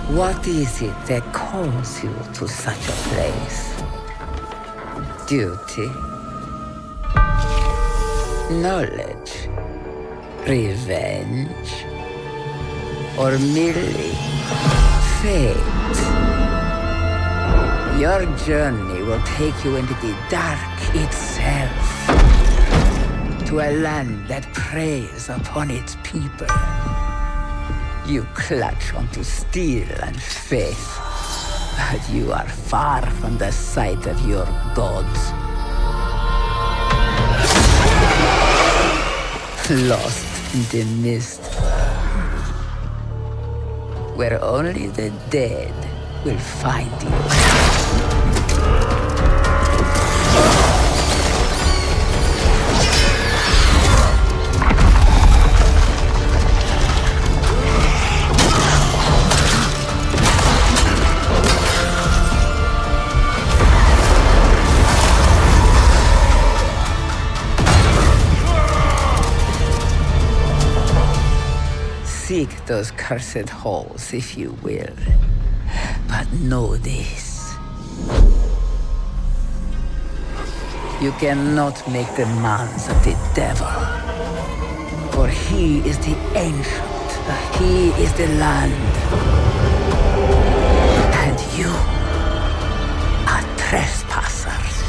What is it that calls you to such a place? Duty? Knowledge? Revenge? Or merely fate? Your journey will take you into the dark itself, to a land that preys upon its people. You clutch onto steel and faith, but you are far from the sight of your gods. Lost in the mist, where only the dead will find you. Seek those cursed halls, if you will. But know this. You cannot make demands of the devil. For he is the ancient. He is the land. And you are trespassers.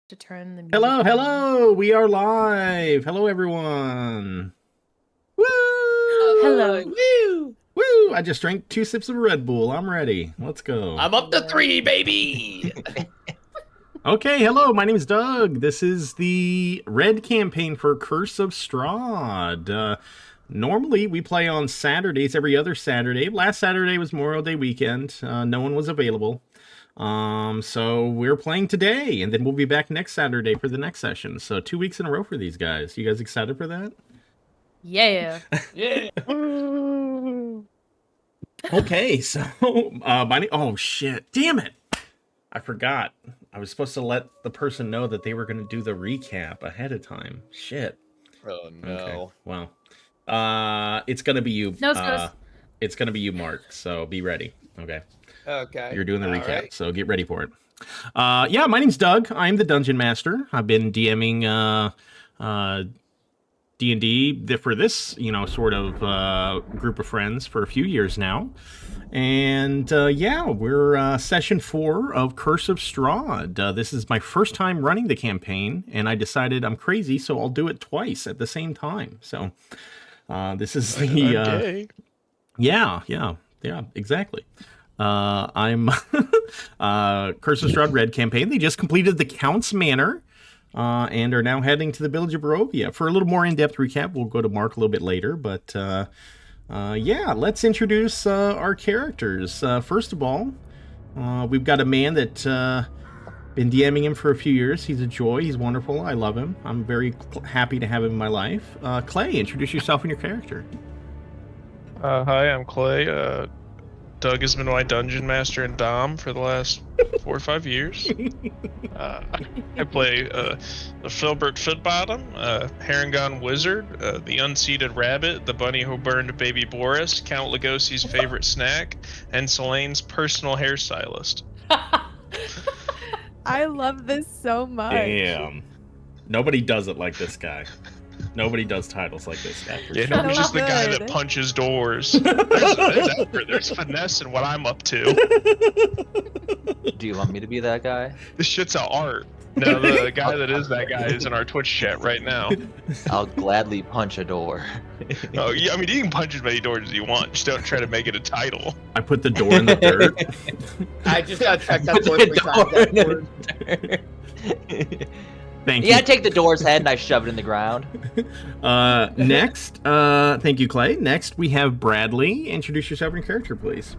To turn the music Hello, we are live. Hello, everyone. Woo! Hello. Woo! Woo! I just drank 2 sips of Red Bull. I'm ready. Let's go. I'm up to 3, baby. Okay, hello. My name is Doug. This is the Red campaign for Curse of Strahd. Normally, we play on Saturdays, every other Saturday. Last Saturday was Memorial Day weekend. No one was available. So we're playing today, and then we'll be back next Saturday for the next session. So 2 weeks in a row for these guys. You guys excited for that? Yeah. Yeah. Okay, so oh shit, damn it, I forgot. I was supposed to let the person know that they were going to do the recap ahead of time. Shit. Oh no. Okay. Well, it's going to be you. No, it's it's going to be you, Mark. So be ready. Okay. Okay. You're doing the recap, right. so get ready for it. Yeah, my name's Doug. I'm the Dungeon Master. I've been DMing D&D for this, sort of group of friends for a few years now. And yeah, we're session 4 of Curse of Strahd. This is my first time running the campaign, and I decided I'm crazy, so I'll do it twice at the same time. So this is the... Yeah, exactly. I'm Curse of Strahd Red campaign. They just completed the Count's Manor. And are now heading to the village of Barovia. For a little more in-depth recap, we'll go to Mark a little bit later. But yeah, let's introduce our characters. First of all, we've got a man that been DMing him for a few years. He's a joy. He's wonderful. I love him. I'm very happy to have him in my life. Clay, introduce yourself and your character. Hi, I'm Clay. Doug has been my dungeon master and dom for the last 4 or 5 years. I play the Filbert Footbottom, Harangon Wizard, the Unseated Rabbit, the bunny who burned baby Boris, Count Lugosi's favorite snack, and Selene's personal hairstylist. I love this so much. Damn. Nobody does it like this guy. Nobody does titles like this guy. Yeah, sure. I'm just the guy that punches doors. There's finesse in what I'm up to. Do you want me to be that guy? This shit's a art. No, the guy that is that guy is in our Twitch chat right now. I'll gladly punch a door. Oh, yeah, I mean, you can punch as many doors as you want. Just don't try to make it a title. I put the door in the dirt. I just gotta check that door 3 times. Thank Yeah, I you. take the door's head and I shove it in the ground. Next, thank you, Clay. Next, we have Bradley. Introduce yourself and your character, please.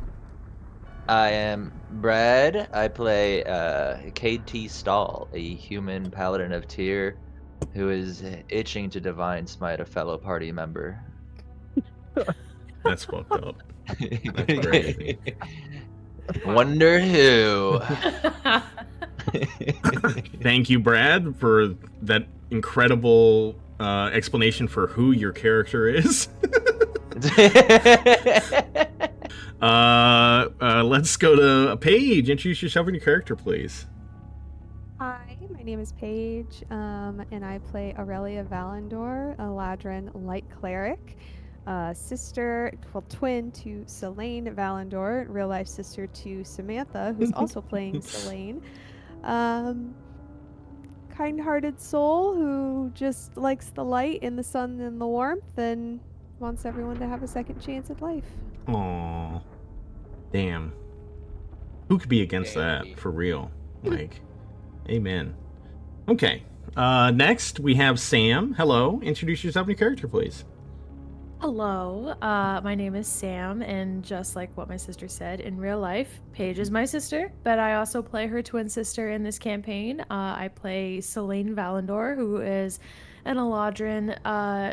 I am Brad. I play KT Stahl, a human paladin of Tyr who is itching to divine smite a fellow party member. That's fucked up. That's crazy. Wonder who. Thank you, Brad, for that incredible explanation for who your character is. Let's go to Paige. Introduce yourself and your character, please. Hi, my name is Paige, and I play Aurelia Valandor, a Ladrin light cleric, twin to Selene Valandor, real life sister to Samantha, who's also playing Selene. Kind-hearted soul who just likes the light and the sun and the warmth and wants everyone to have a second chance at life. Aw. Damn. Who could be against that, for real? Like, amen. Okay. Next, we have Sam. Hello. Introduce yourself and your character, please. Hello, my name is Sam, and just like what my sister said, in real life, Paige is my sister, but I also play her twin sister in this campaign. I play Selene Valandor, who is an Eladrin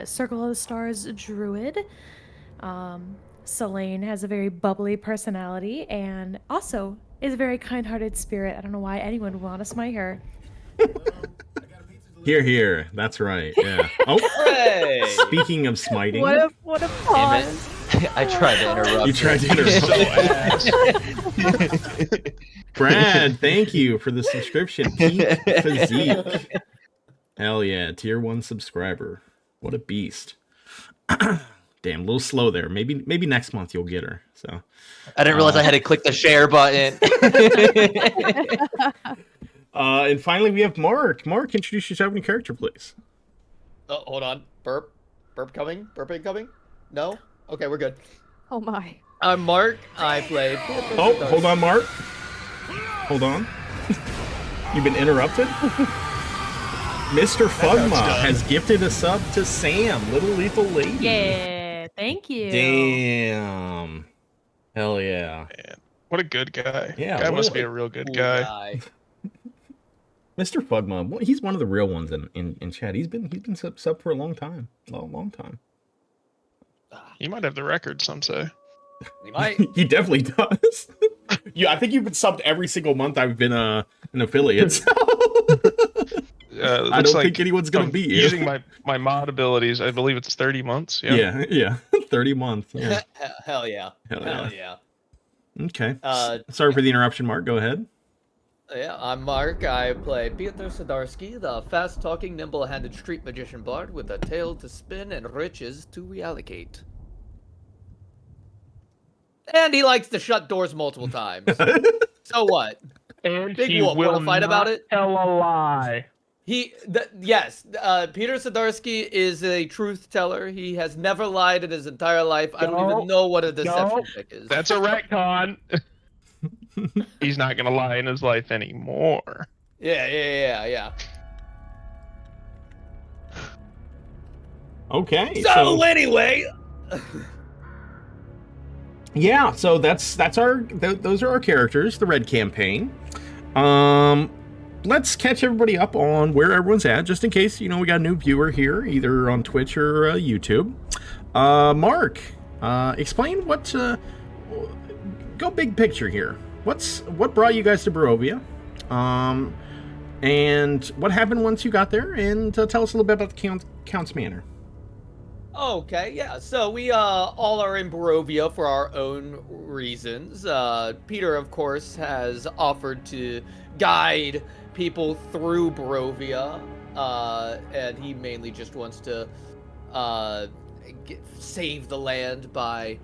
Circle of the Stars druid. Selene has a very bubbly personality and also is a very kind-hearted spirit. I don't know why anyone would want to smite her. Here. That's right. Yeah. Oh, Hooray! speaking of smiting. What a pause. I tried to interrupt. You tried to interrupt. Brad, thank you for the subscription. Peak Physique. Hell yeah, tier 1 subscriber. What a beast. Damn, a little slow there. Maybe next month you'll get her. So I didn't realize I had to click the share button. And finally we have Mark. Mark, introduce yourself and your character, please. Oh, hold on. Burp coming? Burp incoming? No? Okay, we're good. Oh my. I'm Mark. I play... Oh, hold on, Mark. Hold on. You've been interrupted? Mr. Fugma has gifted a sub to Sam, Little Lethal Lady. Yeah, thank you. Damn. Hell yeah. Man, what a good guy. Yeah, Guy what must a be a real good Cool guy. Mr. Fugma, he's one of the real ones in chat. He's been sub for a long time. Long time. He might have the record, some say. He might. He definitely does. Yeah, I think you've been subbed every single month I've been an affiliate. So. I don't think anyone's gonna beat you. Using my mod abilities, I believe it's 30 months. Yeah. 30 months. Yeah. Hell yeah. Hell yeah. Okay. Sorry for the interruption, Mark. Go ahead. Yeah, I'm Mark. I play Piotr Sadarsky, the fast-talking, nimble-handed street magician bard with a tale to spin and riches to reallocate. And he likes to shut doors multiple times. So what? And Big he Wolf, will wanna fight not about it? tell a lie. Yes, Peter Sadarsky is a truth teller. He has never lied in his entire life. I don't even know what a deception pick is. That's a retcon. He's not gonna lie in his life anymore. Yeah. Okay. So anyway, yeah. So those are our characters. The Red campaign. Let's catch everybody up on where everyone's at, just in case we got a new viewer here, either on Twitch or YouTube. Mark, explain what. Go big picture here. What brought you guys to Barovia? And what happened once you got there? And tell us a little bit about the Count's Manor. Okay, yeah. So we all are in Barovia for our own reasons. Peter, of course, has offered to guide people through Barovia, and he mainly just wants to save the land by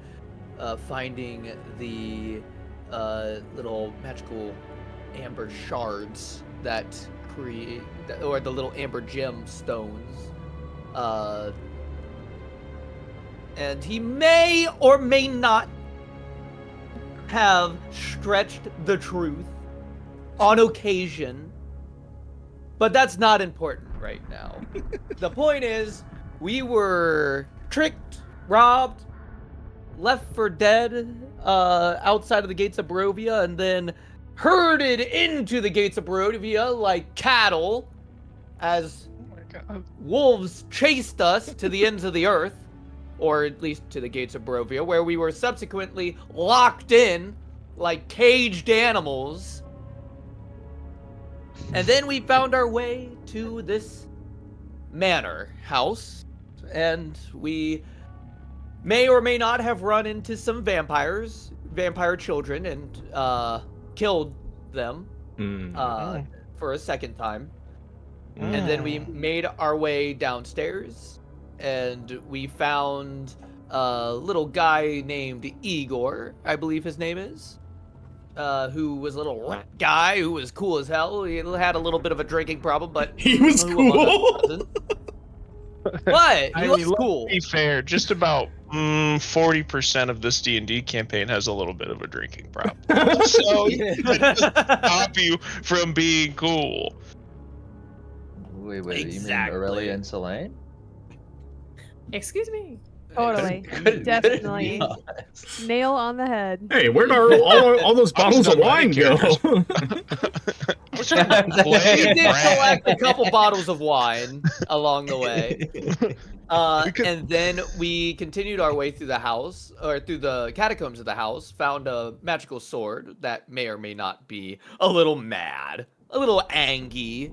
finding the little magical amber shards that create, or the little amber gemstones. And he may or may not have stretched the truth on occasion, but that's not important right now. The point is, we were tricked, robbed, left for dead outside of the gates of Barovia, and then herded into the gates of Barovia like cattle as wolves chased us to the ends of the earth. Or at least to the gates of Barovia, where we were subsequently locked in like caged animals. And then we found our way to this manor house, and we may or may not have run into some vampire children, and killed them for a second time. And then we made our way downstairs, and we found a little guy named Igor, I believe his name is, who was a little rat guy who was cool as hell. He had a little bit of a drinking problem, but He was who among us cool. doesn't? What? He looks let's cool. be fair, just about 40% of this D&D campaign has a little bit of a drinking problem. So it doesn't stop you from being cool. Wait, you mean Exactly. Aurelia and Selene? Excuse me. Totally. Couldn't Definitely. be honest. Nail on the head. Hey, where'd all those bottles of wine go? I was trying to play We and did brag. collect a couple bottles of wine along the way. And then we continued our way through the house, or through the catacombs of the house, found a magical sword that may or may not be a little mad, a little angry.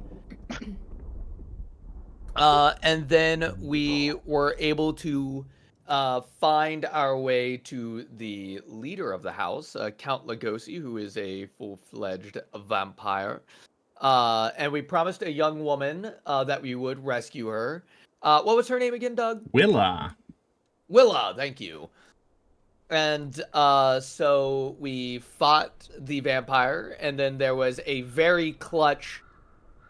And then we were able to find our way to the leader of the house, Count Lugosi, who is a full-fledged vampire. And we promised a young woman that we would rescue her. What was her name again, Doug? Willa. Willa, thank you. And so we fought the vampire, and then there was a very clutch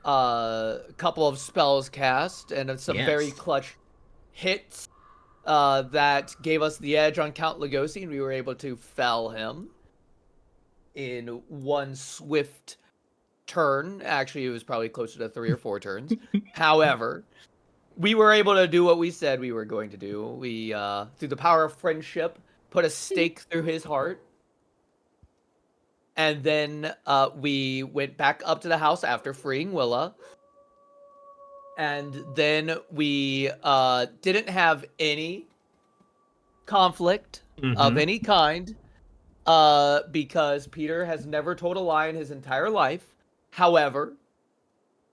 couple of spells cast, and some very Yes. clutch hits that gave us the edge on Count Lugosi, and we were able to fell him in one swift turn. Actually, it was probably closer to 3 or 4 turns. However, we were able to do what we said we were going to do. We, through the power of friendship, put a stake through his heart. And then we went back up to the house after freeing Willa. And then we didn't have any conflict of any kind because Peter has never told a lie in his entire life. However,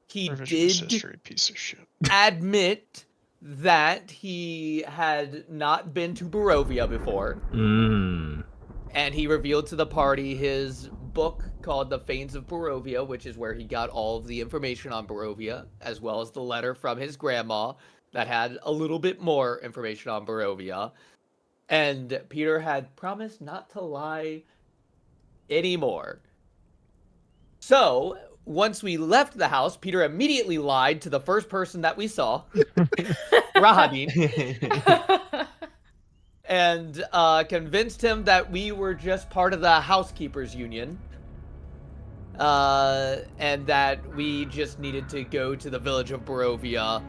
he Revisionist did history, piece of shit. admit that he had not been to Barovia before. And he revealed to the party his book called The Fanes of Barovia, which is where he got all of the information on Barovia, as well as the letter from his grandma that had a little bit more information on Barovia. And Peter had promised not to lie anymore. So, once we left the house, Peter immediately lied to the first person that we saw, Rahadin, and convinced him that we were just part of the housekeepers union, and that we just needed to go to the village of Barovia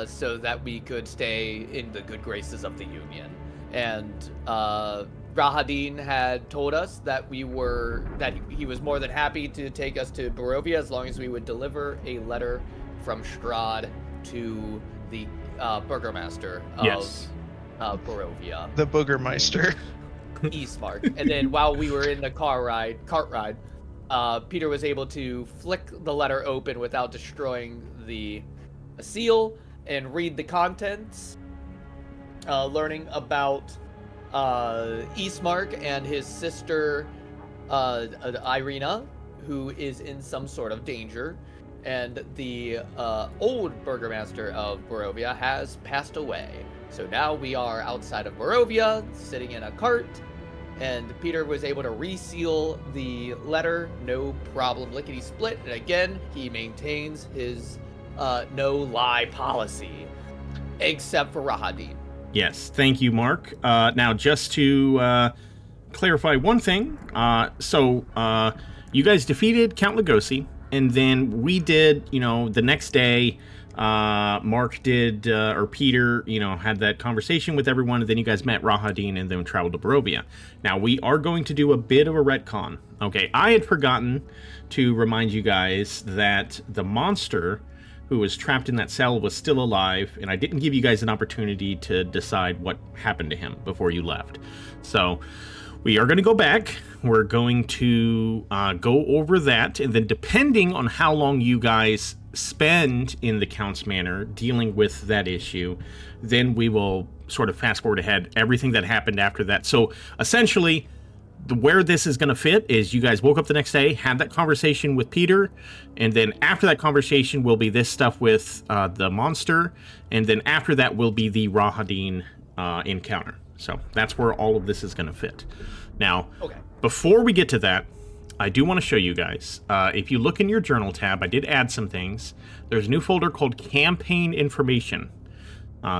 so that we could stay in the good graces of the union. And Rahadin had told us that he was more than happy to take us to Barovia as long as we would deliver a letter from Strahd to the Burgomaster of Barovia. The Boogermeister. Eastmark. And then while we were in the cart ride, Peter was able to flick the letter open without destroying the seal and read the contents, learning about Eastmark and his sister Irina, who is in some sort of danger, and the old Burgomaster of Barovia has passed away. So now we are outside of Barovia, sitting in a cart, and Peter was able to reseal the letter, no problem, lickety split. And again, he maintains his no lie policy, except for Rahadin. Yes, thank you, Mark. Now, just to clarify one thing, you guys defeated Count Lugosi, and then we did, the next day, Mark did, or Peter, had that conversation with everyone, and then you guys met Rahadin and then traveled to Barovia. Now, we are going to do a bit of a retcon. Okay, I had forgotten to remind you guys that the monster who was trapped in that cell was still alive, and I didn't give you guys an opportunity to decide what happened to him before you left. So we are going to go back. We're going to go over that, and then depending on how long you guys spend in the Count's Manor dealing with that issue, then we will sort of fast forward ahead everything that happened after that. So essentially, where this is going to fit is you guys woke up the next day, had that conversation with Peter, and then after that conversation will be this stuff with the monster, and then after that will be the Rahadin encounter. So that's where all of this is going to fit. Now, before we get to that, I do want to show you guys. If you look in your journal tab, I did add some things. There's a new folder called Campaign Information.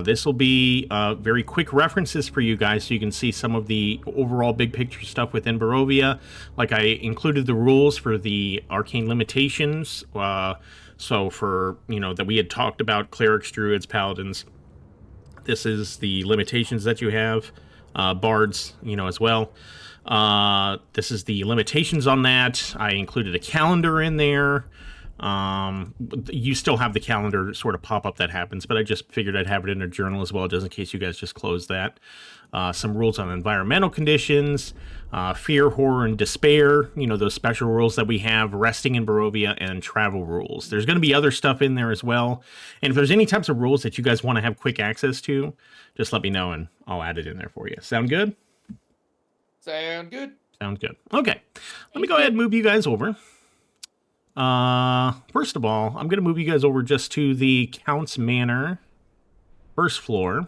This will be very quick references for you guys so you can see some of the overall big picture stuff within Barovia. Like I included the rules for the arcane limitations. So for, that we had talked about, clerics, druids, paladins. This is the limitations that you have. Bards, as well. This is the limitations on that. I included a calendar in there. You still have the calendar sort of pop up that happens, but I just figured I'd have it in a journal as well, just in case you guys just close that. Some rules on environmental conditions, fear, horror, and despair, those special rules that we have, resting in Barovia, and travel rules. There's going to be other stuff in there as well. And if there's any types of rules that you guys want to have quick access to, just let me know and I'll add it in there for you. Sound good? Sound good. Sound good. Okay. Let me go ahead and move you guys over. First of all, I'm going to move you guys over just to the Count's Manor, first floor,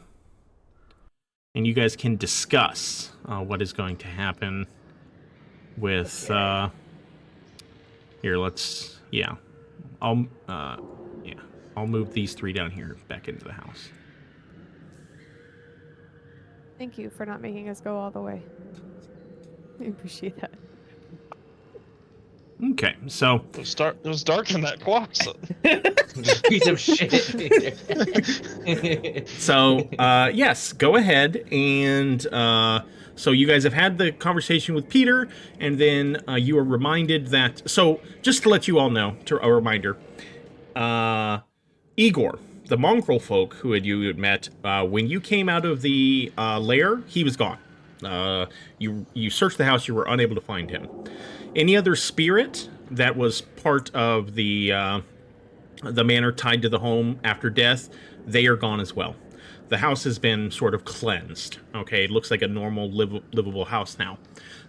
and you guys can discuss what is going to happen with, here, I'll move these three down here back into the house. Thank you for not making us go all the way. I appreciate that. Okay, so It was dark in that closet. Piece of shit. So, yes, go ahead and so you guys have had the conversation with Peter, and then you are reminded that. So, just to let you all know, a reminder, Igor, the mongrel folk who you had met, when you came out of the lair, he was gone. You searched the house, you were unable to find him. Any other spirit that was part of the manor tied to the home after death, they are gone as well. The house has been sort of cleansed. Okay, it looks like a normal livable house now.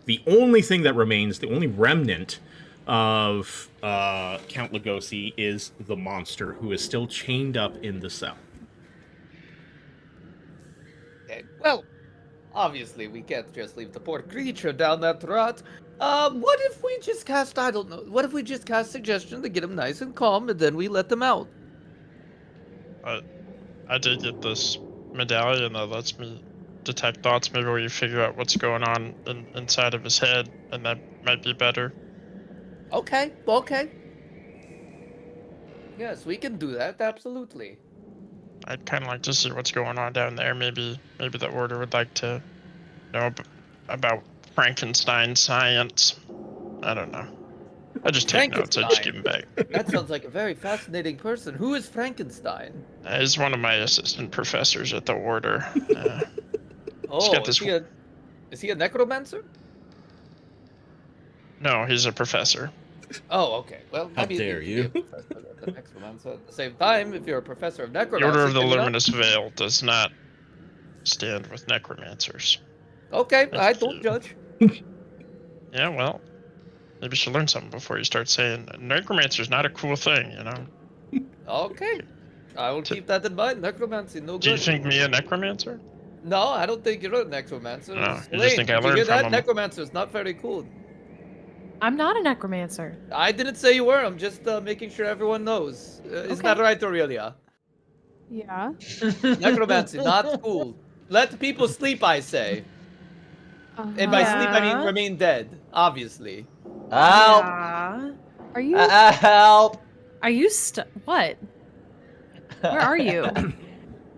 The only thing that remains, the only remnant of Count Lugosi is the monster, who is still chained up in the cell. Okay, well, obviously we can't just leave the poor creature down that rot. What if we just cast, I don't know, what if we just cast suggestion to get him nice and calm, and then we let them out? I did get this medallion that lets me detect thoughts. Maybe we figure out what's going on inside of his head, and that might be better. Okay. Yes, we can do that, absolutely. I'd kind of like to see what's going on down there. Maybe the Order would like to know about Frankenstein science. I don't know. I just take notes. I just give them back. That sounds like a very fascinating person. Who is Frankenstein? He's one of my assistant professors at the Order. Is he a necromancer? No, he's a professor. Oh, okay. Well, How maybe dare you? The necromancer at the same time, if you're a professor of The necromancy. Order of the Luminous Veil does not stand with necromancers. Okay, Thank I don't you. judge. Yeah, well, maybe you should learn something before you start saying necromancer's not a cool thing, Okay. I will keep that in mind. Necromancy, no good. Do you think me a necromancer? No, I don't think you're a necromancer. No, It's you just lame. think I Did you learned hear from that? him. Necromancer is not very cool. I'm not a necromancer. I didn't say you were. I'm just making sure everyone knows. Isn't that right, Aurelia? Yeah. Necromancy, not cool. Let people sleep, I say. And by sleep, I mean Yeah. remain dead, obviously. Help! Yeah. Are you? Help! Are you what? Where are you?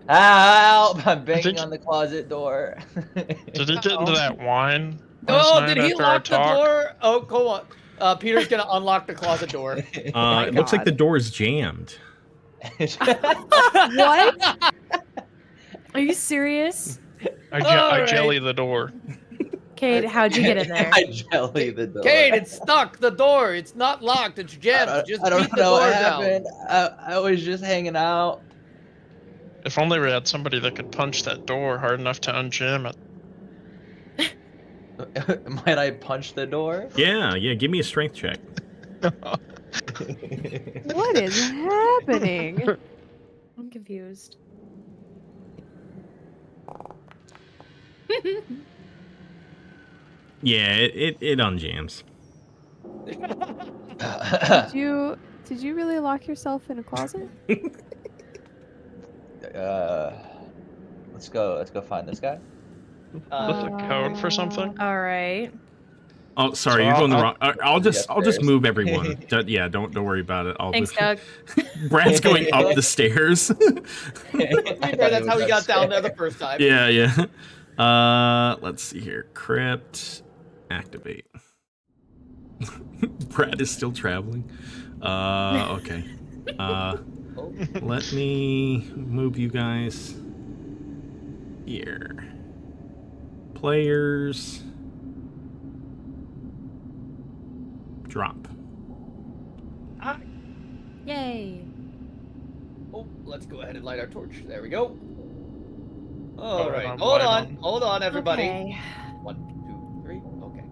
Help! I'm banging think- on the closet door. Did he get into that wine? Oh, last did night he after our lock the talk? door? Oh, go on. Peter's gonna unlock the closet door. It looks like the door is jammed. What? Are you serious? I Alright. jelly the door. Kate, how'd you get in there? I jelly the door. Kate, it's stuck. The door. It's not locked. It's jammed. Just I don't beat the know door what down. happened. I was just hanging out. If only we had somebody that could punch that door hard enough to unjam it. Might I punch the door? Yeah, give me a strength check. What is happening? I'm confused. Yeah, it unjams. Did you really lock yourself in a closet? Let's go find this guy. Is this a code for something? All right. Oh, sorry, So you're going the I'll- wrong. I'll just upstairs. move everyone. Yeah, don't worry about it. Thanks, Doug. Brad's going up the stairs. That's how we got down there the first time. Yeah. Let's see here. Crypt, activate. Brad is still traveling. Okay. Let me move you guys here. Players. Drop. Yay. Oh, let's go ahead and light our torch. There we go. All Oh, right. I'm Hold light on. on. Hold on, everybody. Okay. 1, 2, 3. Okay.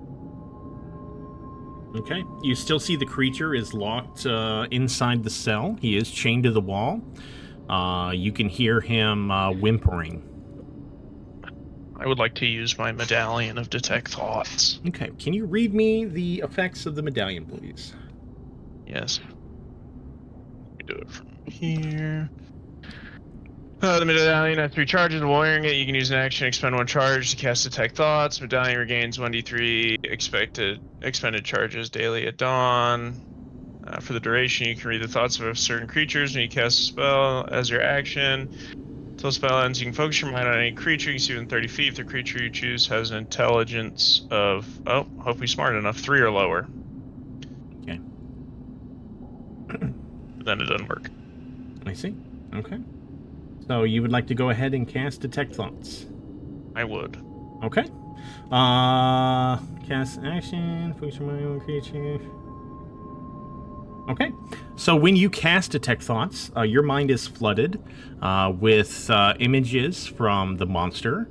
Okay. You still see the creature is locked inside the cell. He is chained to the wall. You can hear him whimpering. I would like to use my medallion of detect thoughts. Okay. Can you read me the effects of the medallion, please? Yes. Let me do it from here. The medallion has 3 charges. While wearing it, you can use an action, expend 1 charge to cast Detect Thoughts. Medallion regains 1d3 expended charges daily at dawn. For the duration, you can read the thoughts of certain creatures when you cast a spell as your action. Until the spell ends, you can focus your mind on any creature you see within 30 feet. If the creature you choose has an intelligence of, hopefully smart enough, 3 or lower. Okay. Then it doesn't work. I see. Okay. So you would like to go ahead and cast Detect Thoughts. I would. Okay. Cast action. Focus your mind on creature. Okay. So when you cast Detect Thoughts, your mind is flooded with images from the monster,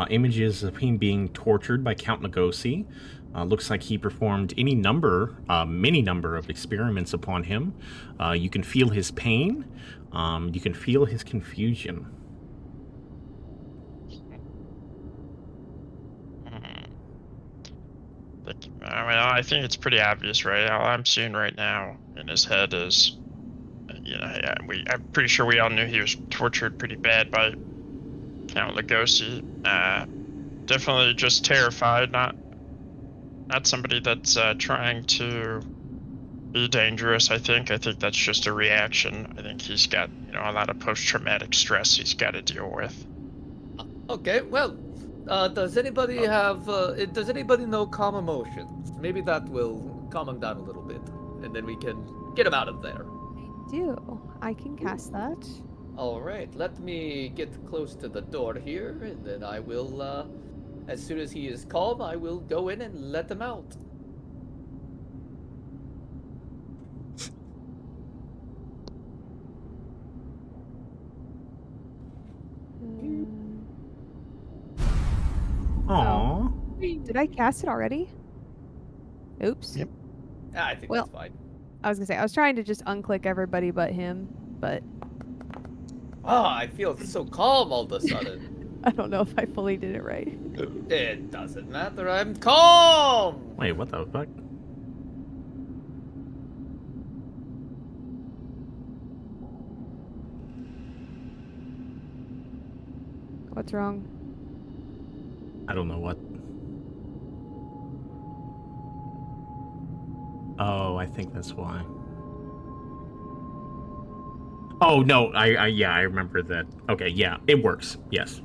images of him being tortured by Count Nagosi. Looks like he performed many number of experiments upon him. You can feel his pain. You can feel his confusion. I think it's pretty obvious, right? All I'm seeing right now in his head is, I'm pretty sure we all knew he was tortured pretty bad by Count Lugosi. Definitely just terrified, not somebody that's trying to be dangerous. I think that's just a reaction. I think he's got a lot of post-traumatic stress he's got to deal with. Okay. Well, does anybody know calm emotions? Maybe that will calm him down a little bit, and then we can get him out of there. I can cast that. All right. Let me get close to the door here, and then I will. As soon as he is calm, I will go in and let him out. Aww. Did I cast it already? Oops. Yep. I think that's fine. I was gonna say I was trying to just unclick everybody but him, but I feel so calm all of a sudden. I don't know if I fully did it right. It doesn't matter. I'm calm. Wait, what the fuck? What's wrong? I don't know what. Oh, I think that's why. Oh no, I remember that. Okay, yeah, it works. Yes.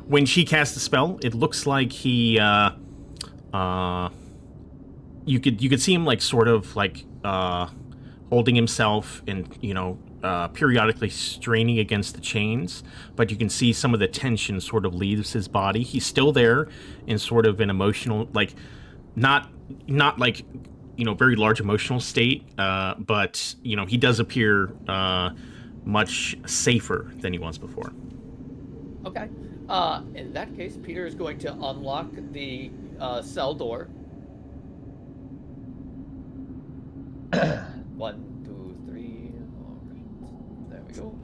When she casts the spell, it looks like he you could see him like sort of like holding himself and periodically straining against the chains, but you can see some of the tension sort of leaves his body. He's still there in sort of an emotional, like, not like, very large emotional state, but, he does appear much safer than he was before. Okay. In that case, Peter is going to unlock the cell door. 1, 2, 3. All right. There we go.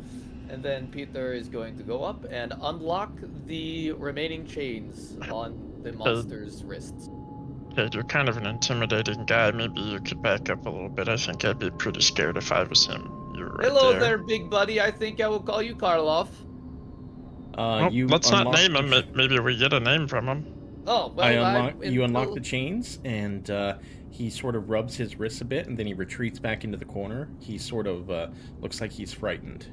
And then Peter is going to go up and unlock the remaining chains on the monster's wrists. Yeah, you're kind of an intimidating guy. Maybe you could back up a little bit. I think I'd be pretty scared if I was him. You're right Hello there. there, big buddy. I think I will call you Karloff. Well, let's not name him. Maybe we get a name from him. Oh, well, you unlock the chains, and he sort of rubs his wrists a bit, and then he retreats back into the corner. He sort of looks like he's frightened.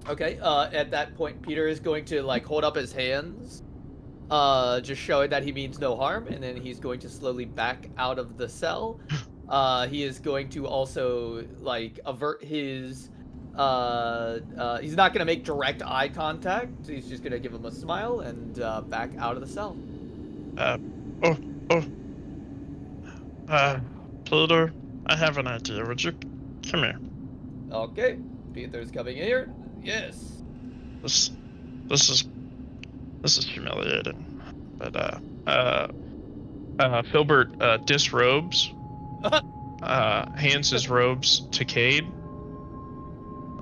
Okay, at that point, Peter is going to, hold up his hands, just showing that he means no harm, and then he's going to slowly back out of the cell. He is going to also, avert his... he's not going to make direct eye contact. He's just going to give him a smile and back out of the cell. Peter, I have an idea. Would you come here? Okay, Peter's coming here. Yes. This is humiliating. But Filbert disrobes, hands his robes to Cade,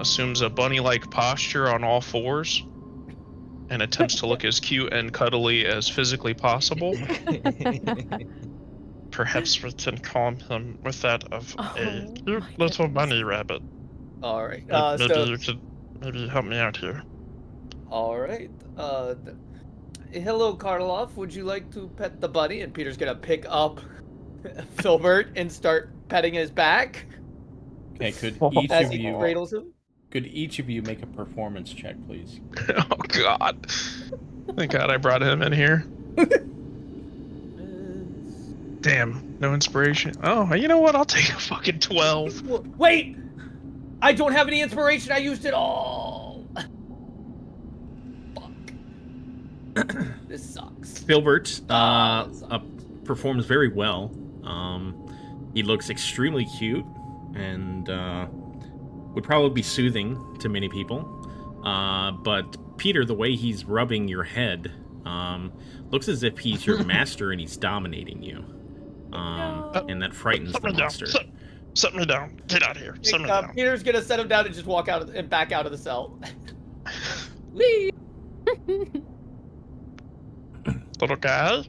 assumes a bunny-like posture on all fours, and attempts to look as cute and cuddly as physically possible. Perhaps we can calm him with that of a cute little bunny rabbit. All right. Maybe you could help me out here. All right. Hello, Karloff. Would you like to pet the bunny? And Peter's gonna pick up Filbert and start petting his back. Okay, could as he cradles him. Could each of you make a performance check, please? Oh God! Thank God I brought him in here. Damn, no inspiration. Oh, you know what? I'll take a fucking 12. Wait! I don't have any inspiration. I used it all. Fuck. This sucks. Filbert performs very well. He looks extremely cute and would probably be soothing to many people. But Peter, the way he's rubbing your head, looks as if he's your master and he's dominating you. And that frightens the monster. Set me down. Get out of here. Set me down. Peter's gonna set him down and just walk out and back out of the cell. Leave. Little guy,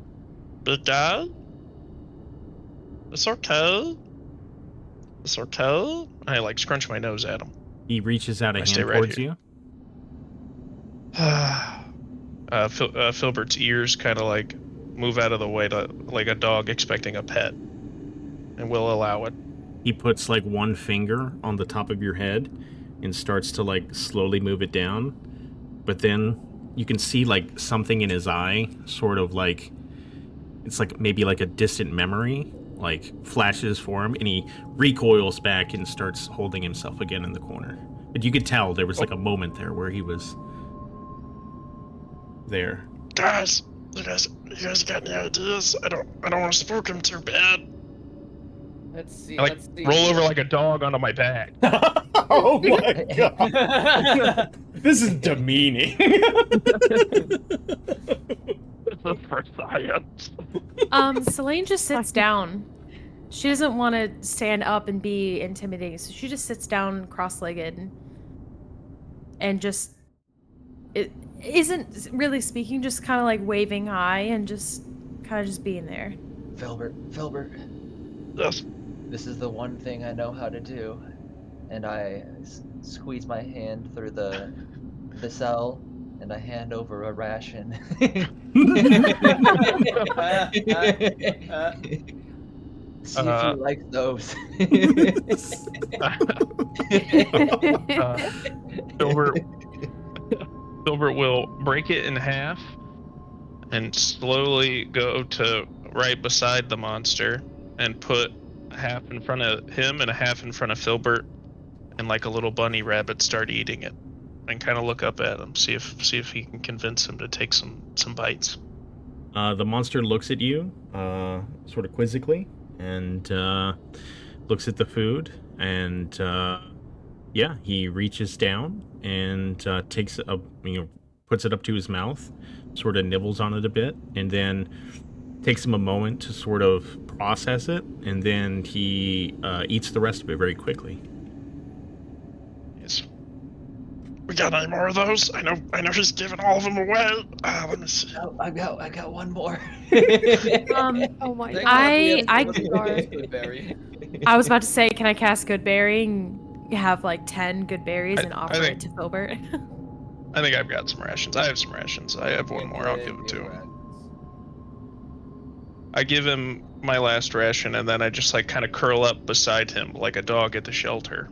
big guy. It's okay. It's okay. I scrunch my nose at him. He reaches out a hand towards you. Filbert's ears kind of move out of the way to like a dog expecting a pet, and will allow it. He puts one finger on the top of your head and starts to slowly move it down, but then you can see something in his eye, sort of it's maybe a distant memory flashes for him, and he recoils back and starts holding himself again in the corner. But you could tell there was a moment there where he was there. Guys, you guys got any ideas? I don't want to spook him too bad. Let's see. I roll over like a dog onto my back. Oh my God. This is demeaning. This is for science. Selene just sits down. She doesn't want to stand up and be intimidating, so she just sits down cross-legged and just it isn't really speaking, just kind of waving hi and just kind of just being there. Filbert. Yes. This is the one thing I know how to do, and I squeeze my hand through the cell, and I hand over a ration. See if you like those. Filbert will break it in half and slowly go to right beside the monster and put half in front of him and a half in front of Filbert and like a little bunny rabbit start eating it, and kind of look up at him, see if he can convince him to take some bites. The monster looks at you, sort of quizzically, and looks at the food, and yeah, he reaches down and takes a, puts it up to his mouth, sort of nibbles on it a bit, and then takes him a moment to sort of process it, and then he eats the rest of it very quickly. Yes. We got any more of those? I know he's giving all of them away. Let me see. Oh, I got one more. Oh my Thank god. God we have I- someone who knows good berry. I was about to say, can I cast Good Berry and have like 10 good berries and offer think- it to Filbert? I think I've got some rations. I have some rations. I have one more. I'll give it to him. I give him my last ration, and then I just like kind of curl up beside him like a dog at the shelter.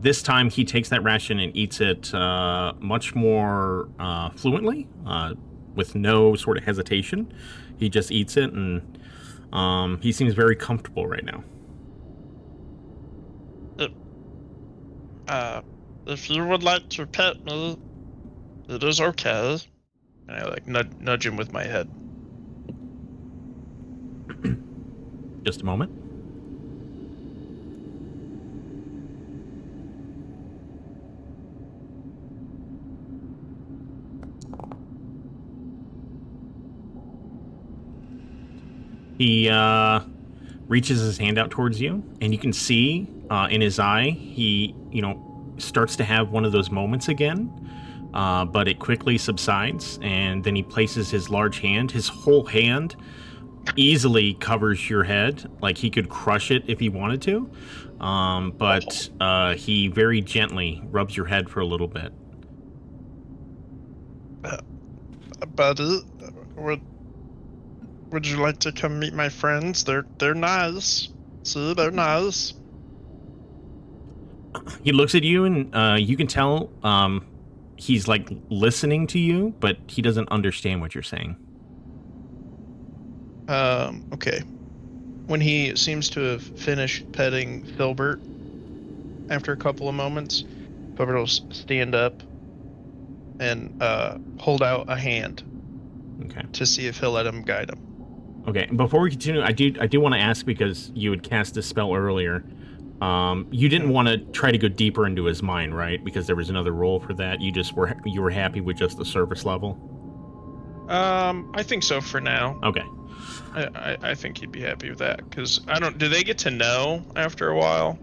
This time he takes that ration and eats it much more fluently, with no sort of hesitation. He just eats it, and he seems very comfortable right now. If you would like to pet me, it is okay. And I like nudge him with my head. Just a moment. He reaches his hand out towards you, and you can see in his eye, he, starts to have one of those moments again, but it quickly subsides, and then he places his large hand, his whole hand easily covers your head, like he could crush it if he wanted to, but he very gently rubs your head for a little bit. Buddy, would you like to come meet my friends? They're nice. See, they're nice. He looks at you, and you can tell he's like listening to you, but he doesn't understand what you're saying. Okay. When he seems to have finished petting Filbert, after a couple of moments, Filbert will stand up and hold out a hand. Okay. To see if he'll let him guide him. Okay. Before we continue, I do want to ask, because you had cast this spell earlier. You didn't want to try to go deeper into his mind, right? Because there was another roll for that. You were happy with just the surface level. I think so for now. Okay. I think he'd be happy with that, because do they get to know after a while?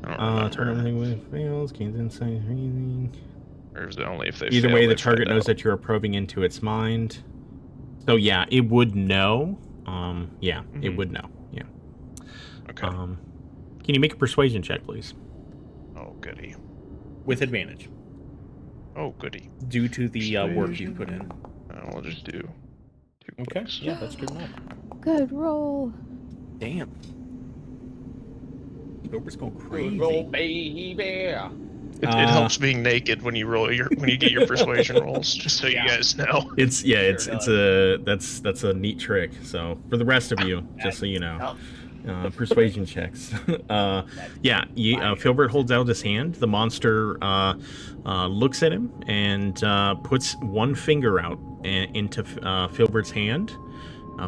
I don't remember. Target everything with fails, gains insight, breathing. Or is it only if they Either fail, way, they the target find knows out? that you are probing into its mind. So yeah, it would know. Yeah, it would know. Yeah. Okay. Can you make a persuasion check, please? Oh, goody. With advantage. Oh, goody. Due to the work you put in. I'll just do 2 Okay. points. Yeah, that's good enough. Good roll. Damn. Filbert's going crazy. Roll, baby. It helps being naked when you get your persuasion rolls, just so you guys know. It's that's a neat trick. So for the rest of you, just so you know, persuasion checks. Filbert holds out his hand. The monster looks at him and puts one finger out into Filbert's hand.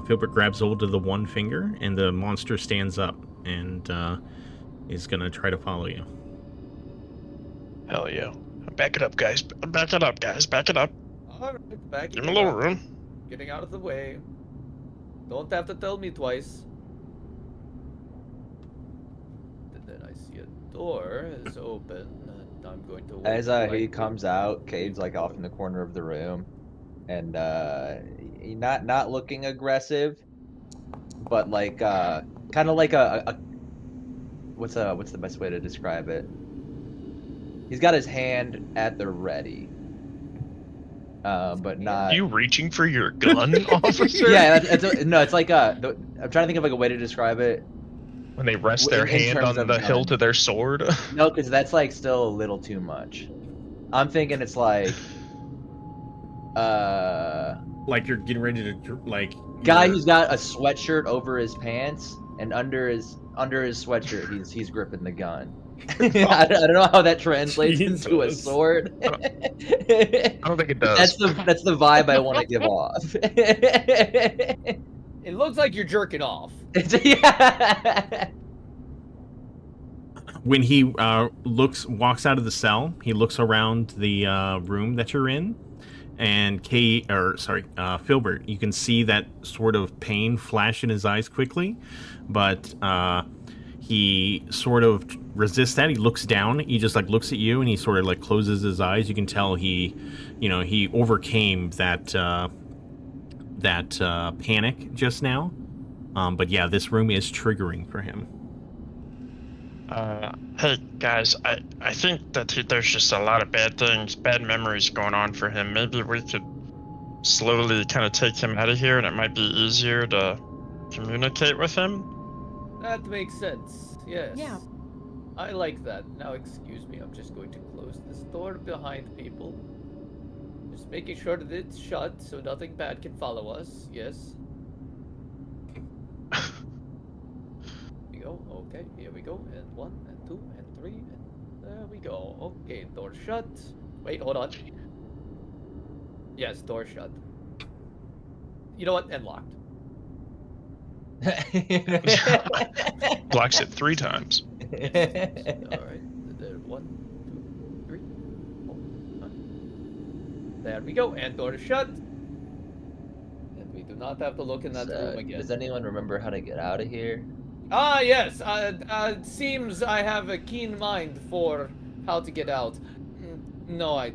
Filbert grabs hold of the one finger, and the monster stands up and is gonna try to follow you. Hell yeah. Back it up, guys. Back it up, guys. Back it up. All right, back Give him a little room. Getting out of the way. Don't have to tell me twice. And then I see a door is open, and I'm going to. As he comes out, Cade's like off in the corner of the room, and he not looking aggressive, but like kind of like a what's the best way to describe it? He's got his hand at the ready, but not. You reaching for your gun, officer? Yeah, it's like I'm trying to think of like a way to describe it. When they rest their In hand terms on of the gun. hilt of their sword. No, because that's like still a little too much. I'm thinking it's like, Like you're getting ready to guy who's got a sweatshirt over his pants, and under his sweatshirt he's gripping the gun. I don't know how that translates into a Jesus. sword. I don't think it does. That's the vibe I want to give off. It looks like you're jerking off. Yeah. When he walks out of the cell, he looks around the room that you're in, and Filbert, you can see that sort of pain flash in his eyes quickly, but he sort of resists that. He looks down. He just like looks at you, and he sort of like closes his eyes. You can tell he overcame that panic just now. But yeah, this room is triggering for him. Hey guys, I think that there's just a lot of bad memories going on for him. Maybe we could slowly kind of take him out of here, and it might be easier to communicate with him. That makes sense. Yes. Yeah. I like that. Now, excuse me. I'm just going to close this door behind people. Just making sure that it's shut so nothing bad can follow us. Yes. Here we go. Okay, here we go. And 1 and 2 and 3 and there we go. Okay, door shut. Wait, hold on. Yes, door shut. You know what? And locked. Blocks it 3 times. All right. There, 1, 2, 3. 4, 5. There we go. And door shut. And we do not have to look in that room again. Does anyone remember how to get out of here? Ah, yes. It seems I have a keen mind for how to get out. No, I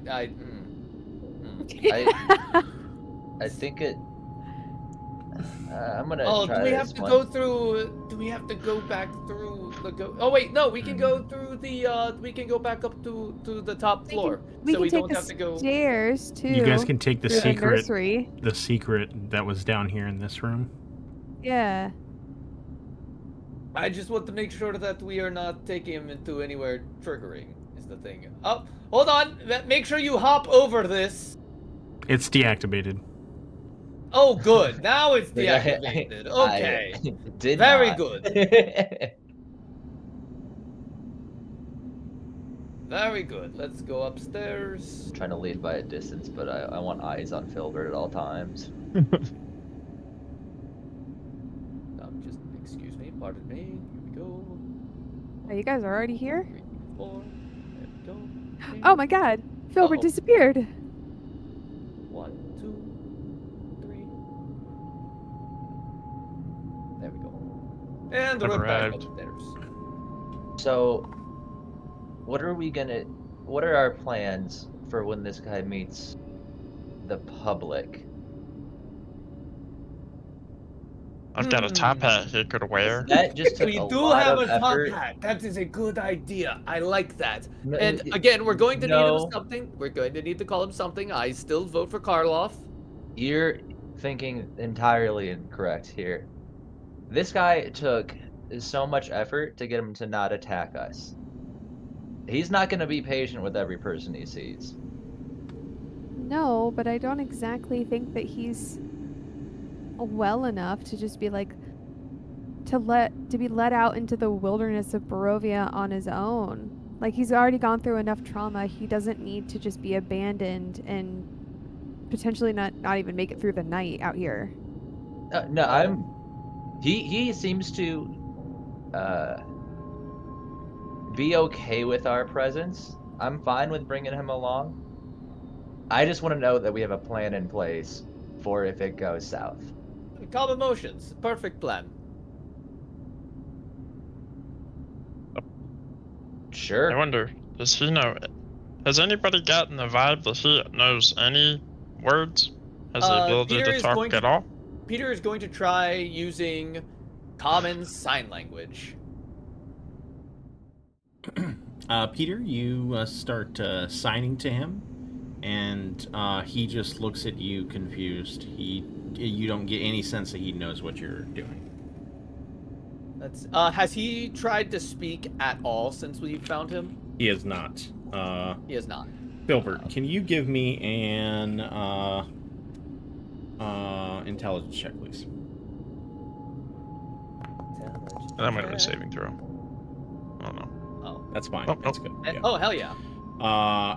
think it. I'm gonna. Oh, try do we have this to one. go through? Do we have to go back through the go? Oh wait, no. We can go through the. We can go back up to the top floor, We so can we take don't the have to go. stairs too. You guys can take the to the secret, nursery. the secret that was down here in this room. Yeah. I just want to make sure that we are not taking him into anywhere triggering. Is the thing. Oh, hold on. Make sure you hop over this. It's deactivated. Oh, good. Now it's deactivated. Okay. Did Very not. good. Very good. Let's go upstairs. Trying to leave by a distance, but I want eyes on Filbert at all times. Just excuse me. Pardon me. Here we go. Oh, you guys are already here? 3, 4. There we go. Oh my God! Filbert Uh-oh. disappeared. 1, 2, 3. There we go. And I've we're back arrived. upstairs. So, what are our plans for when this guy meets the public? I've got a top hat he could wear. That just took We a do lot have of a top effort. hat. That is a good idea. I like that. No, And again, we're going to need no. him something. We're going to need to call him something. I still vote for Karloff. You're thinking entirely incorrect here. This guy took so much effort to get him to not attack us. He's not going to be patient with every person he sees. No, but I don't exactly think that he's well enough to just be like to be let out into the wilderness of Barovia on his own. Like, he's already gone through enough trauma. He doesn't need to just be abandoned and potentially not even make it through the night out here. No, he seems to be okay with our presence. I'm fine with bringing him along. I just want to know that we have a plan in place for if it goes south. Calm emotions. Perfect plan. Sure. I wonder, does he know? Has anybody gotten the vibe that he knows any words? Has the ability Peter to is talk going at to- all? Peter is going to try using common sign language. Peter, you start signing to him, and he just looks at you confused. You don't get any sense that he knows what you're doing. That's. Has he tried to speak at all since we found him? He is not. He has not. Filbert, can you give me an intelligence check, please? And I'm gonna do a saving throw. Oh no. Oh. That's fine. Oh, That's oh. good. Yeah. Oh, hell yeah.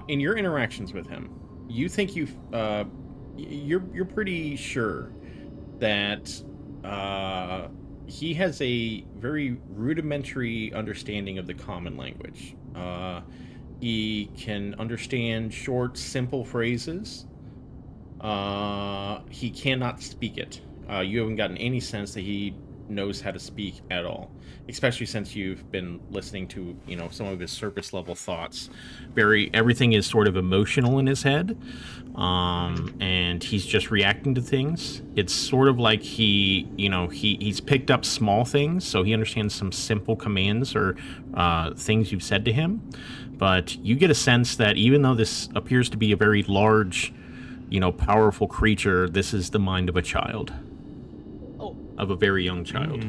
In your interactions with him, you think you're pretty sure that he has a very rudimentary understanding of the common language. He can understand short, simple phrases. He cannot speak it. You haven't gotten any sense that he knows how to speak at all, especially since you've been listening to, some of his surface level thoughts. Everything is sort of emotional in his head, and he's just reacting to things. It's sort of like he's picked up small things, so he understands some simple commands or things you've said to him. But you get a sense that even though this appears to be a very large, powerful creature, this is the mind of a child. Oh. Of a very young child.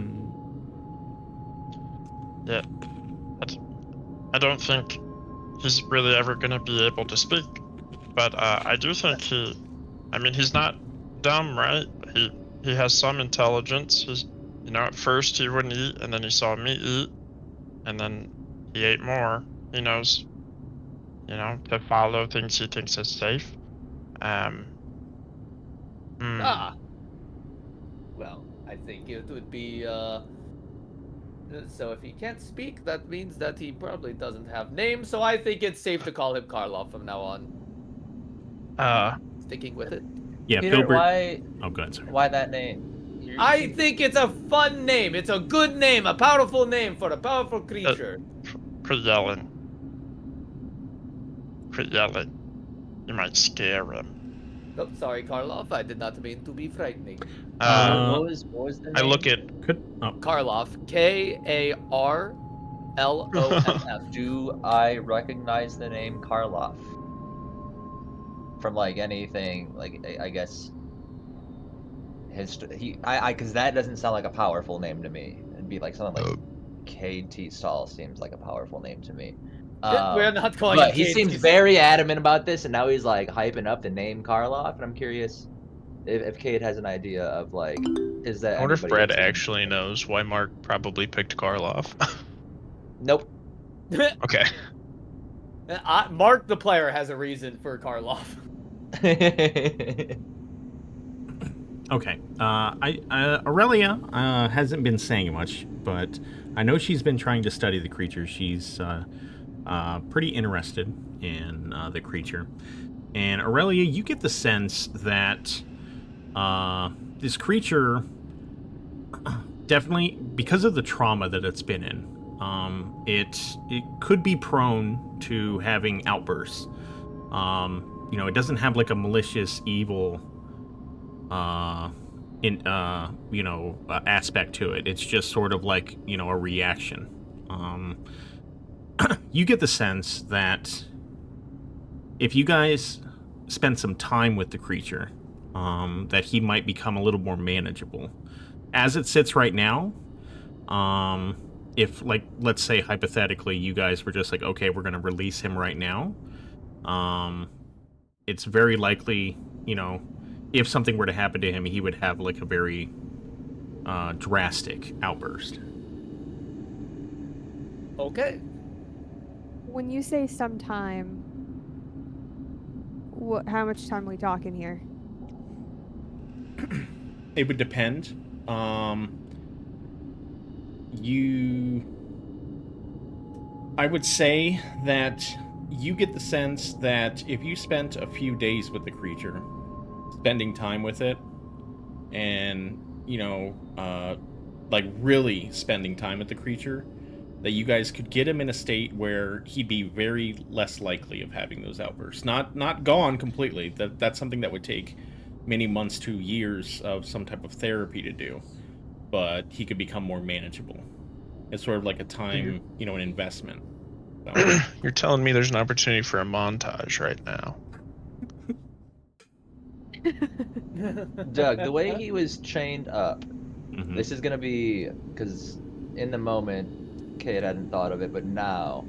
Yeah. I don't think he's really ever going to be able to speak. But I do think he's not dumb, right? He has some intelligence. At first he wouldn't eat, and then he saw me eat, and then he ate more. He knows, to follow things he thinks is safe. Well, I think it would be, so if he can't speak, that means that he probably doesn't have name, so I think it's safe to call him Karloff from now on. Sticking with it. Yeah, Peter, Filbert. why? Oh, go ahead, sorry. Why that name? I think it's a fun name. It's a good name, a powerful name for a powerful creature. Quit yelling. Quit yelling. You might scare him. Oh, sorry, Karloff. I did not mean to be frightening. What was the name? I look at Karloff. Karloff. Do I recognize the name Karloff? From anything, I guess because that doesn't sound like a powerful name to me. It'd be something like KT Stahl seems like a powerful name to me. We're not calling but him he KT seems very adamant about this, and now he's hyping up the name Karloff, and I'm curious if Kate has an idea of is that? I wonder if anybody Brad else? actually knows why Mark probably picked Karloff. Nope. Okay. Mark the player has a reason for Karloff. Okay. Aurelia hasn't been saying much, but I know she's been trying to study the creature. She's pretty interested in the creature. And Aurelia, you get the sense that this creature, definitely because of the trauma that it's been in, it could be prone to having outbursts. It doesn't have a malicious, evil aspect to it. It's just sort of a reaction. You get the sense that if you guys spend some time with the creature, that he might become a little more manageable. As it sits right now, if let's say hypothetically you guys were just okay, we're going to release him right now, it's very likely, if something were to happen to him, he would have a very drastic outburst. Okay. When you say sometime, how much time are we talking here? It would depend. I would say that you get the sense that if you spent a few days with the creature, spending time with it, and really spending time with the creature, that you guys could get him in a state where he'd be very less likely of having those outbursts. Not gone completely. That's something that would take many months to years of some type of therapy to do, but he could become more manageable. It's sort of like a time, an investment. So. You're telling me there's an opportunity for a montage right now. Doug, the way he was chained up, Mm-hmm. this is going to be, because in the moment, Kate hadn't thought of it, but now,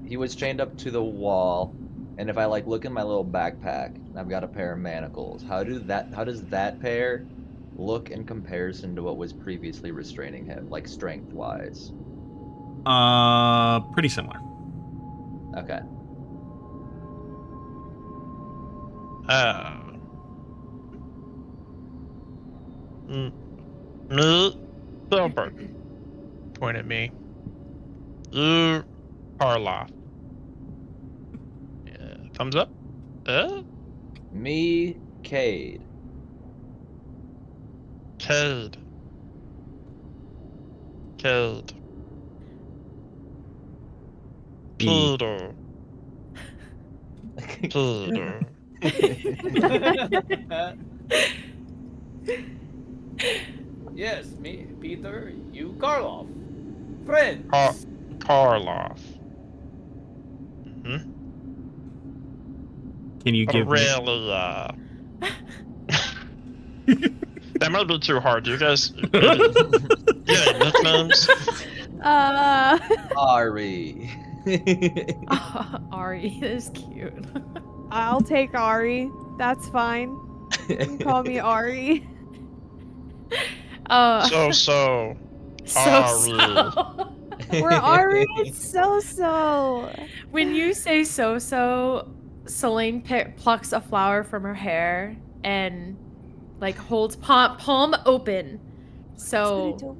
he was chained up to the wall, and if I look in my little backpack, I've got a pair of manacles. How does that pair look in comparison to what was previously restraining him, strength-wise? Pretty similar. Okay. Me, Filbert. Point at me. You, Karloff. Thumbs up. Me, Cade. Cade. Cade. E. Peter. Peter. Yes, me, Peter, you, Karloff. Friends. Karloff. Hmm? Can you give me? Aurelia. That might be too hard. You guys, yeah, nicknames. Ari. Ari is cute. I'll take Ari. That's fine. You can call me Ari. So. So. We're Ari so. When you say so, Selene plucks a flower from her hair and like holds palm open, so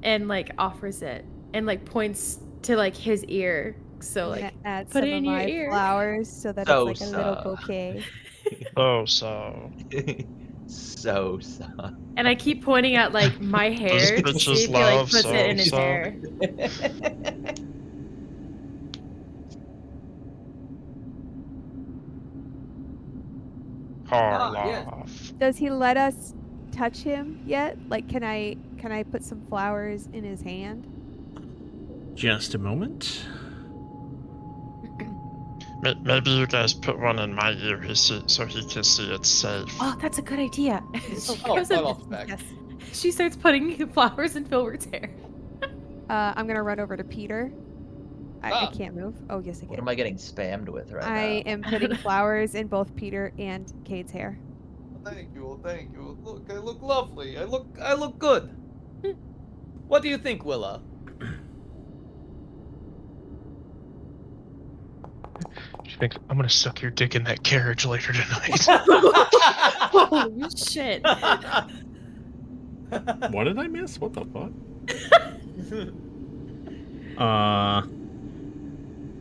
and like offers it and like points to like his ear. So I'm like gonna add put some it of in your my ear. flowers so that So it's like a little bouquet. So. So. And I keep pointing at like my hair to see if he like puts it in his hair. Karloff. Does he let us touch him yet? Like, can I put some flowers in his hand? Just a moment. Maybe you guys put one in my ear so he can see it's safe. Oh, that's a good idea. Karloff's back. Yes. She starts putting flowers in Filbert's hair. I'm gonna run over to Peter. I can't move. Oh, yes, I can. What am I getting spammed with right I now? am putting flowers in both Peter and Cade's hair. Thank you. Look, I look lovely. I look good. What do you think, Willa? She thinks I'm gonna suck your dick in that carriage later tonight. Holy shit. What did I miss? What the fuck?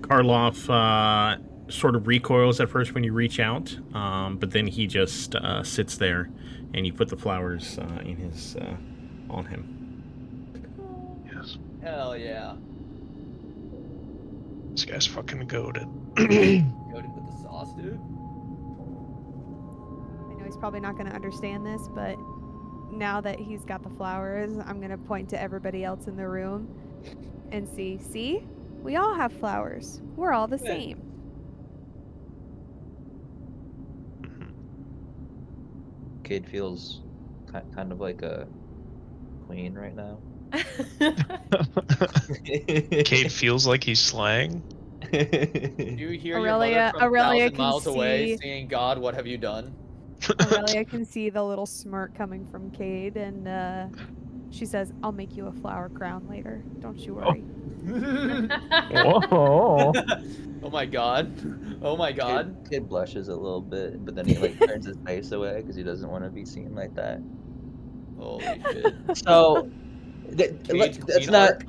Karloff sort of recoils at first when you reach out, but then he just sits there, and you put the flowers in his on him. Yes. Hell yeah. This guy's fucking goated. Goated with the sauce, dude. I know he's probably not gonna understand this, but now that he's got the flowers, I'm gonna point to everybody else in the room and see? We all have flowers. We're all the same. Kid feels kind of like a queen right now. Cade feels like he's slang. You hear Aurelia- your mother from Aurelia 1,000 can miles away see- singing, "God, what have you done?" Aurelia can see the little smirk coming from Cade, and she says, "I'll make you a flower crown later. Don't you worry." Whoa. Oh my god. Oh my god. Kid blushes a little bit, but then he like turns his face away because he doesn't want to be seen like that. Holy shit. So Cage let's clean not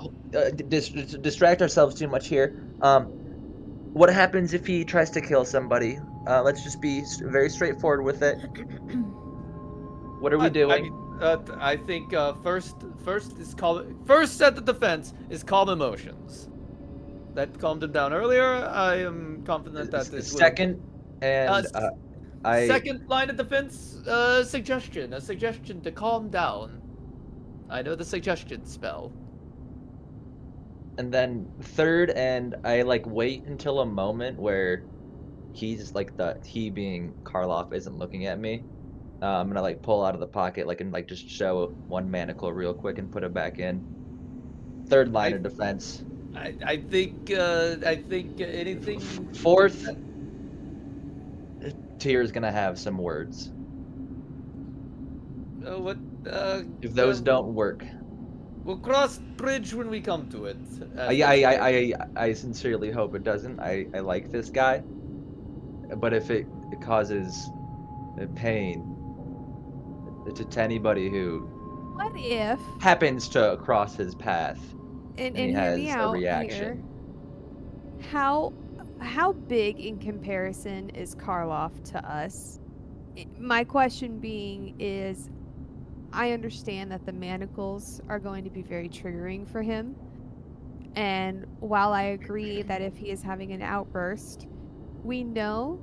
distract ourselves too much here. What happens if he tries to kill somebody? Let's just be very straightforward with it. What are we doing? I think first set the defense is calm emotions. That calmed him down earlier. I am confident that this will... Second, and Second line of defense, a suggestion to calm down. I know the suggestion spell. And then third, and I like wait until a moment where he's like he being Karloff isn't looking at me. I'm gonna like pull out of the pocket and like just show one manacle real quick and put it back in. Third line of defense. I think anything. Fourth, Tyr's gonna have some words. What? If those don't work, We'll cross bridge when we come to it. as Yeah, they say. I sincerely hope it doesn't. I like this guy, but if it causes pain to anybody who What if, happens to cross his path and and he hear me has a out reaction. here, how big in comparison is Karloff to us? My question being is, I understand that the manacles are going to be very triggering for him. And while I agree that if he is having an outburst, we know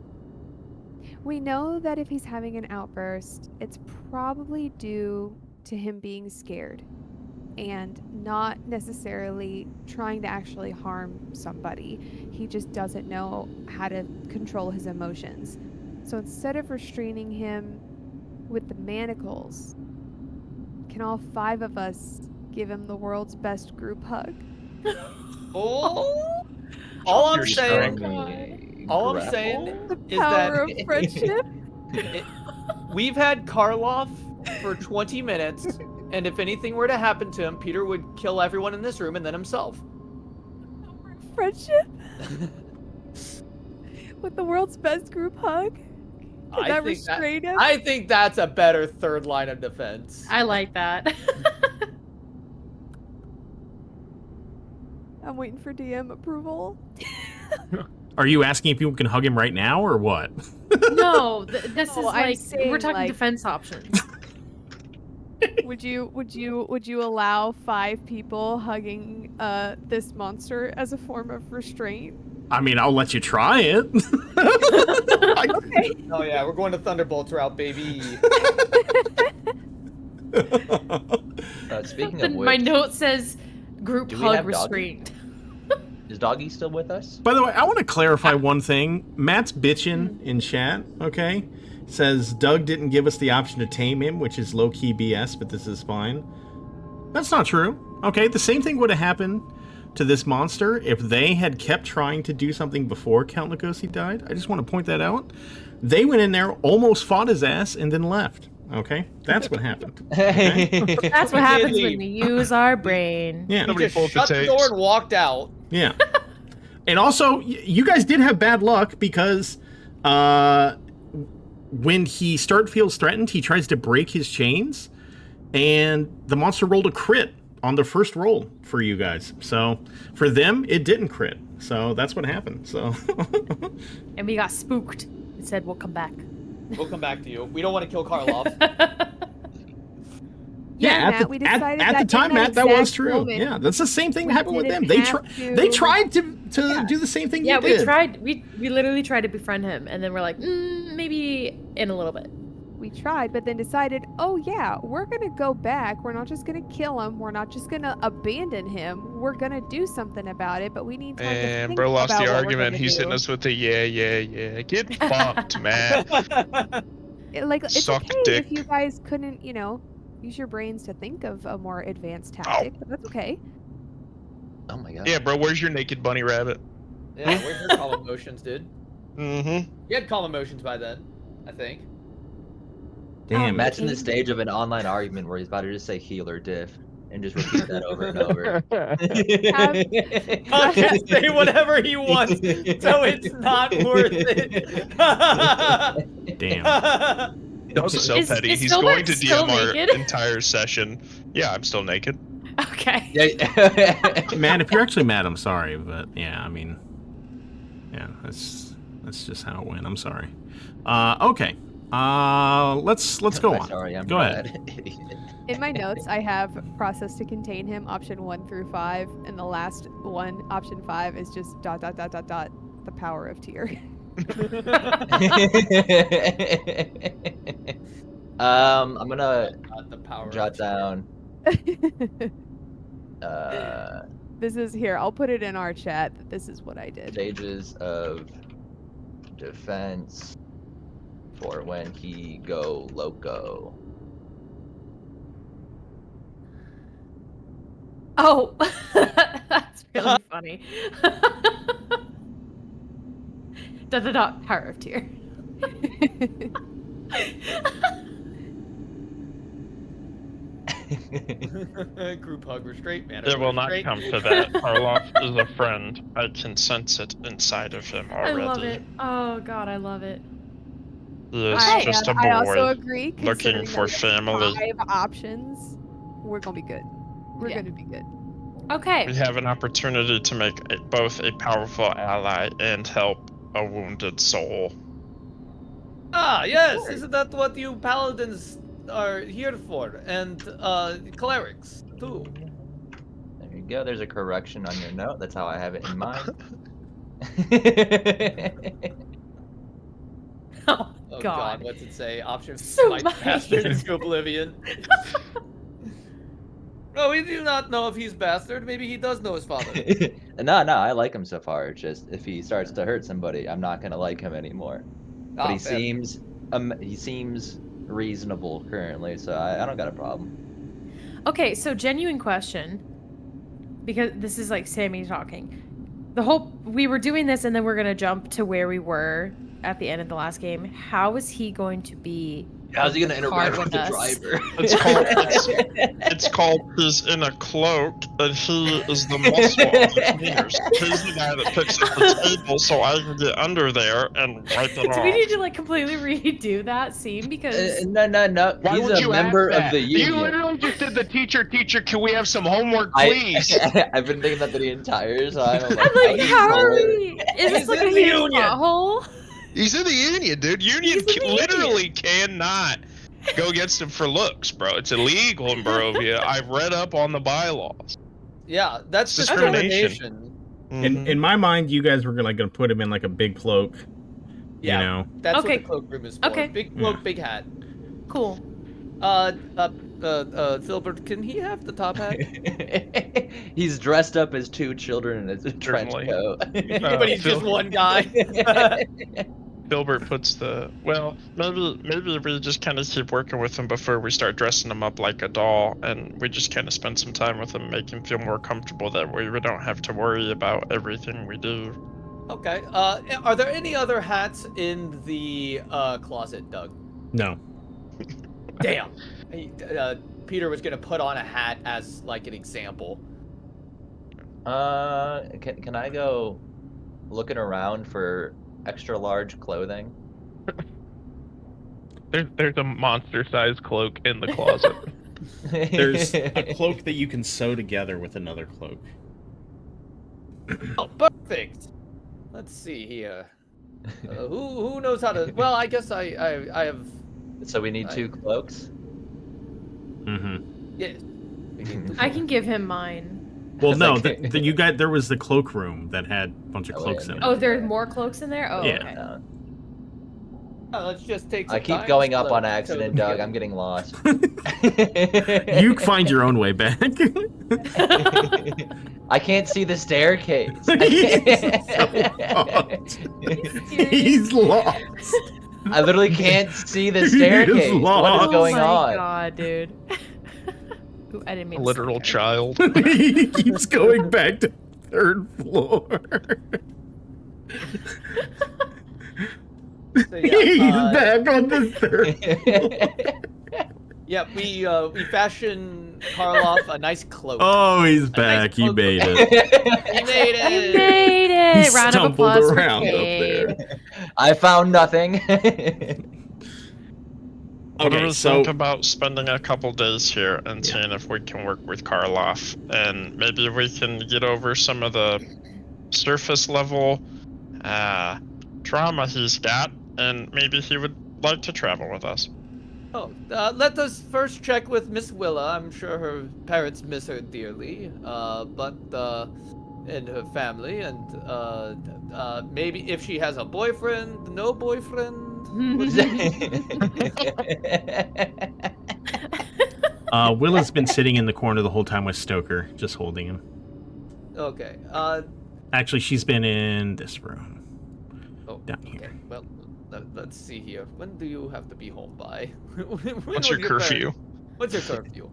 that if he's having an outburst, it's probably due to him being scared and not necessarily trying to actually harm somebody. He just doesn't know how to control his emotions. So instead of restraining him with the manacles, can all 5 of us give him the world's best group hug? Oh, all I'm Your saying, strength. all I'm saying The is power that of friendship. we've had Karloff for 20 minutes, and if anything were to happen to him, Peter would kill everyone in this room and then himself. Friendship with the world's best group hug. Can that restrain him? I think that's a better third line of defense. I like that. I'm waiting for DM approval. Are you asking if people can hug him right now or what? No, this is I'm like saying, we're talking like- defense options. Would you allow 5 people hugging this monster as a form of restraint? I mean, I'll let you try it. Okay. Oh yeah, we're going to Thunderbolts route, baby. Speaking of My which, note says group Do we hug have Doggy? restraint. is Doggy still with us? By the way, I want to clarify one thing. Matt's bitching in chat, okay? Says Doug didn't give us the option to tame him, which is low-key BS, but this is fine. That's not true. Okay, the same thing would have happened to this monster if they had kept trying to do something before Count Lugosi died. I just want to point that out. They went in there, almost fought his ass, and then left. Okay? That's what happened. Okay? That's what happens when we use our brain. Yeah. He Nobody just pulled the shut the tapes. door and walked out. Yeah. And also, you guys did have bad luck because when he feels threatened, he tries to break his chains, and the monster rolled a crit on the first roll for you guys. So for them, it didn't crit. So that's what happened. So And we got spooked. It said we'll come back. We'll come back to you. We don't want to kill Karloff. yeah, Matt, we decided at the that time, in that Matt, that was exact true. moment, Yeah, that's the same thing that we happened with them. didn't They have to- they tried to do the same thing Yeah, you did. we tried. We literally tried to befriend him, and then we're like, maybe in a little bit. We tried, but then decided, oh yeah, we're gonna go back. We're not just gonna kill him. We're not just gonna abandon him. We're gonna do something about it, but we need time to And think bro lost about the what we're argument. gonna He's do. hitting us with the yeah. Get fucked, man. It's Suck okay dick. if you guys couldn't, use your brains to think of a more advanced tactic, but that's okay. Oh my god. Yeah, bro, where's your naked bunny rabbit? Yeah, where's your calm emotions, dude? Mm-hmm. You had calm emotions by then, I think. Damn. Imagine the stage of an online argument where he's about to just say heal or diff and just repeat that over and over. I'll just say whatever he wants, so it's not worth it. Damn. Also so Is- petty. is He's Stillbird going to still DM our naked? entire session. Yeah, I'm still naked. Okay. Yeah. Man, if you're actually mad, I'm sorry, but yeah, I mean, yeah, that's just how it went. I'm sorry. Okay. Let's go on. Sorry, I'm Go ahead. Idiot. In my notes, I have process to contain him, option 1 through 5, and the last one, option 5, is just ... the power of tear. I'm gonna The power jot of down. This is here. I'll put it in our chat that this is what I did. Stages of defense for when he go loco. Oh, that's really funny. Power of tear. Group hug restraint, man. It will not come to that. Karloff is a friend. I can sense it inside of him I already. love it. Oh god, I love it. He is Okay. just a I also boy agree. looking Considering for that we have family. 5 options, we're gonna be good. We're Yeah. gonna be good. Okay. We have an opportunity to make both a powerful ally and help a wounded soul. Ah, yes. Isn't that what you paladins are here for? And clerics too. There you go. There's a correction on your note. That's how I have it in mind. Oh, Oh god. what's it say? Option Smite. smite bastard into oblivion. No, we do not know if he's bastard. Maybe he does know his father. No, I like him so far. It's just if he starts to hurt somebody, I'm not gonna like him anymore. But he fair. seems reasonable currently, so I don't got a problem. Okay, so genuine question, because this is like Sammy talking. We were doing this and then we're gonna jump to where we were at the end of the last game. How is he going to be How's he in gonna the car interact with the us? driver? It's called he's in a cloak and he is the muscle of the cleaners. He's the guy that picks up the table so I can get under there and wipe it Do off. we need to like completely redo that scene? Because No. Why He's would a you member ask of that? the union. You literally just did the teacher, can we have some homework, please? I've been thinking that the entire time. I'm like, how are we? Is this He's like in a the huge union. pothole? He's in the union, dude. Union He's in the literally cannot go against him for looks, bro. It's illegal in Barovia. I've read up on the bylaws. Yeah, that's Discrimination. discrimination. In my mind, you guys were gonna put him in like a big cloak. Yeah, You know. that's Okay. what the cloakroom is for. Okay. Big cloak, big hat. Cool. Filbert, can he have the top hat? He's dressed up as 2 children in a trench Certainly. coat. But he's just one guy. Filbert puts maybe we just kind of keep working with him before we start dressing him up like a doll, and we just kind of spend some time with him, make him feel more comfortable. That way we don't have to worry about everything we do. Okay. Are there any other hats in the closet, Doug? No. Damn. Peter was gonna put on a hat as like an example. Can I go looking around for extra large clothing? There's a monster-sized cloak in the closet. There's a cloak that you can sew together with another cloak. Oh, perfect. Let's see here. Who knows how to? Well, I guess I have. So we need 2 cloaks. Mm-hmm. Yes. I can give him mine. Well, no, Like- you got there was the cloakroom that had a bunch of Oh, cloaks yeah, in it. Oh, there's more cloaks in there? Oh, Yeah. okay. Let's just take. Some I keep time going to up on sew accident, them Doug. together. I'm getting lost. You find your own way back. I can't see the staircase. He's lost. I literally can't see the He is staircase. What lost. is going oh my on? god, dude. Ooh, I didn't mean A to literal say that. child. He keeps going back to 3rd floor. So, yeah, He's back on the 3rd floor. Yeah, we fashion Karloff a nice cloak. Oh, he's back. He cloak. made it. He made I it. made it! He Round of stumbled applause for around up Cade. there. I found nothing. What do Okay, we so think about spending a couple days here and seeing if we can work with Karloff, and maybe we can get over some of the surface level trauma he's got, and maybe he would like to travel with us. Oh, let us first check with Miss Willa. I'm sure her parents miss her dearly, and her family, and maybe if she has a boyfriend, no boyfriend. Willa's been sitting in the corner the whole time with Stoker, just holding him. Okay. Actually, she's been in this room. Oh, Down here. okay. Well, let's see here. When do you have to be home by? What's your curfew? What's your curfew?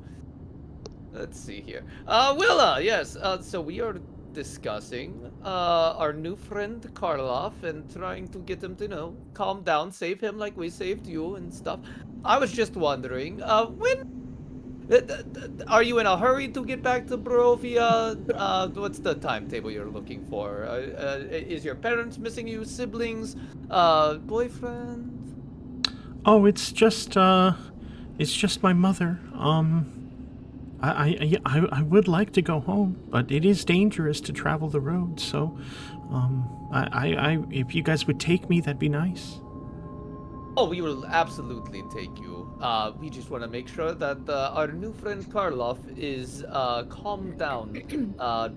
Let's see here. Willa, yes. So we are discussing our new friend Karloff and trying to get him to, calm down, save him like we saved you and stuff. I was just wondering, when Are you in a hurry to get back to Barovia? What's the timetable you're looking for? Is your parents missing you? Siblings? Boyfriend? Oh, it's just my mother. I would like to go home, but it is dangerous to travel the road. So, if you guys would take me, that'd be nice. Oh, we will absolutely take you. We just want to make sure that our new friend Karloff is calmed down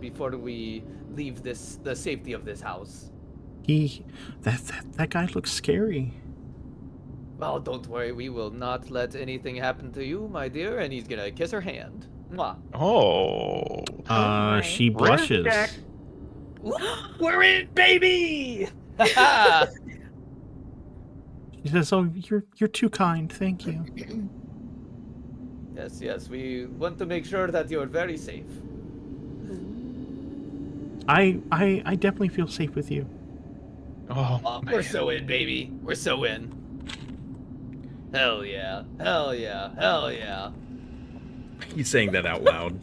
before we leave the safety of this house. That guy looks scary. Well, don't worry, we will not let anything happen to you, my dear. And he's gonna kiss her hand. Mwah. Oh. my. She blushes. We're in, baby! She says, "Oh, you're too kind. Thank you." Yes, we want to make sure that you're very safe. I definitely feel safe with you. Oh, We're so in, baby. We're so in. Hell yeah. Hell yeah. Hell yeah. He's saying that out loud.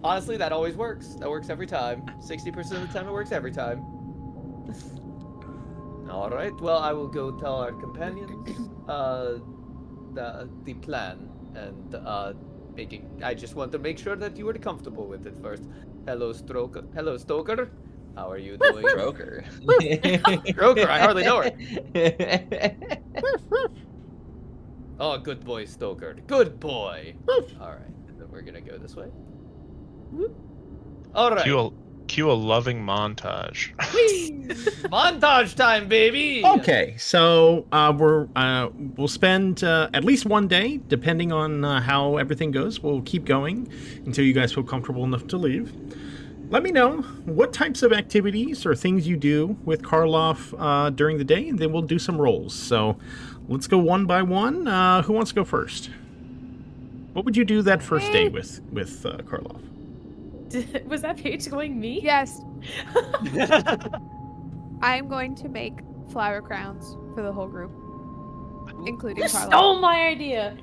Honestly, that always works. That works every time. 60% of the time, it works every time. All right. Well, I will go tell our companions the plan, and I just want to make sure that you were comfortable with it first. Hello, Stoker. Hello, Stoker. How are you doing? Broker. Stoker. I hardly know her. Oh, good boy, Stoker. Good boy. All right. Then we're gonna go this way. All right. Cue a loving montage. Montage time, baby. Okay, so we'll spend at least one day, depending on how everything goes. We'll keep going until you guys feel comfortable enough to leave. Let me know what types of activities or things you do with Karloff during the day, and then we'll do some rolls. So let's go one by one. Who wants to go first? What would you do that first day with Karloff? Was that Paige going me? Yes. I'm going to make flower crowns for the whole group, including You Carla. stole my idea.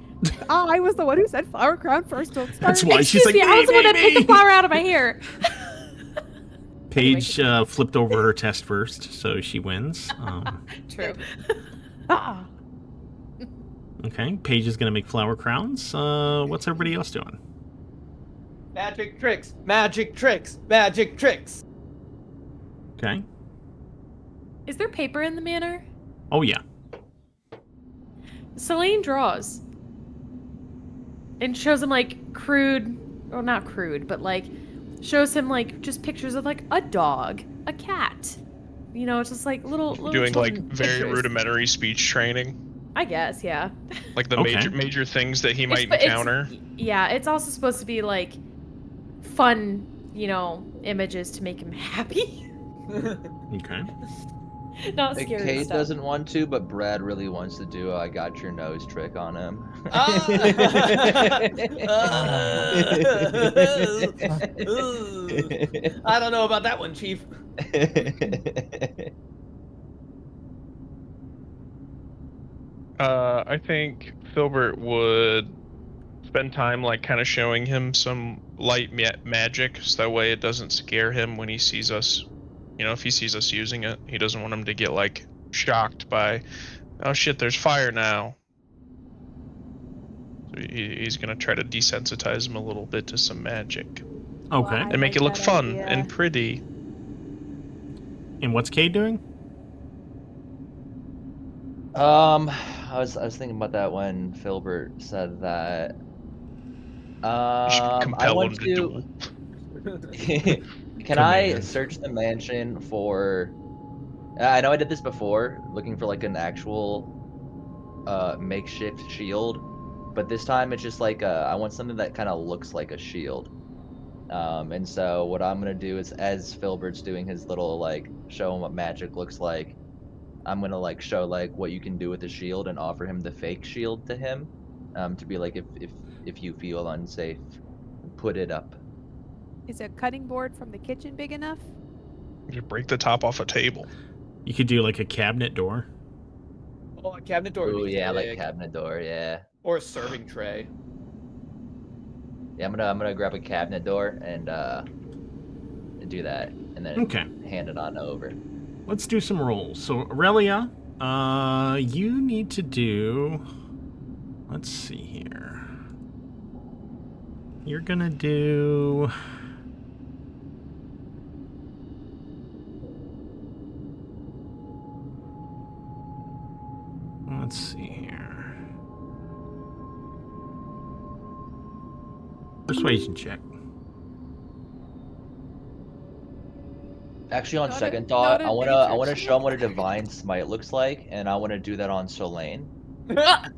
I was the one who said flower crown first. Don't start. That's why she's like, Excuse me, I was the one that picked the flower out of my hair. Paige flipped over her test first, so she wins. True. Okay, Paige is going to make flower crowns. What's everybody else doing? Magic tricks. Magic tricks. Magic tricks. Okay. Is there paper in the manor? Oh, yeah. Selene draws. And shows him like crude, or not crude, but like shows him like just pictures of like a dog, a cat. You know, it's just like little Doing like children very pictures. rudimentary speech training. I guess, yeah. Like the Okay. major things that he might It's- encounter. Yeah, it's also supposed to be like fun, you know, images to make him happy. Okay. Not Like, scary Kate stuff. doesn't want to, but Brad really wants to do a I got your nose trick on him. I don't know about that one, Chief. I think Filbert would spend time like kind of showing him some light magic, so that way it doesn't scare him when he sees us. You know, if he sees us using it, he doesn't want him to get like shocked by, oh shit, there's fire now. So he's gonna try to desensitize him a little bit to some magic Okay. I and make it like look that fun idea. and pretty. And what's Kate doing? I was thinking about that when Filbert said that. You should I compel want him to duel. Can I Command. search the mansion for? I know I did this before, looking for like an actual makeshift shield, but this time it's just like I want something that kind of looks like a shield. And so what I'm gonna do is, as Filbert's doing his little like show him what magic looks like, I'm gonna like show like what you can do with the shield and offer him the fake shield to him, to be like if you feel unsafe, put it up. Is a cutting board from the kitchen big enough? You break the top off a table. You could do like a cabinet door. Oh, a cabinet door. would Ooh, be yeah, like sick. cabinet door, yeah. Or a serving tray. Yeah, I'm gonna grab a cabinet door and do that, and then Okay. hand it on over. Let's do some rolls. So, Aurelia, you need to do... Let's see here. You're gonna do... Let's see here. Persuasion check. Actually, on Not a- second not thought, a I nature wanna check. show him what a divine smite looks like, and I wanna do that on Solane. that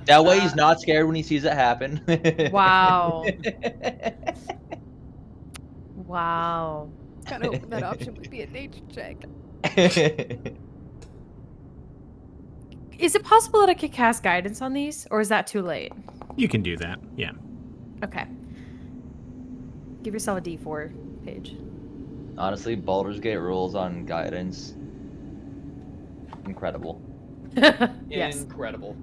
That way, he's not scared when he sees it happen. Wow. Wow. Kind of hoping that option would be a nature check. Is it possible that I could cast guidance on these, or is that too late? You can do that, yeah. Okay. Give yourself a D4, Paige. Honestly, Baldur's Gate rules on guidance. Incredible. Yes. Incredible.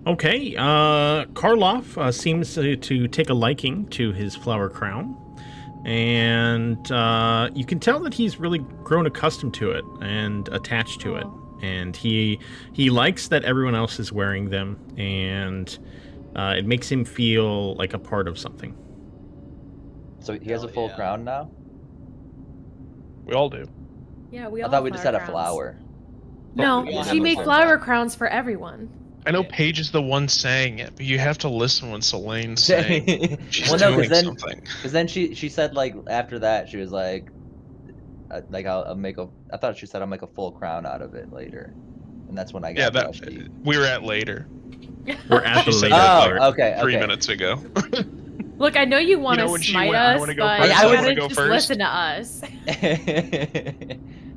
Okay, Karloff seems to take a liking to his flower crown. And you can tell that he's really grown accustomed to it and attached to it. And he likes that everyone else is wearing them, and it makes him feel like a part of something. So he has a full yeah. crown now? We all do. Yeah, we I all thought have we just had a crowns. flower. No, we all she have made a flower crowns for everyone. I know Paige is the one saying it, but you have to listen when Selene's saying she's Well, no, doing then, something. Because then she said, like, after that, she was like I'll make a. I thought she said I'll make a full crown out of it later, and that's when I Yeah, got that rusty. we were at later. We're at the She said later that, part. Oh, okay, 3 okay. minutes ago. Look, I know you want to know, when she smite went, "I us, wanna but go first, you I wanna gotta go just first." listen to us.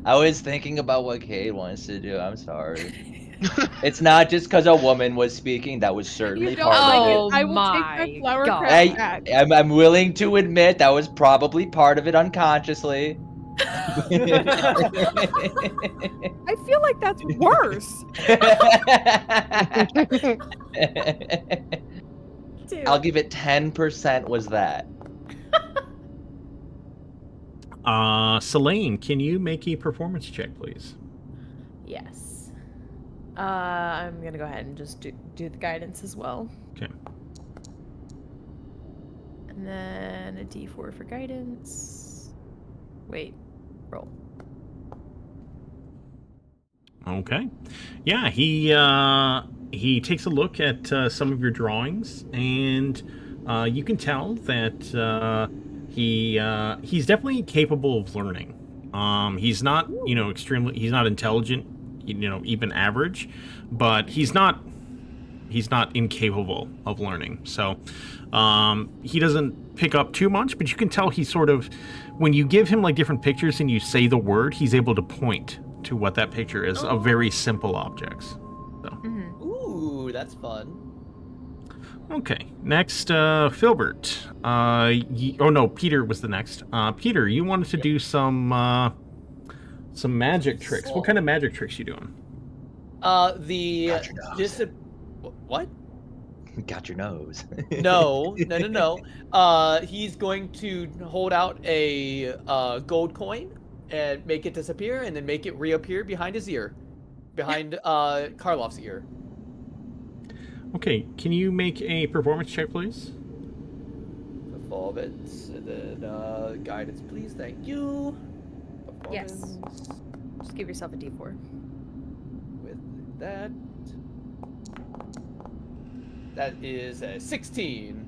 I was thinking about what Cade wants to do. I'm sorry. It's not just because a woman was speaking. That was certainly You don't part like of it? Oh I will take my my flower God. crown it. back. I'm willing to admit that was probably part of it unconsciously. I feel like that's worse. Dude. I'll give it 10% was that. Selene, can you make a performance check, please? Yes. I'm gonna go ahead and just do the guidance as well. Okay. And then a D4 for guidance. Wait, roll. Okay. Yeah, he takes a look at some of your drawings, and you can tell that he's definitely capable of learning. He's not, he's not intelligent, even average, but he's not incapable of learning. So he doesn't pick up too much, but you can tell he's sort of, when you give him like different pictures and you say the word, he's able to point to what that picture is of very simple objects. So. Mm-hmm. Ooh, that's fun. Okay, next, Filbert. Oh no, Peter was the next. Peter, you wanted to do some magic tricks. What kind of magic tricks you doing? What? Got your nose. No. He's going to hold out a gold coin and make it disappear, and then make it reappear behind his ear, behind Karloff's ear. Okay, can you make a performance check, please? Performance, and then guidance, please. Thank you. Yes. Performance Just give yourself a D4. with that. That is a 16.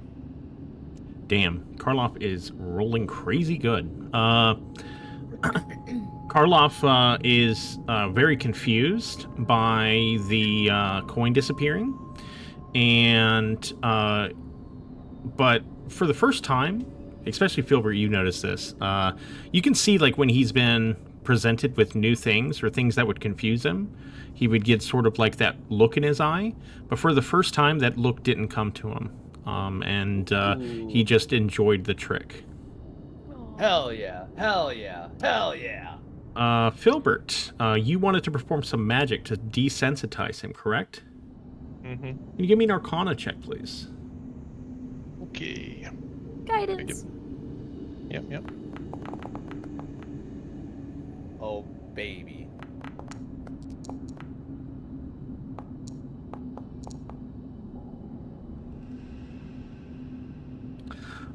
Damn, Karloff is rolling crazy good. Karloff is very confused by the coin disappearing, and but for the first time, especially Filbert, you notice this. You can see, like, when he's been presented with new things or things that would confuse him, he would get sort of like that look in his eye. But for the first time, that look didn't come to him, and he just enjoyed the trick. Hell yeah. Hell yeah. Hell yeah. Filbert, you wanted to perform some magic to desensitize him, correct? Mm-hmm. Can you give me an Arcana check, please? Okay. Guidance. Yep. Oh, baby.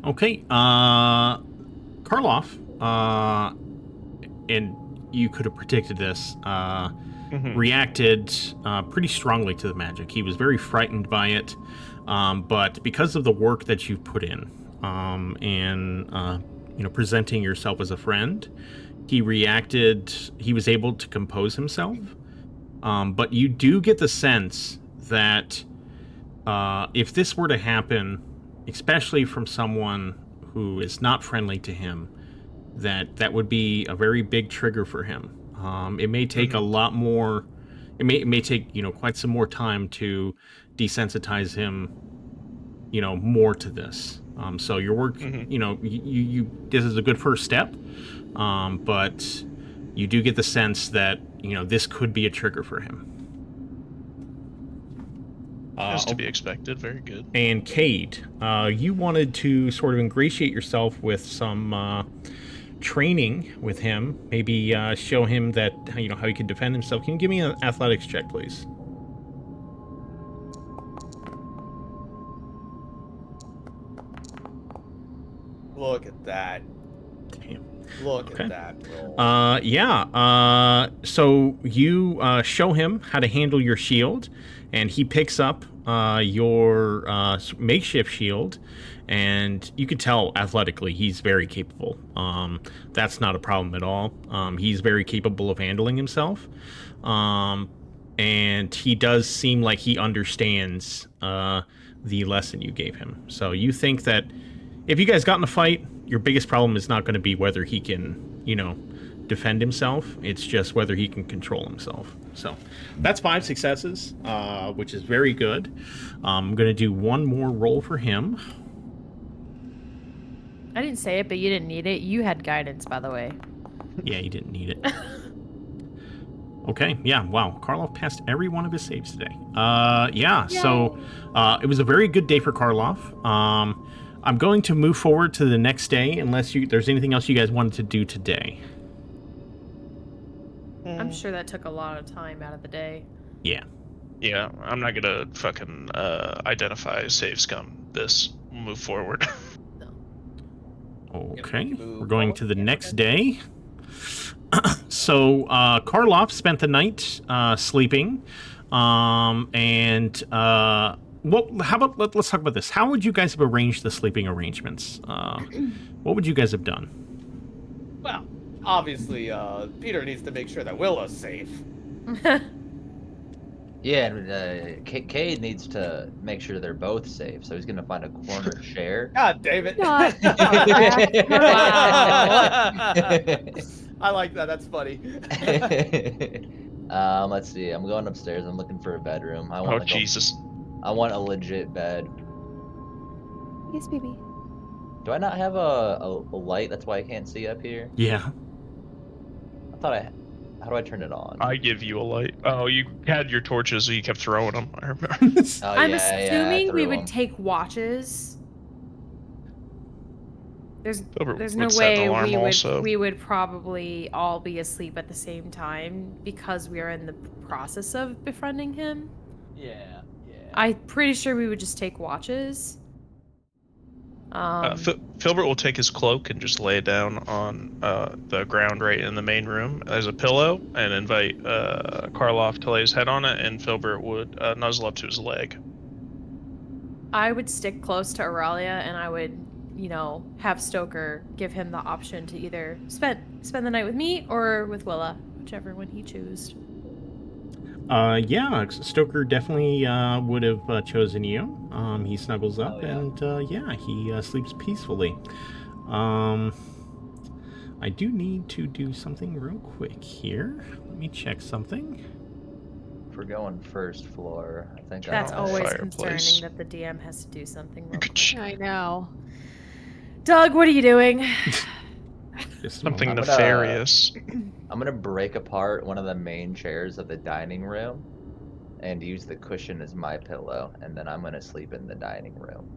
Okay, Karloff, and you could have predicted this, reacted pretty strongly to the magic. He was very frightened by it, but because of the work that you've put in, and presenting yourself as a friend, he was able to compose himself. But you do get the sense that if this were to happen, especially from someone who is not friendly to him, that would be a very big trigger for him. It may take a lot more. It may take quite some more time to desensitize him, more to this. So your work, you this is a good first step, but you do get the sense that this could be a trigger for him. As to be expected. Very good. And Cade, you wanted to sort of ingratiate yourself with some training with him. Maybe show him that how he can defend himself. Can you give me an athletics check, please? Look at that. Damn. Look at that roll. So you show him how to handle your shield, and he picks up your makeshift shield, and you can tell athletically he's very capable. That's not a problem at all. He's very capable of handling himself, and he does seem like he understands the lesson you gave him. So you think that if you guys got in a fight, your biggest problem is not going to be whether he can, defend himself. It's just whether he can control himself. So that's 5 successes, which is very good. I'm going to do one more roll for him. I didn't say it, but you didn't need it. You had guidance, by the way. Yeah, you didn't need it. Okay, yeah, wow. Karloff passed every one of his saves today. So it was a very good day for Karloff. I'm going to move forward to the next day unless there's anything else you guys wanted to do today. I'm sure that took a lot of time out of the day. Yeah. Yeah, I'm not gonna fucking identify save scum. We'll move forward. Okay, we're going to the next day. So Karloff spent the night sleeping, and well, how about let's talk about this. How would you guys have arranged the sleeping arrangements? What would you guys have done? Well, obviously, Peter needs to make sure that Willa's safe. Yeah, and Cade needs to make sure they're both safe, so he's gonna find a corner chair. God damn it! God. I like that. That's funny. Let's see. I'm going upstairs. I'm looking for a bedroom. Jesus. I want a legit bed. Yes, baby. Do I not have a light? That's why I can't see up here. Yeah. I thought How do I turn it on? I give you a light. Oh, you had your torches, so you kept throwing them. I remember. Oh, I'm yeah, assuming we would 'em. take watches. There's Would no set an way alarm also. we would probably all be asleep at the same time because we are in the process of befriending him. Yeah. I'm pretty sure we would just take watches. Filbert will take his cloak and just lay it down on the ground right in the main room as a pillow and invite Karloff to lay his head on it, and Filbert would nuzzle up to his leg. I would stick close to Aurelia, and I would, have Stoker give him the option to either spend the night with me or with Willa, whichever one he chooses. Yeah, Stoker definitely would have chosen you. He snuggles up and he sleeps peacefully. I do need to do something real quick here. Let me check something. If we're going first floor, I think That's I always fireplace. concerning that the DM has to do something real quick. I know. Doug, what are you doing? Just a Something moment. nefarious. I'm gonna break apart one of the main chairs of the dining room and use the cushion as my pillow, and then I'm gonna sleep in the dining room.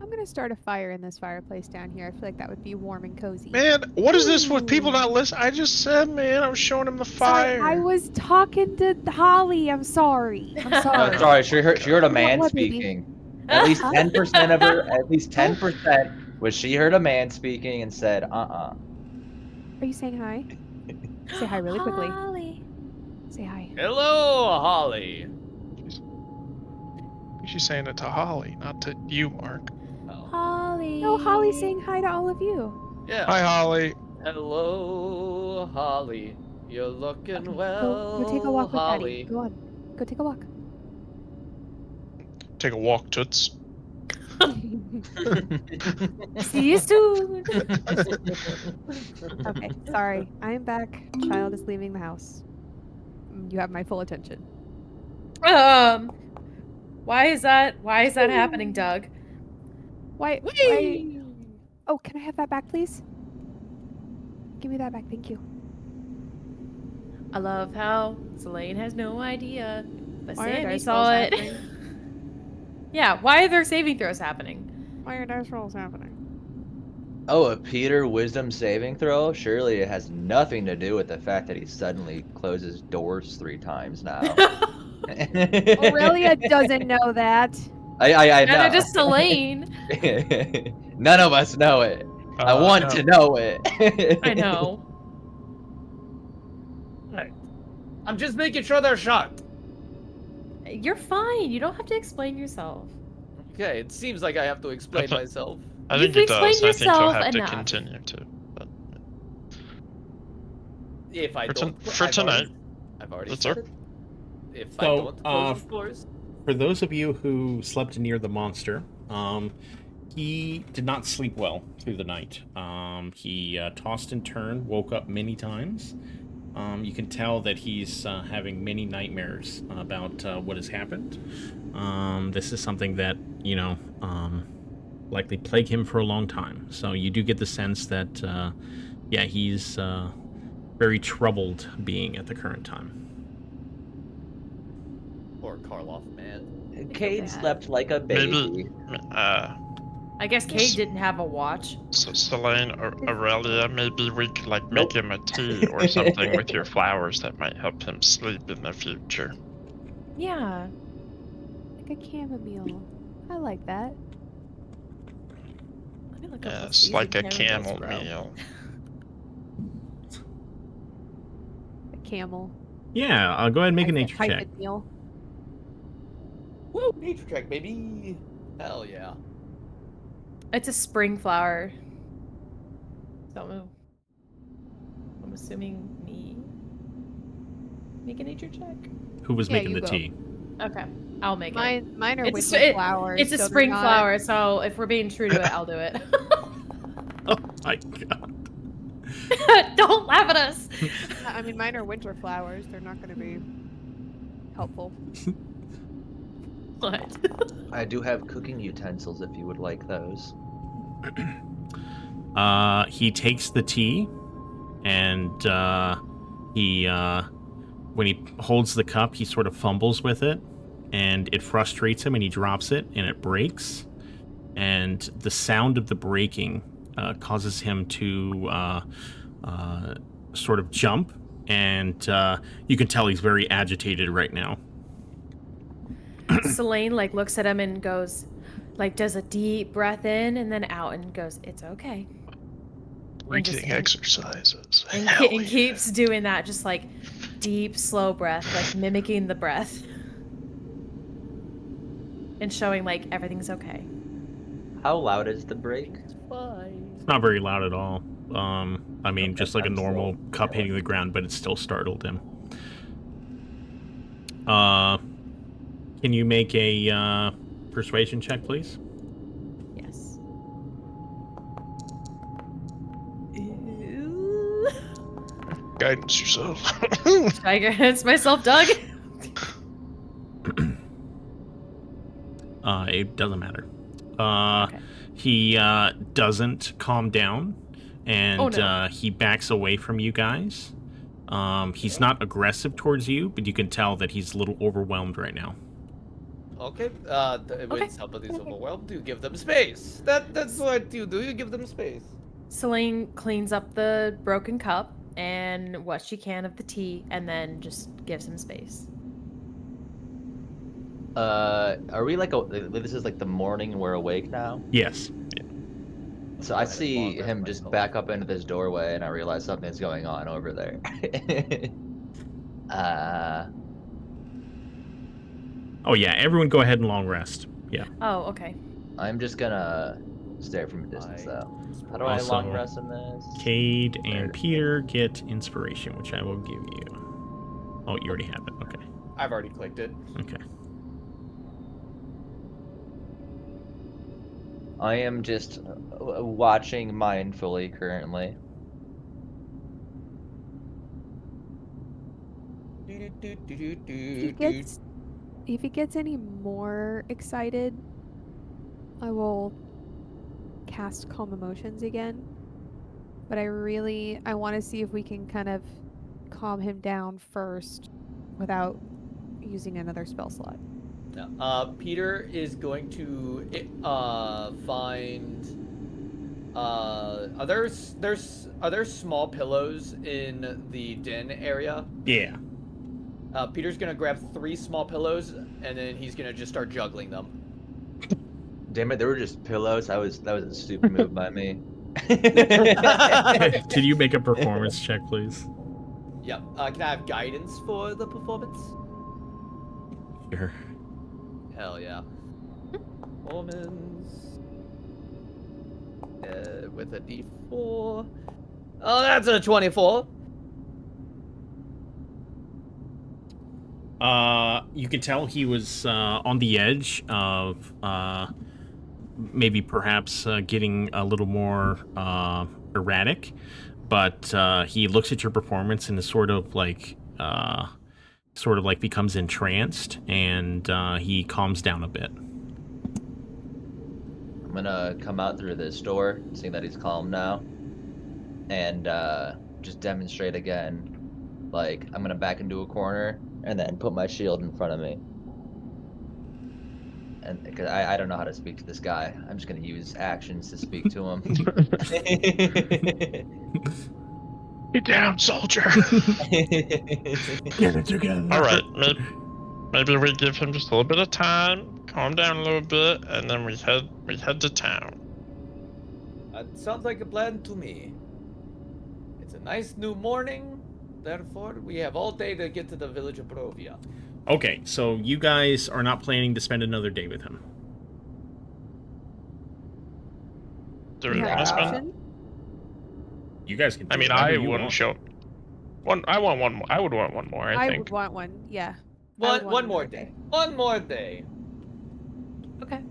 I'm gonna start a fire in this fireplace down here. I feel like that would be warm and cozy. Man, what is this with people Ooh. not listening? I just said, man, I was showing him the Sorry, fire. I was talking to Holly. I'm sorry. I'm No, sorry. sorry, she heard a man What, baby? speaking. At least 10% of her, at least 10% was she heard a man speaking and said, Are you saying hi? Say hi really quickly. Holly. Say hi. Hello, Holly. She's saying it to Holly, not to you, Mark. Oh, Holly. No, Holly's saying hi to all of you. yeah. Hi, Holly. Hello, Holly. You're looking well, Go take a walk with Holly. Daddy. Go on. Go take a walk. Take a walk, Toots. See you soon. Okay, sorry. I am back. Child is leaving the house. You have my full attention. Why is that happening, Doug? Why? Oh, can I have that back, please? Give me that back, thank you. I love how Selene has no idea, but Why are Sammy dice saw rolls it. Yeah, why are there saving throws happening? Why are dice rolls happening? Oh, a Peter wisdom saving throw? Surely it has nothing to do with the fact that he suddenly closes doors 3 times now. Aurelia doesn't know that. I know. Neither does Selene. None of us know it. I want No. to know it. I know. I'm just making sure they're shut. You're fine. You don't have to explain yourself. Okay, it seems like I have to explain thought- myself. I You've think it does. explained I think you'll yourself have enough. to continue to. But If I For don't, for I've tonight. already, I've already That's said all. it. If So, I don't close the doors, For those of you who slept near the monster, he did not sleep well through the night. He tossed and turned, woke up many times. You can tell that he's having many nightmares about what has happened. This is something that, likely plagued him for a long time. So you do get the sense that, he's very troubled being at the current time. or Karloff, man. Cade slept like a baby. Maybe, I guess Kate didn't have a watch. Selene or Aurelia, maybe we could make him a tea or something with your flowers that might help him sleep in the future. Yeah. Like a chamomile. I like that. Let me look up what Yes, season like a cameos camel grow. meal. A camel. Yeah, I'll go ahead and make a nature check. Hyphen meal. Woo, nature check, baby. Hell yeah. It's a spring flower. Don't move. I'm assuming me. Make a nature check. Who was Yeah, making you the go. tea? Okay, I'll make it. Mine are It's winter flowers. It's a so they're spring not- flower, so if we're being true to it, I'll do it. Oh my god. Don't laugh at us. I mean, mine are winter flowers. They're not going to be helpful. What? I do have cooking utensils if you would like those. He takes the tea, and when he holds the cup, he sort of fumbles with it, and it frustrates him, and he drops it, and it breaks. And the sound of the breaking causes him to sort of jump, and you can tell he's very agitated right now. Selene looks at him and goes, does a deep breath in and then out and goes, "It's okay." Breathing exercises. And, Hell and yeah. keeps doing that, just deep, slow breath, mimicking the breath. And showing everything's okay. How loud is the break? Fine. It's not very loud at all. I mean, just like a I'm normal still- cup hitting the ground, but it still startled him. Can you make a persuasion check, please? Yes. Guidance yourself. Should I against myself, Doug? It doesn't matter. Okay. He doesn't calm down, and Oh, no. he backs away from you guys. He's not aggressive towards you, but you can tell that he's a little overwhelmed right now. Okay. When somebody's overwhelmed, you give them space. That's what you do. You give them space. Selene cleans up the broken cup and what she can of the tea, and then just gives him space. Are we like this is like the morning and we're awake now? Yes. So I see him just back up into this doorway, and I realize something's going on over there. Oh yeah, everyone go ahead and long rest. Yeah. Oh, okay. I'm just gonna stare from a distance, though. How do I Also, long rest in this? Cade and Peter get inspiration, which I will give you. Oh, you already have it. Okay. I've already clicked it. Okay. I am just watching mindfully currently. If he gets any more excited, I will cast Calm Emotions again. But I want to see if we can kind of calm him down first without using another spell slot. Peter is going to find. Are there small pillows in the den area? Yeah. Peter's gonna grab 3 small pillows, and then he's gonna just start juggling them. Damn it, they were just pillows. That was a stupid move by me. Can you make a performance check, please? Yep. Can I have guidance for the performance? Sure. Hell yeah. Performance. With a D4. Oh, that's a 24. You can tell he was on the edge of maybe perhaps getting a little more erratic, but he looks at your performance and is sort of like becomes entranced, and he calms down a bit. I'm gonna come out through this door, seeing that he's calm now, and just demonstrate again. Like, I'm gonna back into a corner and then put my shield in front of me. And because I don't know how to speak to this guy, I'm just gonna use actions to speak to him. Get down, soldier. Get it together. All right, maybe we give him just a little bit of time, calm down a little bit, and then we head to town. That sounds like a plan to me. It's a nice new morning. Therefore, we have all day to get to the village of Barovia. Okay, so you guys are not planning to spend another day with him. Do we want to spend? You guys can. I mean, I wouldn't show. I want one more. I would want one more. I think. Would want one. Yeah. One more day. One more day. Okay.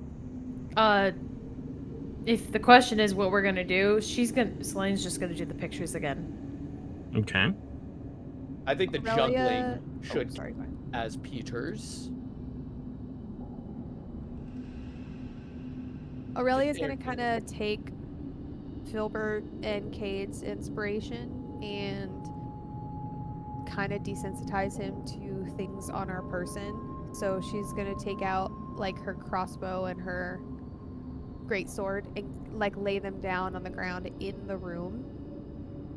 If the question is what we're gonna do, Selene's just gonna do the pictures again. Okay. I think the Aurelia... juggling should as Peter's. Aurelia's gonna kind of take Filbert and Cade's inspiration and kind of desensitize him to things on our person. So she's gonna take out like her crossbow and her greatsword and like lay them down on the ground in the room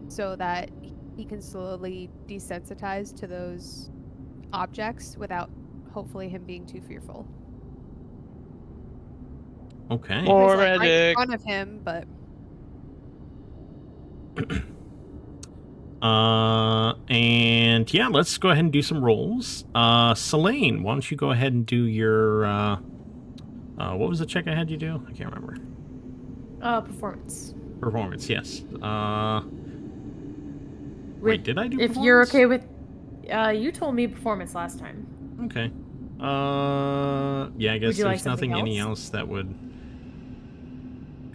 so that he can slowly desensitize to those objects without hopefully him being too fearful. Okay. More Right medic. in front of him, but and yeah, let's go ahead and do some rolls. Selene, why don't you go ahead and do your what was the check I had you do? I can't remember. Performance. Performance, yes. Wait, did I do If performance? you're okay with... you told me performance last time. Okay. Yeah, I guess you like there's nothing any else that would...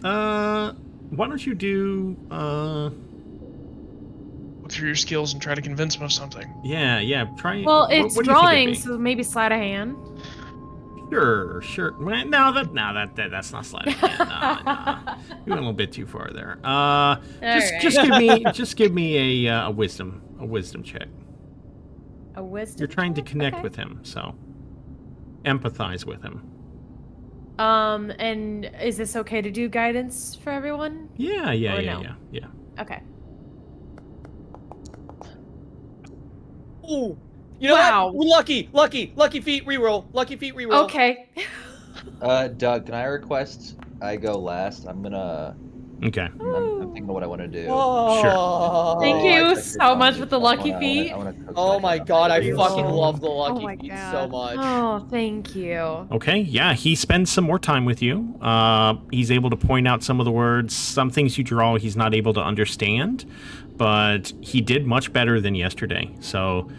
why don't you do... Look through your skills and try to convince him of something. Yeah, try... Well, it's what do you think it'd drawing, be? so maybe sleight of hand. Sure. Well, no, that's not sleight of hand. No. You went a little bit too far there. Just give me a wisdom check. A wisdom. You're trying to check? connect Okay. with him, so empathize with him. And is this okay to do guidance for everyone? Yeah. Okay. Ooh. You know Wow. what? Lucky feet reroll. Lucky feet reroll. Okay. Doug, can I request I go last? Okay. I'm thinking of what I want to do. Oh, Thank I you checked so it much on with the the lucky phone. feet. I wanna cook Oh back my up. god, I You're fucking welcome. love the lucky my feet God. so much. Oh, thank you. Okay, yeah, he spends some more time with you. He's able to point out some of the words, some things you draw he's not able to understand, but he did much better than yesterday. So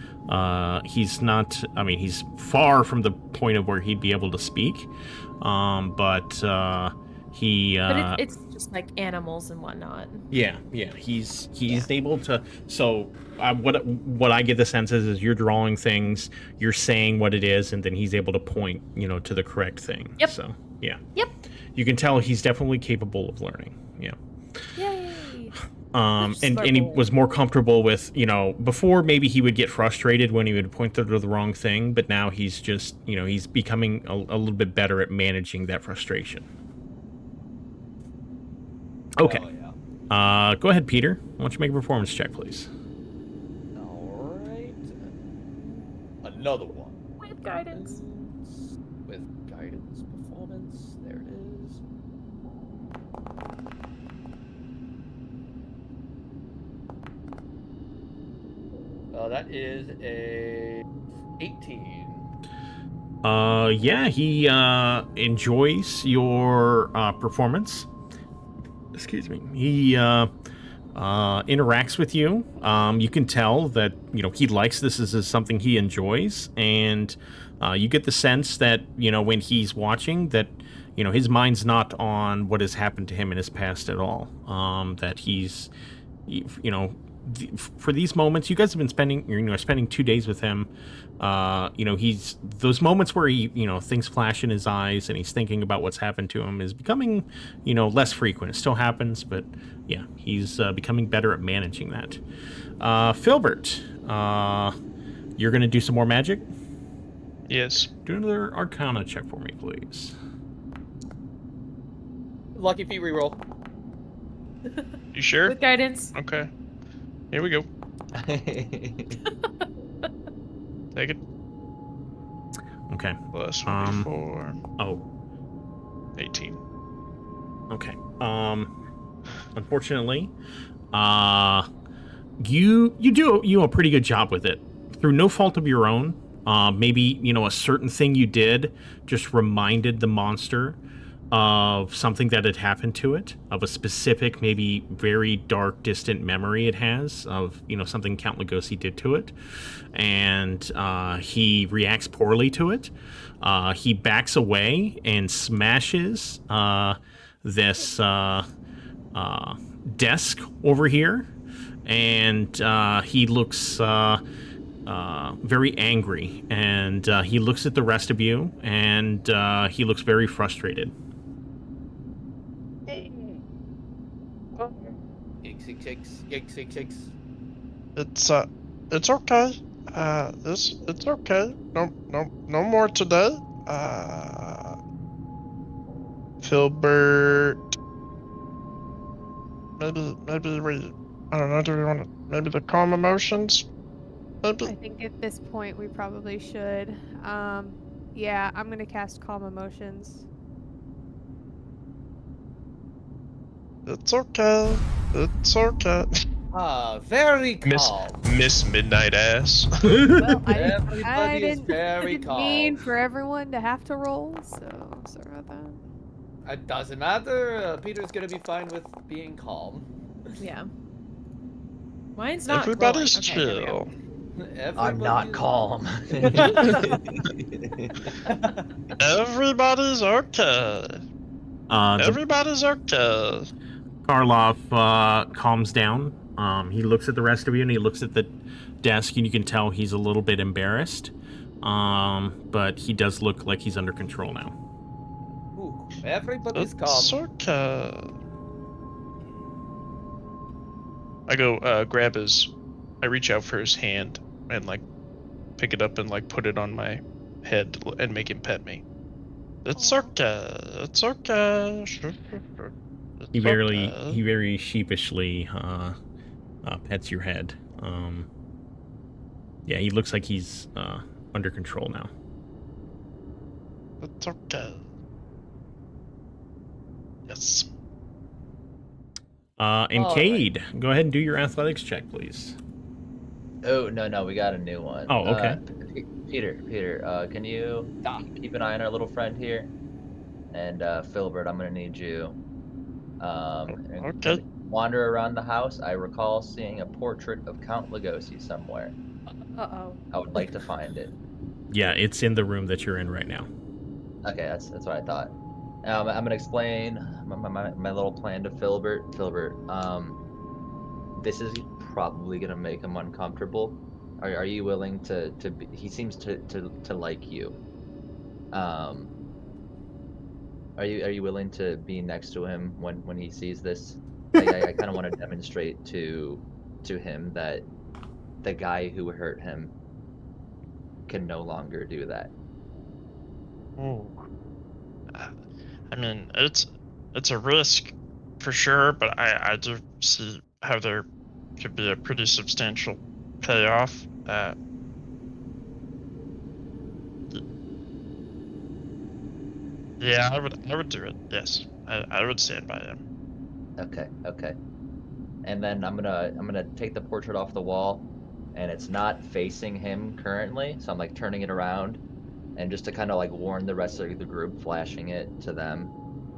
he's far from the point of where he'd be able to speak, but it's just like animals and whatnot. Yeah, he's able to. So what I get the sense is you're drawing things, you're saying what it is, and then he's able to point, to the correct thing. Yep. So yeah. Yep. You can tell he's definitely capable of learning. Yeah. Yay. And he was more comfortable with, before maybe he would get frustrated when he would point to the wrong thing, but now he's just, he's becoming a little bit better at managing that frustration. Okay. Hell yeah. Go ahead, Peter. Why don't you make a performance check, please? Alright. Another one. With guidance. With guidance, performance. There it is. That is a 18. Yeah, he enjoys your performance. Excuse me. He interacts with you. You can tell that he likes this as something he enjoys, and you get the sense that when he's watching that his mind's not on what has happened to him in his past at all. That he's for these moments, you guys have been spending 2 days with him. He's those moments where he things flash in his eyes and he's thinking about what's happened to him is becoming less frequent. It still happens, but yeah, he's becoming better at managing that. Filbert, you're gonna do some more magic. Yes. Do another Arcana check for me, please. Lucky feet reroll. You sure? With guidance. Okay. Here we go. Take it. Okay. Plus 24. 18. Okay. Unfortunately, you do a pretty good job with it through no fault of your own. Maybe a certain thing you did just reminded the monster of something that had happened to it, of a specific, maybe very dark, distant memory it has of something Count Lugosi did to it, and he reacts poorly to it. He backs away and smashes this desk over here, and he looks very angry, and he looks at the rest of you, and he looks very frustrated. Yikes. It's okay. It's okay. No more today. Filbert. Maybe we. I don't know. Do we want to? Maybe the calm emotions. Maybe. I think at this point we probably should. Yeah, I'm gonna cast Calm Emotions. It's okay. It's okay. Very calm. Miss Midnight Ass. Well, I Everybody is didn't, very didn't mean calm. for everyone to have to roll, so sorry about that. It doesn't matter. Peter's gonna be fine with being calm. Yeah. Mine's not. Everybody's glowing. Okay, there we go. chill. I'm not calm. Everybody's okay. Everybody's okay. Karloff calms down. He looks at the rest of you, and he looks at the desk, and you can tell he's a little bit embarrassed. But he does look like he's under control now. Ooh, everybody's calm. Sorka. I go grab his. I reach out for his hand and like pick it up and like put it on my head and make him pet me. It's Sorka. It's Sorka. He very sheepishly pets your head. Yeah, he looks like he's under control now. It's Sorka. Yes. And All Cade, go ahead and do your athletics check, please. Oh, no, we got a new one. Oh, okay. Peter, can you keep an eye on our little friend here? And Filbert, I'm gonna need you. Okay. Wander around the house. I recall seeing a portrait of Count Lugosi somewhere. Uh-oh. I would like to find it. Yeah, it's in the room that you're in right now. Okay, that's what I thought. I'm gonna explain my little plan to Filbert. Filbert, this is probably gonna make him uncomfortable. Are you willing to be, he seems to like you. Are you willing to be next to him when he sees this? I kind of want to demonstrate to him that the guy who hurt him can no longer do that. Ooh. I mean, it's a risk for sure, but I do see how there could be a pretty substantial payoff. Yeah, I would do it. Yes, I would stand by him. Okay. And then I'm gonna take the portrait off the wall, and it's not facing him currently, so I'm like turning it around, and just to kind of like warn the rest of the group, flashing it to them,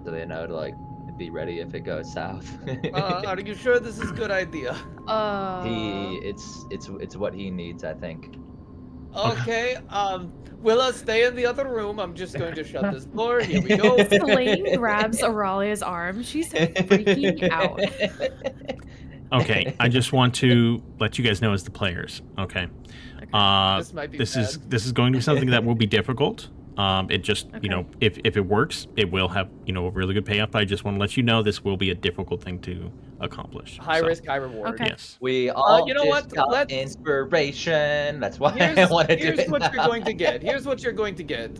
so they know to like be ready if it goes south. Are you sure this is a good idea? It's what he needs, I think. Okay, Willa, stay in the other room. I'm just going to shut this door. Here we go. Selene grabs Auralia's arm. She's freaking out. Okay, I just want to let you guys know as the players. Okay. This might be this is bad. this is going to be something that will be difficult. It just Okay. you know, if it works, it will have a really good payoff. I just want to let you know this will be a difficult thing to accomplish. High So, risk, high reward. Okay. Yes. We all you know just what? got Let's- inspiration. That's why I want to do Here's it what now. you're going to get. Here's what you're going to get.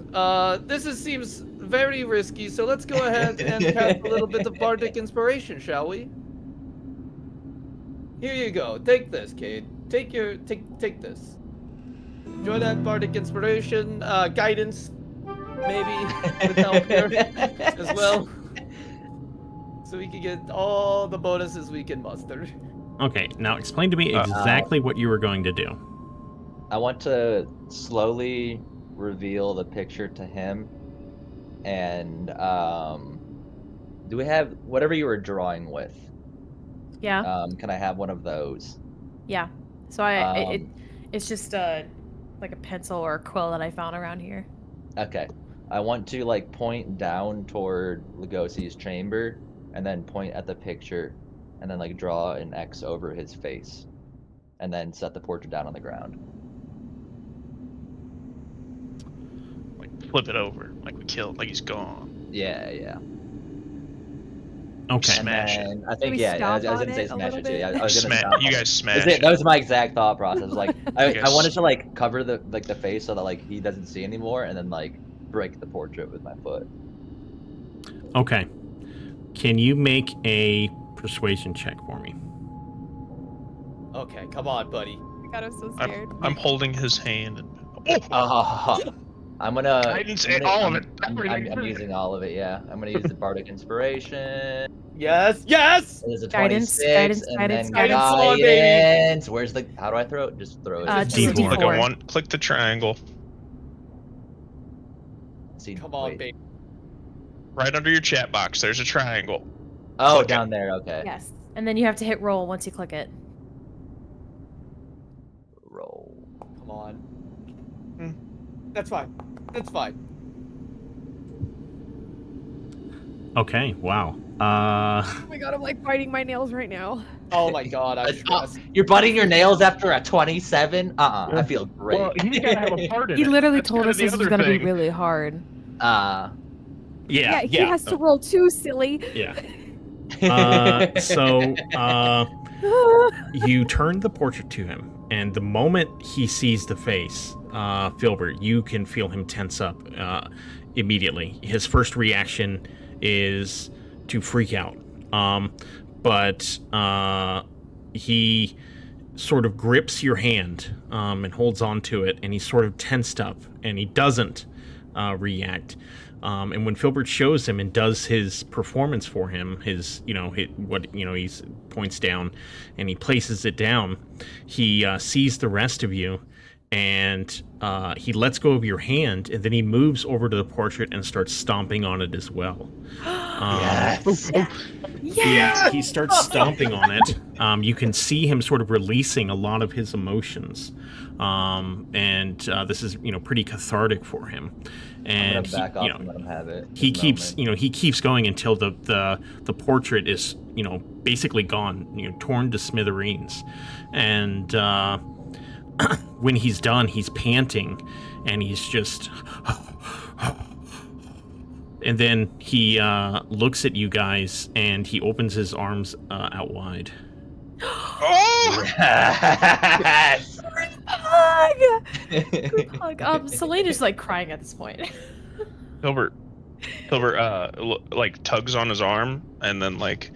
Seems very risky, so let's go ahead and cast a little bit of bardic inspiration, shall we? Here you go. Take this, Cade. Take this. Enjoy that bardic inspiration, guidance, maybe with help here as well. So we can get all the bonuses we can muster. Okay. Now explain to me exactly what you were going to do. I want to slowly reveal the picture to him, and do we have whatever you were drawing with? Yeah. Can I have one of those? Yeah. So it's just like a pencil or a quill that I found around here. Okay. I want to like point down toward Lugosi's chamber, and then point at the picture, and then like draw an X over his face, and then set the portrait down on the ground. Like flip it over, like we killed, like he's gone. Yeah. Okay. Smash it. And I Can think we I stomp was on gonna say it a smash little it too. bit? Yeah, I was gonna stomp You on guys it. smash That it. was my exact thought process. Like I guys- wanted to like cover the face so that like he doesn't see anymore, and then like break the portrait with my foot. Okay. Can you make a persuasion check for me? Okay, come on, buddy. God, I'm so scared. I'm holding his hand and I'm gonna. Guidance, all of it. I'm using all of it. Yeah, I'm gonna use the bardic inspiration. Yes. There's a Guidance, 26, guidance, and guidance, then guidance. Come on, baby. guidance. Where's the? How do I throw it? Just throw it. Just a D4. click a D4. one. Click the triangle See, Come on, wait. baby. right under your chat box. There's a triangle. Oh, Click it. down there. Okay. Yes. And then you have to hit roll once you click it. Roll. Come on. Hmm. That's fine. Okay. Wow. Oh my god, I'm like biting my nails right now. Oh my god, I'm stressed. You're biting your nails after a 27? I feel great. Well, he's got to have a part in He it. literally That's told kinda us the this was other gonna be thing. really hard. Yeah, he has to roll 2, silly. Yeah. So you turn the portrait to him, and the moment he sees the face, Filbert, you can feel him tense up immediately. His first reaction is to freak out. But he sort of grips your hand and holds on to it, and he's sort of tensed up, and he doesn't react. And when Filbert shows him and does his performance for him, he's points down and he places it down, he sees the rest of you, and he lets go of your hand, and then he moves over to the portrait and starts stomping on it as well. He starts stomping on it. You can see him sort of releasing a lot of his emotions, and this is pretty cathartic for him. And I'm gonna back off and let him have it. he keeps going until the portrait is basically gone, torn to smithereens, and when he's done, he's panting, and he's just. And then he looks at you guys, and he opens his arms out wide. Oh! Yes! Group hug. Selene is like crying at this point. Hilbert, like tugs on his arm, and then like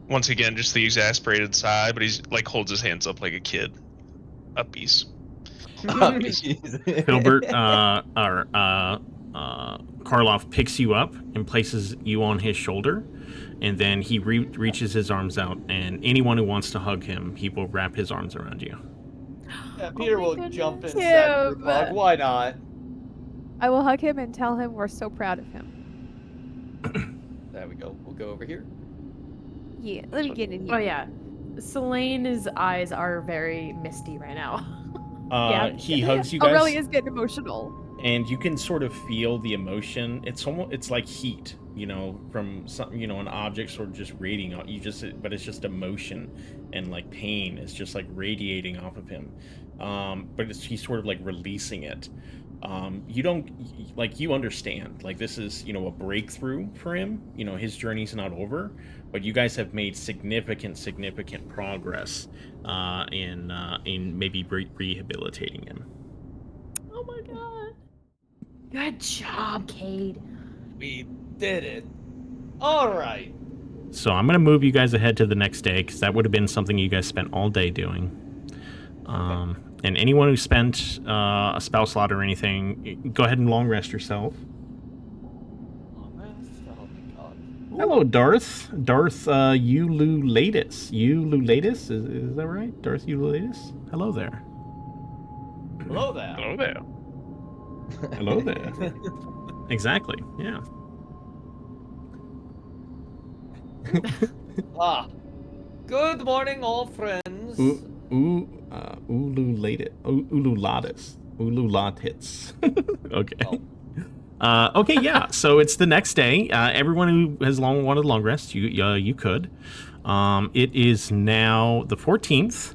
once again just the exasperated sigh, but he's like holds his hands up like a kid. Uppies. Filbert Karloff picks you up and places you on his shoulder, and then he reaches his arms out, and anyone who wants to hug him, he will wrap his arms around you. Yeah, Peter will jump in. Tim. Why not? I will hug him and tell him we're so proud of him. There we go. We'll go over here. Yeah, let me get in here. Oh yeah, Selene's eyes are very misty right now. He hugs you guys. Aurelia's getting emotional. And you can sort of feel the emotion. It's like heat, from some, an object sort of just radiating out. But it's just emotion and like pain. It's just like radiating off of him. But he's sort of like releasing it. You understand, like this is, a breakthrough for him. His journey's not over, but you guys have made significant progress in maybe rehabilitating him. Oh my god. Good job, Cade. We did it. All right. So I'm going to move you guys ahead to the next day, because that would have been something you guys spent all day doing. And anyone who spent a spell slot or anything, go ahead and long rest yourself. Oh my god. Hello, Darth. Darth Ululatus. Ululatus? Is that right? Darth Ululatus? Hello there. Hello there. Hello there. Hello there. Exactly, yeah. Good morning, all friends. Ululatus. Okay. Okay, yeah. So it's the next day. Everyone who has wanted long rest, you could. It is now the 14th.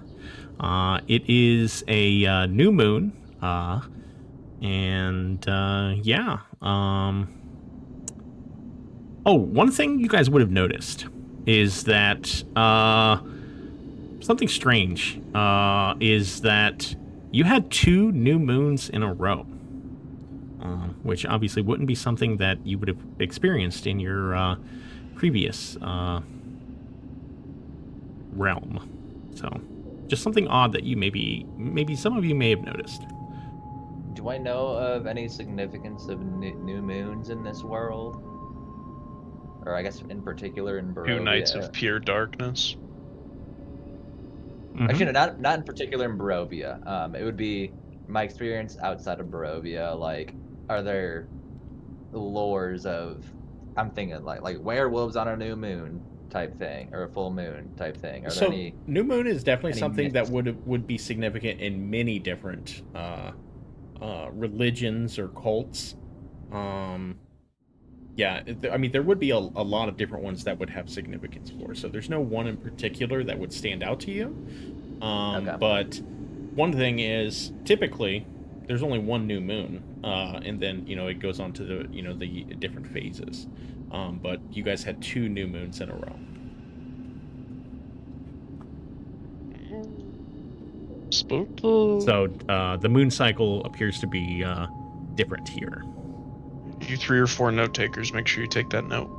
It is a new moon. Yeah. One thing you guys would have noticed is that something strange is that you had 2 new moons in a row, which obviously wouldn't be something that you would have experienced in your previous realm. So, just something odd that you maybe some of you may have noticed. Do I know of any significance of new moons in this world? Or I guess in particular in Barovia? 2 nights of pure darkness. Mm-hmm. Actually, no, not in particular in Barovia. It would be my experience outside of Barovia. Like, are there lores of, I'm thinking like werewolves on a new moon type thing, or a full moon type thing? Are there any, new moon is definitely any something myths? that would be significant in many religions or cults. Yeah, I mean, there would be a lot of different ones that would have significance for. So there's no one in particular that would stand out to you. Okay. But one thing is, typically, there's only one new moon, and then it goes on to the different phases. But you guys had 2 new moons in a row. Spooky. So the moon cycle appears to be different here. You 3 or 4 note takers, make sure you take that note.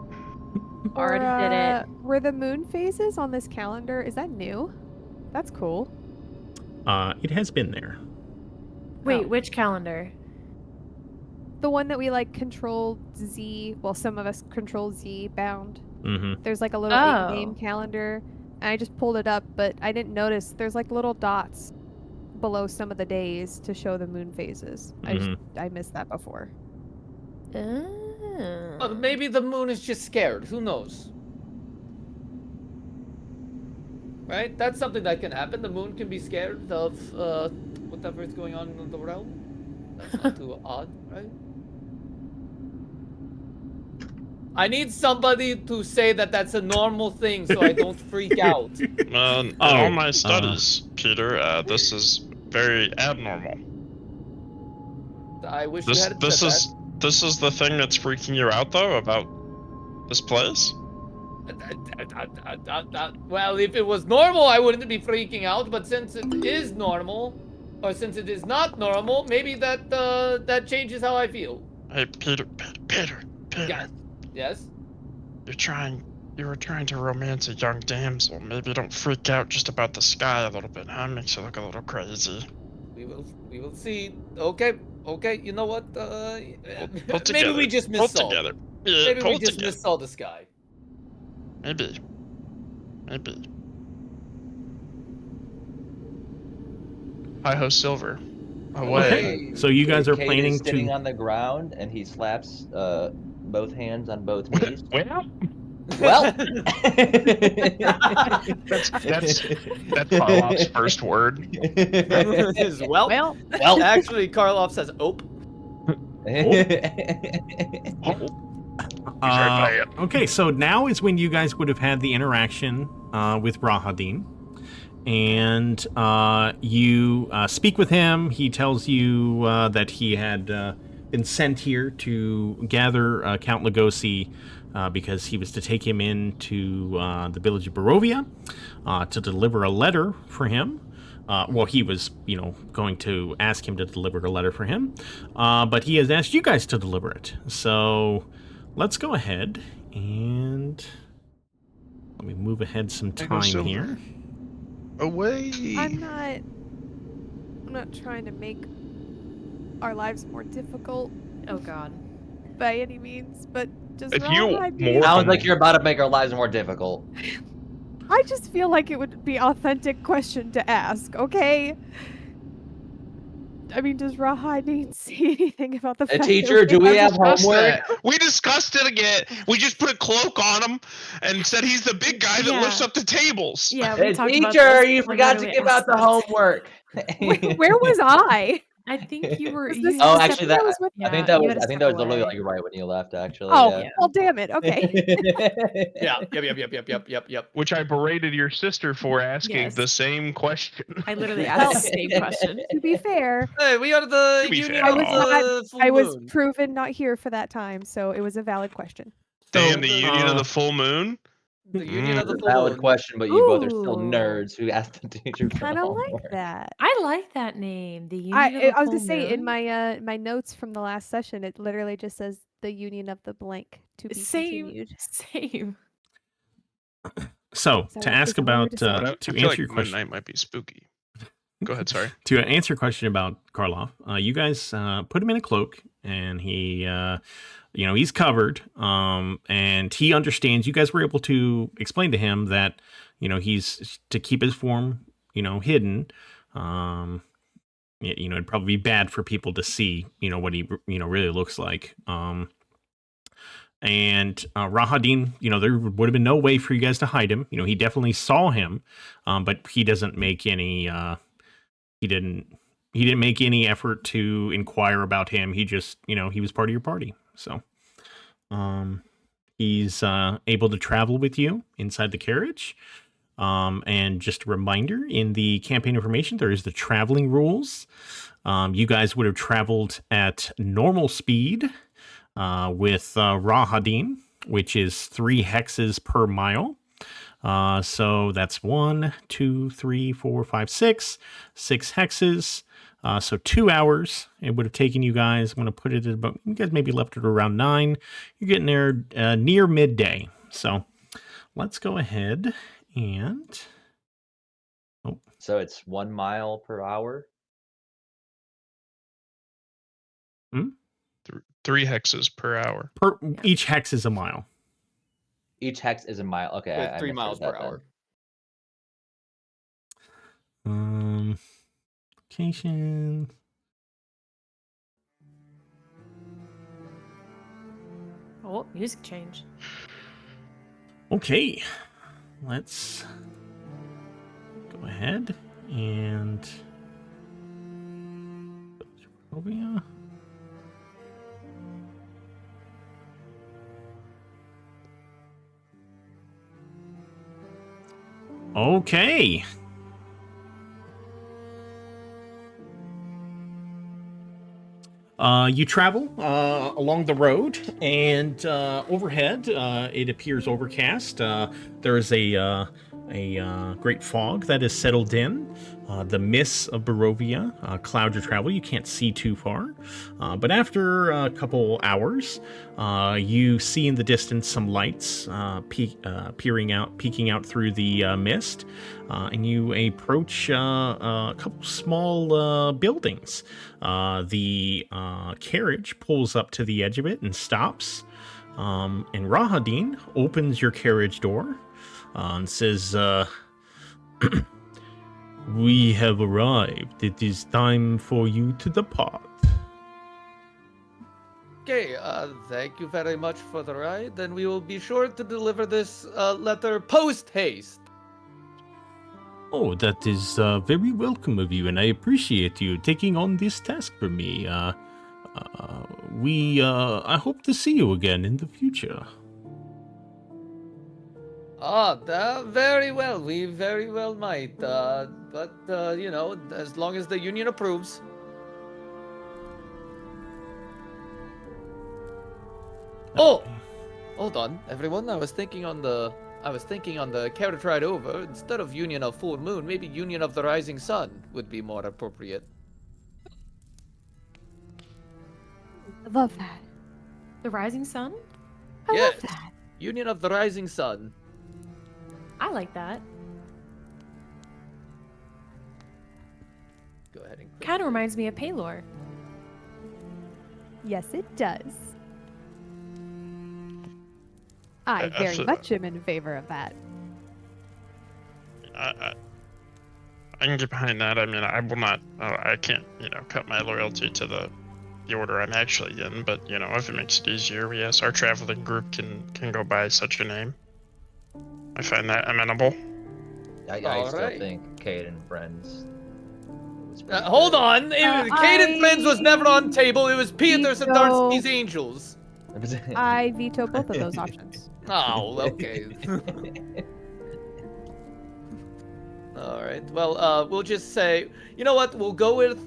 Already did it. Were the moon phases on this calendar, is that new? That's cool. It has been there. Wait, Oh. which calendar? The one that we like control Z, well, some of us control Z bound. Mm-hmm. There's like a little Oh. 8-name calendar. And I just pulled it up, but I didn't notice there's like little dots below some of the days to show the moon phases. I missed that before. Maybe the moon is just scared. Who knows? Right? That's something that can happen. The moon can be scared of whatever is going on in the realm. That's not too odd, right? I need somebody to say that that's a normal thing so I don't freak out. In all my studies, Peter, this is very abnormal. I wish you had This said is this is the thing that's freaking you out, though, about this place? Well, if it was normal, I wouldn't be freaking out. But since it is normal, or since it is not normal, maybe that changes how I feel. Hey, Peter. Yes. You were trying to romance a young damsel. Maybe don't freak out just about the sky a little bit, huh? Makes you look a little crazy. We will see. Okay. You know what? Maybe we just missaw. Yeah, Maybe we just missaw the sky. Maybe. Hi-ho, Silver. Away. Okay. So you guys are Cade planning is sitting to. on the ground, and he slaps both hands on both knees. Well, Well, that's Karloff's first word. Is well. Actually, Karloff says "ope." Okay, so now is when you guys would have had the interaction with Rahadin. And you speak with him. He tells you that he had been sent here to gather Count Lugosi because he was to take him into the village of Barovia to deliver a letter for him. Well, he was, going to ask him to deliver a letter for him. But he has asked you guys to deliver it. So let's go ahead and let me move ahead some time here. Away. I'm not trying to make our lives more difficult Oh God. by any means, but just If you more sounds like you're about to make our lives more difficult. I just feel like it would be an authentic question to ask, okay? I mean, does Rahadin see anything about the fact Teacher, that do we have discussed homework? that. We discussed it again. We just put a cloak on him and said he's the big guy that Yeah. lifts up the tables. Yeah, we talked about Teacher, this. you Like, forgot to literally give out the asked this. homework. Where was I? I think you were. Was You this had Oh, to actually, step- that was with- I think Yeah, that you was had to I think step that was literally away. like right when you left. Actually, Oh, yeah. well, damn it. Okay. Yep. Which I berated your sister for asking Yes. the same question. I literally asked the same question. To be fair, Hey, we are the To be union fair. of the full I was moon. proven not here for that time, so it was a valid question. Damn, the Union of the Full Moon? The union of the It's a full valid moon. question, but you both are still Ooh. nerds who asked the teacher for Kind the of like homework. that. I like that name. The Union of I the was Full gonna say in Moon. my my notes from the last session, it literally just says the union of the blank to be continued. Same. So So to is ask that what we about decided? I to feel answer like your Moon question. Knight might be spooky. Go ahead, sorry. To answer your question about Karloff, you guys put him in a cloak, and he, he's covered, and he understands. You guys were able to explain to him that, he's to keep his form, hidden. It'd probably be bad for people to see, what he, really looks like. And Rahadin, there would have been no way for you guys to hide him. He definitely saw him, but he doesn't make any. He didn't make any effort to inquire about him. He just, he was part of your party. So, He's able to travel with you inside the carriage. And just a reminder, in the campaign information, there is the traveling rules. You guys would have traveled at normal speed with Rahadin, which is 3 hexes per mile. So that's 1, 2, 3, 4, 5, 6 hexes. So 2 hours it would have taken you guys. I'm going to put it at about, you guys maybe left it around 9. You're getting there near midday. So let's go ahead and... So it's 1 mile per hour? 3 hexes per hour. Each hex is a mile. Each hex is a mile. Okay, With I 3 misheard miles that per then. hour. Location. Oh, music change. Okay, let's go ahead and Barovia. Okay. You travel along the road, and overhead it appears overcast. There is a great fog that has settled in. The mists of Barovia cloud your travel. You can't see too far. But after a couple hours, you see in the distance some lights peeking out through the mist. And you approach a couple small buildings. The carriage pulls up to the edge of it and stops. And Rahadin opens your carriage door and says, "We have arrived. It is time for you to depart." Okay, thank you very much for the ride. Then we will be sure to deliver this letter post haste. Oh, that is very welcome of you, and I appreciate you taking on this task for me. I hope to see you again in the future. Very well. We very well might. But you know, as long as the union approves. Oh, hold on, everyone. I was thinking on the carriage ride over, instead of Union of Full Moon, maybe Union of the Rising Sun would be more appropriate. I love that. The Rising Sun? I Yes. love that. Union of the Rising Sun. I like that. Go ahead and Kind of reminds me of Paylor. Yes, it does. I very Absolutely. much am in favor of that. I can get behind that. I mean, I will not. I can't, cut my loyalty to the order I'm actually in. But if it makes it easier, yes, our traveling group can go by such a name. I find that amenable. I still Alright. think Cade and Friends. Hold on! Caden Friends was never on table. It was Peters and Veto. Darcy's Angels. I veto both of those options. Oh, okay. All right. Well, we'll just say, you know what? We'll go with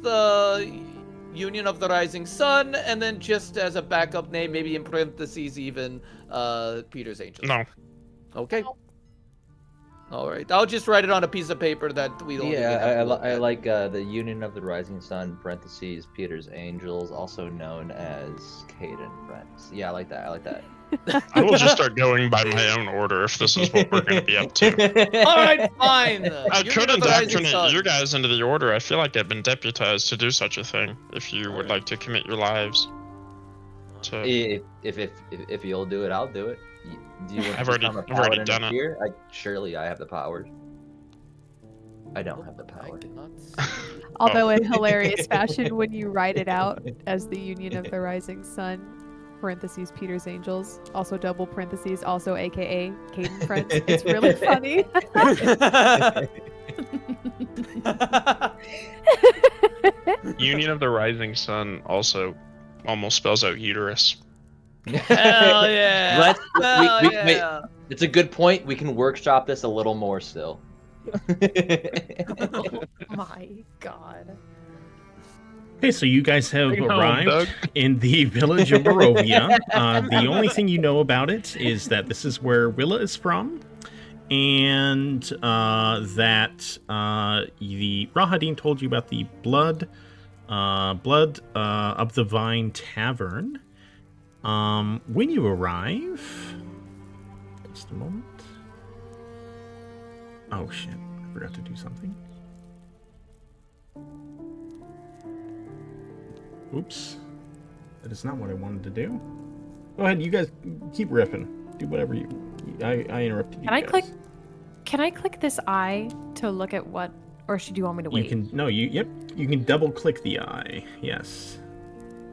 Union of the Rising Sun, and then just as a backup name, maybe in parentheses, even Peter's Angels. No. Okay. All right. I'll just write it on a piece of paper that we don't. even have to I look at. like the Union of the Rising Sun (parentheses Peter's Angels), also known as Cade and Friends. Yeah, I like that. I like that. I will just start going by my own order if this is what we're going to be up to. All right, fine. I Union could of the Rising indoctrinate Sun. you guys into the order. I feel like I've been deputized to do such a thing. If you would like to commit your lives to, If you'll do it, I'll do it. Do you want I've to already- become a I've already paladin done of it. fear? Surely I have the powers. I don't have the I power. cannot. Although in hilarious fashion, when you write it out as the Union of the Rising Sun, parentheses Peter's Angels, also double parentheses, also AKA Caden Friends. It's really funny. Union of the Rising Sun also almost spells out uterus. Hell yeah! Let's, Hell wait, yeah! it's a good point. We can workshop this a little more still. Oh my god. Okay, so you guys have Bring it home, arrived Doug. in the village of Barovia. The only thing you know about it is that this is where Willa is from, and that the Rahadin told you about the Blood of the Vine Tavern. When you arrive, just a moment. Oh shit! I forgot to do something. Oops. That is not what I wanted to do. Go ahead, you guys keep riffing. Do whatever you... I interrupted you guys. Can I click this eye to look at what, or should you want me to wait? You can... No, you can double-click the eye. Yes.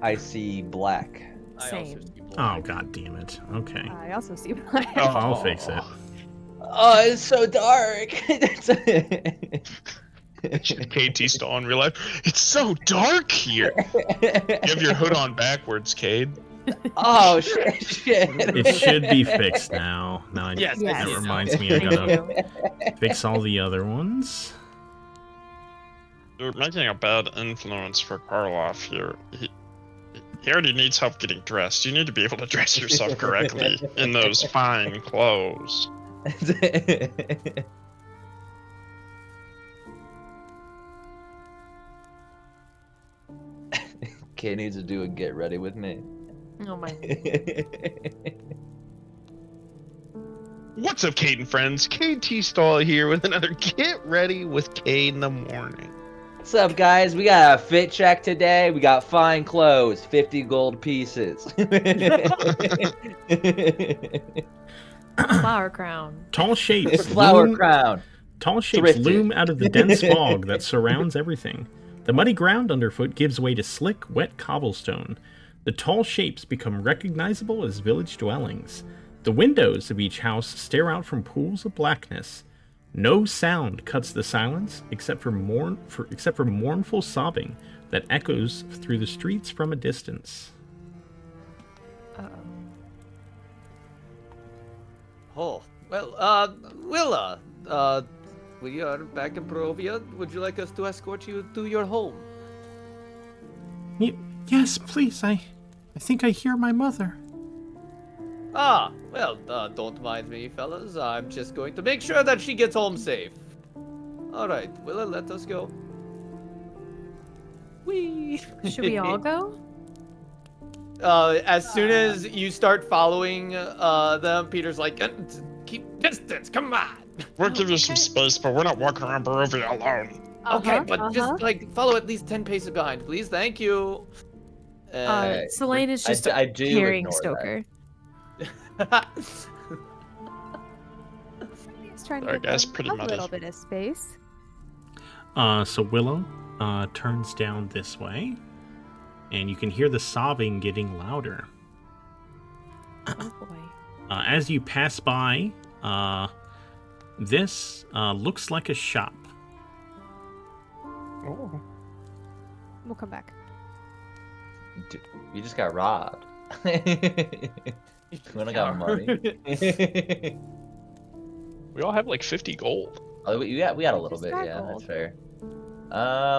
I see black. I Same. also see Oh, black. god damn it. Okay. I also see black. I'll fix it. Oh, it's so dark. KT Stall in real life. It's so dark here. You have your hood on backwards, Cade. Oh shit! It should be fixed now. Now Yes, Yes. that I see it now. reminds me I Thank gotta you. fix all the other ones. You're making a bad influence for Karloff here. He already needs help getting dressed. You need to be able to dress yourself correctly in those fine clothes. Kay needs to do a get ready with me. Oh my. What's up, Cade and friends? KT Stall here with another Get Ready with Cade in the Morning. What's up, guys? We got a fit check today. We got fine clothes, 50 gold pieces. Flower crown. Tall shapes. Flower loom- crown. Tall shapes Thrifted. loom out of the dense fog that surrounds everything. The muddy ground underfoot gives way to slick, wet cobblestone. The tall shapes become recognizable as village dwellings. The windows of each house stare out from pools of blackness. No sound cuts the silence except for mournful sobbing that echoes through the streets from a distance. Uh-oh. Oh, well, Willa, we are back in Barovia. Would you like us to escort you to your home? Yes, please. I think I hear my mother. Ah, well, don't mind me, fellas. I'm just going to make sure that she gets home safe. Alright, Willa, let us go. Whee! Should we all go? As soon as you start following them, Peter's like, keep distance, come on! We'll give you some space, but we're not walking around Barovia alone. Okay, but just, like, follow at least 10 paces behind, please. Thank you. Selene is just I do hearing ignore Stoker. He's trying to Alright, give guys, them pretty a muddy. little bit of space. So Willow turns down this way, and you can hear the sobbing getting louder. Oh boy. As you pass by, this looks like a shop. Oh. We'll come back. Dude, you just got robbed. We don't got money. We all have like 50 gold. Oh, we got a little Just bit, got yeah, that's gold. fair.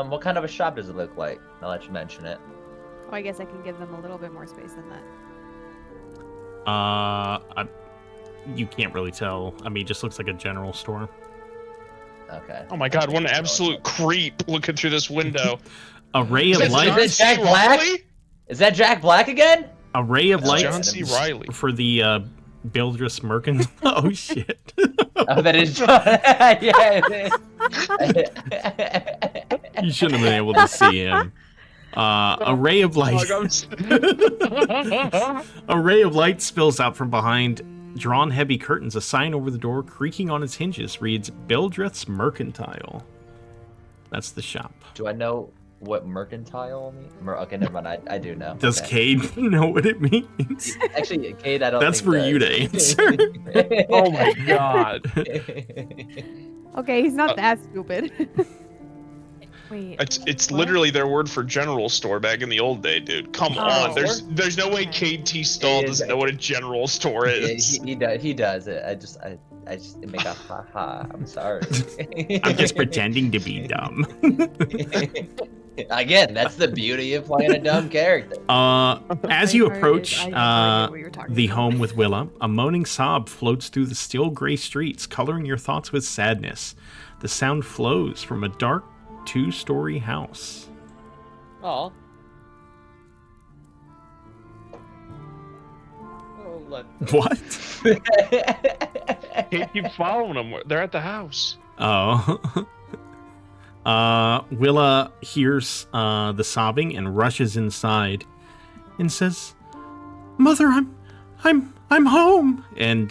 What kind of a shop does it look like? I'll let you mention it. Oh, I guess I can give them a little bit more space than that. You can't really tell. I mean, it just looks like a general store. Okay. Oh my god, what an absolute creep looking through this window. Array of Is lights. it Jack Black? Is that Jack Black again? Array of That's lights John C. Riley. for the Bildris Merkin. Oh shit! Oh, that is John. Yeah, it is. You shouldn't have been able to see him. Array of lights. Array of light spills out from behind drawn heavy curtains. A sign over the door, creaking on its hinges, reads Bildrith's Mercantile. That's the shop. Do I know what mercantile means? Okay, never mind. I do know. Does Okay. Cade know what it means? Actually, Cade, I don't That's think for you to answer. Oh my god. Okay, he's not that stupid. Wait. It's what? literally their word for general store back in the old day, dude. Come on. Oh. There's no way Okay. KT Stall doesn't know what a general store Yeah, is. he does it. I just make a ha ha. I'm sorry. I'm just pretending to be dumb. Again, that's the beauty of playing a dumb character. As you My heart approach is- I have no idea what you're talking the about. home with Willa, a moaning sob floats through the still gray streets, coloring your thoughts with sadness. The sound flows from a dark 2-story house. Oh. Oh, let What? Can't keep following them. They're at the house. Oh. Willa hears the sobbing and rushes inside and says, "Mother, I'm home." And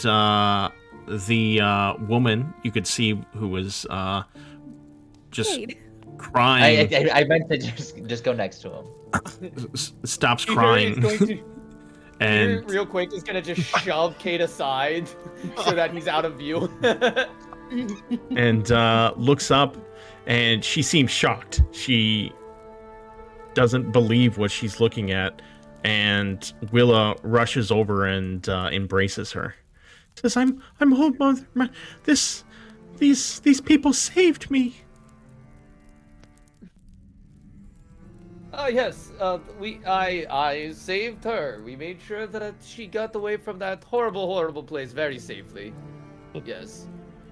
the woman you could see who was just Cade. crying I meant to just go next to him. stops Peter crying is going to, Peter, and real quick, is gonna just shove Kate aside so that he's out of view. and looks up, and she seems shocked. She doesn't believe what she's looking at, and Willa rushes over and embraces her. Says, "I'm home, Mother. These people saved me." Yes, I saved her. We made sure that she got away from that horrible place very safely. Yes.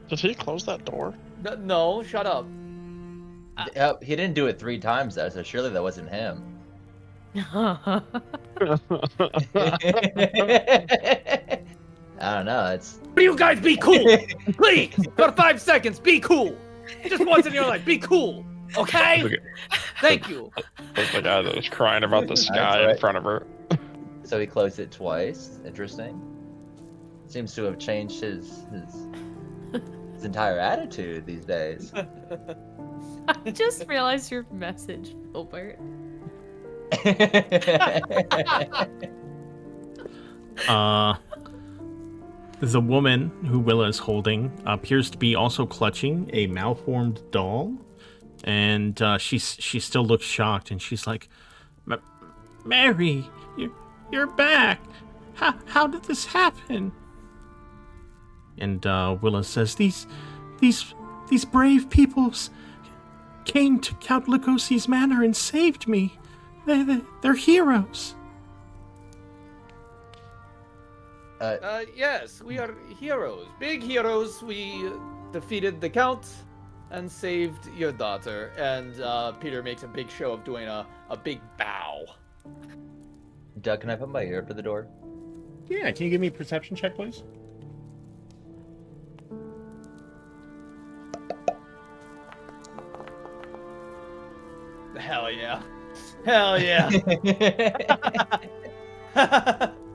Did he close that door? No, shut up. He didn't do it 3 times though, so surely that wasn't him. I don't know. It's Will you guys be cool? Please, for 5 seconds, be cool. Just once in your life, be cool. Okay? Look at Thank you. the guy that was crying about the sky right. in front of her. so he closed it twice. Interesting. Seems to have changed his entire attitude these days. I just realized your message, Filbert. The woman who Willa is holding appears to be also clutching a malformed doll, and she still looks shocked, and she's like, "Mary, you're back. How did this happen?" And Willa says, "These brave peoples came to Count Lugosi's manor and saved me. They're heroes." Yes, we are heroes. Big heroes. We defeated the Count and saved your daughter. And Peter makes a big show of doing a big bow. Doug, can I put my ear up to the door? Yeah, can you give me a perception check, please? Hell yeah. Hell yeah.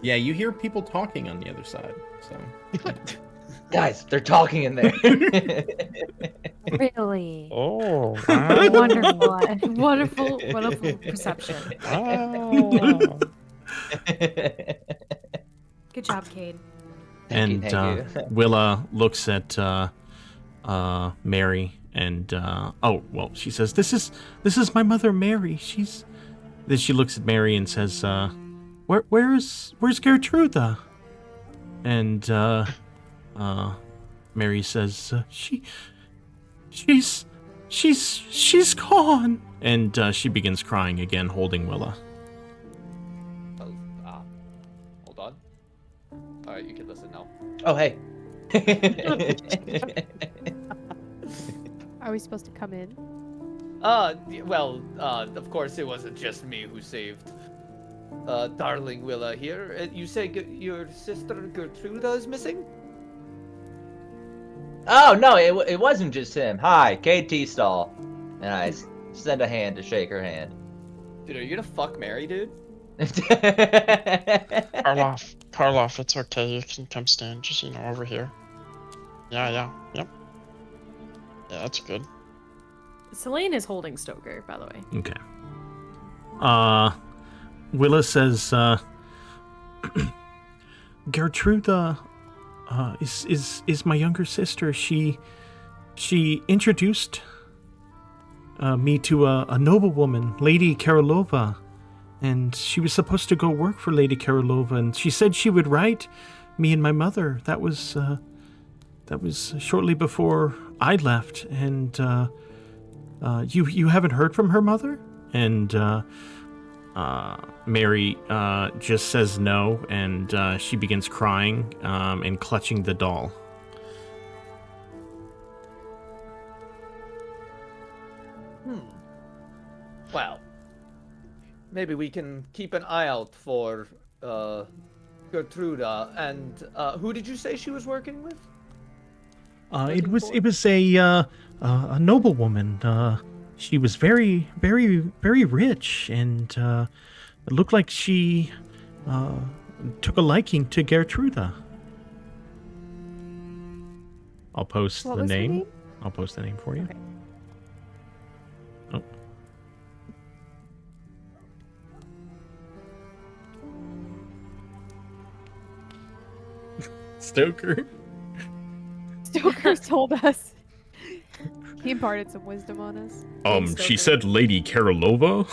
Yeah, you hear people talking on the other side, so... Guys, they're talking in there. Really? Oh, Wonderful perception. wow. Good job, Cade. And Thank you. Willa looks at Mary, and she says, "This is my mother, Mary. Then she looks at Mary and says, "Where's Gertruda?" And Mary says, she's gone." And she begins crying again, holding Willa. Hold on. Alright, you can listen now. Oh, hey. Are we supposed to come in? Of course it wasn't just me who saved darling Willa here. You say your sister Gertruda is missing? Oh, no, it wasn't just him. Hi, KT Stall. And I send a hand to shake her hand. Dude, are you gonna fuck Mary, dude? Karloff, it's okay. You can come stand just, over here. Yep. Yeah, that's good. Selene is holding Stoker, by the way. Okay. Willa says, "Gertruda is my younger sister. She introduced me to a noblewoman, Lady Karolova, and she was supposed to go work for Lady Karolova, and she said she would write me and my mother. That was shortly before I left, and you haven't heard from her mother? And Mary just says no, and she begins crying and clutching the doll. Well, maybe we can keep an eye out for Gertruda. And who did you say she was working with? It was a noblewoman. She was very, very, very rich, and it looked like she took a liking to Gertruda. I'll post What the was her name. name? I'll post the name for you. Okay. Oh. Stoker. Stoker told us. He imparted some wisdom on us. She said Lady Karolova.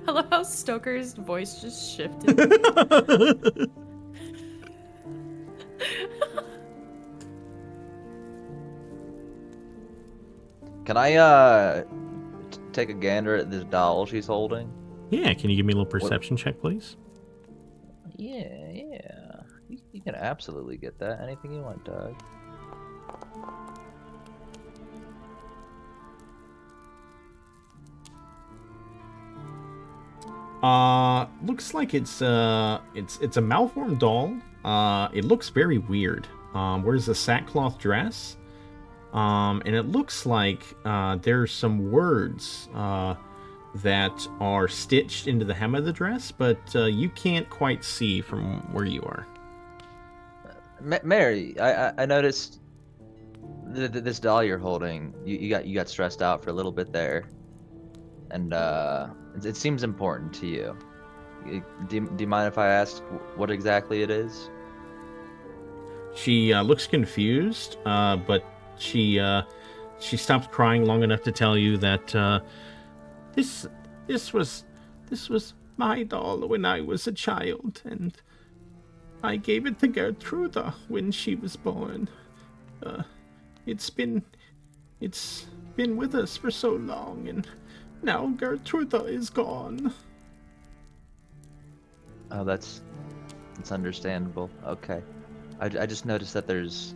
I love how Stoker's voice just shifted. Can I take a gander at this doll she's holding? Yeah, can you give me a little perception check, please? Yeah. You can absolutely get that. Anything you want, Doug. Looks like it's a malformed doll. It looks very weird. Wears a sackcloth dress. And it looks like there's some words that are stitched into the hem of the dress, but you can't quite see from where you are. Mary, I noticed this doll you're holding. You got stressed out for a little bit there, and it seems important to you. Do you mind if I ask what exactly it is? She looks confused, but she stops crying long enough to tell you that this was my doll when I was a child, and I gave it to Gertruda when she was born. It's been with us for so long, and now Gertruda is gone. Oh, that's understandable. Okay, I just noticed that there's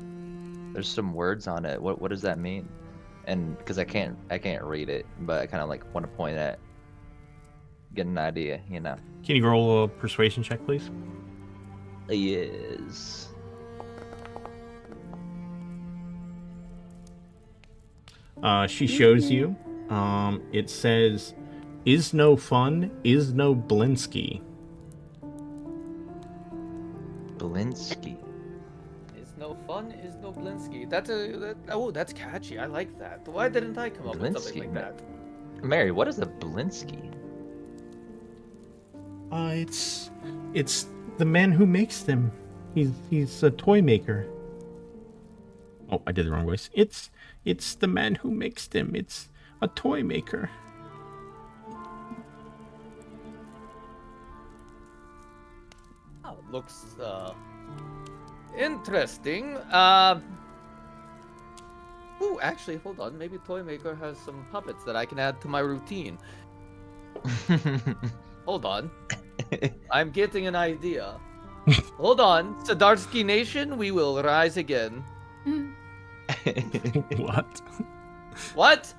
some words on it. What does that mean? And because I can't read it, but I kind of like want to point at, get an idea, you know. Can you roll a persuasion check, please? Yes. She shows you. It says, "Is no fun, is no Blinsky." Blinsky. Is no fun, is no Blinsky. That's catchy. I like that. Why didn't I come up with something like that? Mary, what is a Blinsky? It's the man who makes them. He's a toy maker. Oh, I did the wrong voice. It's the man who makes them. It's a toy maker. Oh, looks interesting. Ooh, actually, hold on. Maybe Toy Maker has some puppets that I can add to my routine. Hold on. I'm getting an idea. Hold on. Sadarsky Nation, we will rise again. What? What?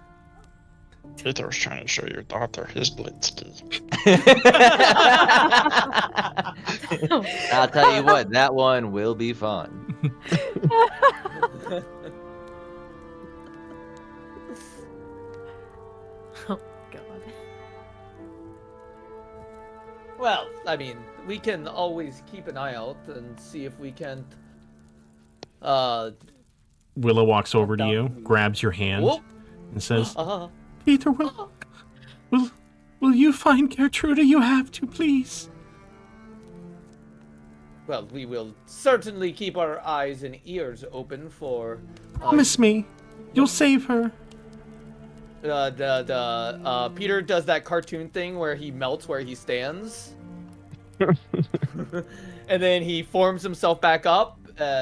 Peter's trying to show your daughter his Blinsky. I'll tell you what, that one will be fun. Oh, God. Well, I mean, we can always keep an eye out and see if we can't. Willow walks over to you, grabs your hand, Whoop. and says, "Peter, will you find Gertruda? You have to, please." well, we will certainly keep our eyes and ears open for. Promise me, you'll save her. Peter does that cartoon thing where he melts where he stands. And then he forms himself back up,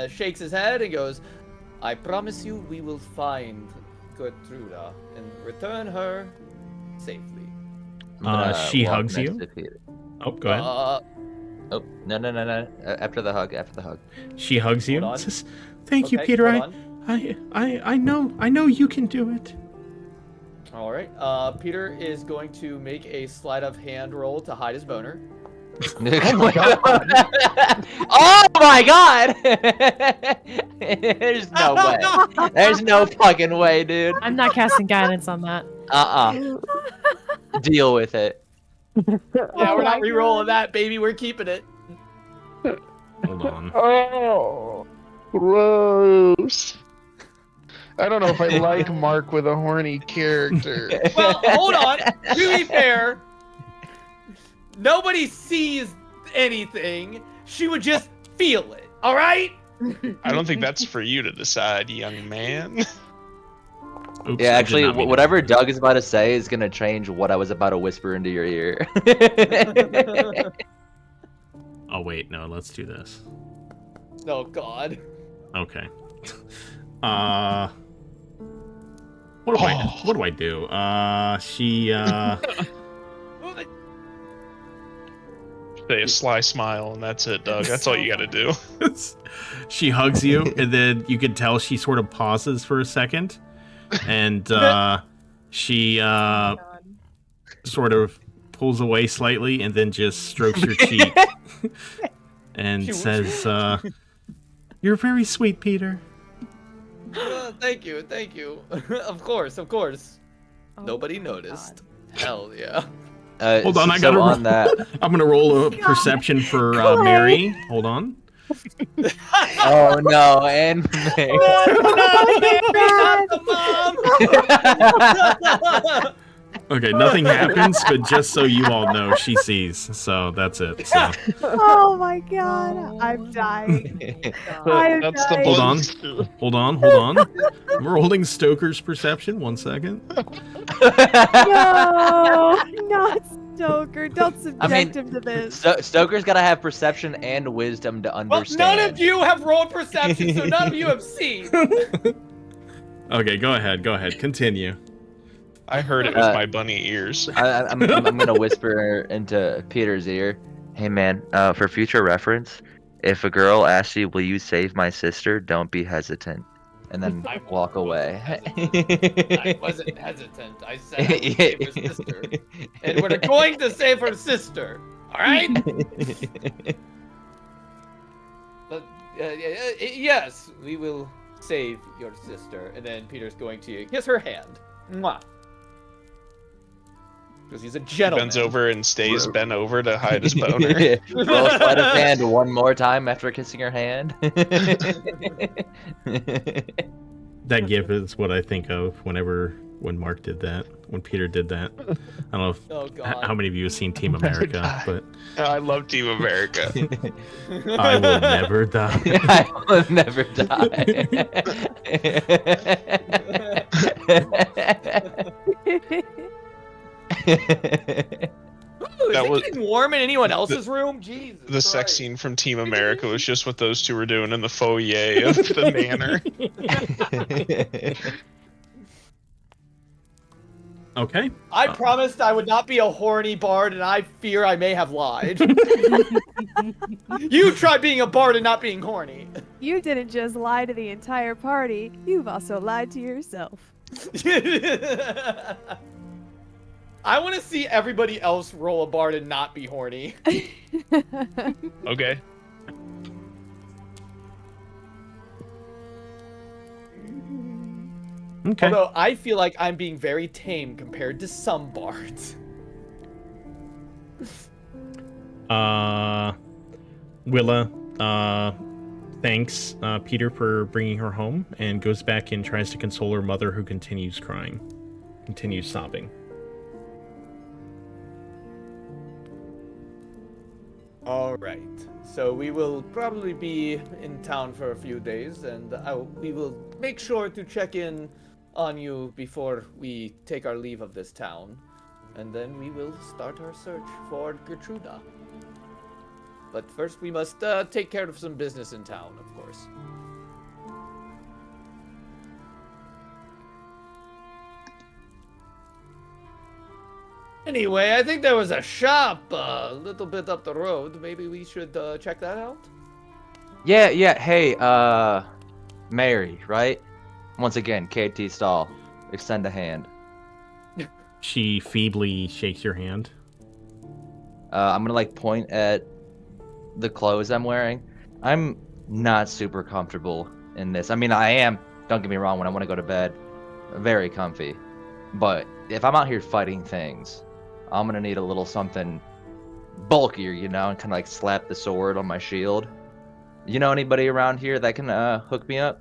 shakes his head, and goes, I promise you we will find Gertruda and return her safely. She hugs you. Oh, go ahead. Oh, no. After the hug. She hugs you. Hold on. Says, Thank you, Okay, Peter. hold I know you can do it. All right. Peter is going to make a sleight of hand roll to hide his boner. Oh my god! There's no way. There's no fucking way, dude. I'm not casting guidance on that. Deal with it. Yeah, we're not re-rolling that, baby. We're keeping it. Hold on. Oh, gross. I don't know if I like Mark with a horny character. Well, hold on. To be fair, nobody sees anything. She would just feel it. All right? I don't think that's for you to decide, young man. Oops, Yeah, I did actually, not mean to whatever do that. Doug is about to say is gonna change what I was about to whisper into your ear. Oh wait, no. Let's do this. Oh, God. Okay. What do I do? Say a sly smile, and that's it, Doug. That's all you gotta do. She hugs you, and then you can tell she sort of pauses for a second, and she sort of pulls away slightly, and then just strokes your cheek, and says, "You're very sweet, Peter." Thank you. Of course. Oh Nobody my noticed. God. Hell yeah. Hold on, I so gotta roll. on that. I'm gonna roll a perception for Mary. Hold on. Oh no, and Mary. Not the mom! Okay, nothing happens, but just so you all know, she sees. So that's it. So. Oh my god, I'm dying. I'm That's the dying. Hold on. I'm rolling Stoker's perception. 1 second. No, not Stoker. Don't subject him to this. Stoker's gotta have perception and wisdom to Well, understand. none of you have rolled perception, so none of you have seen. Okay, go ahead. Continue. I heard it with my bunny ears. I'm gonna whisper into Peter's ear. Hey man, for future reference, if a girl asks you, "Will you save my sister?" don't be hesitant, and then walk away. I wasn't hesitant. I said I would save her sister, and we're going to save her sister. All right. But yes, we will save your sister. And then Peter's going to kiss her hand. Mwah. Because he's a gentleman. Bends over and stays bent over to hide his boner. Roll sleight of hand one more time after kissing her hand. That gif is what I think of when Mark did that, when Peter did that. I don't know how many of you have seen Team America, but I love Team America. I will never die. I will never die. Ooh, is it getting warm in anyone else's room? Jesus. The sex scene from Team America was just what those two were doing in the foyer of the manor. Okay. I promised I would not be a horny bard, and I fear I may have lied. You tried being a bard and not being horny. You didn't just lie to the entire party, you've also lied to yourself. I want to see everybody else roll a bard and not be horny. Okay. Okay. Although I feel like I'm being very tame compared to some bards. Willa thanks Peter for bringing her home and goes back and tries to console her mother, who continues crying, continues sobbing. All right. So we will probably be in town for a few days, and we will make sure to check in on you before we take our leave of this town. And then we will start our search for Gertruda. But first we must take care of some business in town, of course. Anyway, I think there was a shop a little bit up the road. Maybe we should check that out? Yeah, hey, Mary, right? Once again, KT Stall, extend a hand. She feebly shakes your hand. I'm gonna like point at the clothes I'm wearing. I'm not super comfortable in this. I mean, I am, don't get me wrong, when I want to go to bed, very comfy. But if I'm out here fighting things, I'm gonna need a little something bulkier, you know, and kind of like slap the sword on my shield. You know anybody around here that can hook me up?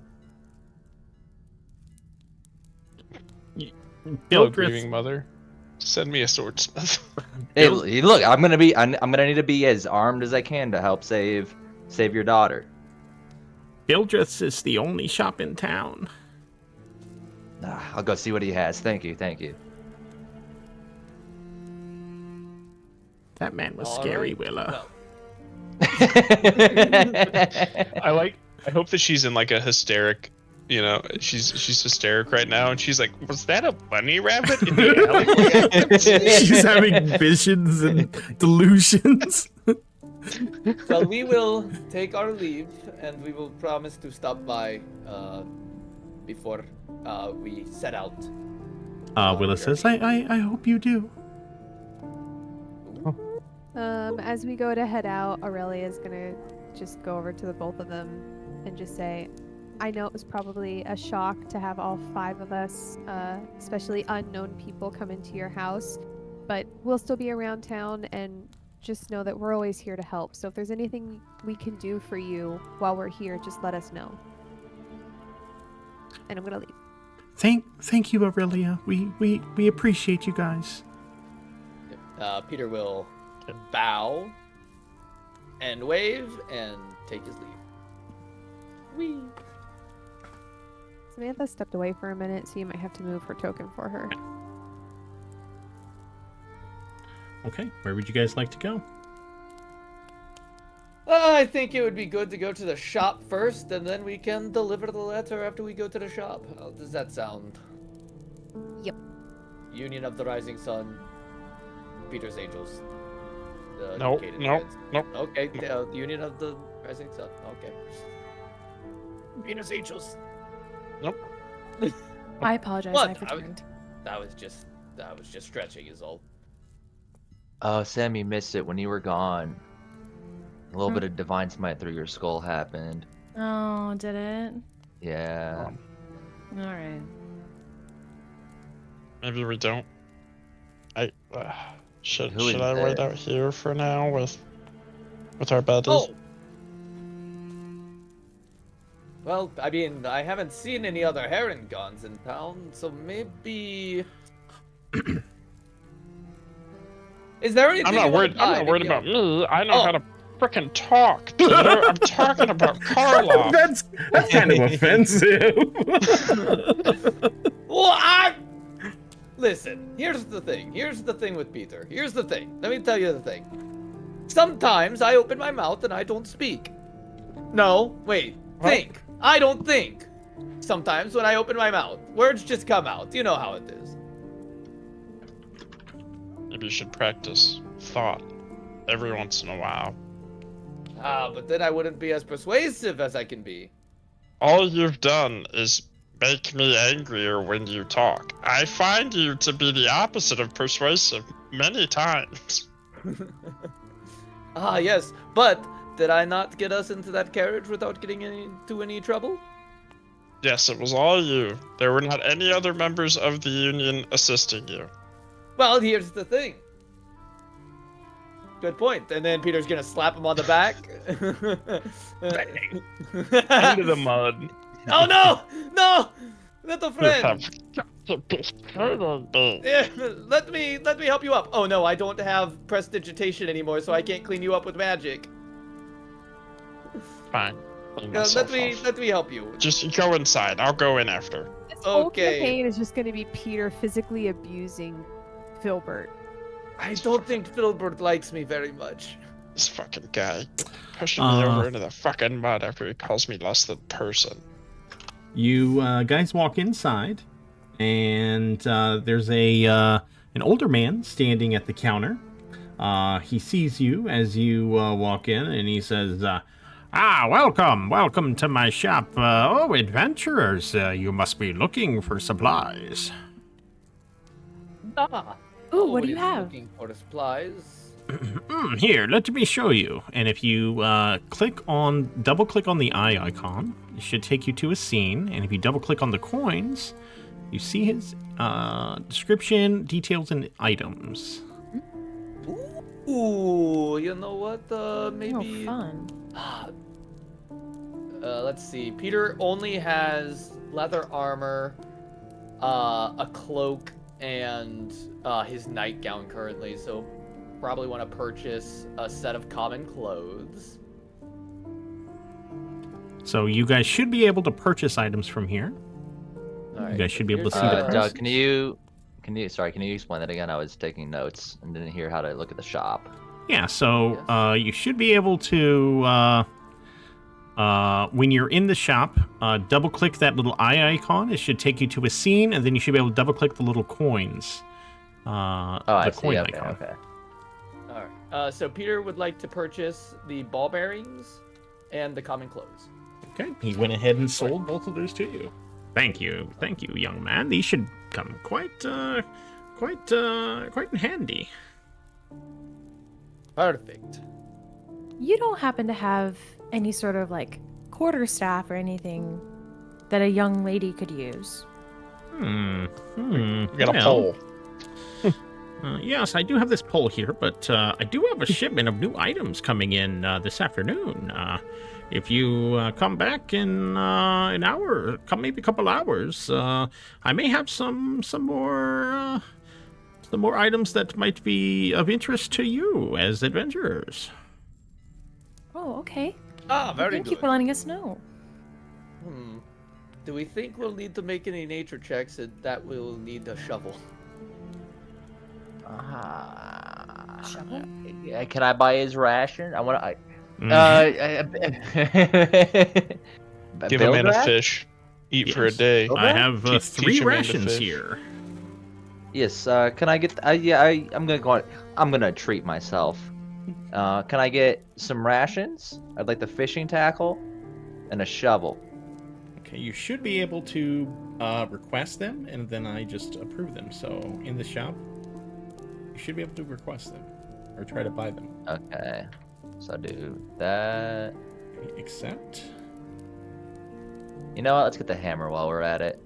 Hello, grieving mother. Send me a swordsmith. Hey, look, I'm gonna need to be as armed as I can to help save your daughter. Bildreth's is the only shop in town. I'll go see what he has. Thank you. That man was scary, Willa. I hope that she's in like a hysteric, you know, she's hysteric right now, and she's like, was that a bunny rabbit in the alley? She's having visions and delusions. Well, we will take our leave, and we will promise to stop by before we set out. Willa says, I hope you do. As we go to head out, Aurelia's gonna just go over to the both of them and just say, I know it was probably a shock to have all 5 of us, especially unknown people, come into your house, but we'll still be around town, and just know that we're always here to help. So if there's anything we can do for you while we're here, just let us know. And I'm gonna leave. Thank you, Aurelia. We appreciate you guys. Peter will bow and wave and take his leave. Whee! Samantha stepped away for a minute, so you might have to move her token for her. Okay, where would you guys like to go? I think it would be good to go to the shop first, and then we can deliver the letter after we go to the shop. How does that sound? Yep. Union of the Rising Sun, Peter's Angels. Nope. Okay, Union of the Rising Sun. Okay. Peter's Angels. Nope. I apologize. What? I've returned. That was just stretching is all. Oh, Sam, you missed it when you were gone. A little bit of divine smite through your skull happened. Oh, did it? Yeah. All right. Maybe we don't. Should Who is I wait there? out here for now with our buddies? Oh. Well, I mean, I haven't seen any other heron guns in town, so maybe. Is there anything? I'm not worried about me. I know how to frickin' talk. You know? I'm talking about Karloff. That's kind of offensive. Well, listen. Here's the thing. Here's the thing with Peter. Here's the thing. Let me tell you the thing. Sometimes I open my mouth and I don't speak. No, wait. Think. I don't think. Sometimes when I open my mouth, words just come out. You know how it is. Maybe you should practice thought every once in a while. But then I wouldn't be as persuasive as I can be. All you've done is make me angrier when you talk. I find you to be the opposite of persuasive many times. Yes, but did I not get us into that carriage without getting into any trouble? Yes, it was all you. There were not any other members of the Union assisting you. Well, here's the thing. Good point. And then Peter's gonna slap him on the back. Into the mud. Oh no! No! Little You friend! have got to be kidding me. Yeah, let me help you up. Oh no, I don't have prestidigitation anymore, so I can't clean you up with magic. Fine. Clean myself off. let me help you. Just go inside. I'll go in after. This whole Okay. campaign is just going to be Peter physically abusing Filbert. I don't think Filbert likes me very much. This fucking guy pushing me over into the fucking mud after he calls me less than person. You guys walk inside, and there's an older man standing at the counter. He sees you as you walk in, and he says, welcome to my shop. Adventurers, you must be looking for supplies. Ooh, what do you is have? Looking for the supplies. Here, let me show you. And if you double click on the eye icon, it should take you to a scene. And if you double click on the coins, you see his description, details, and items. Ooh, you know what? Maybe. Oh, fun. Let's see. Peter only has leather armor, a cloak, and his nightgown currently, so probably want to purchase a set of common clothes. So you guys should be able to purchase items from here. All You guys should be able to see the here's, price. Doug, can you explain that again? I was taking notes and didn't hear how to look at the shop. Yeah, so you should be able to, when you're in the shop, double click that little eye icon. It should take you to a scene, and then you should be able to double click the little coins. I see. Coin Okay, icon. okay. All right. So Peter would like to purchase the ball bearings and the common clothes. Okay, he went ahead and sold both of those to you. Thank you, young man. These should come quite in handy. Perfect. You don't happen to have any sort of like quarterstaff or anything that a young lady could use? We got a Well, pole. Yes, I do have this poll here, but I do have a shipment of new items coming in this afternoon. If you come back in an hour, maybe a couple hours, I may have some more items that might be of interest to you as adventurers. Oh, okay. Very Thank good. you for letting us know. Do we think we'll need to make any nature checks and that we'll need a shovel? Shovel? Yeah, can I buy his ration? I want to. Give a man a fish. Eat for a Yes. day. I have Teach 3 a man to rations fish. here. Yes. Can I get? I'm gonna go. I'm gonna treat myself. Can I get some rations? I'd like the fishing tackle and a shovel. Okay, you should be able to request them, and then I just approve them. So in the shop, you should be able to request them or try to buy them. Okay. So I do that. Okay, accept. You know what? Let's get the hammer while we're at it.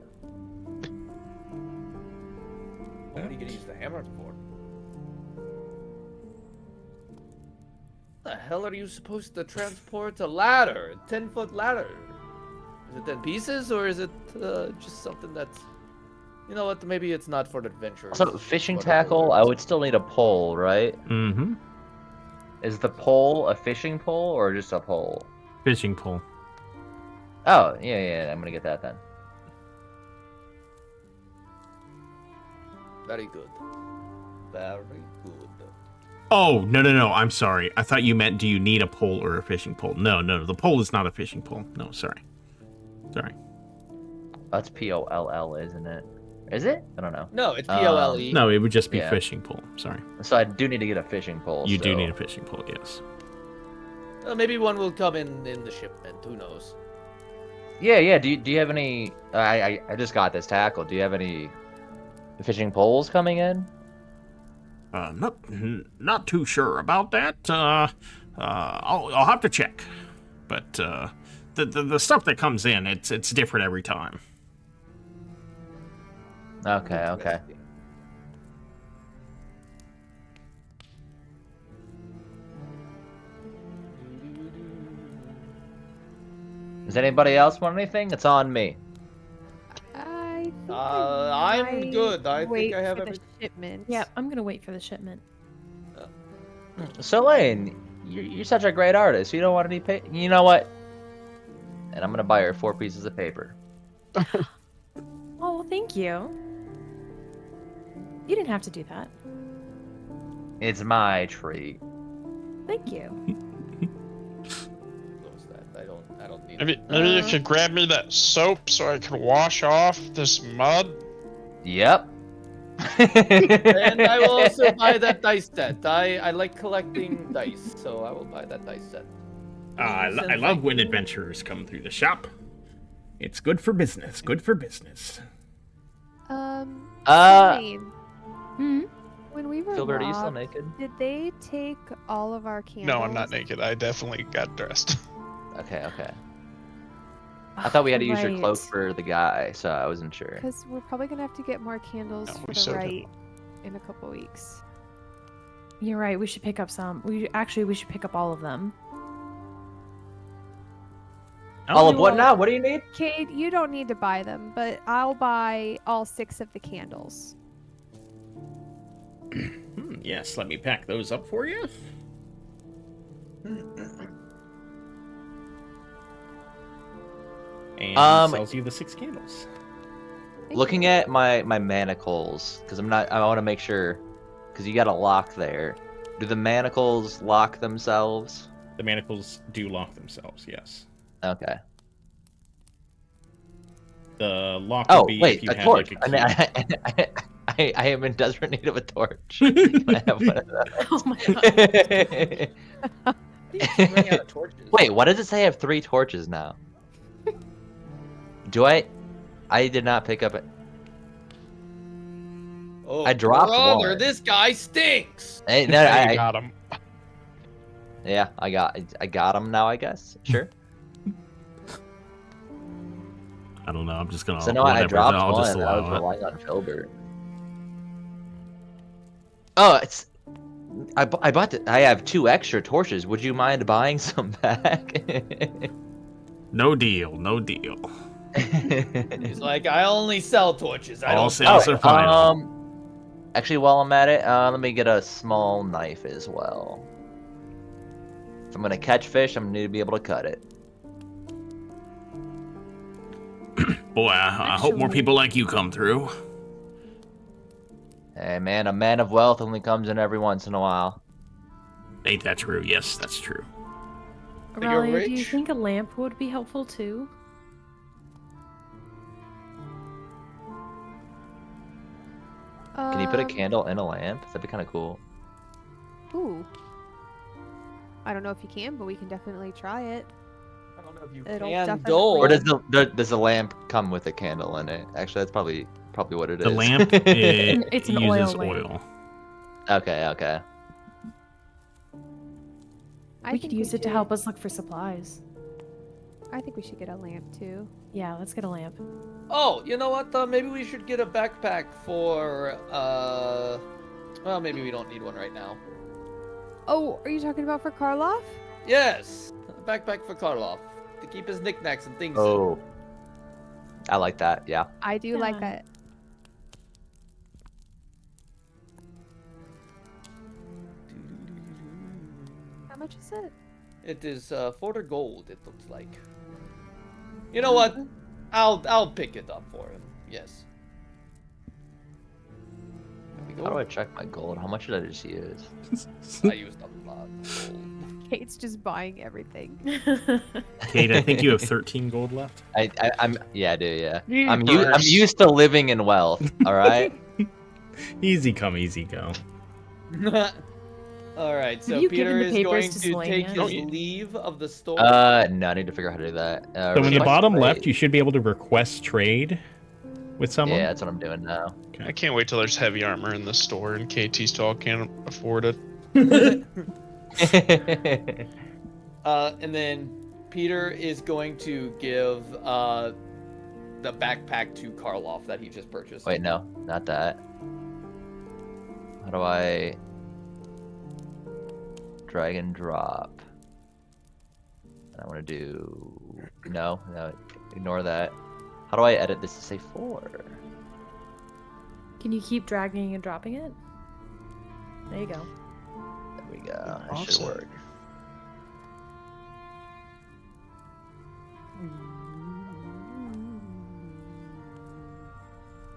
What are you gonna use the hammer for? The hell are you supposed to transport a ladder? 10-foot ladder? Is it 10 pieces or is it just something that's... You know what? Maybe it's not for the adventurers. So fishing But tackle, I would still need a pole, right? Mm-hmm. Is the pole a fishing pole or just a pole? Fishing pole. Oh, yeah, I'm gonna get that then. Very good. Very good. Oh, no. I'm sorry. I thought you meant do you need a pole or a fishing pole? No. The pole is not a fishing pole. No, sorry. That's P-O-L-L, isn't it? Is it? I don't know. No, it's P-O-L-E. No, it would just be Yeah. fishing pole. Sorry. So I do need to get a fishing pole. You do so- need a fishing pole, yes. Maybe one will come in the shipment. Who knows? Yeah. Do you have any? I just got this tackle. Do you have any fishing poles coming in? Not too sure about that. I'll have to check. But the stuff that comes in, it's different every time. Okay. Interesting. Does anybody else want anything? It's on me. I think I'm might good. I think wait I have for the everything. shipment. Yeah, I'm gonna wait for the shipment. Selene, you're such a great artist. You don't want any pay. You know what? and I'm gonna buy her 4 pieces of paper. Oh, well, thank you. You didn't have to do that. It's my treat. Thank you. Close that. I don't need Maybe it. you could grab me that soap so I can wash off this mud. Yep. And I will also buy that dice set. I like collecting dice, so I will buy that dice set. I Please and love thank when you. adventurers come through the shop. It's good for business. Good for business. Celine, Hmm? when we were Filbert, are you still robbed, naked? did they take all of our candles? No, I'm not naked. I definitely got dressed. Okay. I thought we had to use your cloak Right. for the guy, so I wasn't sure. Because we're probably gonna have to get more candles No, for we the still got- right in a couple weeks. You're right. We should pick up some. We should pick up all of them. All of we what will- now? What do you need? Kate, you don't need to buy them, but I'll buy all 6 of the candles. Yes, let me pack those up for you. And he sells you the 6 candles. Thank Looking you. at my manacles, because I want to make sure, because you got a lock there. Do the manacles lock themselves? The manacles do lock themselves, yes. Okay. The lock Oh would be wait, if you a had torch. like a key. I am in desperate need of a torch. Can I have one of those? Oh my god. I'm running out of torches. Wait, what does it say? I have 3 torches now. Do I? I did not pick up it. Oh, I dropped brother, one. this guy stinks. Hey, no, I I, got him. yeah, I got him now. I guess. Sure. I don't know. I'm just gonna. So no, I whatever, dropped I'll one. just I was allow it. relying on Filbert. Oh, it's. I bought. I have 2 extra torches. Would you mind buying some back? No deal. No deal. He's like, I only sell torches. I All don't sales buy are final. Actually, while I'm at it, let me get a small knife as well. If I'm gonna catch fish, I'm gonna need to be able to cut it. Boy, I hope more Actually- people like you come through. Hey man, a man of wealth only comes in every once in a while. Ain't that true? Yes, that's true. But you're Raleigh, do you rich? think a lamp would be helpful too? Can you put a candle in a lamp? That'd be kind of cool. Ooh. I don't know if you can, but we can definitely try it. I don't know if you It'll can definitely- dull. Or does the lamp come with a candle in it? Actually, that's probably what it is. The lamp it It's an oil uses lamp. oil. Okay. We could use it to help us look for supplies. I think we should get a lamp too. Yeah, let's get a lamp. Oh, you know what? Maybe we should get a backpack for. Well, maybe we don't need one right now. Oh, are you talking about for Karloff? Yes, a backpack for Karloff to keep his knickknacks and things. in. Oh, I like that. Yeah. I do like Yeah. it. How much is it? It is 4 gold. It looks like. You know what? I'll pick it up for him. Yes. There we How do I go. check my gold? How much did I just use? I used a lot of gold. Kate's just buying everything. Kate, I think you have 13 gold left. I'm yeah, I do. Yeah. You I'm burst. used to living in wealth. All right. Easy come, easy go. All right, so you Peter given the is papers going to to Selenia? take his Don't you- leave of the store. No, I need to figure out how to do that. So when you Request bottom trade. left, you should be able to request trade with someone. Yeah, that's what I'm doing now. I can't wait till there's heavy armor in the store and KT still can't afford it. And then Peter is going to give the backpack to Karloff that he just purchased. Wait, no, not that. How do I drag and drop? I want to do no, ignore that. How do I edit this to say 4? Can you keep dragging and dropping it? There you go. There we go. That should Awesome. work.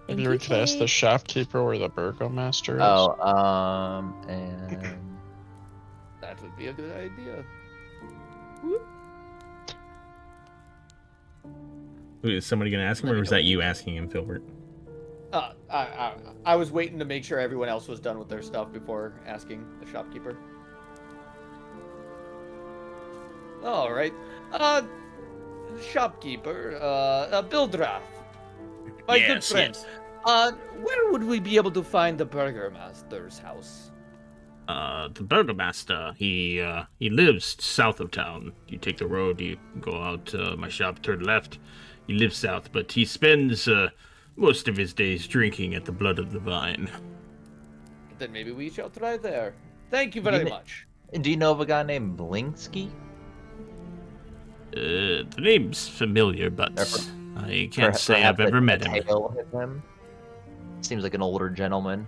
Thank Maybe we could ask the Kate. shopkeeper where the Burgomaster is. Oh, and That would be a good idea. Is somebody going to ask him, or was that you asking him, Filbert? I was waiting to make sure everyone else was done with their stuff before asking the shopkeeper. All right. Shopkeeper, Bildrath. My good Yes, friend. yes. Where would we be able to find the Burgomaster's house? The Burgomaster, he lives south of town. You take the road, you go out my shop, turn left. He lives south, but he spends most of his days drinking at the blood of the vine. Then maybe we shall try there. Thank you very much. do you know of a guy named Blinsky? The name's familiar, but I can't say I've Perhaps ever a met him. tale of him? Seems like an older gentleman.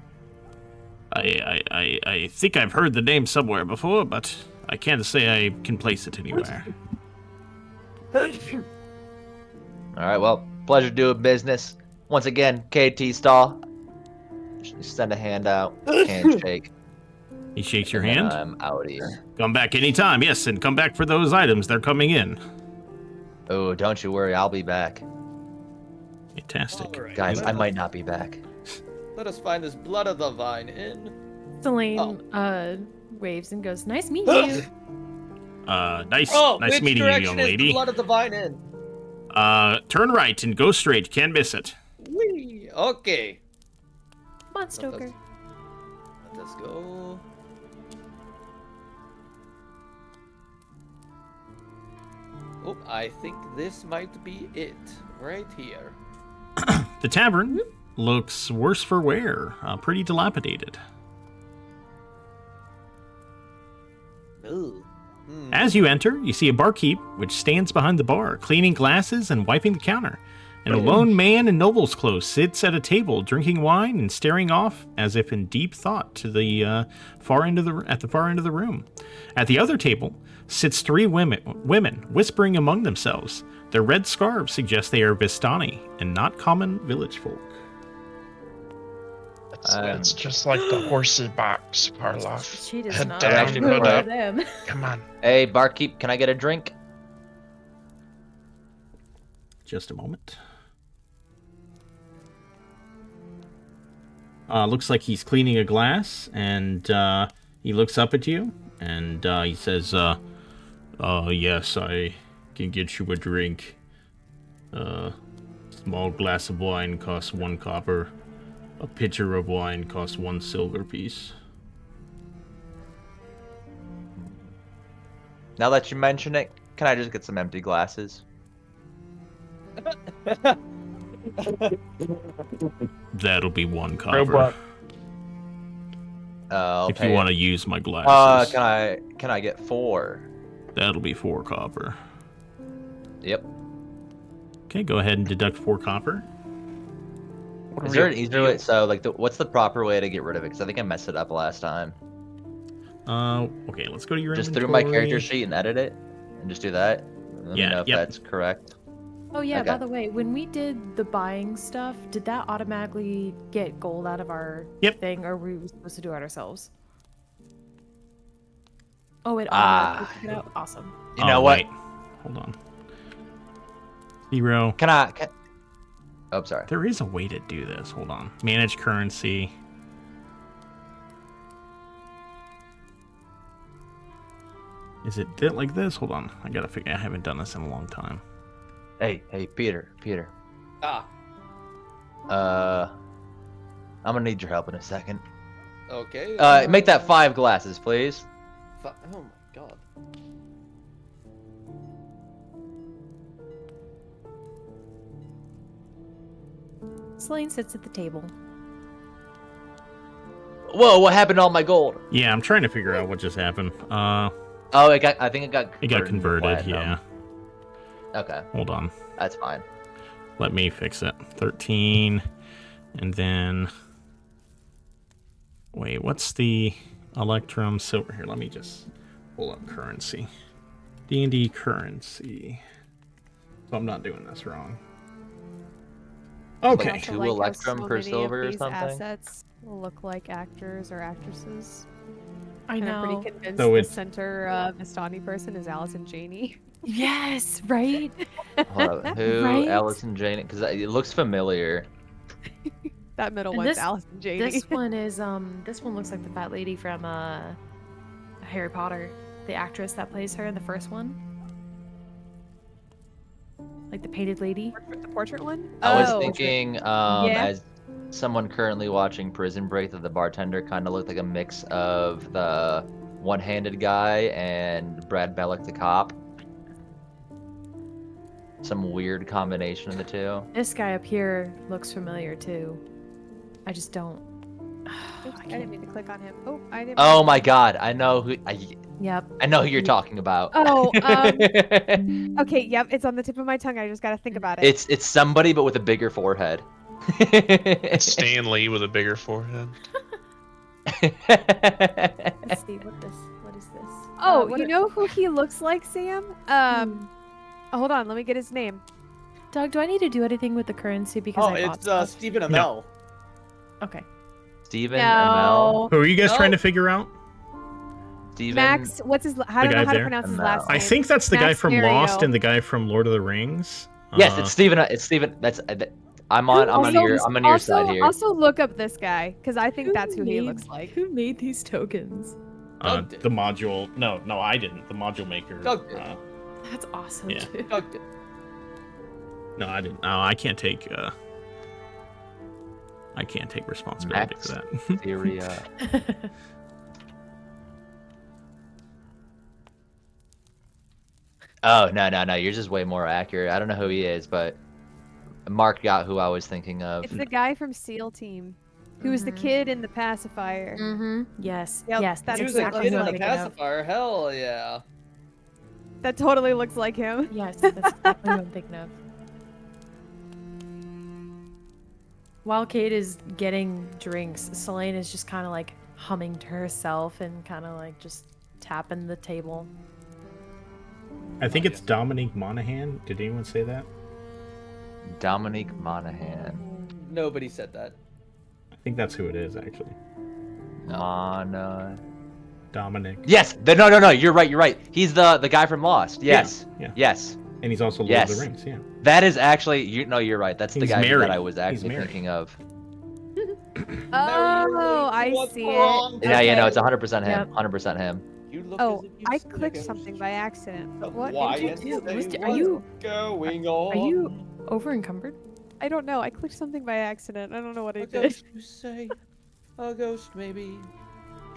I think I've heard the name somewhere before, but I can't say I can place it anywhere. All right, well, pleasure doing business. Once again, KT Stall. Just send a hand out, handshake. He shakes your and then hand. I'm out here. Come back anytime, yes, and come back for those items. They're coming in. Oh, don't you worry, I'll be back. Fantastic. All right, Guys, I might not be back. Let us find this blood of the vine in. Selene waves and goes, "Nice meeting you." Nice Which meeting you, direction young is lady. the blood of the vine in? Turn right and go straight. Can't miss it. Whee! Okay. Come on, Stoker. Let us go. Oh, I think this might be it. Right here. The tavern looks worse for wear. Pretty dilapidated. Ooh. As you enter, you see a barkeep, which stands behind the bar, cleaning glasses and wiping the counter. And a lone man in noble's clothes sits at a table, drinking wine and staring off, as if in deep thought, to the far end of the room. At the other table sits three women, whispering among themselves. Their red scarves suggest they are Vistani and not common village folk. It's just like the horsey box, Parloff. She does Head not down, actually hood work. up. them. Come on. Hey, barkeep, can I get a drink? Just a moment. Looks like he's cleaning a glass, and he looks up at you, and he says, yes, I can get you a drink. Small glass of wine costs 1 copper. A pitcher of wine costs 1 silver piece. Now that you mention it, can I just get some empty glasses? That'll be 1 copper. Robot. If you want to use my glasses, Can I get 4? that'll be 4 copper. Yep. Okay, go ahead and deduct 4 copper. Is there an easier way? So, like, what's the proper way to get rid of it? Because I think I messed it up last time. Okay, let's go to your Just inventory. through my character sheet and edit it, and just do that. Let me Yeah, know if yep. that's correct. Oh yeah, Okay. by the way, when we did the buying stuff, did that automatically get gold out of our Yep. thing, or were we supposed to do it ourselves? Oh, it Ah. automatically took it out? Awesome. You know what? Wait. Hold on. 0. Can I? Oh, sorry. There is a way to do this. Hold on. Manage currency. Is it like this? Hold on. I gotta figure. I haven't done this in a long time. Hey, Peter. Ah. I'm gonna need your help in a second. Okay. Make that 5 glasses, please. Oh my god. Selene sits at the table. Whoa! What happened to all my gold? Yeah, I'm trying to figure out what just happened. Oh, I think it got. It got into converted. platinum. Yeah. Okay, Hold on. that's fine. Let me fix it. 13, and then. Wait, what's the Electrum silver here? Let me just pull up currency. D&D currency. So I'm not doing this wrong. I Okay. also Two like how electrum so per many silver or of these something? assets look like actors or actresses. I And I'm know. pretty convinced So the it's- center Vistani person is Allison Janey. Yes, right? Hold up. Who? Right? Allison Jane? Because it looks familiar. That middle And one's this- Allison Janey. This one is this one looks like the fat lady from Harry Potter, the actress that plays her in the first one. Like the painted lady. The portrait one? I was Oh. thinking, Yeah. as someone currently watching Prison Break, that the bartender kind of looked like a mix of the one-handed guy and Brad Bellick, the cop. Some weird combination of the two. This guy up here looks familiar too. I just don't. Oops, I didn't mean to click on him. Oh, I didn't. Oh my God! I know who. Yep. I know who you're talking about. Oh, okay, yep, it's on the tip of my tongue. I just gotta think about it. It's somebody but with a bigger forehead. It's Stan Lee with a bigger forehead. Let's see what is this? Oh, what you are- know who he looks like, Sam? Hold on, let me get his name. Doug, do I need to do anything with the currency because Oh, I bought it's stuff? Stephen Amell. Okay. Stephen Amell. Who are you guys No. trying to figure out? Stephen. Max, what's his? I don't guy know how to there? pronounce his Amell. last name. I think that's the guy Max from Mario. Lost and the guy from Lord of the Rings. Yes, it's Stephen. It's Stephen. That's. I'm on your side here. Also, look up this guy because I think that's who he looks like. Who made these tokens? Doug did. The module. No, I didn't. The module maker. Doug did. That's awesome. Yeah. Too. Doug did. No, I didn't. No, I can't take. I can't take responsibility Max for that. Syria. Oh no! Yours is way more accurate. I don't know who he is, but Mark got who I was thinking of. It's the guy from SEAL Team, who was the kid in the pacifier. Mm-hmm. Yes. Yep, yes. that That's He was exactly a kid who in I'm the thinking of. pacifier. Hell yeah. That totally looks like him. Yes, that's exactly what I'm thinking of. While Kate is getting drinks, Selene is just kind of like humming to herself and kind of like just tapping the table. I think it's Dominique Monaghan. Did anyone say that? Dominique Monaghan. Nobody said that. I think that's who it is, actually. Dominic. Yes. No. You're right. He's the guy from Lost. Yes. Yeah. Yes. And he's also Lord of Yes. the Rings, yeah. That is actually. You're right. That's the He's guy married. that I was actually married. thinking of. Oh, I What's see it. wrong? Yeah. Okay. No. It's 100% him. Yep. 100% him. You look Oh, as if you I see clicked a something ghost. by accident. The What? why did you and do? say Are you- what's going on? Are you over encumbered? I don't know. I clicked something by accident. I don't know what I A did. ghost, you say? A ghost, maybe.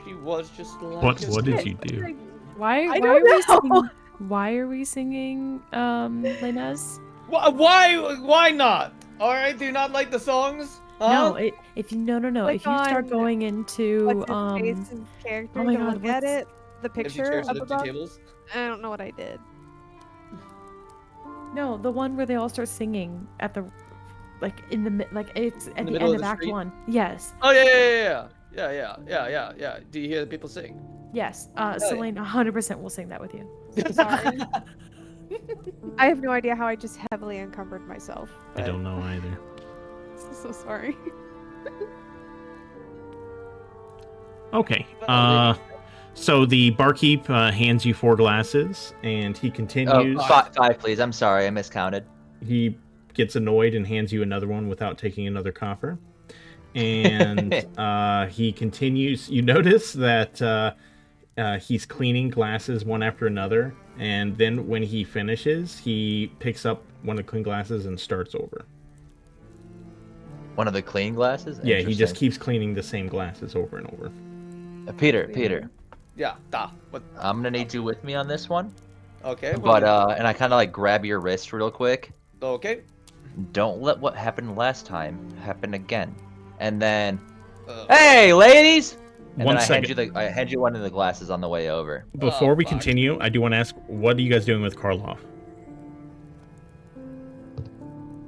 She was just like What did a you do? Why I are don't we know. singing? Why are we singing Les Mis? Why not? All right, do you not like the songs? No, Huh? if you no. Click If you start on going into What's his face's character oh my to God, look at what's- it? The Empty picture chairs up and empty above? tables. I don't know what I did. no, the one where they all start singing at the like in the like it's at In the the middle end of of the Act street? 1. Yes. Oh yeah. Do you hear the people sing? Yes. yeah. Selene 100% will sing that with you. Sorry. I have no idea how I just heavily encumbered myself. I don't know either. So sorry. Okay. So the barkeep hands you 4 glasses, and he Oh, continues. five, please. I'm sorry. I miscounted. He gets annoyed and hands you another one without taking another coffer. And he continues. You notice that he's cleaning glasses one after another, and then when he finishes, he picks up one of the clean glasses and starts over. One of the clean glasses? Yeah, he just Interesting. keeps cleaning the same glasses over and over. Peter, Yeah. What? I'm gonna need you with me on this one. Okay. But and I kind of like grab your wrist real quick. Okay. Don't let what happened last time happen again. And then, Uh, hey, ladies! And One then second. I hand you one of the glasses on the way over. Before we fuck. continue, I do want to ask, what are you guys doing with Karloff?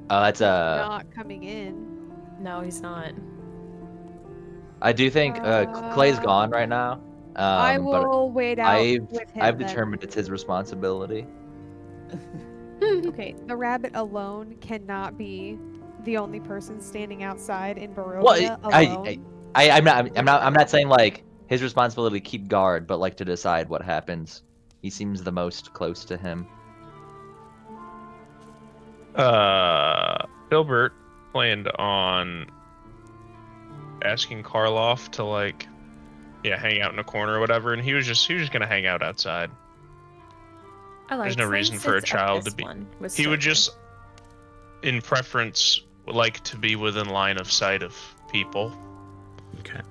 That's Not coming in. No, he's not. I do think Clay's gone right now. I but will wait out I've with him. I've then. determined it's his responsibility. Okay, the rabbit alone cannot be the only person standing outside in Well, Barovia alone. I'm not saying like his responsibility to keep guard, but like to decide what happens. He seems the most close to him. Filbert planned on asking Karloff to like, yeah, hang out in a corner or whatever, and he was just gonna hang out outside. I like There's no reason for a child to be. He would just, in preference, like to be within line of sight of people. Okay.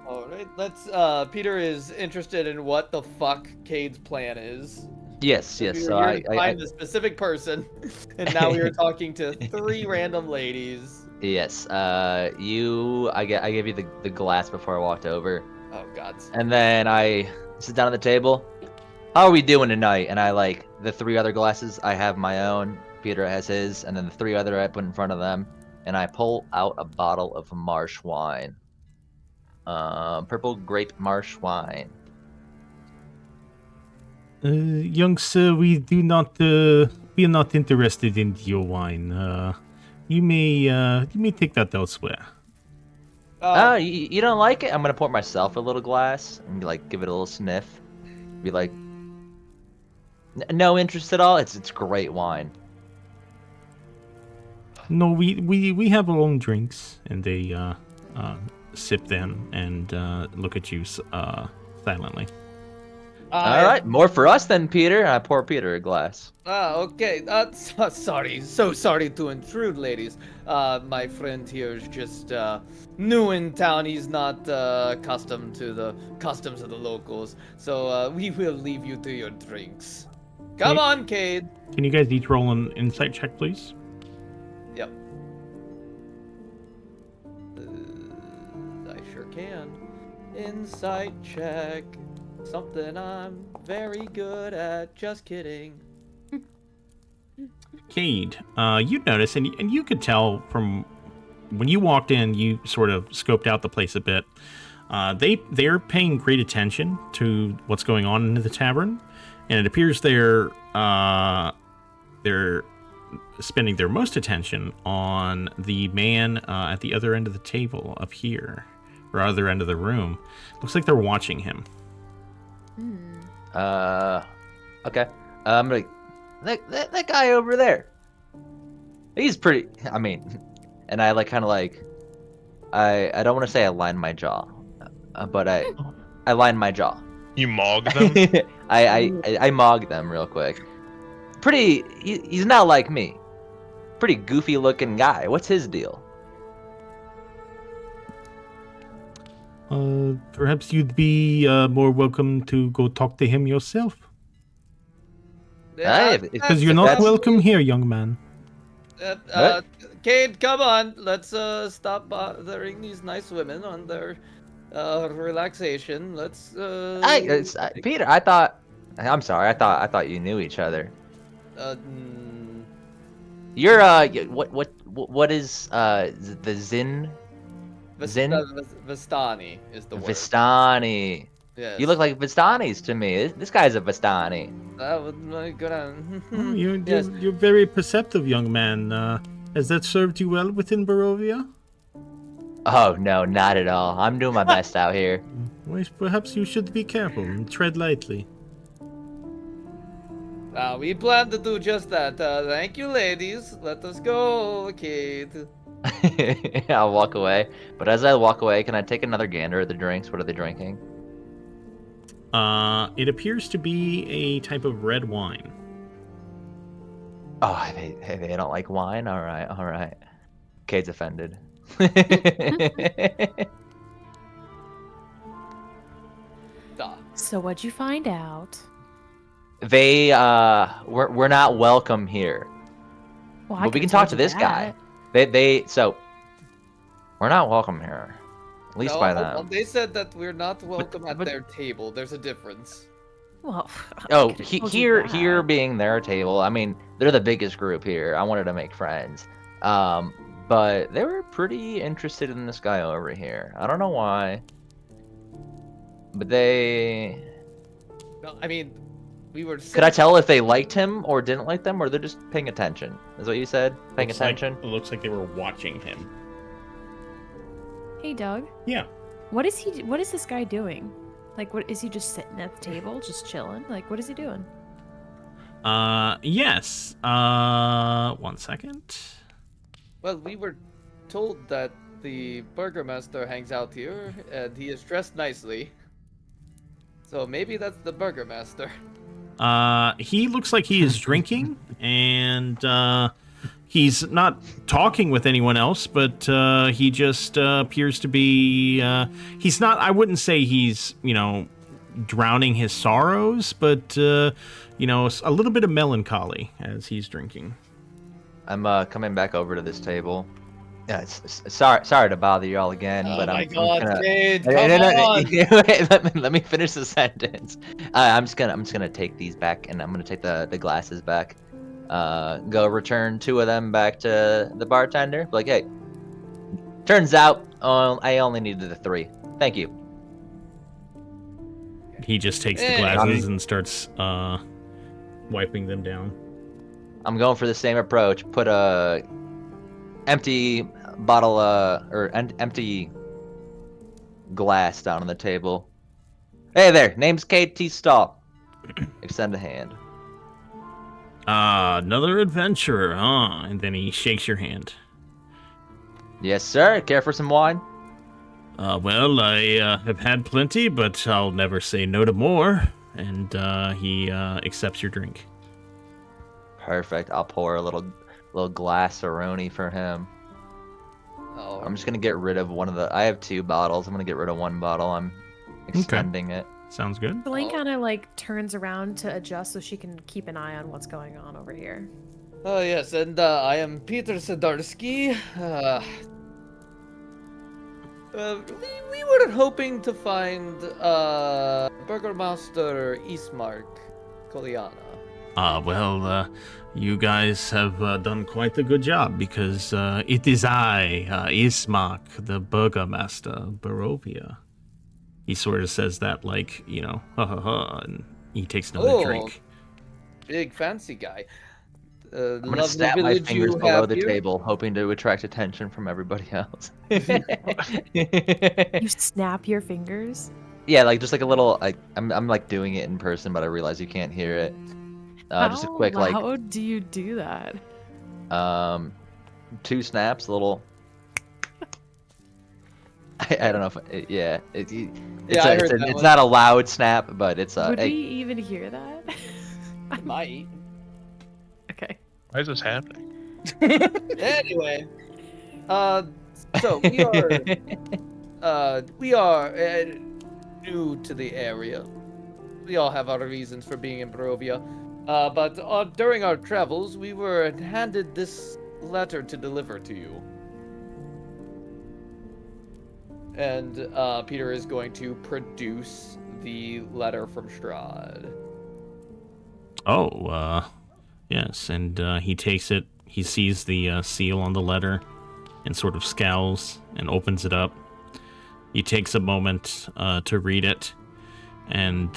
All right, let's. Peter is interested in what the fuck Cade's plan is. Yes, We yes. were So here to find a specific person, and now we are talking to 3 random ladies. Yes. I gave you the glass before I walked over, Oh God. and then I sit down at the table. How are we doing tonight? And I like the 3 other glasses. I have my own. Peter has his, and then the 3 other I put in front of them, and I pull out a bottle of marsh wine. Purple grape marsh wine. Young sir, we are not interested in your wine. You may take that elsewhere. Oh, you don't like it? I'm gonna pour myself a little glass and like give it a little sniff. Be like, no interest at all. It's great wine. No, we have our own drinks, and they sip them and look at you silently. All right, more for us then, Peter. And I pour Peter a glass. Okay. Sorry. So sorry to intrude, ladies. My friend here is just new in town. He's not accustomed to the customs of the locals. So we will leave you to your drinks. Come on, Cade. Can you guys each roll an insight check, please? Yep. I sure can. Insight check. Something I'm very good at. Just kidding. Cade, you notice, and you could tell from when you walked in, you sort of scoped out the place a bit. They're paying great attention to what's going on in the tavern, and it appears they're spending their most attention on the man at the other end of the table up here, or other end of the room. Looks like they're watching him. Okay. I'm like, that guy over there. He's pretty. I mean, and I like kind of like, I don't want to say I line my jaw, but I line my jaw. You mog them? I mog them real quick. Pretty. He's not like me. Pretty goofy looking guy. What's his deal? Perhaps you'd be more welcome to go talk to him yourself. Because you're not welcome here, young man. Cade, come on. Let's stop bothering these nice women on their relaxation. Let's. Peter, I'm sorry. I thought you knew each other. You're what is the Zin? Vistani is the word. Vistani. Yes. You look like Vistanis to me. This guy's a Vistani. That would be good. You're very perceptive, young man. Has that served you well within Barovia? Oh no, not at all. I'm doing my best out here. Well, perhaps you should be careful and tread lightly. We plan to do just that. Thank you, ladies. Let us go, Cade. I'll walk away. But as I walk away, can I take another gander at the drinks? What are they drinking? It appears to be a type of red wine. Oh, they don't like wine? All right. Cade's offended. So what'd you find out? We're not welcome here. Well, But we can talk to this guy. So we're not welcome here. At least by them. They said that we're not welcome at their table. There's a difference. Well, here being their table. I mean, they're the biggest group here. I wanted to make friends. But they were pretty interested in this guy over here. I don't know why. But they. No, I mean, we were. Could I tell if they liked him or didn't like them, or they're just paying attention? Is what you said? Paying It looks like they were watching him. Hey, Doug. Yeah. What is he? What is this guy doing? Like, what is he just sitting at the table, just chilling? Like, what is he doing? Yes. 1 second. Well, we were told that the Burgomaster hangs out here, and he is dressed nicely. So maybe that's the Burgomaster. He looks like he is drinking, and he's not talking with anyone else, but he just appears to be. He's not. I wouldn't say he's, drowning his sorrows, but a little bit of melancholy as he's drinking. I'm coming back over to this table. Yeah, sorry to bother you all again, but my I'm God, gonna... Cade, No, come on! let me finish the sentence. I'm just gonna take these back, and I'm gonna take the glasses back. Go return 2 of them back to the bartender. Be like, hey, turns out I only needed the 3. Thank you. He just takes the glasses and starts wiping them down. I'm going for the same approach. Put a empty bottle or empty glass down on the table. Hey there, name's KT Stahl. Extend a hand. Another adventurer, huh? And then he shakes your hand. Yes, sir. Care for some wine? Well, I have had plenty, but I'll never say no to more. And he accepts your drink. Perfect. I'll pour a little glass-a-roni for him. Oh, I'm just gonna get rid of one of the. I have 2 bottles. I'm gonna get rid of 1 bottle. I'm extending it. Sounds good. Elaine kind of turns around to adjust so she can keep an eye on what's going on over here. oh yes, and I am Peter Sadarsky. We were hoping to find Burgomaster Ismark Koliana. Well, you guys have done quite a good job, because it is I, Ismark, the Burgomaster of Barovia. He sort of says that ha ha ha, and he takes another drink. Big fancy guy. I'm gonna snap my fingers below the table, hoping to attract attention from everybody else. You snap your fingers? Yeah, just like a little. I'm doing it in person, but I realize you can't hear it. Just a quick How do you do that? 2 snaps, a little. I don't know if it's not a loud snap, but it's Would we even hear that? It might. Okay. Why is this happening? Anyway, so we are new to the area. We all have our reasons for being in Barovia, but during our travels, we were handed this letter to deliver to you. And Peter is going to produce the letter from Strahd. Oh, yes, and he takes it. He sees the seal on the letter and sort of scowls and opens it up. He takes a moment to read it, and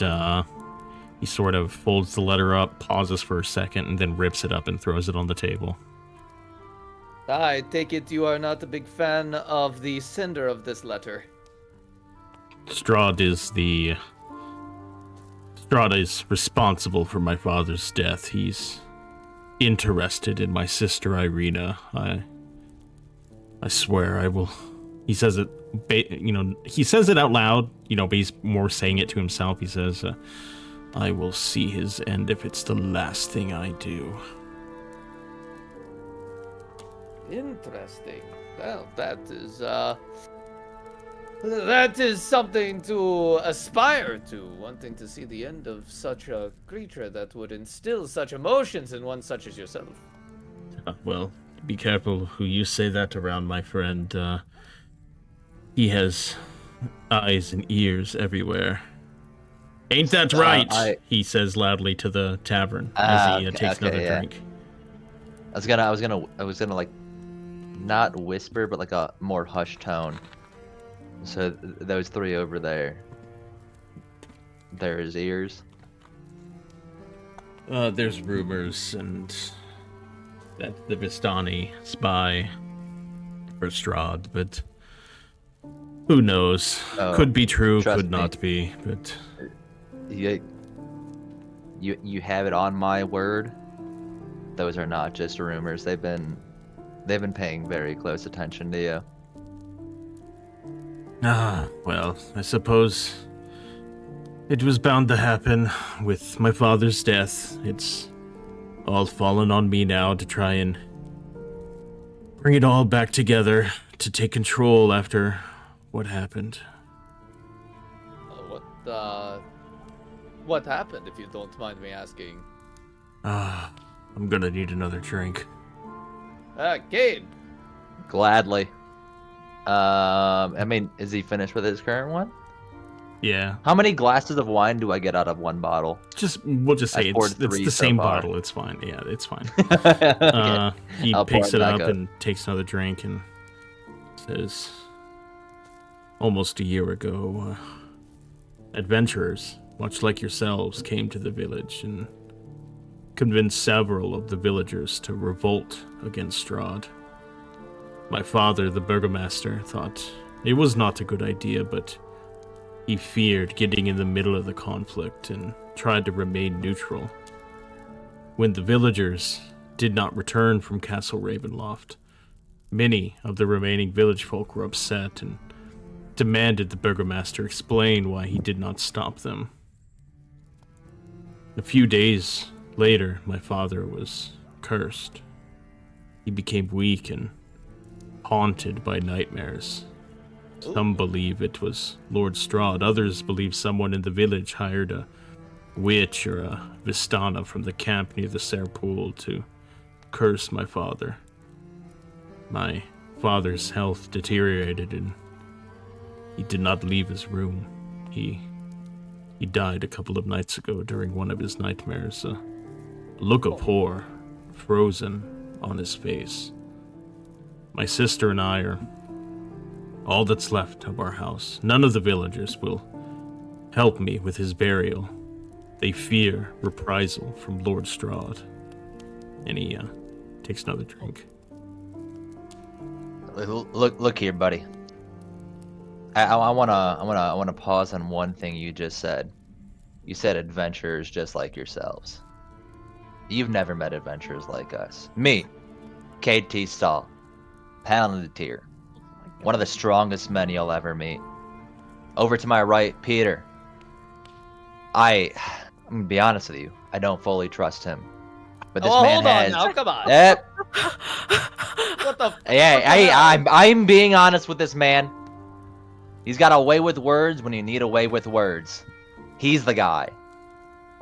he sort of folds the letter up, pauses for a second, and then rips it up and throws it on the table. I take it you are not a big fan of the sender of this letter. Strahd is responsible for my father's death. He's interested in my sister Irina. I swear I will. He says it, he says it out loud, but he's more saying it to himself. He says, I will see his end if it's the last thing I do. Interesting. Well, that is something to aspire to, wanting to see the end of such a creature that would instill such emotions in one such as yourself. Well, be careful who you say that around, my friend. He has eyes and ears everywhere. Ain't that right? He says loudly to the tavern as he takes another drink. I was gonna not whisper, but a more hushed tone. So those 3 over there, they're his ears. There's rumors and that the Vistani spy for Strahd, but who knows? Oh, Could be true, trust could me. not be, but You have it on my word. Those are not just rumors. They've been paying very close attention to you. Well, I suppose it was bound to happen with my father's death. It's all fallen on me now to try and bring it all back together, to take control after what happened. What happened, if you don't mind me asking? I'm gonna need another drink. Cade. Gladly. I mean, is he finished with his current one? Yeah. How many glasses of wine do I get out of one bottle? We'll just say I poured it's 3 the so same far. bottle. It's fine. Yeah, it's fine. Okay. He I'll pour picks it it back up and takes another drink and says, almost a year ago, adventurers, much like yourselves, came to the village and convinced several of the villagers to revolt against Strahd. My father, the Burgomaster, thought it was not a good idea, but he feared getting in the middle of the conflict and tried to remain neutral. When the villagers did not return from Castle Ravenloft, many of the remaining village folk were upset and demanded the Burgomaster explain why he did not stop them. A few days later, my father was cursed. He became weak and haunted by nightmares. Some believe it was Lord Strahd. Others believe someone in the village hired a witch or a Vistana from the camp near the Serpool to curse my father. My father's health deteriorated and he did not leave his room. He died a couple of nights ago during one of his nightmares. A look of horror frozen on his face. My sister and I are all that's left of our house. None of the villagers will help me with his burial. They fear reprisal from Lord Strahd. And he takes another drink. Look here, buddy. I wanna pause on one thing you just said. You said adventurers just like yourselves. You've never met adventurers like us. Me, KT Stahl, Palantir, one of the strongest men you'll ever meet. Over to my right, Peter. I'm gonna be honest with you. I don't fully trust him, but this man hold has. on now, come on. Yep. What the? Yeah, I'm being honest with this man. He's got a way with words when you need a way with words. He's the guy.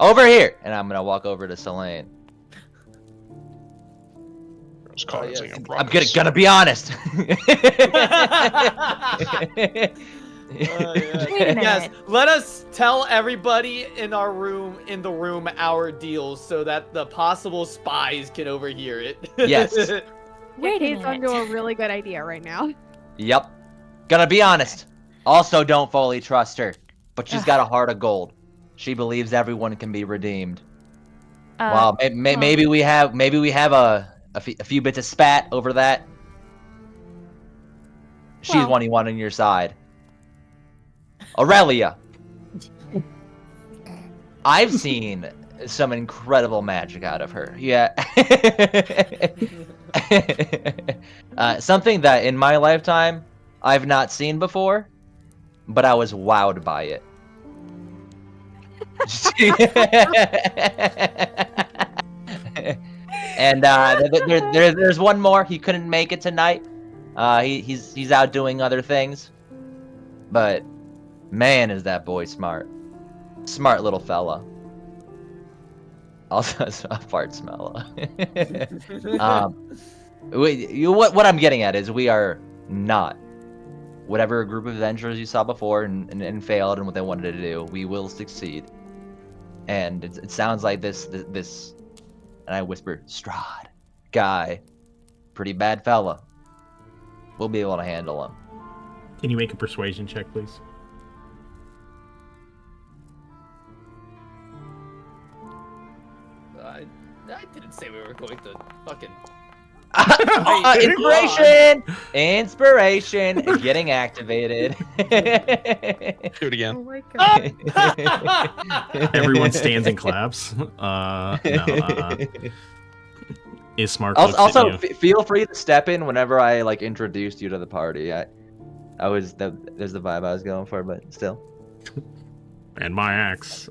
Over here, and I'm gonna walk over to Selene. Yes. I'm gonna be honest. Yes, let us tell everybody in the room our deals so that the possible spies can overhear it. Yes. Wait a Kate's minute. onto a really good idea right now. Yep. Gonna be honest. Also, don't fully trust her, but she's got a heart of gold. She believes everyone can be redeemed. Well, maybe we have a few bits of spat over that. She's Well. one you want on your side. Aurelia. I've seen some incredible magic out of her. Yeah. Something that in my lifetime I've not seen before, but I was wowed by it. And there's one more. He couldn't make it tonight. He's out doing other things. But man, is that boy smart. Smart little fella. Also a fart smell. What I'm getting at is we are not whatever group of adventurers you saw before and failed and what they wanted to do. We will succeed. And it sounds like this and I whisper, Strahd guy, pretty bad fella. We'll be able to handle him. Can you make a persuasion check, please? say we were going to fucking. Inspiration getting activated. Do it again. Oh my god. Everyone stands and claps. No. Ismark looks Also, at you. feel free to step in whenever I like introduced you to the party. There's the vibe I was going for, but still. And my axe.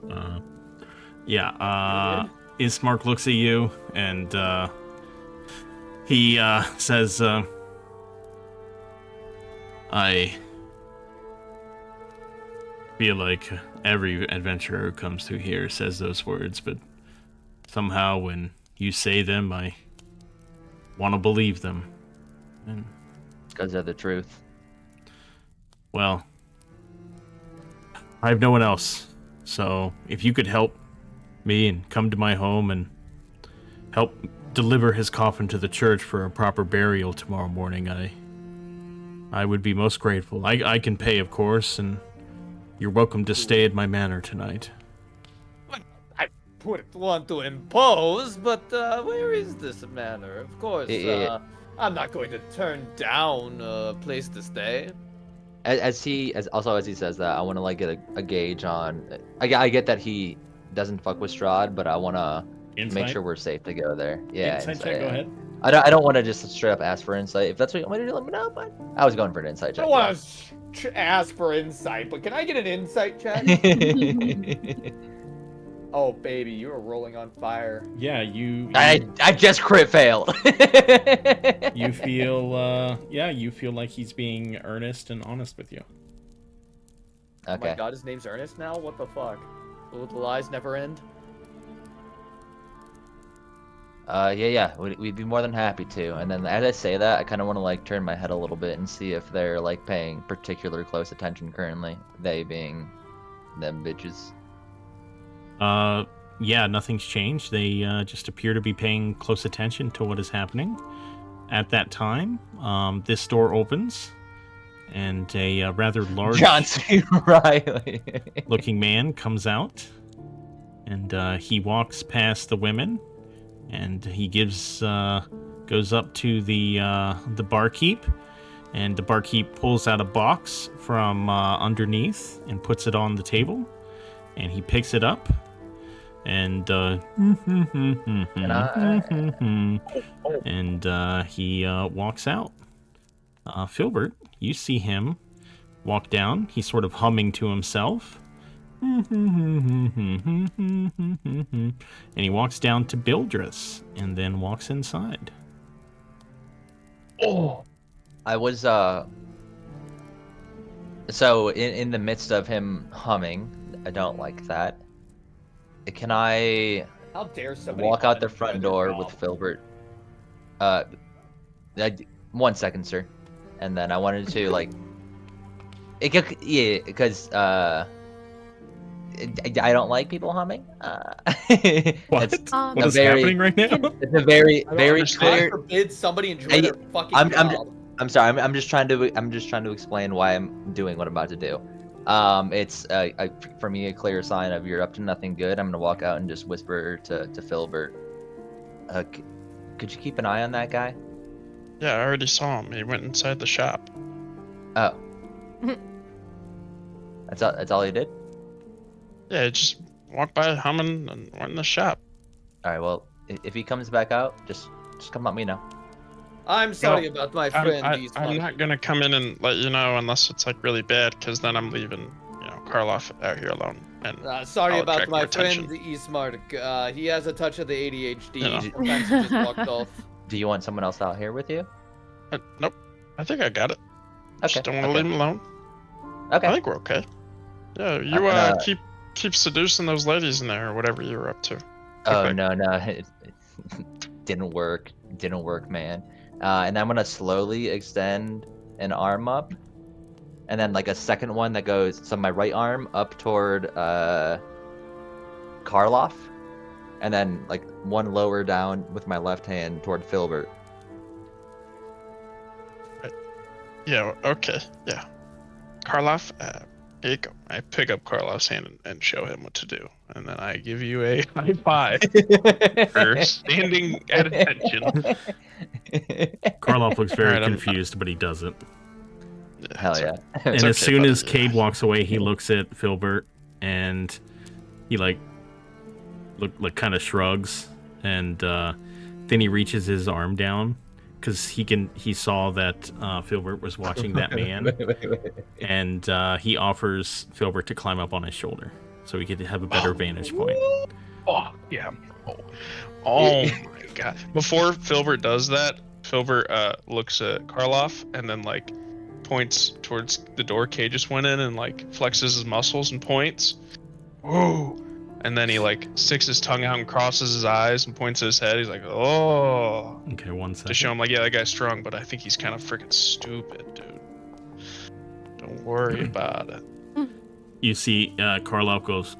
Ismark looks at you and he says, I feel like every adventurer who comes through here says those words, but somehow when you say them, I want to believe them. And, Because they're the truth. well, I have no one else. So if you could help me and come to my home and help deliver his coffin to the church for a proper burial tomorrow morning, I would be most grateful. I can pay, of course, and you're welcome to stay at my manor tonight. I wouldn't want to impose, but where is this manor? Of course, I'm not going to turn down a place to stay. As he says that, I want to like get a gauge on. I get that he doesn't fuck with Strahd, but I want to make sure we're safe to go there. Yeah, Insight check, go ahead. I don't want to just straight up ask for insight. If that's what you want me to do, let me know. But I was going for an insight check. I don't want to ask for insight, but can I get an insight check? Oh, baby, you are rolling on fire. Yeah, you I just crit failed. you feel you feel like he's being earnest and honest with you. Oh my Okay. god, his name's Ernest now? What the fuck? Will the lies never end? Yeah. We'd be more than happy to. And then as I say that, I kind of want to like turn my head a little bit and see if they're like paying particular close attention currently. They being them bitches. Yeah, nothing's changed. They just appear to be paying close attention to what is happening. At that time, this door opens, and a rather large John C. Riley looking man comes out, and he walks past the women, and he goes up to the barkeep, and the barkeep pulls out a box from underneath and puts it on the table, and he picks it up, and he walks out. Filbert, you see him walk down. He's sort of humming to himself. And he walks down to Bildris and then walks inside. Oh, I was so in the midst of him humming. I don't like that. Can I How dare somebody walk out the comment front on door your with mouth? Filbert? 1 second, sir. And then I wanted to like, because I don't like people humming. What? It's What a is very- happening right now? it's a very I don't very understand. God clear. forbid somebody enjoy Hey, their fucking I'm job. I'm sorry. I'm just trying to explain why I'm doing what I'm about to do. It's for me a clear sign of you're up to nothing good. I'm gonna walk out and just whisper to Filbert. Could you keep an eye on that guy? Yeah, I already saw him. He went inside the shop. Oh, that's all he did. Yeah, he just walked by humming and went in the shop. All right. Well, if he comes back out, just come let me know. I'm sorry about my friend. I'm not gonna come in and let you know unless it's like really bad, because then I'm leaving, Karloff out here alone. And Sorry I'll about attract my your attention. friend Ismark. He has a touch of the ADHD. Yeah. Sometimes he just walked off. Do you want someone else out here with you? Nope, I think I got it. Okay. Just don't want to okay. leave him alone. Okay. I think we're okay. Yeah, you keep seducing those ladies in there or whatever you were up to. Oh Okay. no, it didn't work, man. And I'm gonna slowly extend an arm up, and then like a second one that goes, so my right arm up toward Karloff, and then like one lower down with my left hand toward Filbert. Yeah, okay, yeah. Karloff, here you go. I pick up Karloff's hand and show him what to do. and then I give you a high five for standing at attention. Karloff looks very Alright, I'm- confused, but he doesn't. Hell yeah. And It's as okay, soon buddy. as Cade walks away, he looks at Filbert and he kind of shrugs, and then he reaches his arm down because he saw that Filbert was watching that man, and he offers Filbert to climb up on his shoulder so he could have a better vantage point. Oh, yeah. Oh my god. Before Filbert does that, Filbert looks at Karloff and then like points towards the door Kay just went in and like flexes his muscles and points. Whoa. And then he like sticks his tongue out and crosses his eyes and points at his head. He's like, oh. Okay, 1 second. To show him like, yeah, that guy's strong, but I think he's kind of freaking stupid, dude. Don't worry about it. You see, Karloff goes,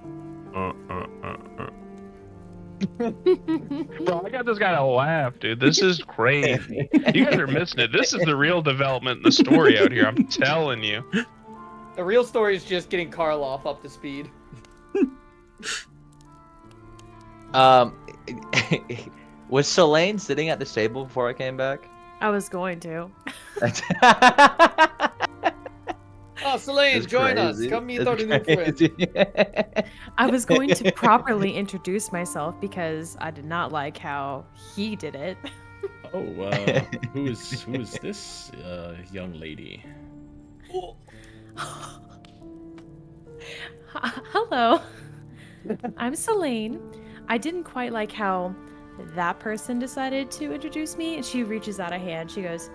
Bro, I got this guy to laugh, dude. This is crazy. You guys are missing it. This is the real development in the story out here. I'm telling you. The real story is just getting Karloff up to speed. Was Selene sitting at the table before I came back? I was going to. Oh, Selene, It's join us. crazy. Come meet It's our new friend. crazy. I was going to properly introduce myself because I did not like how he did it. "Oh, who is this young lady?" Hello. I'm Selene. I didn't quite like how that person decided to introduce me. She reaches out a hand. She goes,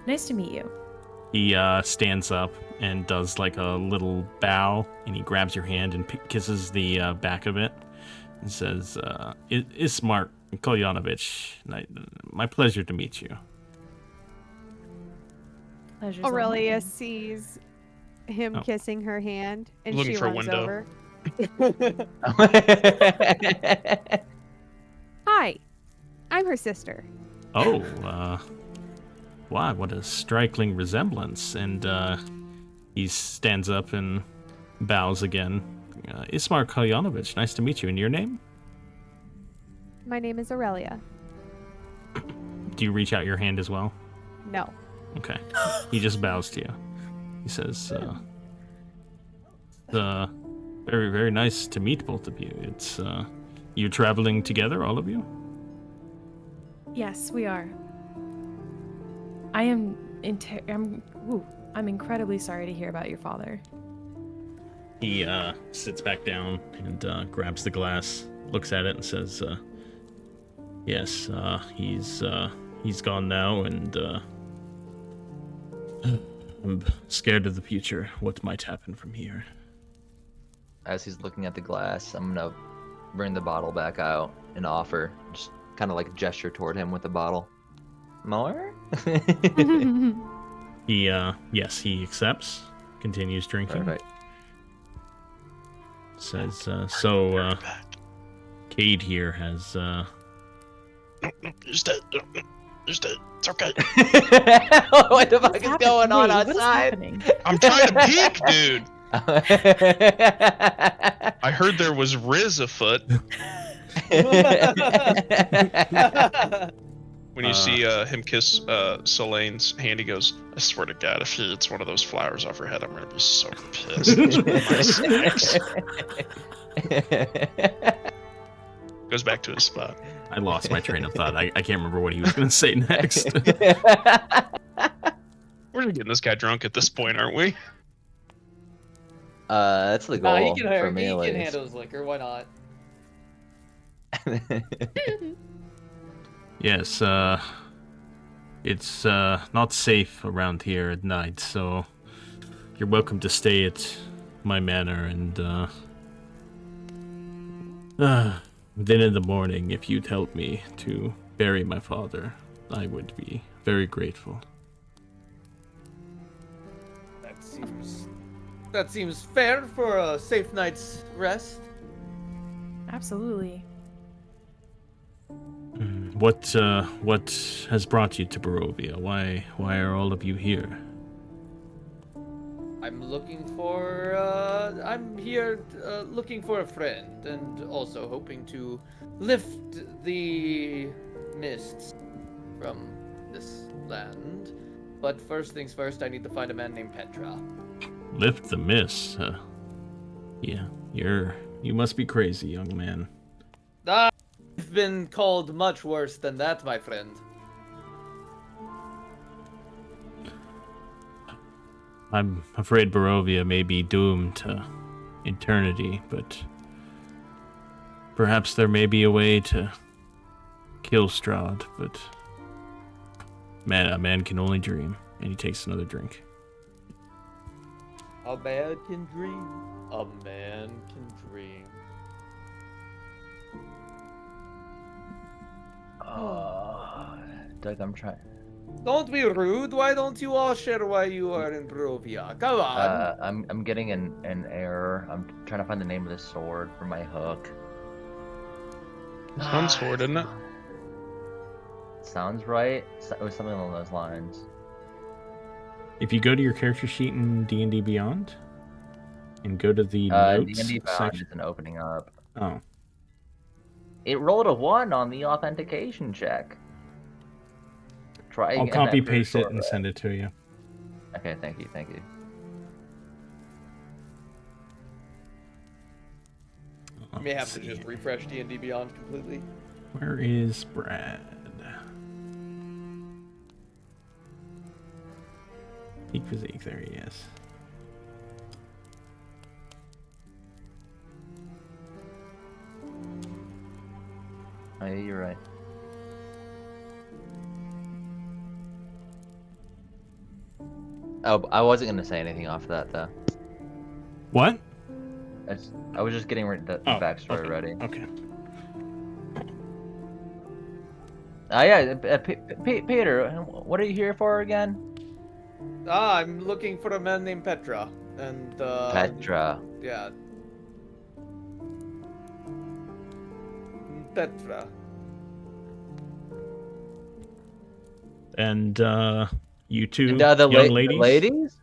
"Nice to meet you." He stands up and does like a little bow, and he grabs your hand and kisses the back of it, and says, "Ismark Kolyanovich, my pleasure to meet you." Pleasure's all Aurelia mine. sees him Oh. kissing her hand, and Looking she for a runs window. over. Hi, I'm her sister. Oh, wow, what a striking resemblance. And he stands up and bows again. Ismark Kolyanovich, nice to meet you. And your name? My name is Aurelia. Do you reach out your hand as well? No. Okay. He just bows to you. He says, very, very nice to meet both of you. It's, you traveling together, all of you? Yes, we are. I'm incredibly sorry to hear about your father. He sits back down and grabs the glass, looks at it, and says, "Yes, he's gone now, and I'm scared of the future. What might happen from here?" As he's looking at the glass, I'm gonna bring the bottle back out and offer, just kind of like gesture toward him with the bottle. More? He he accepts, continues drinking. Perfect. Says, so Cade here has Just dead. Just dead. It's okay. What the fuck is going on Wait, what is outside? happening? I'm trying to peek, dude. I heard there was Riz afoot. When you see him kiss Selene's hand, he goes, "I swear to God, if he eats one of those flowers off her head, I'm gonna be so pissed." Those are my snacks. Goes back to his spot. I lost my train of thought. I can't remember what he was going to say next. We're just getting this guy drunk at this point, aren't we? That's the Nah, goal he for me, can at least. handle his liquor. Why not? Yes, it's not safe around here at night, so you're welcome to stay at my manor, and then in the morning, if you'd help me to bury my father, I would be very grateful. That seems fair for a safe night's rest. Absolutely. What has brought you to Barovia? Why are all of you here? I'm here looking for a friend and also hoping to lift the mists from this land. But first things first, I need to find a man named Petra. Lift the mist. Yeah, you must be crazy, young man. I've been called much worse than that, my friend. I'm afraid Barovia may be doomed to eternity, but perhaps there may be a way to kill Strahd, but a man can only dream. And he takes another drink. A man can dream. A man can dream. Doug, I'm trying. Don't be rude. Why don't you all share why you are in Barovia? Come on. I'm getting an error. I'm trying to find the name of the sword for my hook. It's one sword, isn't it? Sounds right. It was something along those lines. If you go to your character sheet in D&D Beyond, and go to the notes D&D Beyond section. isn't opening up. Oh. It rolled a 1 on the authentication check. Try I'll again copy after a paste it short and rest. send it to you. Okay, thank you. You may have Let's to see. just refresh D&D Beyond completely. Where is Brad? Peak physique, there he is. Oh, yeah, you're right. Oh, I wasn't gonna say anything off of that though. What? I was just getting the backstory okay. ready. Okay. Yeah, Peter, what are you here for again? I'm looking for a man named Petra. And, Petra. Yeah. Petra. And you two And, young the ladies? ladies?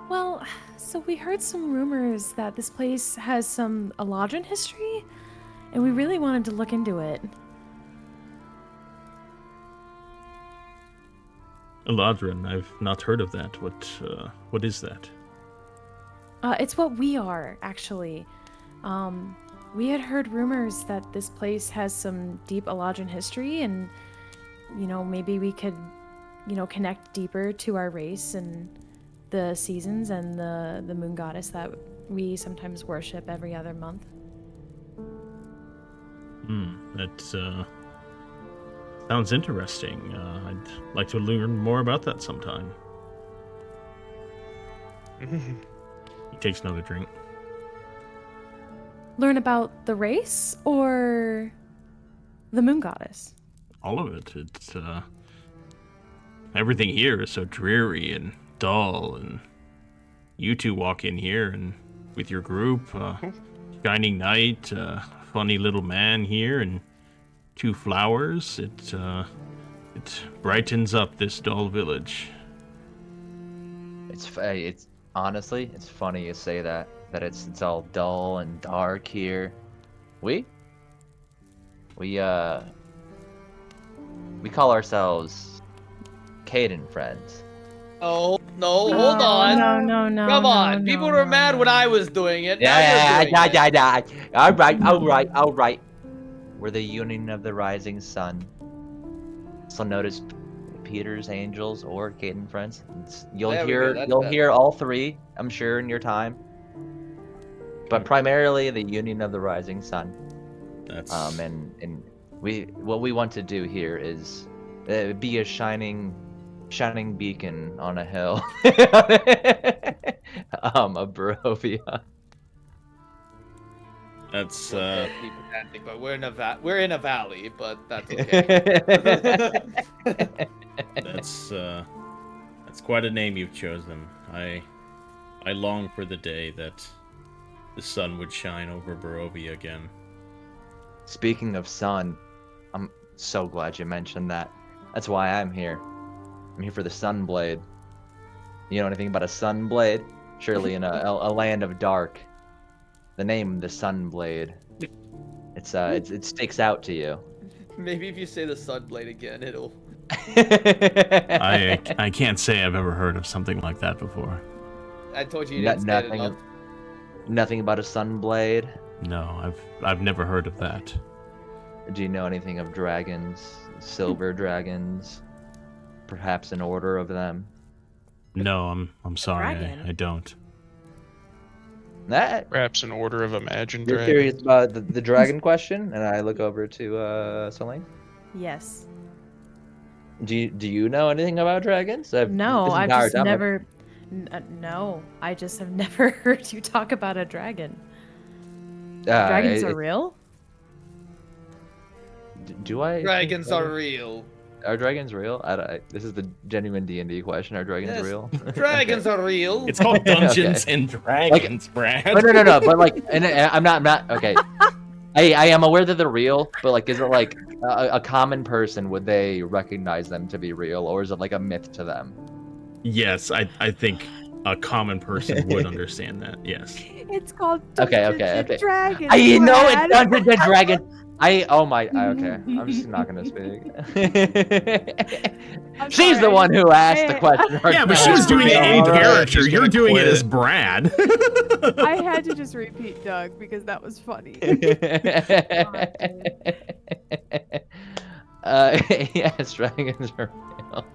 Well, so we heard some rumors that this place has some Eladrin history, and we really wanted to look into it. Eladrin, I've not heard of that. What is that? It's what we are, actually. We had heard rumors that this place has some deep Eladrin history, and, maybe we could, connect deeper to our race and the seasons and the moon goddess that we sometimes worship every other month. That sounds interesting. I'd like to learn more about that sometime. He takes another drink. Learn about the race or the moon goddess? All of it. It's everything here is so dreary and dull, and you two walk in here and with your group, shining knight, funny little man here, and 2 flowers. It brightens up this dull village. It's honestly, it's funny you say that it's all dull and dark here. We call ourselves Caden friends. Oh, no, hold on. No. Come on. People were mad when I was doing it. Now you're doing it. Yeah. All right. We're the Union of the Rising Sun. So notice Peter's Angels or Caden friends. You'll There we go, that's better. hear all 3, I'm sure, in your time. But primarily the Union of the Rising Sun. That's And what we want to do here is be a shining beacon on a hill. A Barovia. that's Be pedantic, but we're in a valley, but that's okay. that's quite a name you've chosen. I long for the day that the sun would shine over Barovia again. Speaking of sun, I'm so glad you mentioned that. That's why I'm here. I'm here for the Sunblade. You know anything about a Sunblade? Surely in a land of dark, the name the Sunblade, it sticks out to you. Maybe if you say the Sunblade again, it'll. I can't say I've ever heard of something like that before. I told you you didn't say it enough. Nothing about a Sunblade? No, I've never heard of that. Do you know anything of dragons? Silver dragons? Perhaps an order of them? No, I'm sorry, dragon? I don't. That Perhaps an order of imagined you're dragons. curious about the dragon question, and I look over to Selene. Yes. Do you know anything about dragons? No, this I've entire just time I've- never. No, I just have never heard you talk about a dragon. Dragons are real? Do I? Dragons are real. Are dragons real? This is the genuine D&D question. Are dragons Yes, real? Dragons are real. It's called Dungeons Okay. and Dragons, Brad. No. But like, and I'm not okay. I am aware that they're real, but like, is it like a common person? Would they recognize them to be real, or is it like a myth to them? Yes, I think a common person would understand that. Yes. It's called Okay. Dungeons and Dragons. I know Brad. it's Dungeons and Dragons. Okay. I'm just not gonna speak. I'm She's the sorry. one who asked the question. Yeah, but she was doing it in All right. character. She's You're gonna doing it quit. as Brad. I had to just repeat Doug because that was funny. Yes, dragons are real.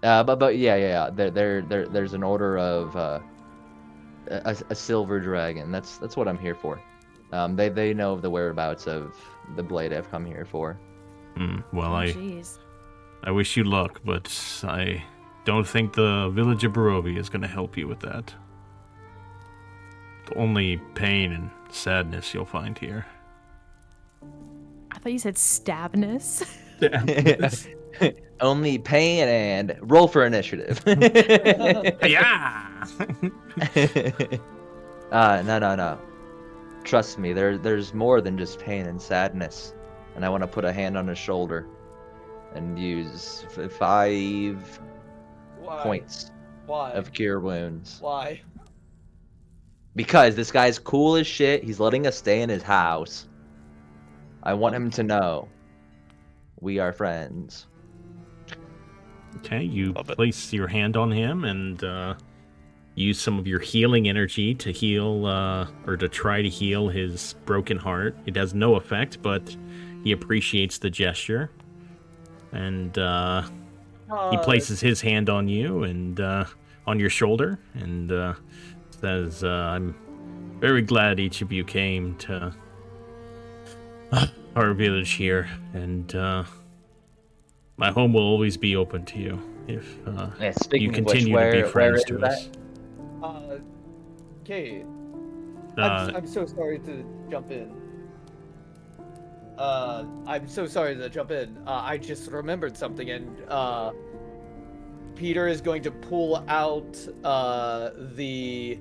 But yeah. There's an order of a silver dragon. That's what I'm here for. They know of the whereabouts of the blade I've come here for. Well, Jeez. I wish you luck, but I don't think the village of Barovia is going to help you with that. The only pain and sadness you'll find here. I thought you said stabness. Only pain and roll for initiative. Yeah. No. Trust me, there's more than just pain and sadness. And I want to put a hand on his shoulder and use 5 Why? points Why? of cure wounds. Why? Because this guy's cool as shit. He's letting us stay in his house. I want him to know we are friends. Okay, you Love it. place your hand on him and use some of your healing energy to heal, or to try to heal his broken heart. It has no effect, but he appreciates the gesture. And he places his hand on you and on your shoulder and says, I'm very glad each of you came to our village here, and my home will always be open to you if Speaking you of which, continue to be where friends is to that? us. Kate, Uh, I'm so sorry to jump in. I'm so sorry to jump in. I just remembered something, and Peter is going to pull out the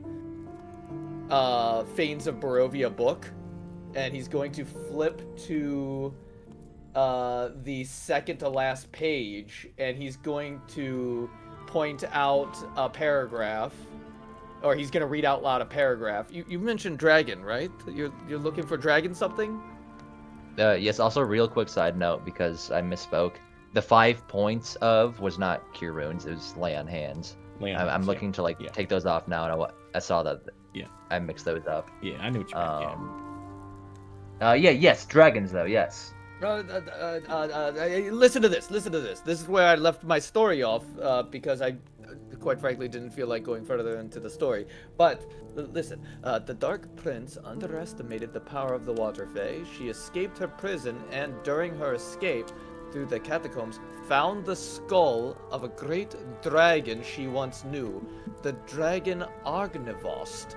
Fanes of Barovia book, and he's going to flip to the second to last page, and he's going to point out a paragraph, or he's going to read out loud a paragraph. You mentioned dragon, right? You're looking for dragon something? Yes, also real quick side note, because I misspoke. The 5 points of was not cure wounds, it was lay on hands. I'm looking to like take those off now, and I saw that. Yeah. I mixed those up. Yeah, I knew what you meant. Yes, dragons though, yes. Listen to this. This is where I left my story off, because I, quite frankly, didn't feel like going further into the story. But listen, the Dark Prince underestimated the power of the Water Fae. She escaped her prison, and during her escape through the catacombs, found the skull of a great dragon she once knew, the dragon Argnevost.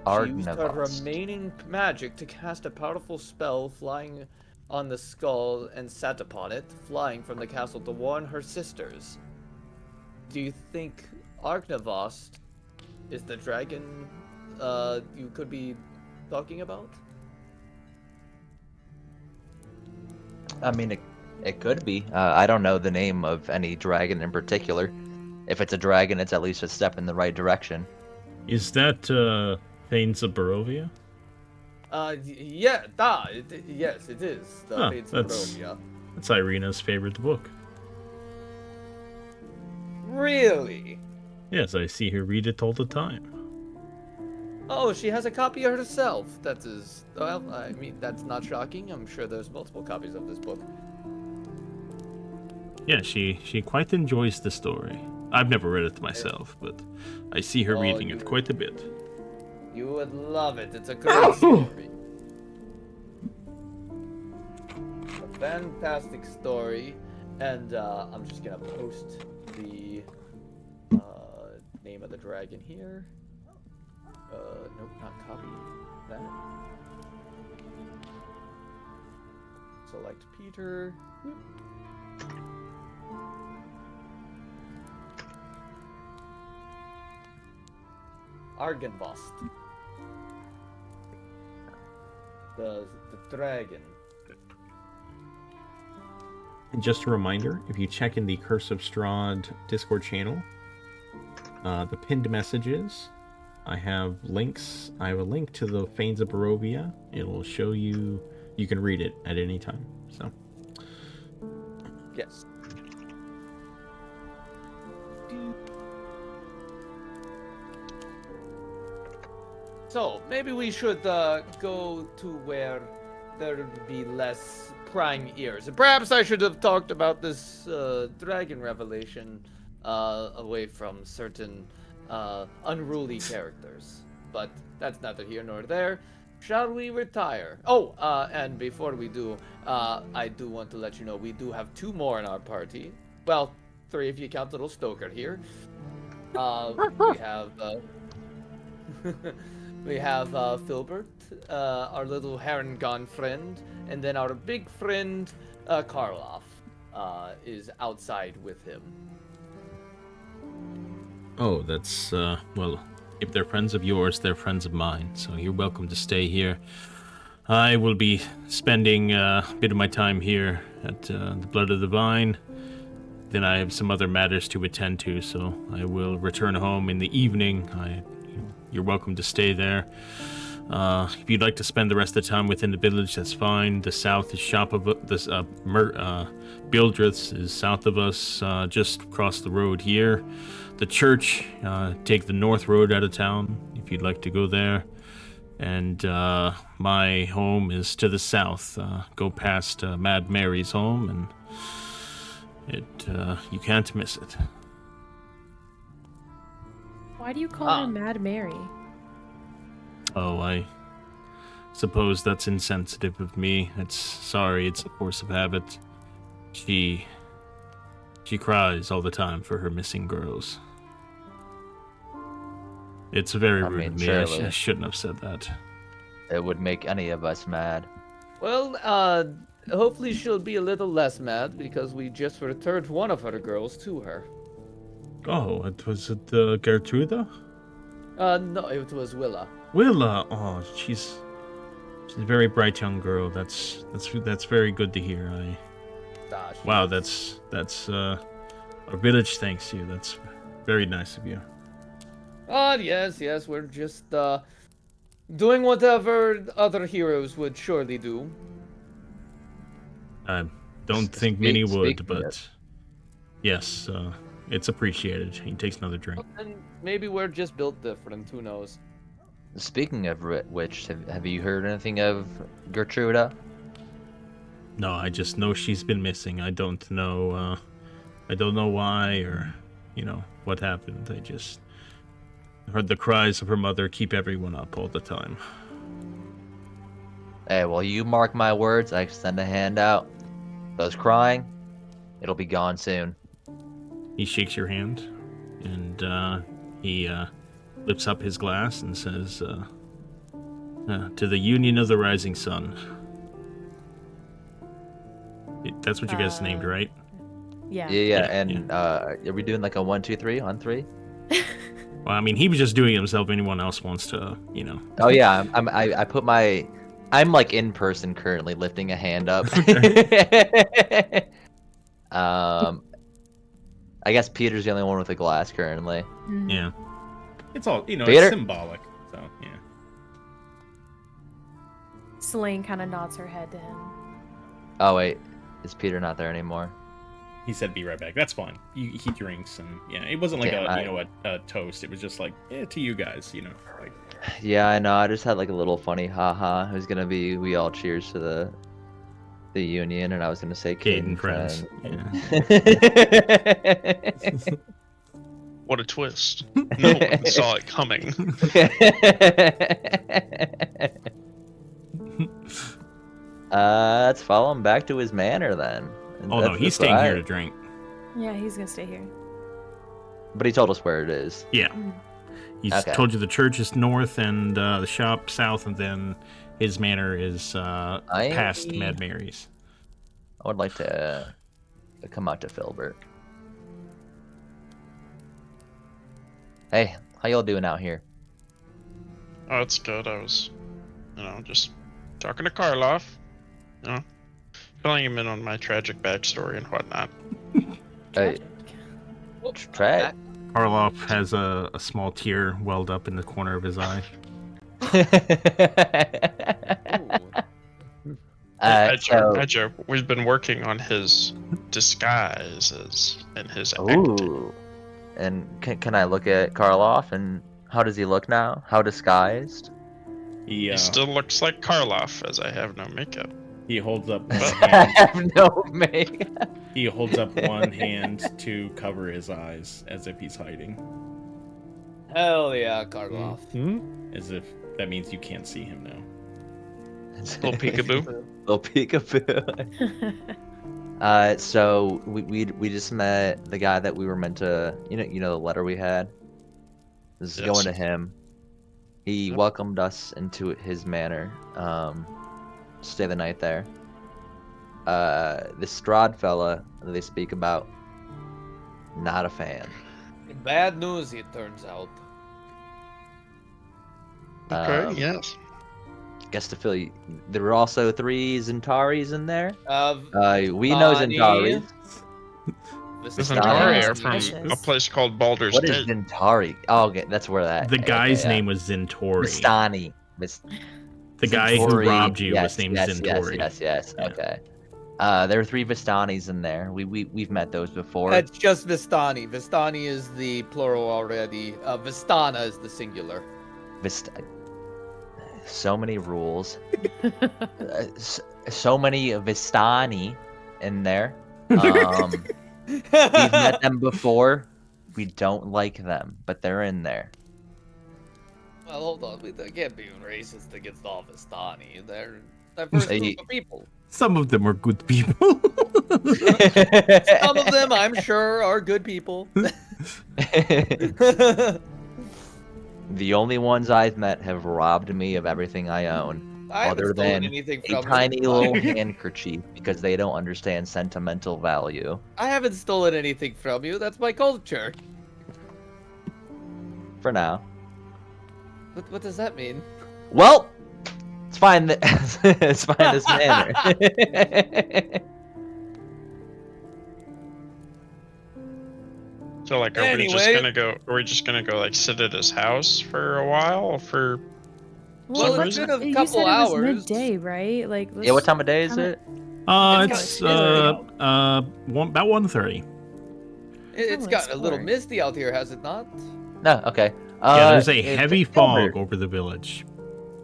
She used her Argnevost. remaining magic to cast a powerful spell, flying on the skull, and sat upon it, flying from the castle to warn her sisters. Do you think Argnevost is the dragon you could be talking about? I mean, It could be. I don't know the name of any dragon in particular. If it's a dragon, it's at least a step in the right direction. Is that Thanes of Barovia? Yes, it is. The Huh, Fates of that's- Barovia. That's Irina's favorite book. Really? Yes, I see her read it all the time. Oh, she has a copy herself. That is, well, I mean, that's not shocking. I'm sure there's multiple copies of this book. Yeah, she quite enjoys the story. I've never read it myself, but I see her Oh, reading you- it quite a bit. You would love it. It's a great story. A fantastic story. And I'm just gonna post the name of the dragon here. Nope, not copy that. Select Peter. Argenvost. The dragon. And just a reminder, if you check in the Curse of Strahd Discord channel, the pinned messages, I have links. I have a link to the Fanes of Barovia. It'll show you. You can read it at any time. So. Yes. So, maybe we should go to where there would be less prying ears. And perhaps I should have talked about this dragon revelation away from certain unruly characters. But that's neither here nor there. Shall we retire? Oh, and before we do, I do want to let you know we do have 2 more in our party. Well, 3 if you count little Stoker here. We have we have Filbert, our little Heron-gone friend, and then our big friend Karloff is outside with him. Oh, that's well. If they're friends of yours, they're friends of mine. So you're welcome to stay here. I will be spending a bit of my time here at the Blood of the Vine. Then I have some other matters to attend to, so I will return home in the evening. You're welcome to stay there. If you'd like to spend the rest of the time within the village, that's fine. The south is Bildrith's is south of us, just across the road here. The church, take the north road out of town if you'd like to go there. And my home is to the south. Go past Mad Mary's home, and you can't miss it. Why do you call her Mad Mary? Oh, I suppose that's insensitive of me. It's a force of habit. She cries all the time for her missing girls. It's very rude of me. I shouldn't have said that. It would make any of us mad. Well, hopefully she'll be a little less mad because we just returned one of her girls to her. Oh, was it Gertruda? No, it was Willa. Willa. Oh, she's a very bright young girl. That's very good to hear. Wow, that's our village thanks you. That's very nice of you. Yes, we're just doing whatever other heroes would surely do. I don't think many would, but of- yes, it's appreciated. He takes another drink. And maybe we're just built different, who knows? Speaking of which, have you heard anything of Gertruda? No, I just know she's been missing. I don't know why or, what happened. I just heard the cries of her mother keep everyone up all the time. Hey, well, you mark my words. I extend a hand out. Those crying, it'll be gone soon. He shakes your hand, and he lifts up his glass and says, to the Union of the Rising Sun. That's what you guys named, right? Yeah. Yeah, and are we doing like a 1, 2, 3 on 3? Well, I mean, he was just doing it himself. Anyone else wants to, Oh yeah, I put my I'm like in person currently lifting a hand up. I guess Peter's the only one with a glass currently. Mhm. Yeah. It's all, it's Peter? symbolic. So, yeah. Selene kind of nods her head to him. Oh wait, is Peter not there anymore? He said, "Be right back." That's fine. He drinks, and yeah, it wasn't like a toast. It was just like, to you guys, like. Yeah, I know. I just had like a little funny haha. It was gonna be we all cheers to the union, and I was gonna say Kid kid and friends. Yeah. What a twist. No one saw it coming. Let's follow him back to his manor then. Oh no, he's staying here to drink. Yeah, he's gonna stay here. But he told us where it is. Yeah. He's told you the church is north and the shop south, and then his manor is past Mad Mary's. I would like to come out to Filbert. Hey, how y'all doing out here? Oh, it's good. I was, just talking to Karloff. Filling him in on my tragic backstory and whatnot. Hey, Trad. Karloff has a small tear welled up in the corner of his eye. Roger, we've been working on his disguises and his acting. Ooh. And can I look at Karloff, and how does he look now? How disguised? He still looks like Karloff, as I have no makeup. He holds up one I hand. have no makeup. He holds up one hand to cover his eyes, as if he's hiding. Hell yeah, Karloff. As if that means you can't see him now. Little peekaboo. Little peekaboo. So we just met the guy that we were meant to, the letter we had. This is going to him. He welcomed us into his manor. Stay the night there. This Strahd fella that they speak about, not a fan. Bad news, it turns out. Okay, yes. Guess to fill you, there were also 3 Zentaris in there. We know Vistani. Zentaris. The Vistani. Zentari are Vicious. from a place called Baldur's What is Gate. Zentari? Oh, okay, that's where that. The guy's okay, yeah. name was Zentori. Vistani. The guy who Zentori. robbed you Yes, was named yes, Zentori. Yes. Yeah. Okay. There were 3 Vistanis in there. We've met those before. That's just Vistani. Vistani is the plural already. Vistana is the singular. So many rules. So many Vistani in there. We've met them before. We don't like them, but they're in there. Well, hold on. We can't be racist against all Vistani. They're diverse group of people. Some of them are good people. Some of them, I'm sure, are good people. The only ones I've met have robbed me of everything I own, I haven't other stolen than anything a from tiny you. little handkerchief, because they don't understand sentimental value. I haven't stolen anything from you. That's my culture. For now. What does that mean? Well, it's fine. It's fine this manner. So, like, are we just gonna go, like, sit at his house for a while? Well, some it's reason? been a You couple said it was hours. midday, right? Like, Yeah, what time of day is kinda- it? It's It's about 1:30. It's Oh, gotten a little smart. misty out here, has it not? No, okay. Yeah, there's a it's heavy October. fog over the village.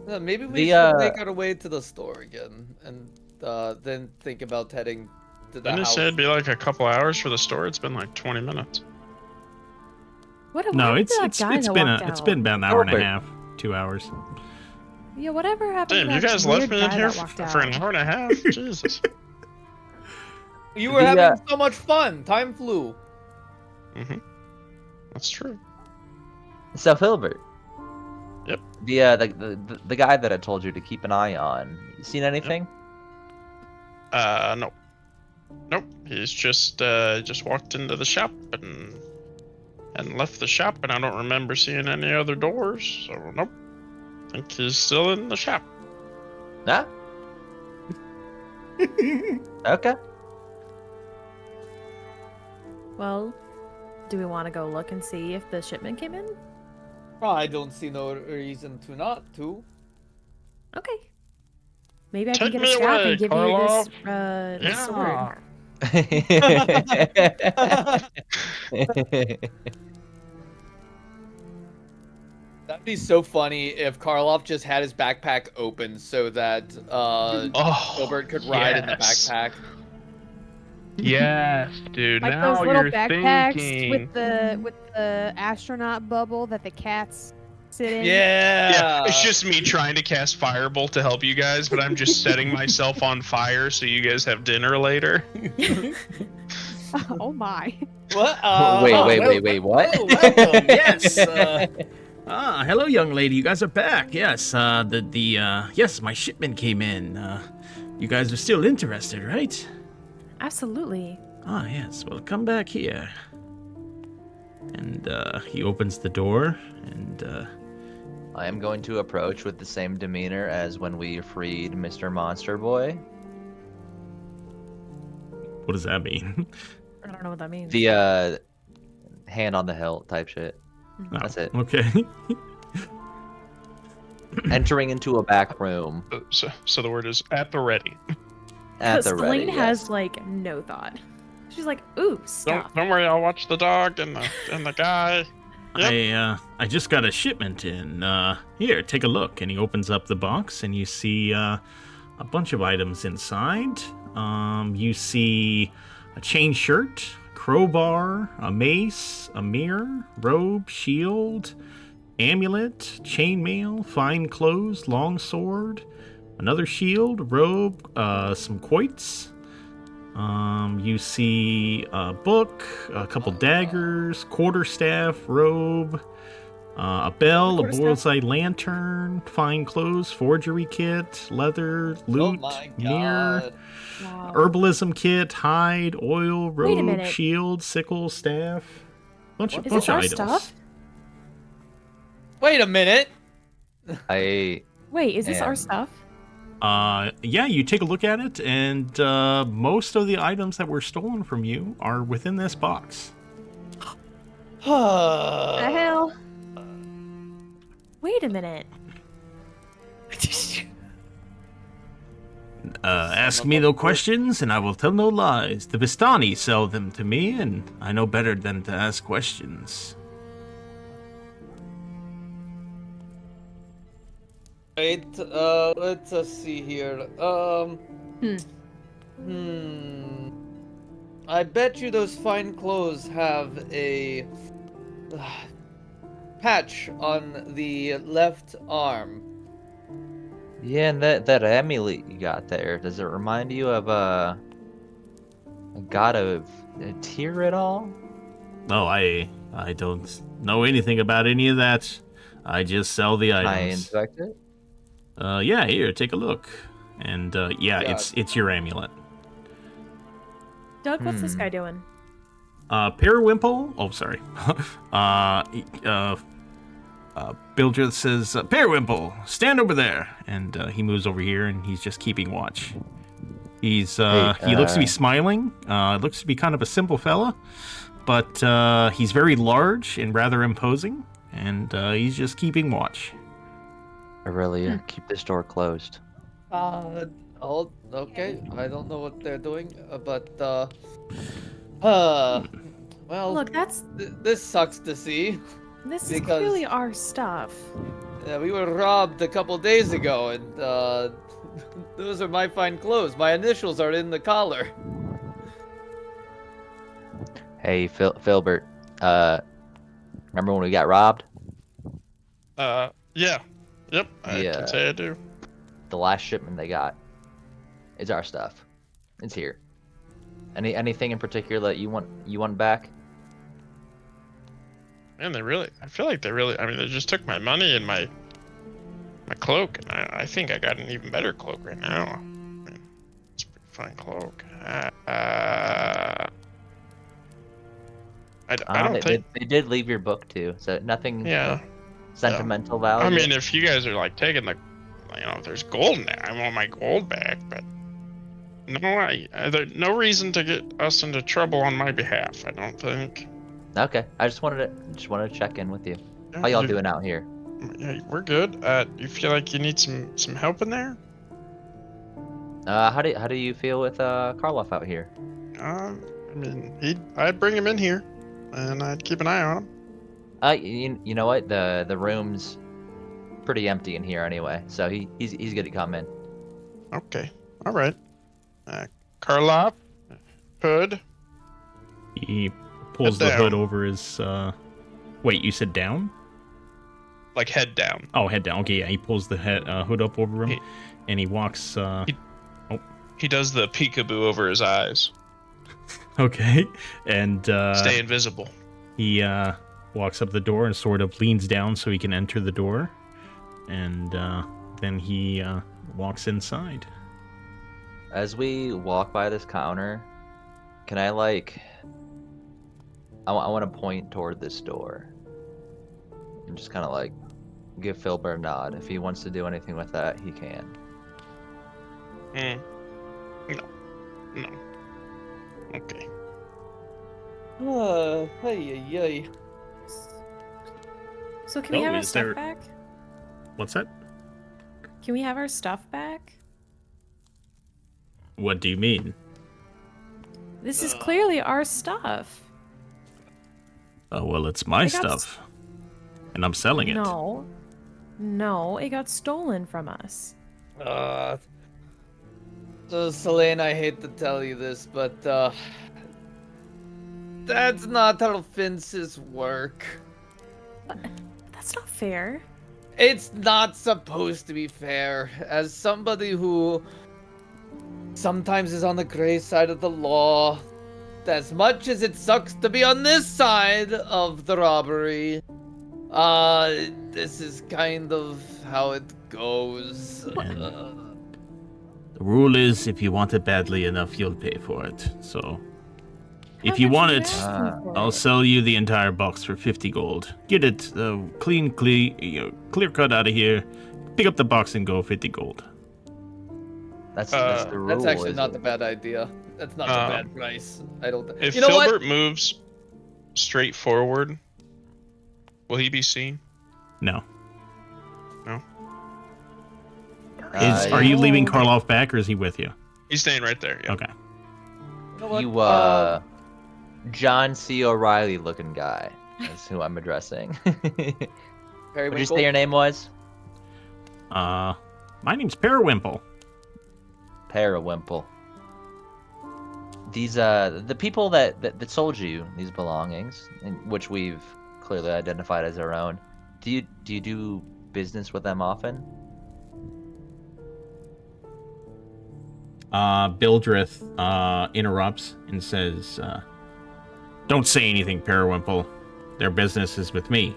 Maybe we The, should make our way to the store again, and then think about heading to the Didn't it house. say it'd be like a couple hours for the store? It's been like 20 minutes. What? No, what it's happened to that guy that walked it's out? been about an hour and a Over. half, 2 hours. Yeah, whatever happened Damn, to you that guys weird left me in guy here that walked for an out? hour and a half? Jesus. You were The, having so much fun. Time flew. Mm-hmm. That's true. So Hilbert. Yep. The guy that I told you to keep an eye on. You seen anything? No. Nope. He's just walked into the shop and left the shop, and I don't remember seeing any other doors. So nope. I think he's still in the shop. Nah. Okay. Well, do we want to go look and see if the shipment came in? I don't see no reason to not to. Okay. Maybe I can Take get a me staff away, and give Karloff. you this sword. That'd be so funny if Karloff just had his backpack open so that Oh, Gilbert could ride in the yes. backpack. Yes, dude. Like now those little you're backpacks thinking. with the astronaut bubble that the cats sit in. Yeah. It's just me trying to cast Firebolt to help you guys, but I'm just setting myself on fire so you guys have dinner later. Oh my. What? Wait, what? Oh, welcome. Yes. Hello, young lady. You guys are back. Yes. Yes, my shipment came in. You guys are still interested, right? Absolutely. Ah, yes. Well, come back here. And he opens the door, and I am going to approach with the same demeanor as when we freed Mr. Monster Boy. what does that mean? I don't know what that means. The hand on the hilt type shit. Oh, That's it. Okay. Entering into a back room So the word is at the ready. at the ready. Spillane has like no thought. She's like, ooh, stuff. Don't worry, I'll watch the dog and the guy. Yep. I just got a shipment in. Here, take a look. And he opens up the box, and you see a bunch of items inside. You see a chain shirt, crowbar, a mace, a mirror, robe, shield, amulet, chainmail, fine clothes, long sword, another shield, robe, some quoits. You see a book, a couple daggers, quarterstaff, robe, a bell, a bullseye lantern, fine clothes, forgery kit, leather, loot, my mirror, God. Wow. herbalism kit, hide, oil, Wait a robe, minute. shield, sickle, staff. Bunch Is of this our items. stuff? Wait a minute. Wait, is this our And- stuff? Yeah, you take a look at it, and most of the items that were stolen from you are within this box. The hell? Wait a minute. Ask me no questions, and I will tell no lies. The Bistani sell them to me, and I know better than to ask questions. Wait, let's see here. I bet you those fine clothes have a patch on the left arm. Yeah, and that amulet you got there, does it remind you of a god of Tyr at all? No, I don't know anything about any of that. I just sell the I items. inspect it. Yeah, here, take a look. And yeah, Yeah. it's your amulet. Doug, what's this guy doing? Periwimple. Oh, sorry. Bilger says, Periwimple, stand over there. And he moves over here, and he's just keeping watch. He's he looks to be smiling. Looks to be kind of a simple fella, but he's very large and rather imposing, and he's just keeping watch. I really keep this door closed. Oh, okay. I don't know what they're doing, but well, Look, this sucks to see. this is because- clearly our stuff. We were robbed a couple days ago, and those are my fine clothes. My initials are in the collar. Hey, Filbert. Remember when we got robbed? Yeah. Yep. I Yeah. can say I do. The last shipment they got is our stuff. It's here. Anything in particular that you want back? Man, I feel like I mean, they just took my money and my cloak, and I think I got an even better cloak right now. I mean, it's a pretty fine cloak. I don't think. They did leave your book too, so nothing Yeah. sentimental value. I mean, if you guys are like taking if there's gold in there, I want my gold back, but no, there's no reason to get us into trouble on my behalf. I don't think. Okay, I just wanted to check in with you. How y'all doing out here? Yeah, we're good. You feel like you need some help in there? How do you feel with Karloff out here? I mean, I'd bring him in here, and I'd keep an eye on him. You know what? The room's pretty empty in here anyway, so he's good to come in. Okay, all right. Karloff, hood. He pulls the hood over his. Wait, you said down? Like head down. Oh, head down. Okay, yeah. He pulls the hood up over him, and he walks. He does the peekaboo over his eyes. Okay, and Stay invisible. he walks up the door and sort of leans down so he can enter the door, and then he walks inside. As we walk by this counter, can I like? I want to point toward this door, and just kind of like give Filbert a nod. If he wants to do anything with that, he can. No. Okay. Hey. So can we have our stuff back? What's that? Can we have our stuff back? What do you mean? This is clearly our stuff. Oh, well, it's my stuff. And I'm selling it. No, it got stolen from us. So Selene, I hate to tell you this, but that's not how fences work. That's not fair. It's not supposed to be fair. As somebody who sometimes is on the gray side of the law, as much as it sucks to be on this side of the robbery, this is kind of how it goes. The rule is, if you want it badly enough, you'll pay for it. So, if you want it, I'll sell you the entire box for 50 gold. Get it clear cut out of here. Pick up the box and go 50 gold. That's the rule. That's actually not the bad idea. That's not the bad price. I don't. If you know Filbert what? moves straight forward, will he be seen? No. No. Are you leaving Karloff back, or is he with you? He's staying right there. Yeah. Okay. You know what? John C. O'Reilly looking guy is who I'm addressing. What did you say your name was? My name's Periwimple. Periwimple. These the people that sold you these belongings, which we've clearly identified as our own. Do you do business with them often? Bildrith interrupts and says, "Don't say anything, Periwimple. Their business is with me."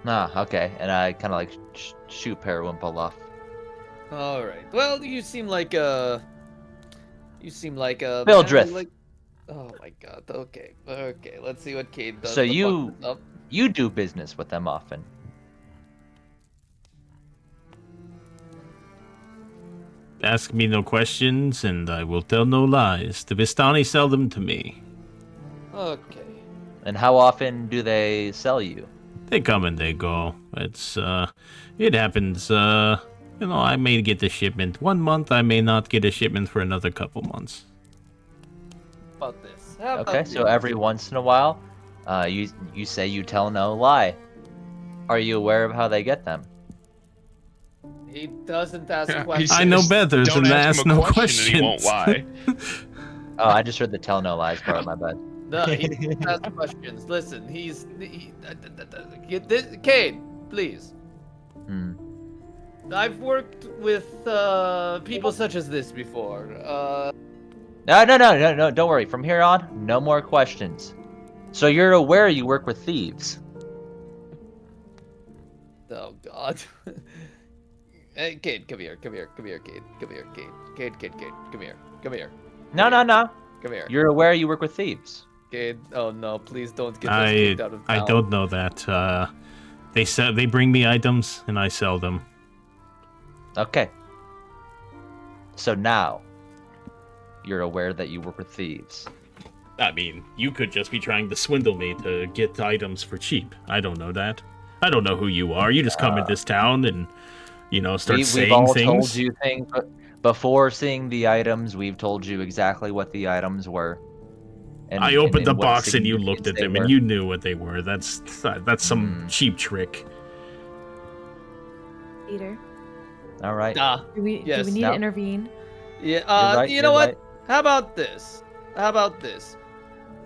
Ah, okay. And I kind of like shoot Periwimple off. All right. Well, you seem like a. Bildrith. Oh my God. Okay. Let's see what Cade does. So you do business with them often. Ask me no questions, and I will tell no lies. The Vistani sell them to me. Okay. And how often do they sell you? They come and they go. It happens. I may get the shipment 1 month. I may not get a shipment for another couple months. How about this? How about Okay, so every once in a while, you say you tell no lie. Are you aware of how they get them? He doesn't ask Yeah, questions. I know better Don't than to ask ask him a no question and he questions. won't lie. Oh, I just heard the tell no lies part. My bad. No, he doesn't ask questions. Listen, get this, Cade, please. I've worked with people such as this before. No, don't worry. From here on, no more questions. So you're aware you work with thieves? Oh God. Hey, Cade, come here, Cade. Come here, No. come here. You're aware you work with thieves? Cade, oh no, please don't get us kicked out of town. I don't know that. They bring me items and I sell them. Okay. So now, you're aware that you work with thieves. I mean, you could just be trying to swindle me to get items for cheap. I don't know that. I don't know who you are. You just come in this town and, start saying We've all things. told you things, but before seeing the items, we've told you exactly what the items were. And, I opened the what box and you looked significance at they them were. and you knew what they were. That's some cheap trick. Peter, All right. do we Yes. need No. to intervene? Yeah. You're right, You know you're what? right. How about this?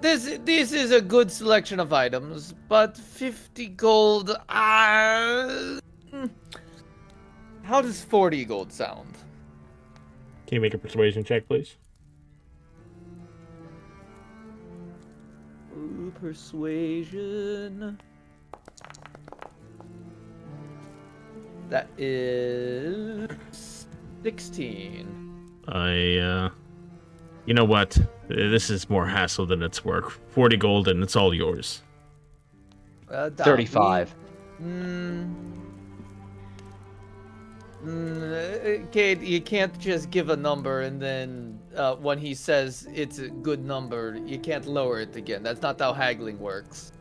This is a good selection of items, but 50 gold. How does 40 gold sound? Can you make a persuasion check, please? Ooh, persuasion. That is 16. You know what? This is more hassle than it's worth. 40 gold and it's all yours. Dom, 35. Cade, you can't just give a number and then when he says it's a good number, you can't lower it again. That's not how haggling works.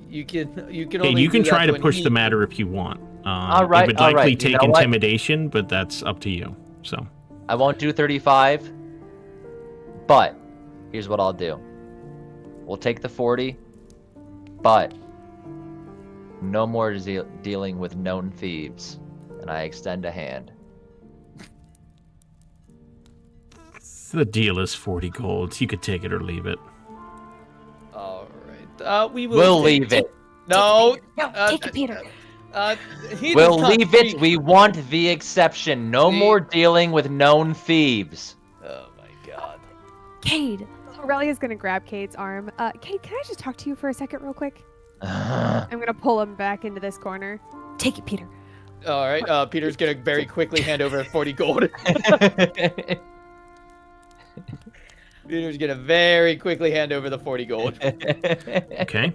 You can Hey, only you can do try that to when push he- the matter if you want. All right, It would all likely right. You take know what? intimidation, but that's up to you. So, I won't do 35, but here's what I'll do. We'll take the 40, but no more dealing with known thieves. And I extend a hand. the deal is 40 gold. You could take it or leave it. All right. We'll leave it. No. Take it, Peter. He We'll does not leave it. speak- We want the exception. No See? more dealing with known thieves. Oh my god. Cade. Aurelia's gonna grab Cade's arm. Cade, can I just talk to you for a second real quick? I'm gonna pull him back into this corner. Take it, Peter. All right. Peter's gonna very quickly hand over 40 gold. Peter's gonna very quickly hand over the 40 gold. Okay.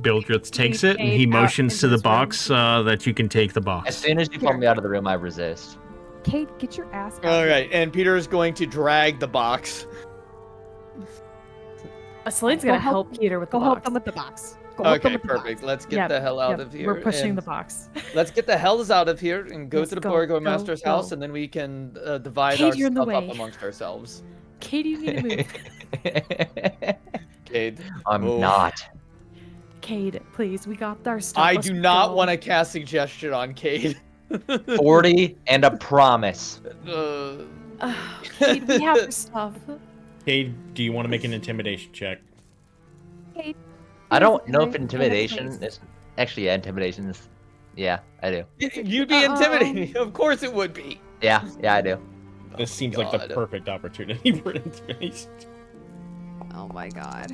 Bildrith takes Lead it and he Cade out motions into to the this room. box that you can take the As box. soon as you pull me out of the room, I resist. Cade, get your ass out. All right, and Peter is going to drag the box. Celine's Go gonna help- help Peter with Go the help box. them with the box. Go help them Okay, with the box. perfect. Let's get Yep, the hell out yep, of here. We're pushing and the box. Let's get the hells out of here and go Let's to the go, Burgomaster's go, house, go. and then we can divide Cade, our you're in the stuff up way. amongst ourselves. Katie, you need to move. Cade, I'm move. not. Cade, please, we got our stuff. I Let's do not go. want to cast suggestion on Cade. 40 and a promise. Cade, we have our stuff. Hey, do you want to make an intimidation check? Cade. I don't know Can if I- intimidation is... Actually, yeah, intimidation is... Yeah, I do. You'd be intimidating. Of course it would be. Yeah, I do. This seems like the God. perfect opportunity for intimidation. Oh my god.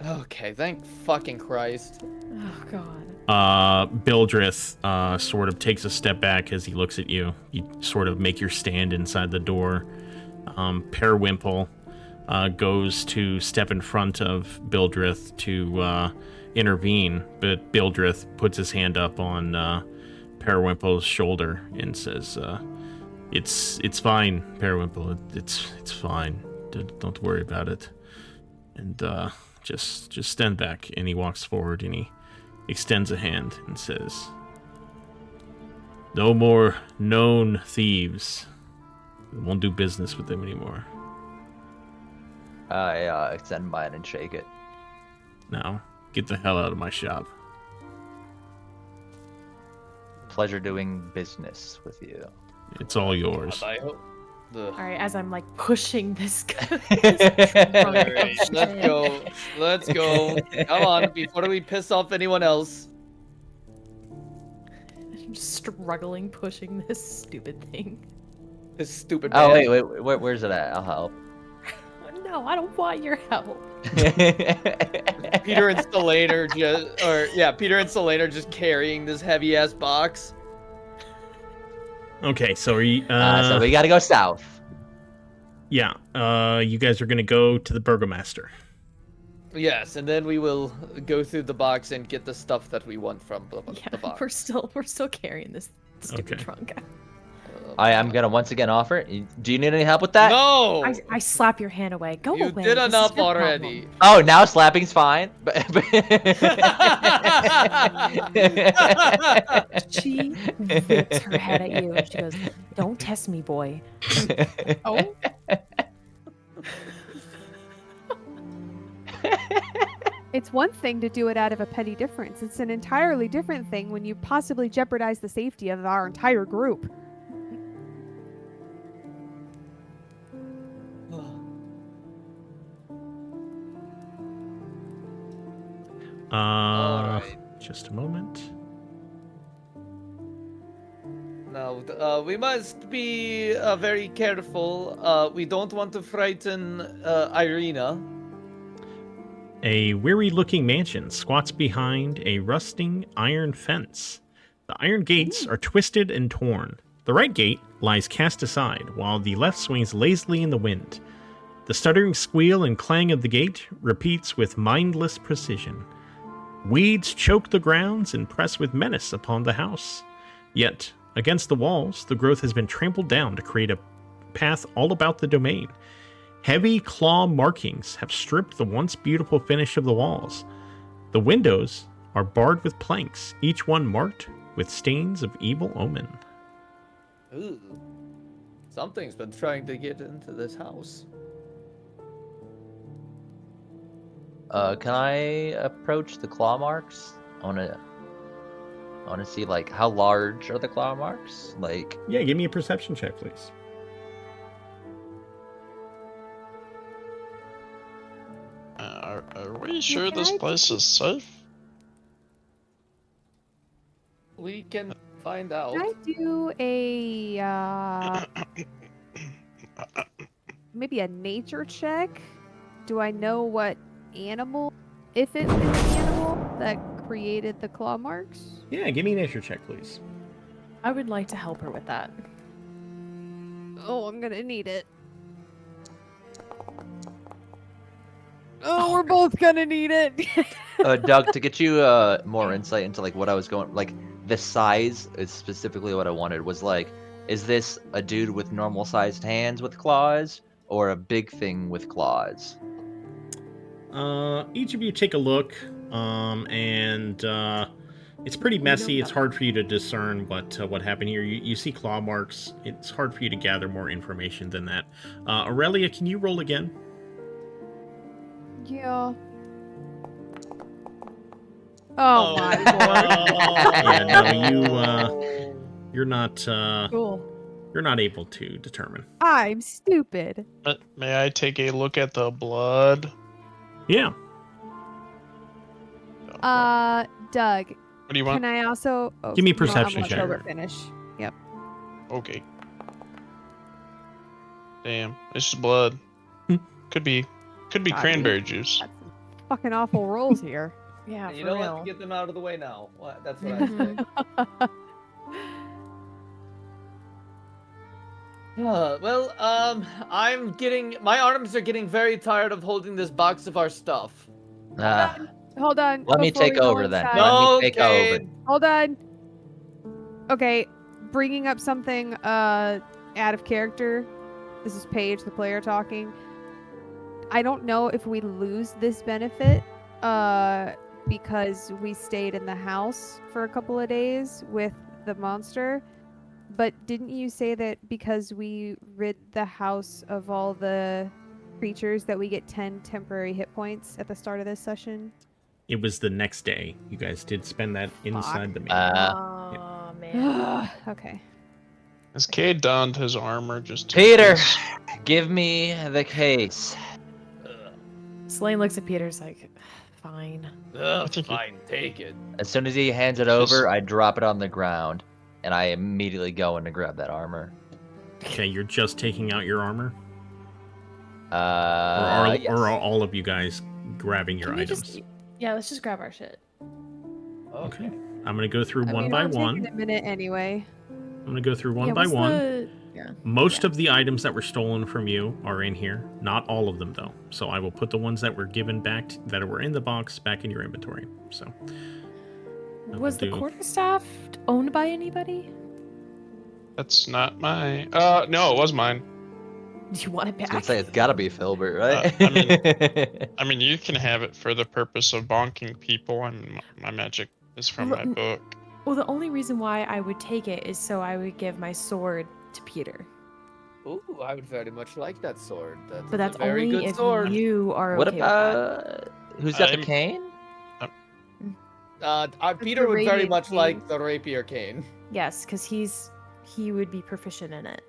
Okay, thank fucking Christ. Oh God. Bildrith sort of takes a step back as he looks at you. You sort of make your stand inside the door. Periwinkle goes to step in front of Bildrith to intervene, but Bildrith puts his hand up on Periwinkle's shoulder and says, "It's fine, Periwinkle. It's fine. Don't worry about it. And just stand back." And he walks forward and he extends a hand and says, "No more known thieves. We won't do business with them anymore. I extend mine and shake it. Now, get the hell out of my shop." Pleasure doing business with you. It's all yours. I hope. All right, as I'm like pushing this guy. All right, let's go. Let's go. Come on, before we piss off anyone else. I'm just struggling pushing this stupid thing. This stupid Oh, man. wait, where's it at? I'll help. No, I don't want your help. Peter and Selene are Peter and Selene are just carrying this heavy ass box. Okay, so are you, So we gotta go south. yeah, you guys are gonna go to the Burgomaster. Yes, and then we will go through the box and get the stuff that we want from the Yeah, box. we're still carrying this Stupid Okay. trunk. I am gonna once again offer. Do you need any help with that? No! I slap your hand away. Go You away. did This is enough your already. Oh, now slapping's fine. She whips her head at you and she goes, "Don't test me, boy." Oh. It's one thing to do it out of a petty difference. It's an entirely different thing when you possibly jeopardize the safety of our entire group. Alright. Just a moment. Now, we must be very careful. We don't want to frighten Irina. A weary-looking mansion squats behind a rusting iron fence. The iron gates are twisted and torn. The right gate lies cast aside, while the left swings lazily in the wind. The stuttering squeal and clang of the gate repeats with mindless precision. Weeds choke the grounds and press with menace upon the house. Yet, against the walls, the growth has been trampled down to create a path all about the domain. Heavy claw markings have stripped the once beautiful finish of the walls. The windows are barred with planks, each one marked with stains of evil omen. Ooh. Something's been trying to get into this house. Can I approach the claw marks? I wanna see like how large are the claw marks? Like, Yeah, give me a perception check, please. Are we sure can this I place is safe? We can find out. Can I do a maybe a nature check? Do I know what animal, if it's an animal that created the claw marks? Yeah, give me a nature check, please. I would like to help her with that. Oh, I'm gonna need it. Oh, we're both gonna need it. Doug, to get you more insight into like what I was going, like the size is specifically what I wanted. Was like, is this a dude with normal sized hands with claws, or a big thing with claws? Each of you take a look, and it's pretty messy. It's hard for you to discern what happened here. You see claw marks. It's hard for you to gather more information than that. Aurelia, can you roll again? Yeah. Oh my Yeah, no, you're not. Cool. You're not able to determine. I'm stupid. May I take a look at the blood? Yeah. Doug, What do you want? can I also Give me a no, perception I'm gonna check. let Tobit finish. Yep. Okay. Damn, it's just blood. Could be God, cranberry juice. That's some fucking awful rolls here. Yeah, You for know real. what? Get them out of the way now. That's what I say. Well, my arms are getting very tired of holding this box of our stuff. Hold on. Let me before we take go over then. inside. Let me take over. Okay. Hold on. Okay, bringing up something out of character. This is Paige, the player, talking. I don't know if we lose this benefit because we stayed in the house for a couple of days with the monster. But didn't you say that because we rid the house of all the creatures that we get 10 temporary hit points at the start of this session? It was the next day. You guys did spend that inside the main. Oh, man. Okay. As Cade donned his armor, just to Peter, guess. give me the case. Slane looks at Peter's like, fine. Fine, take it. As soon as he hands it over, I drop it on the ground, and I immediately go in to grab that armor. Okay, you're just taking out your armor? Yes. Or are all of you guys grabbing your Can we items? Yeah, let's just grab our shit. Okay. I'm going to go through I one mean, by I'm one. taking a minute anyway. I'm going to go through one Yeah, by what's one. Most Yeah. of the items that were stolen from you are in here. Not all of them, though. So I will put the ones that were given back, that were in the box, back in your inventory. So. I will Was the do- quarterstaff owned by anybody? That's not my. No, it was mine. Do you want it I was back? gonna say it's gotta be Filbert, right? I mean, you can have it for the purpose of bonking people. I mean, my magic is from my book. Well, the only reason why I would take it is so I would give my sword to Peter. Ooh, I would very much like that sword. But that's a very only good if sword. you are What okay with that. about who's got the I'm- cane? Peter would very radiant much cane. like the rapier cane. Yes, because he would be proficient in it.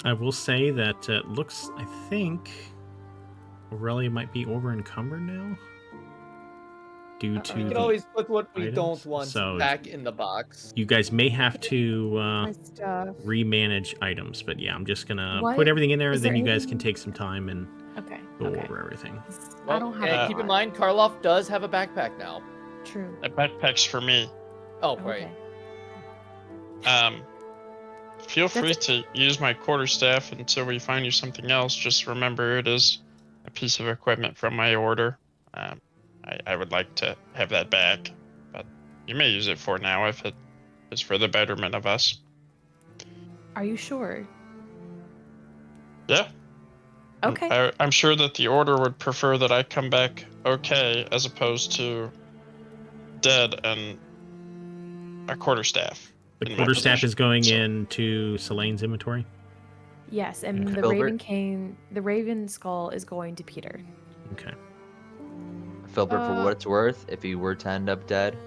I will say that looks, I think, Aurelia might be over encumbered now. Due to We the can always put what we items, don't want so back in the box. you guys may have to My stuff. remanage items, but yeah, I'm just gonna What? put everything in there, Is then there you guys can anything- take some time and Okay. go Okay. over everything. I don't have. a Keep in lot. mind, Karloff does have a backpack now. True. That backpack's for me. Oh, right. Okay. Feel free to use my quarterstaff until we find you something else. Just remember, it is a piece of equipment from my order. I would like to have that back, but you may use it for now if it is for the betterment of us. Are you sure? Yeah. Okay. I'm sure that the order would prefer that I come back okay as opposed to dead and a quarterstaff. The in my quarterstaff is possession, going so- into Selene's inventory. Yes, and Okay. the Filbert? raven cane, the raven skull is going to Peter. Okay. Filbert, for Uh, what it's worth, if you were to end up dead,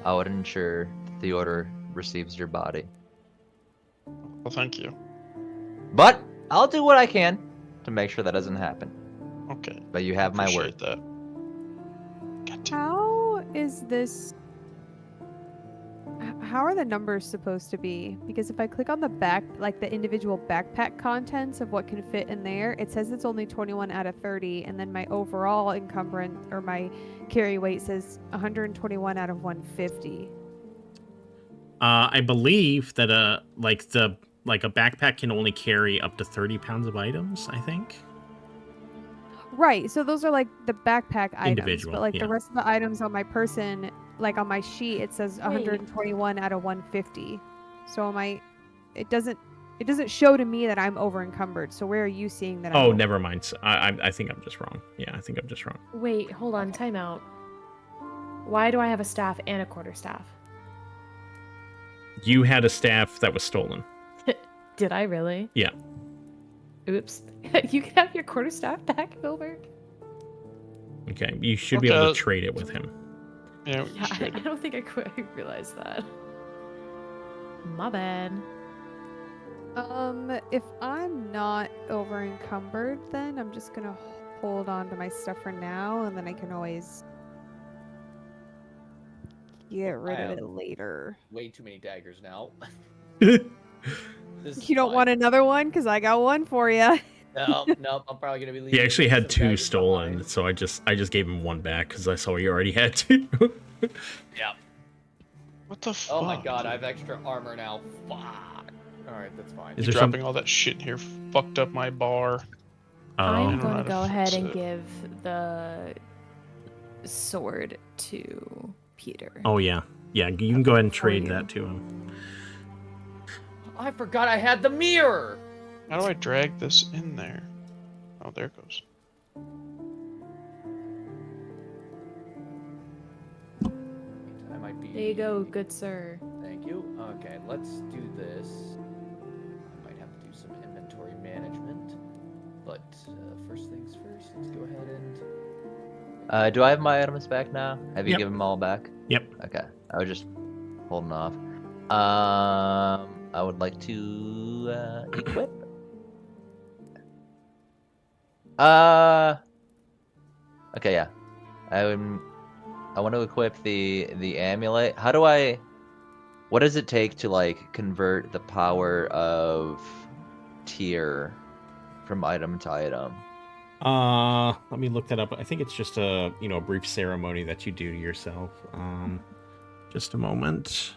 I would ensure that the order receives your body. Well, thank you. But I'll do what I can to make sure that doesn't happen. Okay. But you have my word. Appreciate that. God damn. How is this? How are the numbers supposed to be? Because if I click on the back, like the individual backpack contents of what can fit in there, it says it's only 21 out of 30, and then my overall encumbrance or my carry weight says 121 out of 150. I believe that a backpack can only carry up to 30 pounds of items, I think. Right. So those are like the backpack items, Individual, but like yeah. the rest of the items on my person, like on my sheet, it says 121 out of 150. So it doesn't show to me that I'm over encumbered. So where are you seeing that? Oh, never mind. So I think I'm just wrong. Yeah, I think I'm just wrong. Wait, hold on, time out. Why do I have a staff and a quarterstaff? You had a staff that was stolen. Did I really? Yeah. Oops. You can have your quarterstaff back, Filbert. Okay, you should be able to Okay. trade it with him. Yeah, we Yeah, I should. don't think I quite realized that. My bad. If I'm not over encumbered, then I'm just gonna hold on to my stuff for now, and then I can always get rid of have- it later. Way too many daggers now. You don't want another one? Because I got one for you. No, I'm probably gonna be leaving. He actually had some 2 daggers stolen, behind. so I just gave him 1 back because I saw he already had 2. Yeah. What the fuck? Oh my god, I have extra armor now. Fuck. Alright, that's fine. Is You're there some- dropping all that shit in here fucked up my bar. I'm don't know going how to to go ahead fix and it. give the sword to Peter. Oh yeah, yeah. You can go ahead and For trade you. that to him. I forgot I had the mirror! How do I drag this in there? Oh, there it goes. I might be. There you go, good sir. Thank you. Okay, let's do this. I might have to do some inventory management. But first things first, let's go ahead and. Do I have my items back now? Have you Yep. given them all back? Yep. Okay. I was just holding off. I would like to equip. Okay, yeah. I want to equip the amulet. How do I? What does it take to like convert the power of tier from item to item? Let me look that up. I think it's just a brief ceremony that you do to yourself. Just a moment.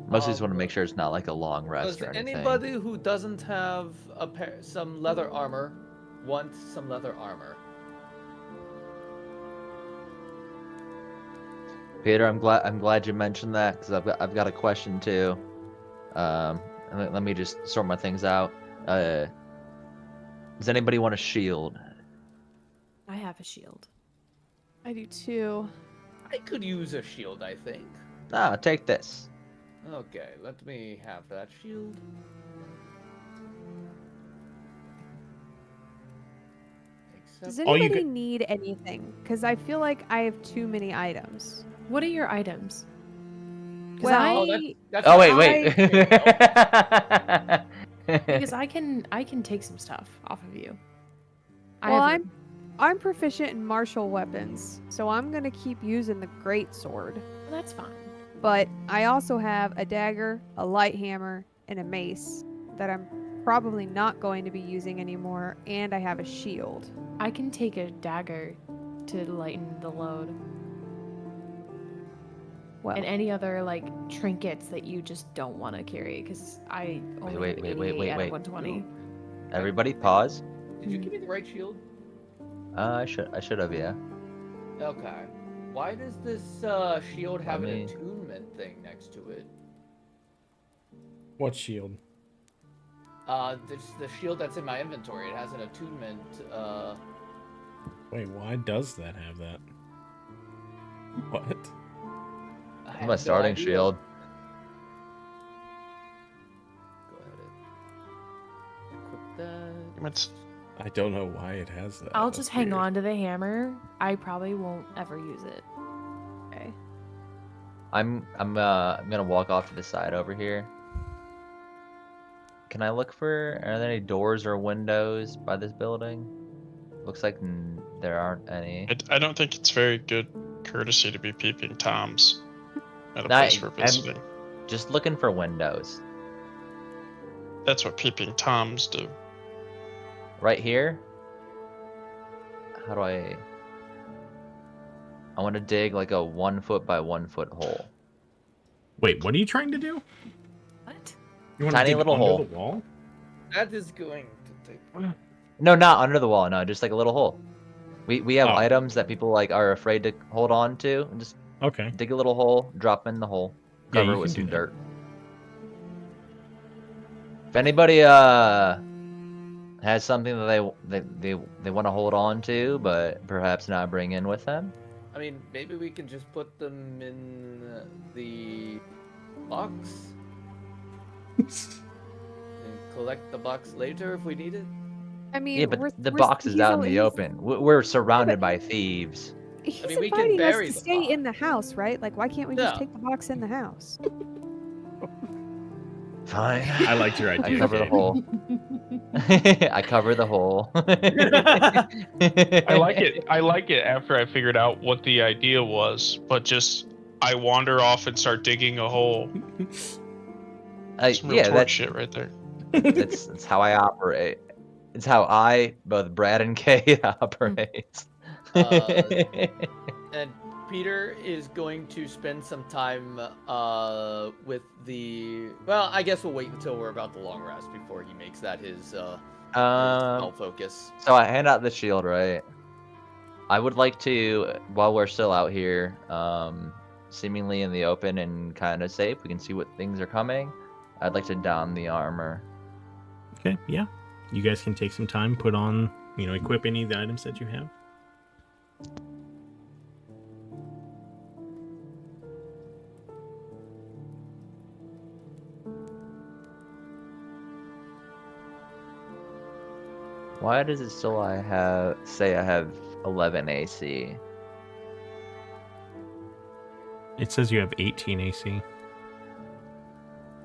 Mostly just want to make sure it's not like a long rest Does or anything. anybody who doesn't have some leather armor want some leather armor. Peter, I'm glad you mentioned that because I've got a question too. Let me just sort my things out. Does anybody want a shield? I have a shield. I do too. I could use a shield, I think. Ah, take this. Okay, let me have that shield. Does Except All you anybody get- need anything? Because I feel like I have too many items. What are your items? 'Cause Well, that's Oh not- wait. because I can take some stuff off of you. well, I have I'm proficient in martial weapons, so I'm gonna keep using the great sword. well, that's fine. But I also have a dagger, a light hammer, and a mace that I'm probably not going to be using anymore, and I have a shield. I can take a dagger to lighten the load. Well, And any other like trinkets that you just don't want to carry, because I only Wait, have wait, 88 wait, out wait. of 120. Everybody, pause. Did you give me the right shield? I should have, yeah. Okay. Why does this shield have Let an me- attunement thing next to it? What shield? The shield that's in my inventory. It has an attunement. Wait, why does that have that? What? I My have no starting idea. shield. Go ahead. Equip that. It's I don't know why it has that. I'll That's just hang weird. on to the hammer. I probably won't ever use it. okay. I'm gonna walk off to the side over here. Can I look for? Are there any doors or windows by this building? Looks like there aren't any. I don't think it's very good courtesy to be peeping toms at a No, place we're I'm visiting. just looking for windows. That's what peeping toms do. Right here. How do I? I want to dig like a 1 foot by 1 foot hole. Wait, what are you trying to do? What? You want Tiny to dig little under hole. the wall? That is going to take. No, not under the wall. No, just like a little hole. We have Oh. items that people like are afraid to hold on to, and just Okay. dig a little hole, drop in the hole, Yeah, cover you it with can some do that. dirt. If anybody has something that they want to hold on to, but perhaps not bring in with them, I mean, maybe we can just put them in the box and collect the box later if we need it. I mean, yeah, but the we're- box is he's out in al- the he's- open. We're surrounded but- by thieves. He's mean, we can inviting us bury to the stay in box. the house, right? Like, why can't we just No. take the box in the house? Fine. I liked your idea. I cover the Gabe. hole. I cover the hole. I like it. I like it after I figured out what the idea was, but just I wander off and start digging a hole. Some real Yeah, torch shit right there. that's how I operate. It's how both Brad and Kate operate. And Peter is going to spend some time with the. Well, I guess we'll wait until we're about the long rest before he makes that his spell focus. So I hand out the shield, right? I would like to, while we're still out here, seemingly in the open and kind of safe, we can see what things are coming. I'd like to don the armor. Okay, yeah. You guys can take some time, put on, equip any of the items that you have. Why does it still say I have 11 AC? It says you have 18 AC.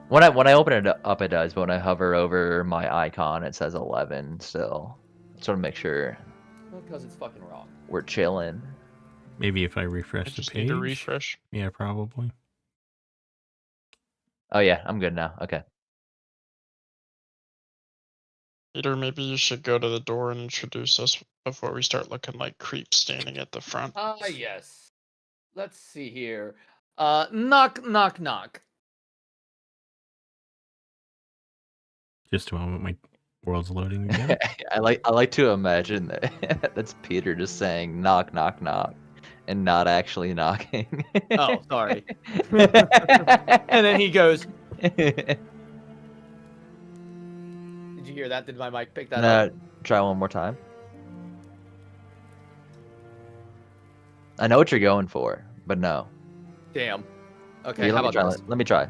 When I open it up, it does, but when I hover over my icon, it says 11 still. Just want to make sure Because it's fucking wrong. we're chilling. Maybe if I I refresh the just page. need a refresh. Yeah, probably. Oh yeah, I'm good now. Okay. Peter, maybe you should go to the door and introduce us before we start looking like creeps standing at the front. Yes. Let's see here. Knock, knock, knock. Just a moment. World's loading again. I like to imagine that that's Peter just saying knock knock knock and not actually knocking. Oh, sorry. And then he goes, "Did you hear that? Did my mic pick that up?" Try one more time. I know what you're going for, but no. Damn. Okay, Here, how let me about try. this? Let me try.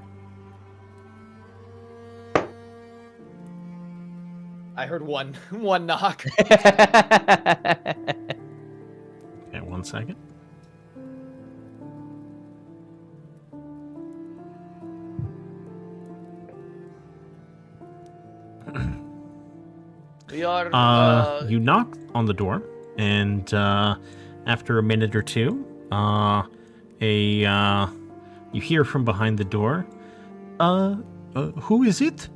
I heard one knock. Okay, 1 second. We are. You knock on the door, and after a minute or two, you hear from behind the door. Who is it?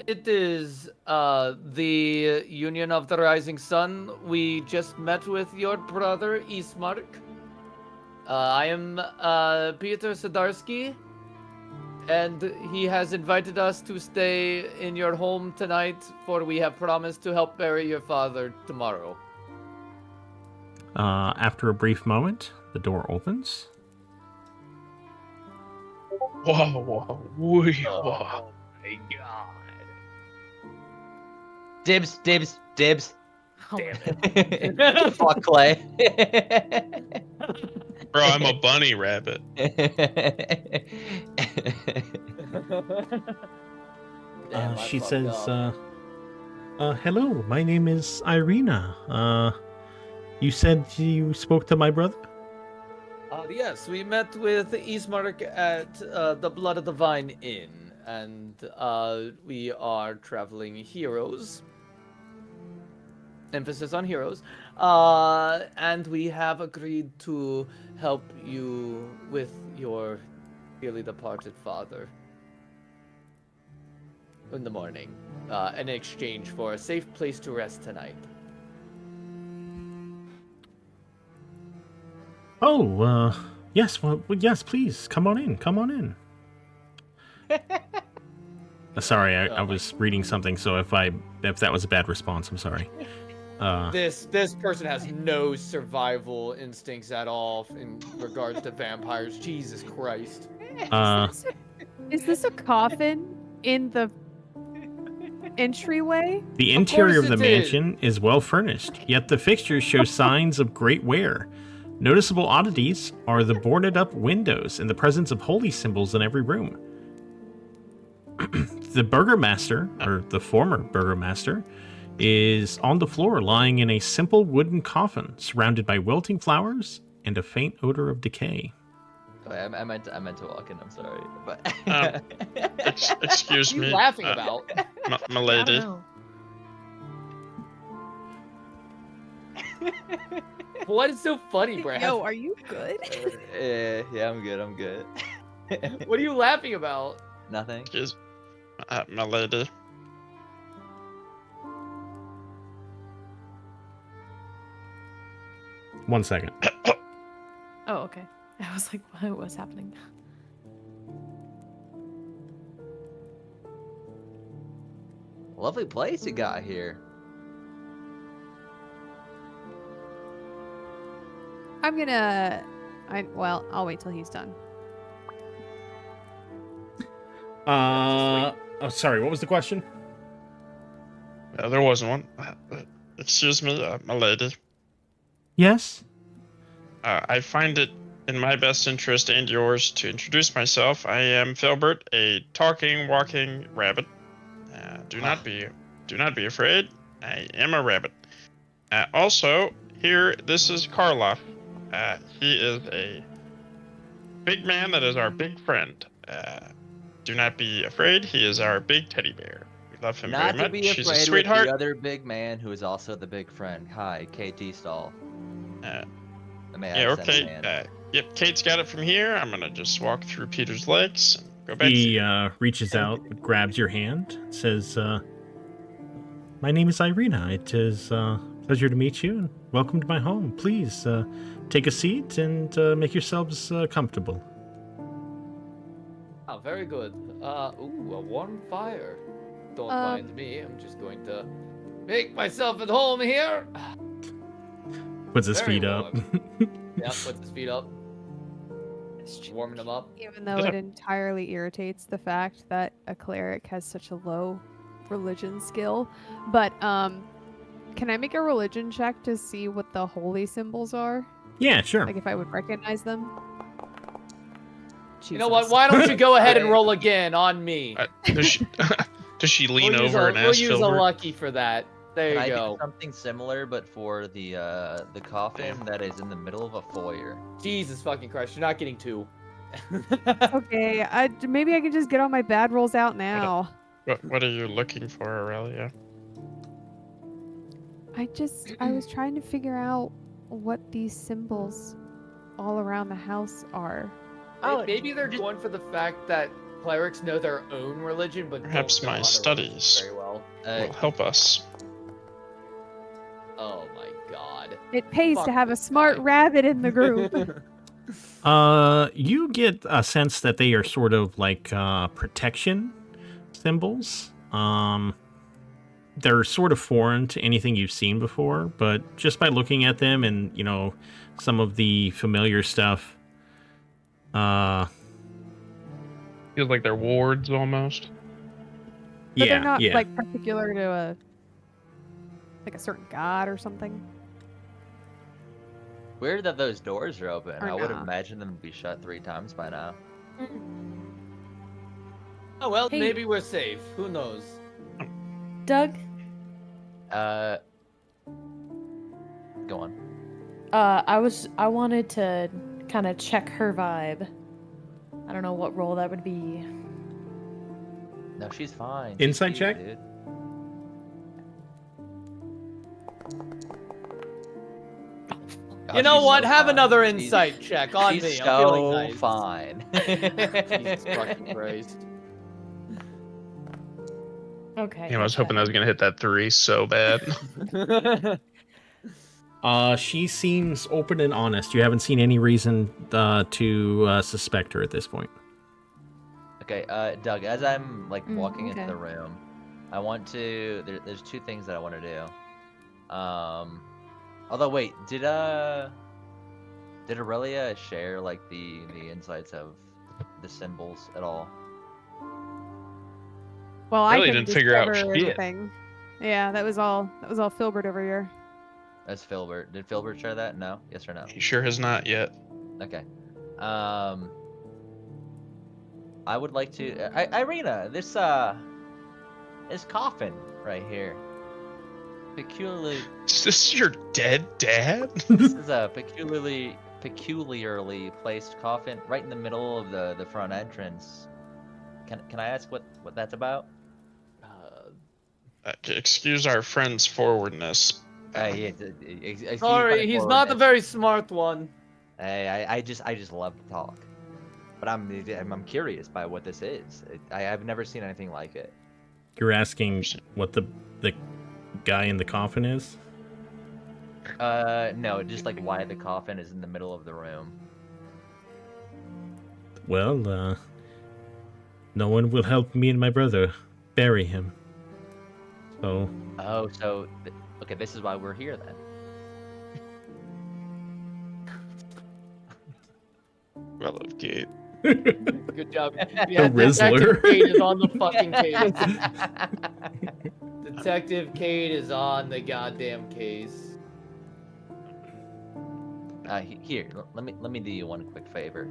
It is the Union of the Rising Sun. We just met with your brother Ismark. I am Peter Sadarsky, and he has invited us to stay in your home tonight, for we have promised to help bury your father tomorrow. After a brief moment, the door opens. Whoa. My God. Dibs. Oh, Fuck Clay. Bro, I'm a bunny rabbit. Damn, I She fucked says, up. hello, my name is Irina. You said you spoke to my brother? Yes, we met with Ismark at the Blood of the Vine Inn, and we are traveling heroes. Emphasis on heroes. And we have agreed to help you with your dearly departed father in the morning, in exchange for a safe place to rest tonight. Oh, yes, well, yes, please, come on in. Sorry, I was reading something, so if that was a bad response, I'm sorry. This person has no survival instincts at all in regards to vampires. Jesus Christ. Is this a coffin in the entryway? The interior of the course it is. mansion is well furnished, yet the fixtures show signs of great wear. Noticeable oddities are the boarded up windows and the presence of holy symbols in every room. The Burgomaster, or the former Burgomaster, is on the floor lying in a simple wooden coffin surrounded by wilting flowers and a faint odor of decay. Oh, I meant to walk in. I'm sorry, but Excuse What are me. you laughing about? My I lady. don't know. What is so funny, Brad? Yo, are you good? yeah, I'm good. What are you laughing about? Nothing. Excuse my lady. One second. Oh, okay. I was like, what was happening? Lovely place you got here. I'll wait till he's done. Oh, sorry, what was the question? There wasn't one. Excuse me, my lady. Yes? I find it in my best interest and yours to introduce myself. I am Filbert, a talking, walking rabbit. Do not be afraid. I am a rabbit. Also, here, this is Karloff. He is a big man that is our big friend. Do not be afraid. He is our big teddy bear. We love him Not very to much. be He's a afraid with sweetheart. the other big man who is also the big friend. Hi, KT Stall. Yeah, okay. Yep, Kate's got it from here. I'm gonna just walk through Peter's legs and go back. He reaches out, grabs your hand, says, my name is Irina. It is a pleasure to meet you, and welcome to my home. Please take a seat and make yourselves comfortable. Oh, very good. Ooh, a warm fire. don't mind me. I'm just going to make myself at home here. Puts his Very feet up. Yeah, puts his feet up, warming them up. Even though it entirely irritates the fact that a cleric has such a low religion skill. But can I make a religion check to see what the holy symbols are? Yeah, sure. Like if I would recognize them? You know what? Jesus. Why don't you go ahead and roll again on me? Does she lean We'll use over a- and We'll ask use a Filbert? lucky for that. There Can you I go. do something similar, but for the coffin that is in the middle of a foyer? Jesus fucking Christ! You're not getting 2. Okay, maybe I can just get all my bad rolls out now. What are you looking for, Aurelia? I was trying to figure out what these symbols all around the house are. Maybe they're going for the fact that clerics know their own religion, but Perhaps don't know my other studies. religions very well. Will help us. Oh my God! It pays Fuck to have a this smart guy. rabbit in the group. You get a sense that they are sort of like protection symbols. They're sort of foreign to anything you've seen before, but just by looking at them and, you know, some of the familiar stuff, Feels like they're wards almost. But yeah, they're not yeah. like particular to a certain god or something. Weird that those doors are open. Or I would not. imagine them to be shut 3 times by now. Oh well, Hey. maybe we're safe. Who knows? Doug, Go on. I wanted to kind of check her vibe. I don't know what role that would be. No, she's fine. Insight She's check? cute, dude. Oh, You know she's what? so Have fine. another She's- insight check on She's me. so I'm feeling nice. fine. Jesus fucking Christ. Okay. Damn, I was okay. hoping I was gonna hit that 3 so bad. She seems open and honest. You haven't seen any reason to suspect her at this point. Okay, Doug, as I'm like walking into okay. the room, I want to. There's 2 things that I want to do. Although wait, did Aurelia share like the insights of the symbols at all? Well, I Really couldn't didn't figure out discover shit. anything. Yeah, that was all Filbert over here. That's Filbert. Did Filbert share that? No. Yes or no? He sure has not yet. Okay. I would like to. Irina, this coffin right here. Peculiarly. Is this your dead dad? This is a peculiarly placed coffin right in the middle of the front entrance. Can I ask what that's about? Excuse our friend's forwardness. Yeah, Sorry, he's not the very smart one. Hey, I just love to talk, but I'm curious by what this is. I've never seen anything like it. You're asking what the guy in the coffin is? No, just like why the coffin is in the middle of the room. Well, no one will help me and my brother bury him. So, Oh, so okay, this is why we're here then. Well, okay. Good job. The Rizzler. Detective Cade is on the fucking case. Detective Cade is on the goddamn case. Here, let me do you one quick favor.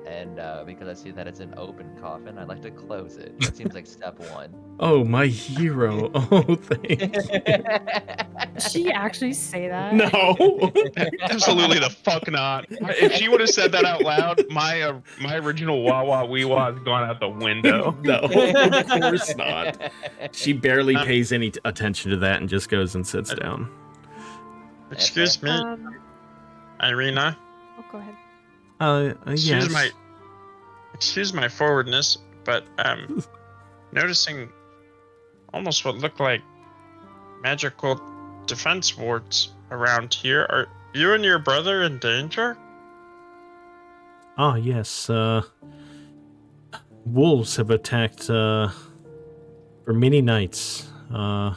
And because I see that it's an open coffin, I'd like to close it. That seems like step 1. oh, my hero. Oh, thanks. Did she actually say that? No. Absolutely the fuck not. If she would have said that out loud, my original wah wah wee wah has gone out the window. No, of course not. She barely pays any attention to that and just goes and sits down. Excuse me, Irina. Oh, go ahead. Yes. Excuse my forwardness, but noticing almost what look like magical defense wards around here. Are you and your brother in danger? Ah, yes. Wolves have attacked For many nights, the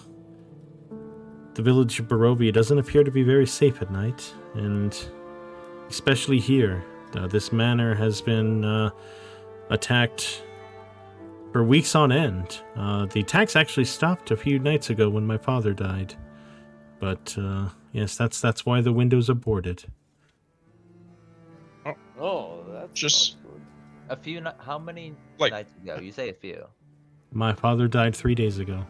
village of Barovia doesn't appear to be very safe at night, and especially here. This manor has been attacked for weeks on end. The attacks actually stopped a few nights ago when my father died. But yes, that's why the windows are boarded. Oh, that's Just- not good. A few. How many Like- nights ago? You say a few. My father died 3 days ago.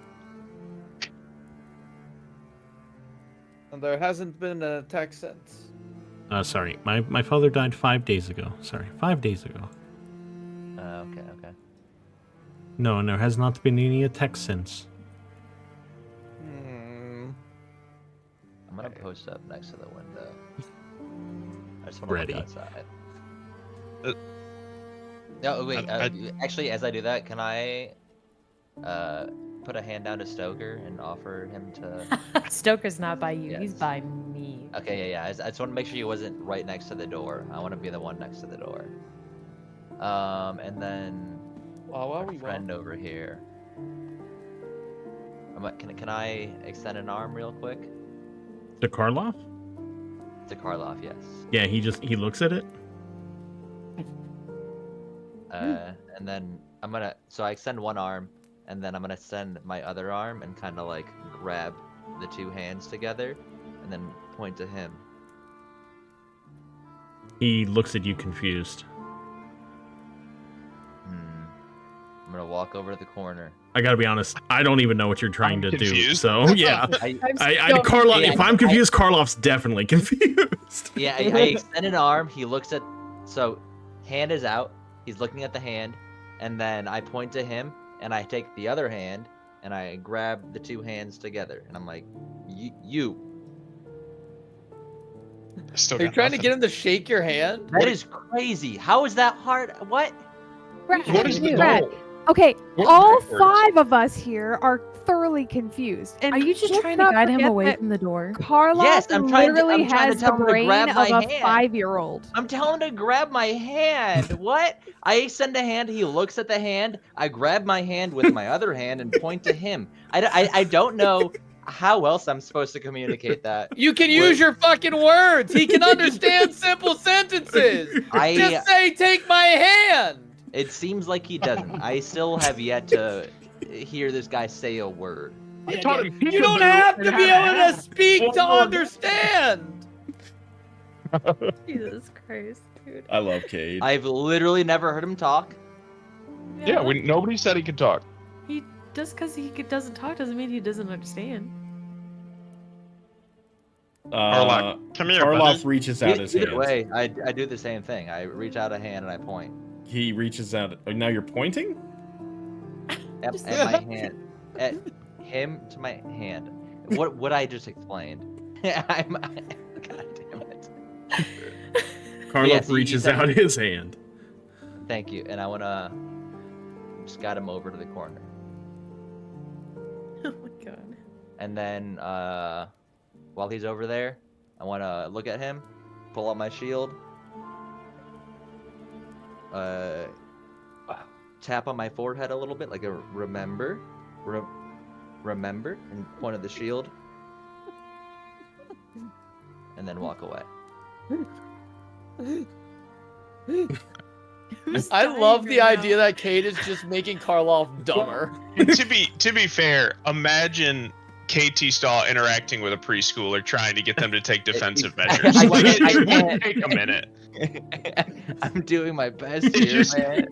And there hasn't been an attack since. Sorry, my father died 5 days ago. Sorry, 5 days ago. Okay. No, and there has not been any attacks since. I'm gonna post up next to the window. I just want to Ready. look outside. Uh, No, wait. I- Actually, as I do that, can I put a hand down to Stoker and offer him to? Stoker's not by you. He's Yes. by me. Okay, yeah. I just want to make sure he wasn't right next to the door. I want to be the one next to the door. And then Wow, our friend over here. Can I extend an arm real quick? To Karloff? To Karloff, yes. Yeah, he looks at it. And then so I extend one arm, and then I'm gonna send my other arm and kind of like grab the two hands together, and then point to him. He looks at you confused. I'm gonna walk over to the corner. I gotta be honest, I don't even know what you're trying I'm to do. confused. So yeah, Karloff. Yeah, If I'm confused, Karloff's definitely confused. Yeah, I extend an arm. He looks at, so hand is out. He's looking at the hand, and then I point to him, and I take the other hand, and I grab the two hands together, and I'm like, you. Still Are you got trying to nothing. get him to shake your hand? That is crazy. How is that hard? What? Brad, What is the Brad, goal? Okay, What all backwards? 5 of us here are thoroughly confused. And Are you just let's trying to not guide him forget away that from the door? Karloff Yes, I'm trying to literally tell has the him to brain grab of my a hand. 5-year-old. I'm telling him to grab my hand. What? I extend a hand. He looks at the hand. I grab my hand with my other hand and point to him. I don't know how else I'm supposed to communicate that. You can use your fucking words. He can understand simple sentences. Just say, "Take my hand." It seems like he doesn't. I still have yet to hear this guy say a word. I taught him You don't have to be able to speak to understand. Jesus Christ, dude. I love Cade. I've literally never heard him talk. Yeah, nobody said he could talk. Just because he doesn't talk doesn't mean he doesn't understand. Karloff, come here, Karloff buddy. reaches out his Either hand. way, I do the same thing. I reach out a hand and I point. He reaches out. Oh, now you're pointing? At my hand. At him to my hand. What I just explained. God damn it. Karloff Yes, you reaches said- out his hand. Thank you. And I wanna just guide him over to the corner. Oh my god. And then while he's over there, I wanna look at him, pull out my shield, tap on my forehead a little bit like a remember, and point at the shield, and then walk away. I love the idea that Kate is just making Karloff dumber. And to be fair, imagine KT Stahl interacting with a preschooler trying to get them to take defensive measures. I Like, can't- I it can't. would take a minute. I'm doing my best here, Just- man.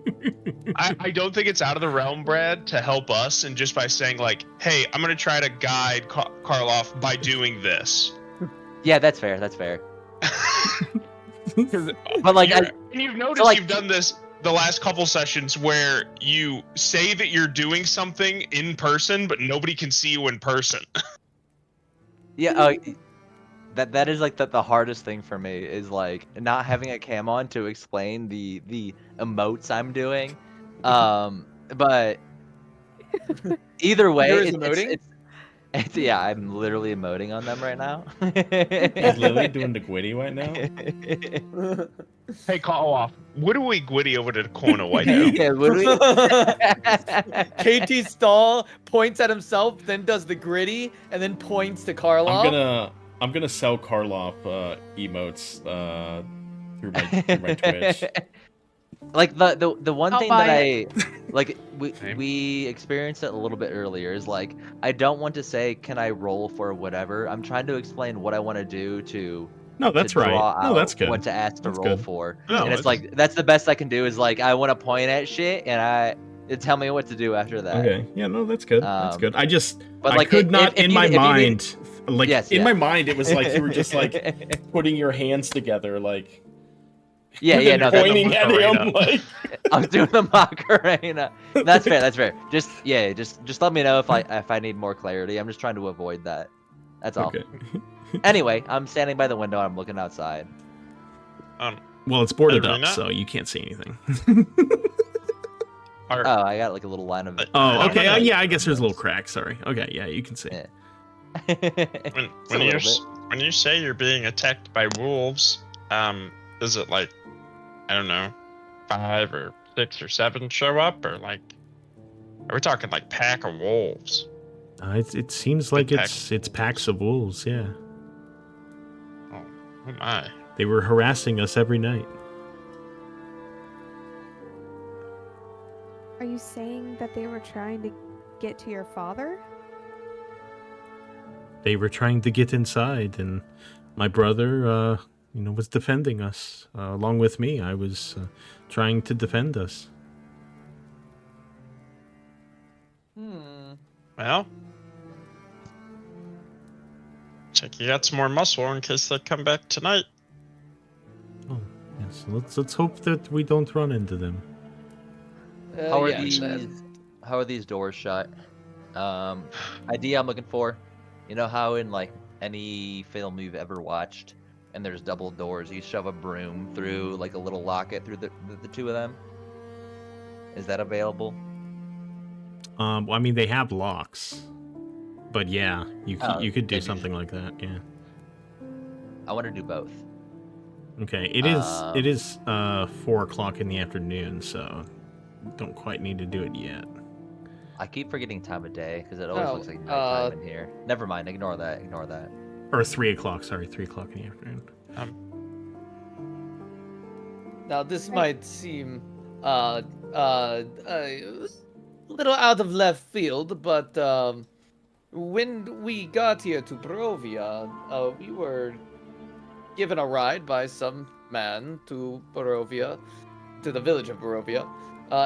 I don't think it's out of the realm, Brad, to help us, and just by saying like, "Hey, I'm gonna try to guide Karloff by doing this." Yeah, that's fair. That's fair. 'Cause But like, and you've noticed like- you've done this the last couple sessions where you say that you're doing something in person, but nobody can see you in person. yeah, that is like the hardest thing for me is like not having a cam on to explain the emotes I'm doing. But either way, There is emoting? Yeah, I'm literally emoting on them right now. Is Lily doing the Gwitty right now? Hey, call off. What do we Gwitty over to the corner right now? Yeah, literally. KT Stall points at himself, then does the gritty, and then points to Karloff. I'm gonna sell Karloff emotes through my Twitch. Like the one I'll thing buy that it. like Same. we experienced it a little bit earlier is like I don't want to say can I roll for whatever. I'm trying to explain what I want to do to No, that's draw right. out No, that's good. what to ask to That's roll good. for. No, and it's it's- like that's the best I can do is like I want to point at shit and it tell me what to do after that. Okay. Yeah, no, that's good. That's good. I like, could if- not if in you- my if you need- mind like Yes, in yeah. my mind it was like you were just like putting your hands together like yeah, and no, pointing at him Macarena. like I was doing the Macarena. That's fair. That's fair. Just let me know if I need more clarity. I'm just trying to avoid that. That's all. Okay. Anyway, I'm standing by the window. I'm looking outside. Well, it's boarded up, Arena? so you can't see anything. Oh, I got like a little line of. Oh, okay. Arena? Yeah, I guess there's a little crack. Sorry. Okay, yeah, you can see. Yeah. When Just a little bit. when you say you're being attacked by wolves, is it like, I don't know, 5 or 6 or 7 show up, or like, are we talking like pack of wolves? It seems like Big it's packs of wolves. Yeah, Oh my! they were harassing us every night. Are you saying that they were trying to get to your father? They were trying to get inside, and my brother, was defending us along with me. I was trying to defend us. Well, check you got some more muscle in case they come back tonight. Oh, yes. Let's hope that we don't run into them. How are Yeah, these? then- How are these doors shut? Idea I'm looking for. You know how in like any film you've ever watched, and there's double doors, you shove a broom through like a little locket through the two of them. Is that available? Well, I mean, they have locks, but yeah, you could do maybe something like that. Yeah. I want to do both. Okay. It is 4:00 in the afternoon, so don't quite need to do it yet. I keep forgetting time of day because it always Oh, looks like nighttime in here. Never mind. Ignore that. Ignore that. Or 3:00. Sorry, 3:00 in the afternoon. Now this might seem a little out of left field, but when we got here to Barovia, we were given a ride by some man to Barovia, to the village of Barovia,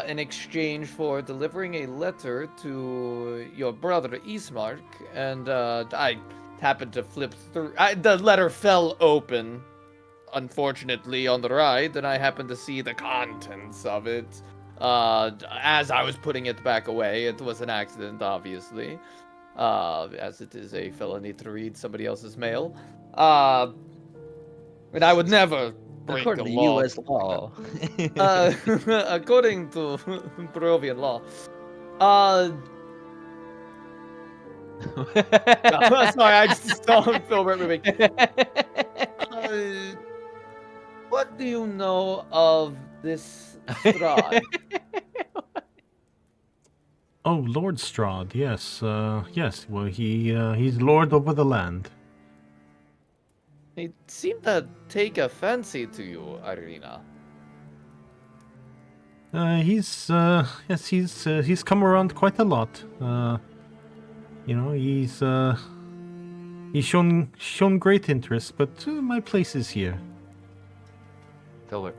in exchange for delivering a letter to your brother Ismark, and I happened to flip through. The letter fell open, unfortunately, on the ride, and I happened to see the contents of it. As I was putting it back away, it was an accident, obviously, as it is a felony to read somebody else's mail. And I would never break According the to law. U.S. law. According to Barovian law. Sorry, I just saw Filbert moving. What do you know of this Strahd? Oh, Lord Strahd, yes, yes. Well, he's lord over the land. He seemed to take a fancy to you, Irina. He's come around quite a lot. He's shown great interest, but my place is here. Filbert.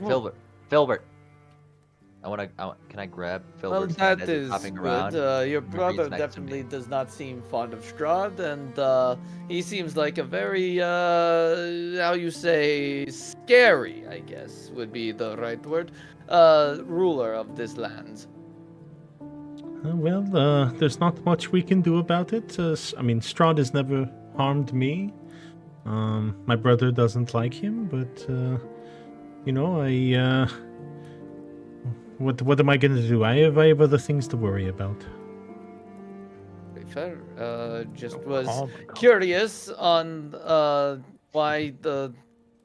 Can I grab Well, Filbert's hand that as he's is hopping good. around? Your He brother breathes next to definitely me. does not seem fond of Strahd, and he seems like a very, how you say, scary, I guess, would be the right word, ruler of this land. There's not much we can do about it. I mean, Strahd has never harmed me. My brother doesn't like him, but What am I gonna do? I have other things to worry about. fair. Just was Oh my God. curious on why the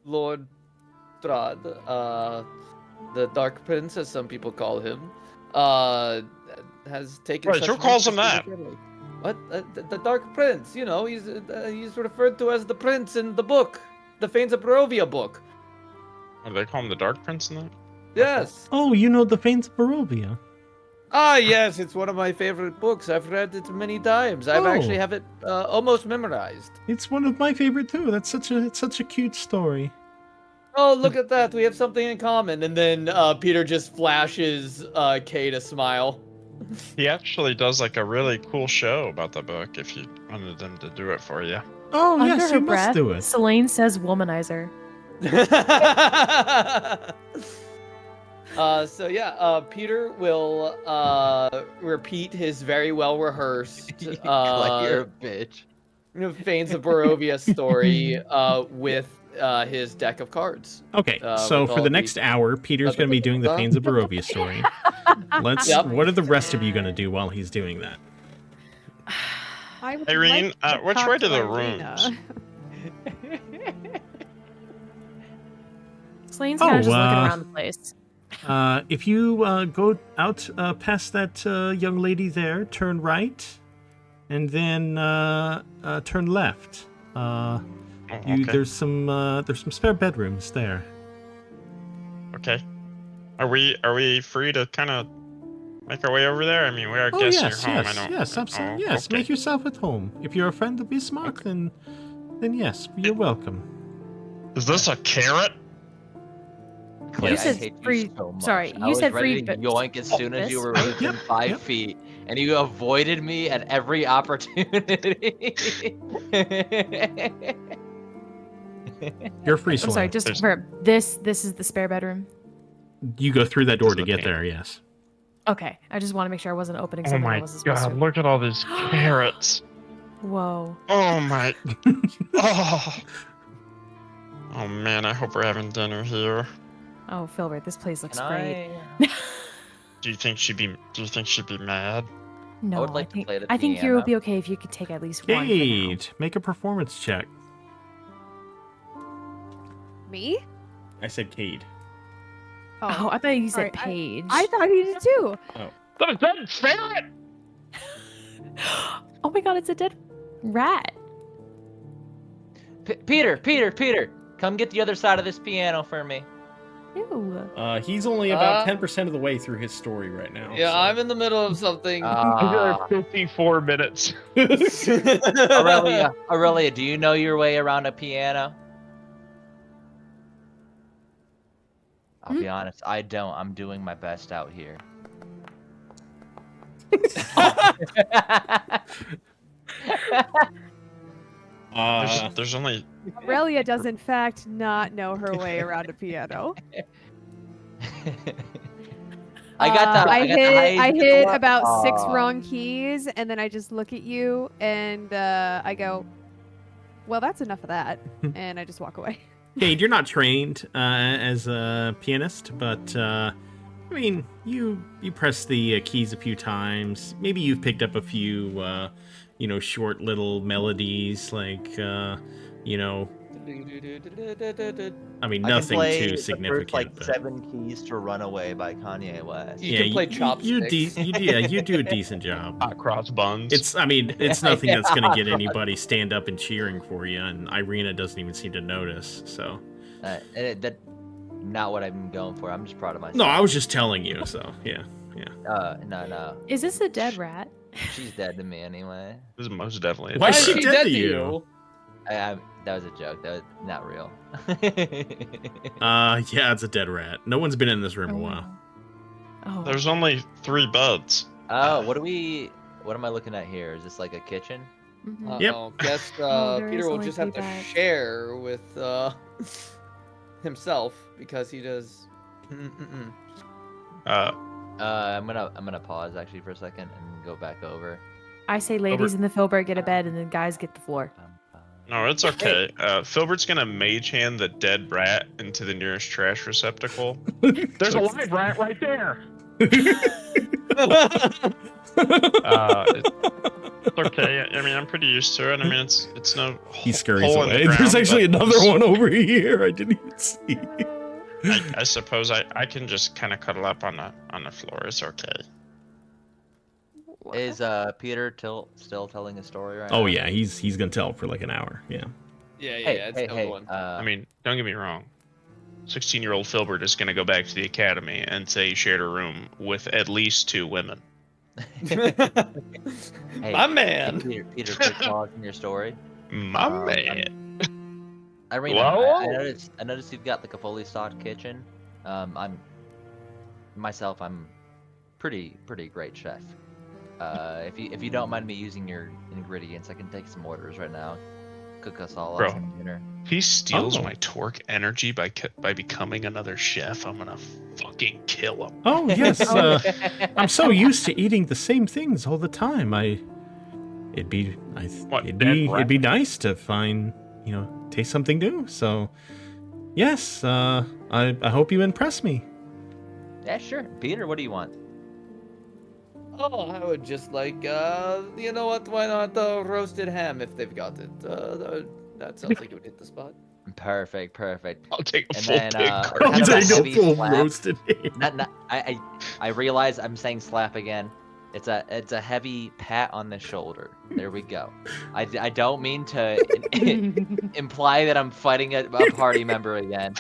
Lord Strahd, the Dark Prince, as some people call him, has taken. Wait, such who an calls him interest in that? the family. What? The Dark Prince? You know, he's referred to as the Prince in the book, the Fanes of Barovia book. What, do they call him the Dark Prince in that? Yes. Oh, you know the Fanes of Barovia. Ah, yes, it's one of my favorite books. I've read it many times. I've actually Oh. have it almost memorized. It's one of my favorite too. It's such a cute story. Oh, look at that. We have something in common. And then Peter just flashes Kate a smile. He actually does like a really cool show about the book if you wanted them to do it for you. Oh Under yes, her you must breath, do it. Selene says womanizer. So yeah, Peter will repeat his very well rehearsed Clay, you're a bitch. Fanes of Barovia story with his deck of cards. Okay, so with for all the next hour, Peter's going to be doing the Fanes of Barovia story. Yep. What are the rest of you going to do while he's doing that? I would Irene, like to which talk way do to the Irina. rooms? Selene's kind Oh, of just looking uh, around the place. If you go out past that young lady there, turn right, and then turn left. Oh, okay. There's some spare bedrooms there. Okay. Are we free to kind of make our way over there? I mean, we are Oh guests yes, in your home. yes, I don't. yes, absolutely, Oh, yes. okay. Make yourself at home. If you're a friend of Bismarck, then yes, you're welcome. Is this a carrot? Clay, You I said hate you free- so much. sorry, I you was said ready free to yoink as soon as you were breakfast, within right? 5 Yep. feet, and you avoided me at every opportunity. You're free, I'm sorry, Selene. just to There's- confirm. This is the spare bedroom. You go through that door This to is get the there. Yes. Okay, I just want to make sure I wasn't opening Oh something I my wasn't supposed god! to. Look at all these carrots. Whoa. Oh my. Oh. Oh man! I hope we're having dinner here. Oh, Filbert, this place looks Can great. I? Do you think she'd be mad? No, would like to play the I think you piano. would be okay if you could take at least one. For now. Kate, make a performance check. Me? I said Cade. Oh, I thought you said Sorry, Paige. I thought he did too. The dead ferret! Oh my god, it's a dead rat. Peter, come get the other side of this piano for me. Ew. He's only about 10% of the way through his story right now. Yeah, so- I'm in the middle of something. Ah. 54 minutes. Aurelia, do you know your way around a piano? I'll be honest, I don't. I'm doing my best out here. There's only. Aurelia does in fact not know her way around a piano. I got the. I hit high- about 6 Aw. wrong keys, and then I just look at you and I go, "Well, that's enough of that," and I just walk away. Cade, you're not trained as a pianist, but I mean, you press the keys a few times. Maybe you've picked up a few, short little melodies, like, I mean, I can nothing play too the first, significant. like but 7 Keys to Runaway by Kanye West. You can play chopsticks. You do a decent job. Hot cross buns. It's nothing that's going to get anybody stand up and cheering for you, and Irina doesn't even seem to notice, so. That not what I'm going for. I'm just proud of myself. No, I was just telling you, so, yeah. No. Is this a dead rat? She's dead to me anyway. This is most definitely. Why Why is is she she dead dead to to you? you? That was a joke. That was not real. Yeah, it's a dead rat. No one's been in this room in a while. Oh. There's only 3 beds. Oh, what am I looking at here? Is this like a kitchen? Mhm. Yep. Uh-oh. Guess Oh, there Peter is will only just have 3 to beds. share with himself because he does. I'm gonna pause actually for a second and go back over. I say ladies in the Filbert get a bed and then guys get the floor. No, it's okay. Filbert's gonna mage hand the dead rat into the nearest trash receptacle. There's a live rat right there. It's okay. I mean, I'm pretty used to it. I mean, it's no. He scurries hole in the away. ground, There's actually but another one over here. I didn't even see. I suppose I can just kind of cuddle up on the floor. It's okay. Is Peter still telling a story right now? Oh yeah, he's gonna tell for like an hour. Yeah. Yeah, Hey, it's hey, no hey. one. I mean, don't get me wrong. 16-year-old Filbert is going to go back to the academy and say he shared a room with at least 2 women. hey, My man. Hey, Peter, quick pause in your story. My man. Irina, Whoa. I noticed you've got like a fully stocked kitchen. I'm pretty great chef. If you don't mind me using your ingredients, I can take some orders right now. Cook us all Bro. up some dinner. If he steals Oh. my torque energy by becoming another chef, I'm gonna fucking kill him. Oh yes. I'm so used to eating the same things all the time. It'd be nice to find, taste something new. So, yes, I hope you impress me. Yeah, sure. Peter, what do you want? Oh, I would just like, you know what? Why not roasted ham if they've got it? That sounds like it would hit the spot. Perfect. I'll take a And full then, pig kind I'll of a take a heavy full slap. roasted ham. I realize I'm saying slap again. It's a heavy pat on the shoulder. There we go. I don't mean to imply that I'm fighting a party member again.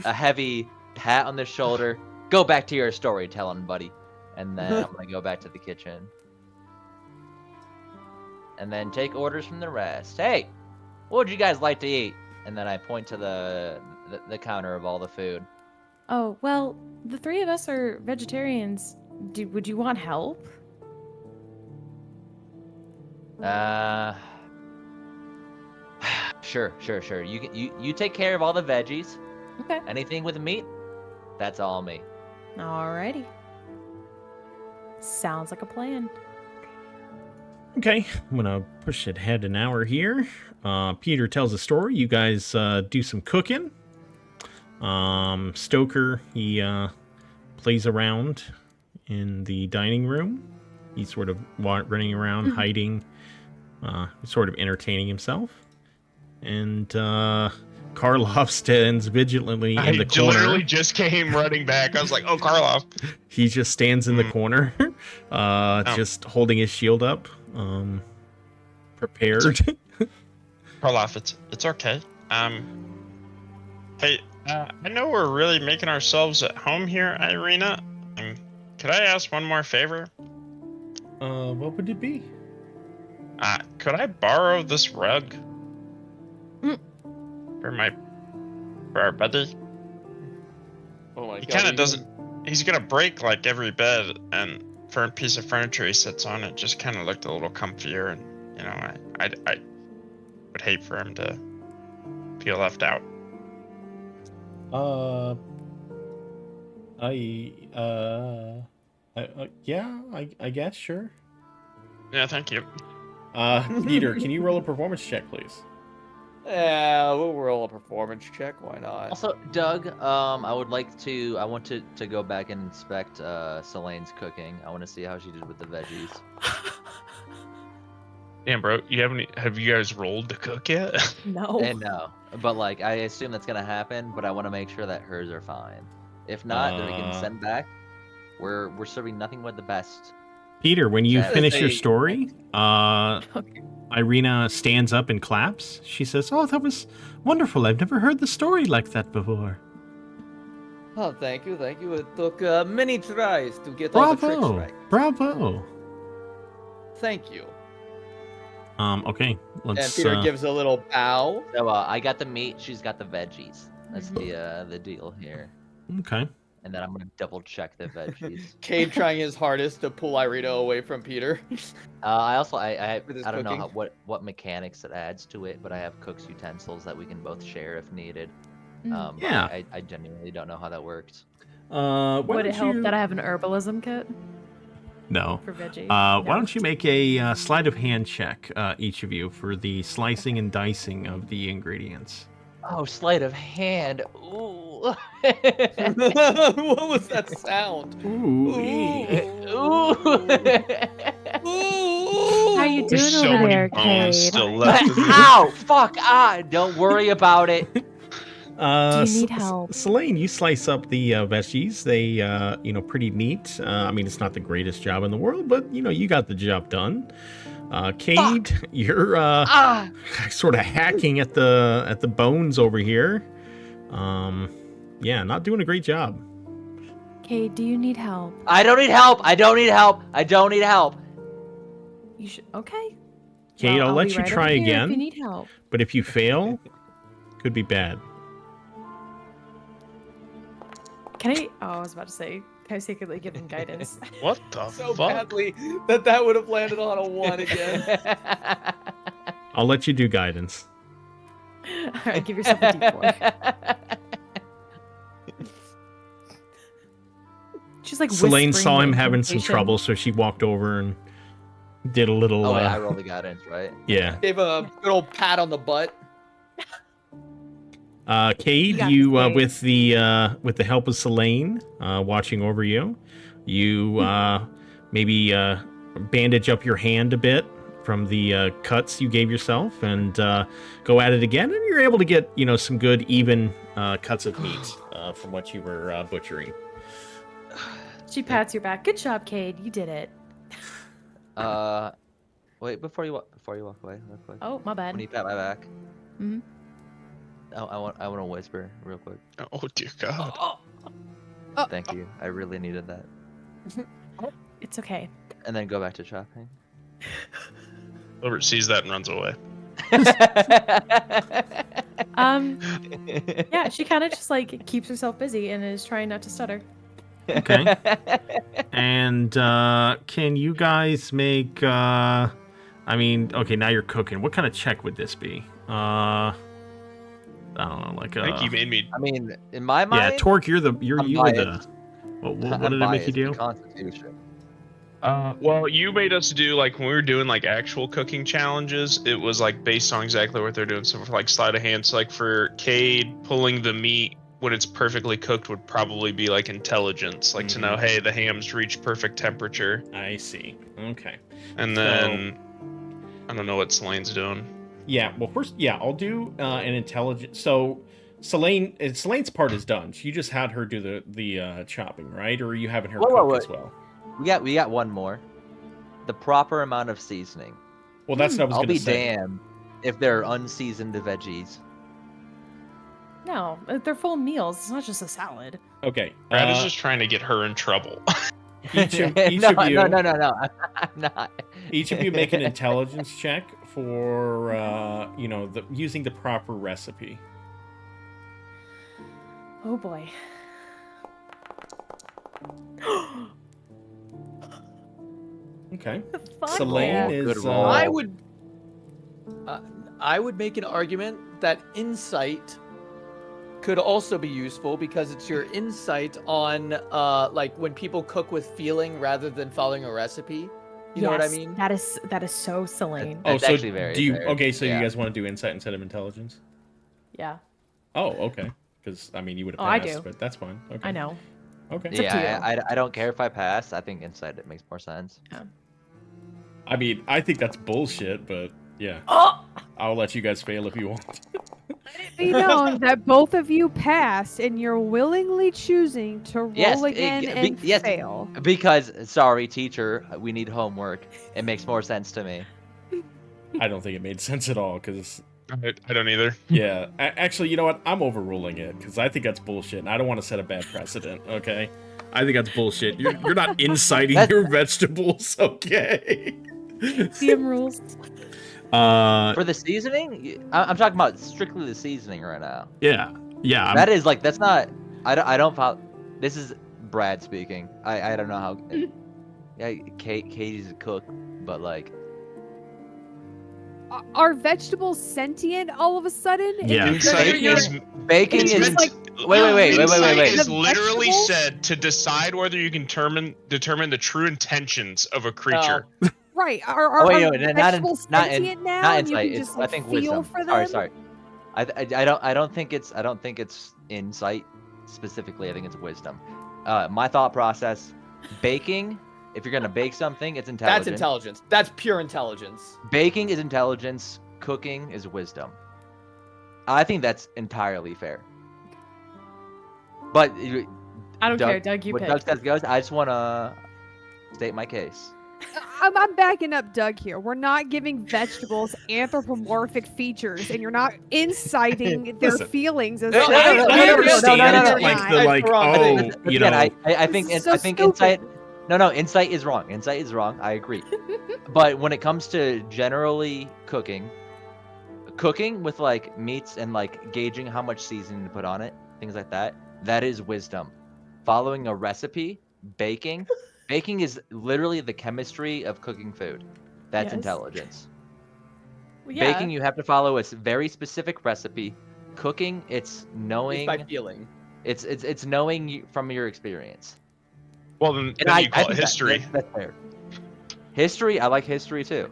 A heavy pat on the shoulder. Go back to your storytelling, buddy. And then I'm gonna go back to the kitchen. And then take orders from the rest. Hey, what would you guys like to eat? And then I point to the counter of all the food. Oh, well, the 3 of us are vegetarians. Would you want help? Sure. You take care of all the veggies. Okay. Anything with meat, that's all me. Alrighty. Sounds like a plan. Okay, I'm gonna push it ahead an hour here. Peter tells a story. You guys do some cooking. Stoker, he plays around in the dining room. He's sort of running around, hiding, sort of entertaining himself. And Karloff stands vigilantly in the corner. I literally just came running back. I was like, oh, Karloff. He just stands in the corner, just holding his shield up, prepared. Karloff, it's okay. Hey, I know we're really making ourselves at home here, Irina. Could I ask one more favor? What would it be? Could I borrow this rug? For our buddy? Oh my He god. kind of doesn't. He's gonna break like every bed, and for a piece of furniture he sits on, it just kind of looked a little comfier, and I would hate for him to feel left out. I guess, sure. Yeah, thank you. Peter, can you roll a performance check, please? Yeah, we'll roll a performance check. Why not? Also, Doug, I want to go back and inspect Selene's cooking. I want to see how she did with the veggies. Damn, bro, have you guys rolled to cook yet? No. And no, but like I assume that's gonna happen. But I want to make sure that hers are fine. If not, then we can send back. We're serving nothing but the best. Peter, when you That is finish your a- story, Irina stands up and claps. She says, "Oh, that was wonderful. I've never heard the story like that before." Oh, thank you. It took many tries to get all the tricks Bravo! right. Bravo! Thank you. Okay, And let's. Peter gives a little bow. So I got the meat. She's got the veggies. That's the deal here. Okay. And then I'm gonna double check the veggies. Cade trying his hardest to pull Irina away from Peter. I also With I his don't know cooking. what mechanics it adds to it, but I have cook's utensils that we can both share if needed. Mm. But Yeah. I genuinely don't know how that works. Would it help that I have an herbalism kit No. for veggies? Why No. don't you make a sleight of hand check, each of you, for the slicing and dicing of the ingredients? Oh, sleight of hand. Ooh. What was that sound? Ooh. Ooh. How you There's doing so over many there, bones Cade? still left in there. Ow! Fuck! Don't worry about it. Do you need help? Selene, you slice up the veggies. They, pretty neat. I mean, it's not the greatest job in the world, but, you got the job done. Cade, you're sort of hacking at the bones over here. Not doing a great job. Cade, do you need help? I don't need help. I don't need help. I don't need help. You should. Okay. Cade, Well, I'll let be you right try over here again. If you need help. But if you fail, could be bad. Can I? Oh, I was about to say. Can I secretly give him guidance? What the So fuck? badly that would have landed on a 1 again. I'll let you do guidance. All right, give yourself a D4. She's like Selene saw him whispering having some incantation. trouble, so she walked over and did a little. Oh, wait, I rolled the guidance, right? Yeah. Gave a good old pat on the butt. Cade, got you this, Cade. with the help of Selene watching over you, maybe bandage up your hand a bit from the cuts you gave yourself, and go at it again, and you're able to get some good even cuts of meat from what you were butchering. She pats your back. Good job, Cade. You did it. Wait, before you walk away, real quick. Oh, my bad. When you pat my back, Mhm. I want to whisper real quick. Oh dear God. Thank you. I really needed that. It's okay. And then go back to chopping. Filbert sees that and runs away. Yeah, she kind of just like keeps herself busy and is trying not to stutter. Okay. And can you guys make? Okay, now you're cooking. What kind of check would this be? I don't know, like I think you made me. I mean, in my mind, yeah, Torque. You were the. biased. What I'm did it make you biased, do? but Constitution. Well, you made us do like when we were doing like actual cooking challenges. It was like based on exactly what they're doing. So for like sleight of hand, so like for Cade, pulling the meat when it's perfectly cooked would probably be like intelligence, like to know, hey, the ham's reached perfect temperature. I see. Okay. And then I don't know what Selene's doing. Yeah. Well, first, I'll do an intelligence. So Selene's part is done. She just had her do the chopping, right? Or are you having her cook as well? We got one more. The proper amount of seasoning. Well, that's what I was I'll going be to say. damned if they're unseasoned veggies. No, they're full meals. It's not just a salad. Okay. Brad is just trying to get her in trouble. Each of you. No. I'm not. Each of you make an intelligence check for using the proper recipe. Oh boy. Okay. Fuck Selene yeah. is. Good roll. I would make an argument that insight could also be useful because it's your insight on like when people cook with feeling rather than following a recipe. You know what I Yes, Mm. That is so Selene. That's so actually very do you? fair. Okay, so Yeah. you guys want to do insight instead of intelligence? Yeah, Oh, okay. Because you would have Oh, I passed, do. but that's fine. Okay. I know. Okay. It's up to Yeah, you. I don't care if I pass. I think insight it makes more sense. I mean, I think that's bullshit, but yeah, Oh, I'll let you guys fail if you want. Be known that both of you passed, and you're willingly choosing to roll Yes, again and yes. fail. Because sorry, teacher, we need homework. It makes more sense to me. I don't think it made sense at all. Because I don't either. yeah, actually, you know what? I'm overruling it because I think that's bullshit, and I don't want to set a bad precedent. Okay. I think that's bullshit. You're not inciting your vegetables, okay? CM rules. For the seasoning, I'm talking about strictly the seasoning right now. Yeah. That is like that's not. I don't follow. This is Brad speaking. I don't know how. Yeah, Katie's a cook, but like. Are vegetables sentient all of a sudden? Yeah. Insight is Baking it's is meant like- to- wait. Insight The is literally vegetables? said to decide whether you can determine the true intentions of a creature. Right. Oh, Are wait, not vegetables not sentient now? not and you insight. can It's just I like, think feel wisdom. for them? Sorry. I don't think it's insight specifically. I think it's wisdom. My thought process: baking If you're gonna bake something, it's That's intelligence. intelligence. That's pure intelligence. Baking is intelligence. Cooking is wisdom. I think that's entirely fair. But I don't care, Doug. You what pick. Doug says goes. I just want to state my case. I'm backing up Doug here. We're not giving vegetables anthropomorphic features, and you're not inciting their Listen. feelings as No, I understand no. like the like you Again, know I think So I think stupid. insight. No, insight is wrong. Insight is wrong. I agree. But when it comes to generally cooking with like meats and like gauging how much seasoning to put on it, things like that, that is wisdom. Following a recipe, baking is literally the chemistry of cooking food. That's Yes. intelligence. Well, yeah. Baking, you have to follow a very specific recipe. Cooking, it's knowing. It's by feeling. It's knowing from your experience. Well, then you call it history. That's fair. History, I like history too,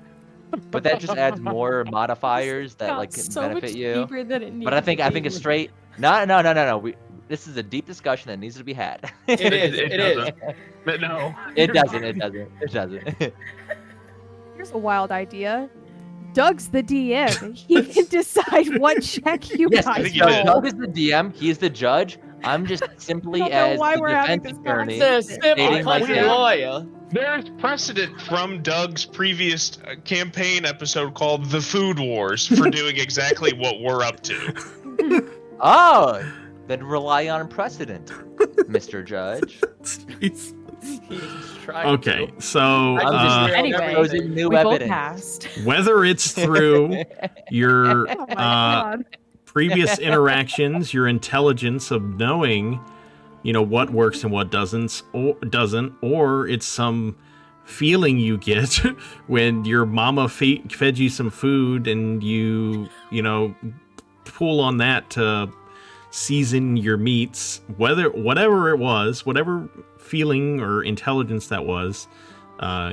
but that just adds more modifiers that Got like can so benefit much you. deeper than it But I think needed to a be. straight no. This is a deep discussion that needs to be had. It is. It It is. doesn't. But no. It doesn't. Here's a wild idea. Doug's the DM. He can decide what check you Yes, guys think you so did. roll. Doug is the DM. He's the judge. I'm just simply I don't know as why the we're having defense this attorney. It's a simple Stating my country case. lawyer. There's precedent from Doug's previous campaign episode called The Food Wars for doing exactly what we're up to. Oh, then rely on precedent, Mr. Judge. Jeez. He's trying Okay, to. so I'm just Anyway, Proposing new we both evidence. passed. whether it's through your Oh my god. previous interactions, your intelligence of knowing, you know, what works and what doesn't, or it's some feeling you get when your mama fed you some food and you know, pull on that to season your meats, whatever it was, whatever feeling or intelligence that was,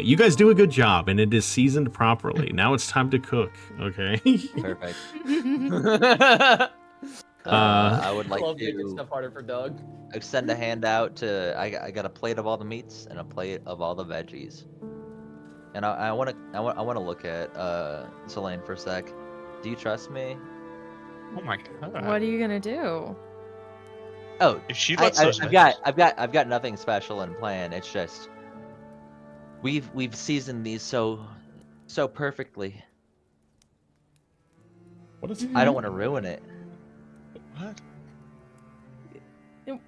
you guys do a good job and it is seasoned properly. Now it's time to cook, okay? Perfect. I I would like love making to stuff harder for Doug. extend a hand out to. I got a plate of all the meats and a plate of all the veggies. And I want to look at Selene for a sec. Do you trust me? Oh my god. What are you gonna do? Oh, If she lets those I've veggies- got nothing special in plan. It's just we've seasoned these so perfectly. What is I don't want to ruin it. What?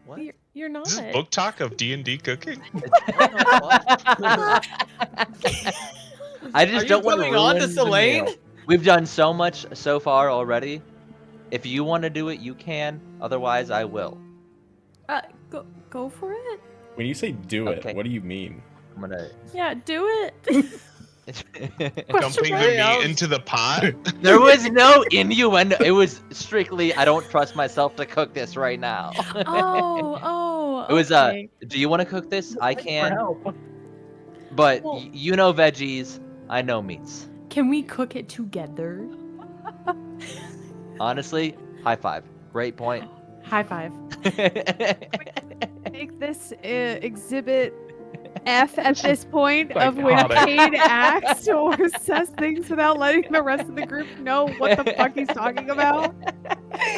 What? You're not. Is this book talk of D&D cooking? I just Are don't you want to coming ruin on to the Selene? meal. We've done so much so far already. If you want to do it, you can. Otherwise, I will. Go for it. When you say do it, Okay. what do you mean? I'm gonna. Yeah, do it. Dumping the meat into the pot? There was no innuendo. It was strictly, I don't trust myself to cook this right now. Oh. It was okay. do you want to cook this? I For can. help. But Well- you know veggies, I know meats. Can we cook it together? Honestly, high five. Great point. High five. Make this exhibit F at this point of when Psychotic. Cade acts or says things without letting the rest of the group know what the fuck he's talking about.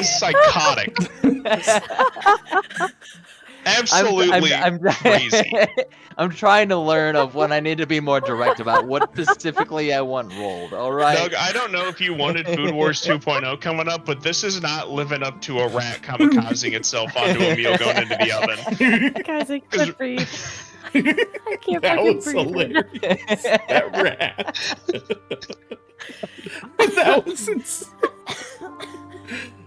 Psychotic. Absolutely I'm crazy. I'm trying to learn of when I need to be more direct about what specifically I want rolled. All right. Doug, I don't know if you wanted Food Wars 2.0 coming up, but this is not living up to a rat kamikazing itself onto a meal going into the oven. Guys, I can't breathe. I can't That fucking was breathe. hilarious. That rat. That was insane.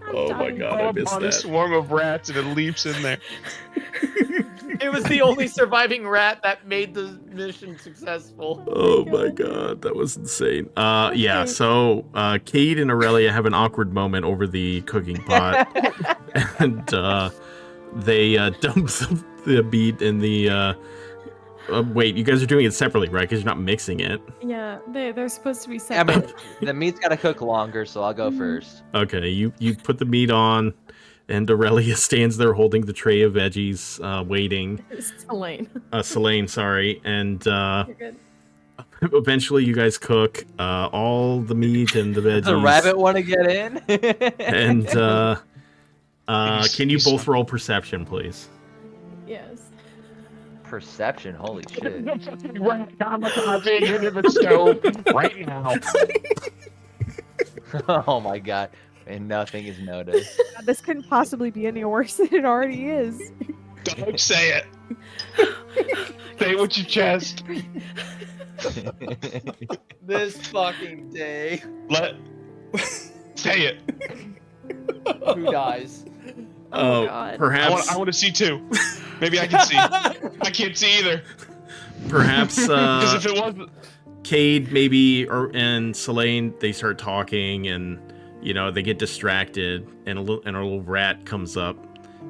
Oh my dying. god, I missed On a that. swarm of rats and it leaps in there. It was the only surviving rat that made the mission successful. Oh my god, that was insane. Yeah, so Cade and Aurelia have an awkward moment over the cooking pot. And they dump the meat in the wait, you guys are doing it separately, right? Because you're not mixing it. Yeah, they're supposed to be I separate. mean, the meat's gotta cook longer, so I'll go first. Okay, you put the meat on. And Aurelia stands there holding the tray of veggies, waiting. Elaine. Selene, sorry. And You're good. eventually you guys cook all the meat and the veggies. Does the rabbit want to get in? And can you He's- both roll perception, please? Yes. Perception, holy shit. Kamikaze into the stove right now. Oh my god. And nothing is noticed. God, this couldn't possibly be any worse than it already is. Don't say it. Say it with your chest. This fucking day. Say it. Who dies? Oh, God. Perhaps I want to see too. Maybe I can see. I can't see either. perhaps Because if it was, Cade maybe and Selene, they start talking, and they get distracted, and a little rat comes up,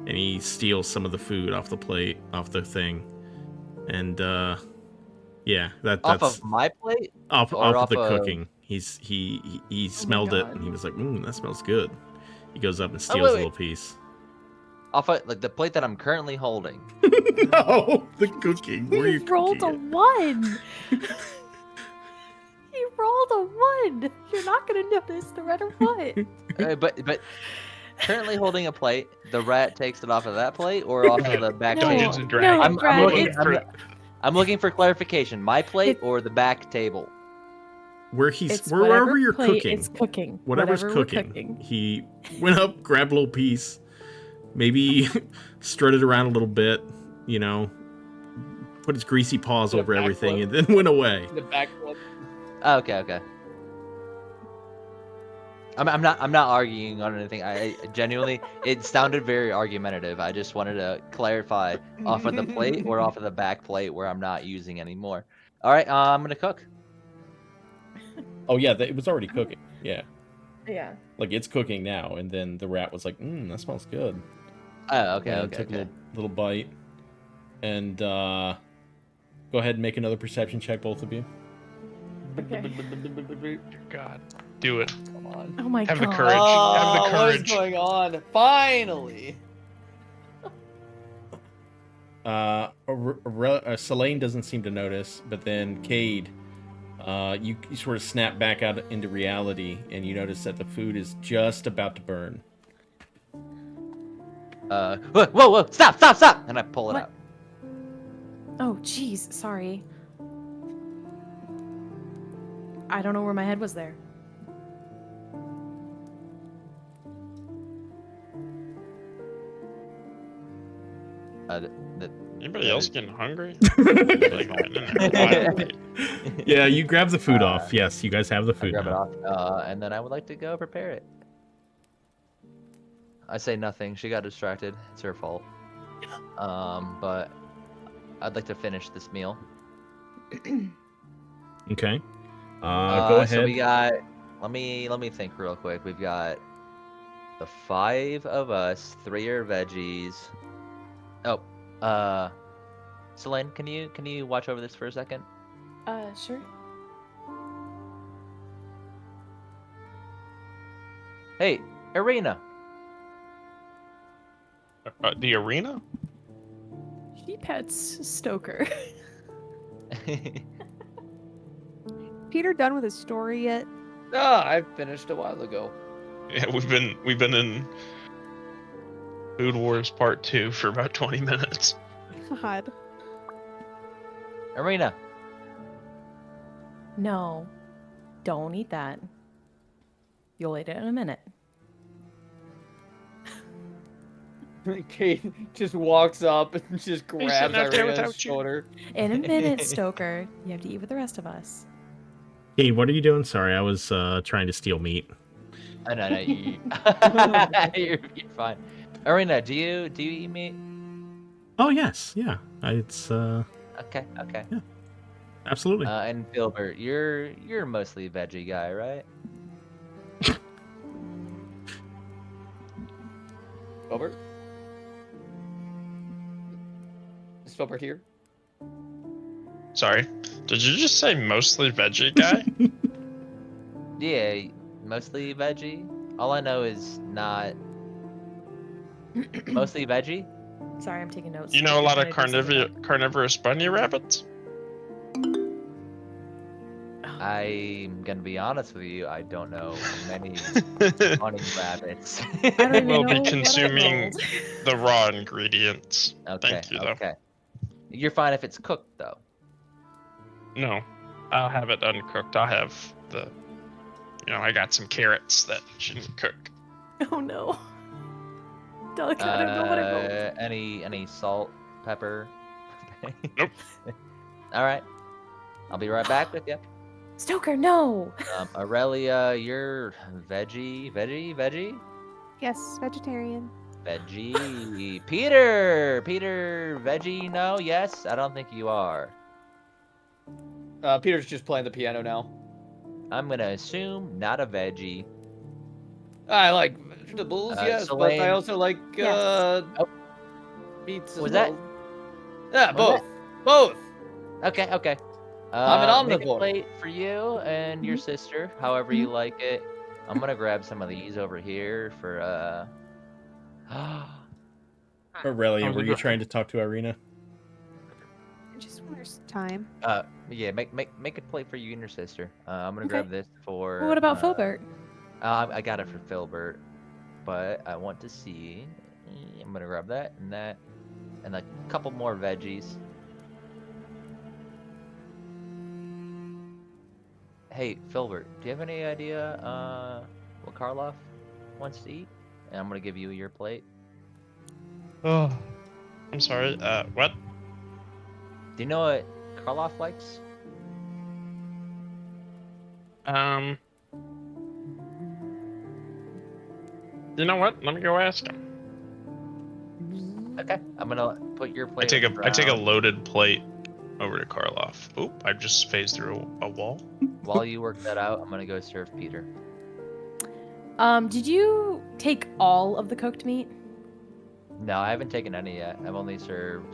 and he steals some of the food off the plate, off the thing, and yeah, that's Off of my plate? off or of the off of- cooking. He smelled it, God. and he was like, that smells good. He goes up and Oh, steals wait, a wait. little piece. Off of like the plate that I'm currently holding. No, the cooking. Where are you He rolled a cooking it? 1. He rolled a 1. You're not gonna notice the red or what? But currently holding a plate, the rat takes it off of that plate or off of the back No, Dungeons table. and Dragons. no, Brad, looking, it's- I'm looking for clarification. My plate It- or the back table? It's Wherever whatever you're plate cooking. It's cooking. Whatever's Whatever we're cooking. He went up, grabbed a little piece, maybe strutted around a little bit, put his greasy paws Did a over everything, backflip. and then went away. The back one. Oh, okay. I'm not arguing on anything. I genuinely, it sounded very argumentative. I just wanted to clarify off of the plate or off of the back plate where I'm not using anymore. All right, I'm gonna cook. Oh yeah, it was already cooking. Yeah, Yeah. like it's cooking now, and then the rat was like, that smells good. Oh, okay, And took a little bite, and go ahead and make another perception check, both of you. Okay. God, do it. Come on. Oh my Have the God. courage. Have the What is courage. going on? Finally. Selene doesn't seem to notice, but then Cade, you sort of snap back out into reality, and you notice that the food is just about to burn. Whoa! Stop! And I pull it What? out. Oh, jeez. Sorry. I don't know where my head was there. Anybody else getting hungry? Like, why? Yeah, you grab the food off. Yes, you guys have the I food grab it now. off, and then I would like to go prepare it. I say nothing. She got distracted. It's her fault. But I'd like to finish this meal. Okay. Go ahead. So we got. Let me think real quick. We've got the 5 of us. 3 are veggies. Oh, Selene, can you watch over this for a second? Sure. Hey, Arena. The arena? She pets Stoker. Peter done with his story yet? I finished a while ago. Yeah, we've been in Food Wars Part 2 for about 20 minutes. God. Arena. No. Don't eat that. You'll eat it in a minute. Kate just walks up and just grabs sitting out there Irena's without you. shoulder. In a minute, Stoker. You have to eat with the rest of us. Cade, what are you doing? Sorry, I was trying to steal meat. No, you're fine. Arena, do you eat meat? Oh yes, yeah. It's Okay. absolutely. And Filbert, you're mostly veggie guy, right? Filbert? Is Filbert here? Sorry. Did you just say mostly veggie guy? Yeah, mostly veggie. All I know is not Mostly veggie? Sorry, I'm taking notes. You know a lot of If you wanna do something carnivorous bunny rabbits? I'm gonna be honest with you, I don't know many bunny rabbits. I don't even We'll know be what I consuming rolled. the raw ingredients. Okay, Thank you, though. okay. You're fine if it's cooked, though. No, I'll have it uncooked. I'll have the, I got some carrots that shouldn't cook. Oh no. Doug, I don't know what I rolled. Any salt, pepper? Nope. All right. I'll be right back with you. Stoker, no. Aurelia, you're veggie? Yes, vegetarian. Veggie. Peter, veggie? No, yes. I don't think you are. Peter's just playing the piano now. I'm gonna assume not a veggie. I like vegetables, yes, but I Selene. also like Yes. meats as Was well. that- Yeah, was both. Okay. I'm an Make a omnivore. plate for you and your sister, however you like it. I'm gonna grab some of these over here for Aurelia, were you trying to talk to Irina? Just one time. yeah, make a plate for you and your sister. I'm gonna Okay. grab this for. Well, what about Filbert? I got it for Filbert, but I want to see. I'm gonna grab that, and a couple more veggies. Hey, Filbert, do you have any idea what Karloff wants to eat? And I'm gonna give you your plate. Oh, I'm sorry. What? Do you know what Karloff likes? You know what? Let me go ask him. Okay, I'm gonna put your plate. I take a loaded plate over to Karloff. Oop! I just phased through a wall. While you work that out, I'm gonna go serve Peter. Did you take all of the cooked meat? No, I haven't taken any yet. I've only served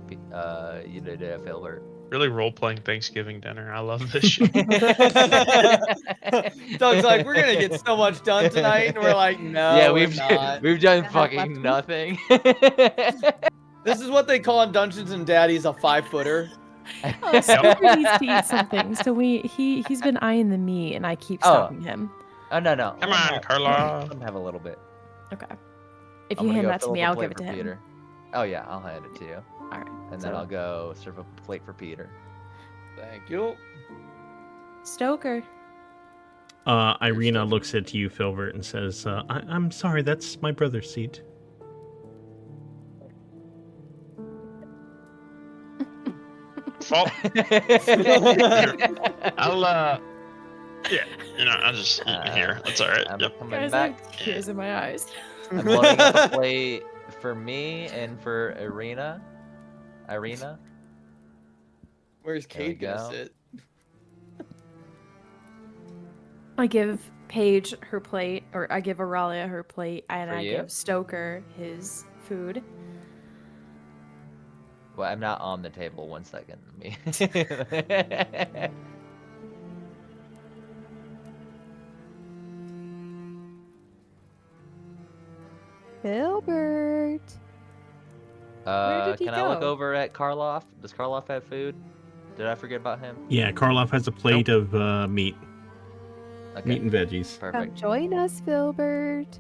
you did Filbert. Really role-playing Thanksgiving dinner. I love this shit. Doug's like, we're gonna get so much done tonight, and we're like, no, Yeah, we're not. we've done Have fucking left nothing. This is what they call in Dungeons and Daddies a 5-footer. Oh, Stoker needs to eat something, so he's been eyeing the meat, and I keep stopping him. Oh no. Come on, Karloff. Let him have a little bit. Okay. If I'm you gonna hand go that to fill me, up a I'll plate give it to for him. Peter. Oh yeah, I'll hand it to you. All right. And So, then I'll go serve a plate for Peter. Thank you. Stoker. Irina looks at you, Filbert, and says, I'm sorry, that's my brother's seat. Fault. I'll I'll just eat here. That's all right. I'm Yep. coming Guys, I back. have tears in my eyes. I'm loading up a plate for me and for Irina. Where's There we Kate gonna go. sit? I give Paige her plate, or I give Aurelia her plate, and For I you? give Stoker his food. Well, I'm not on the table. 1 second. Me. Filbert. Where did he Can I look go? over at Karloff? Does Karloff have food? Did I forget about him? Yeah, Karloff has a plate of meat. Okay, Meat and veggies. Come perfect. join us, Filbert.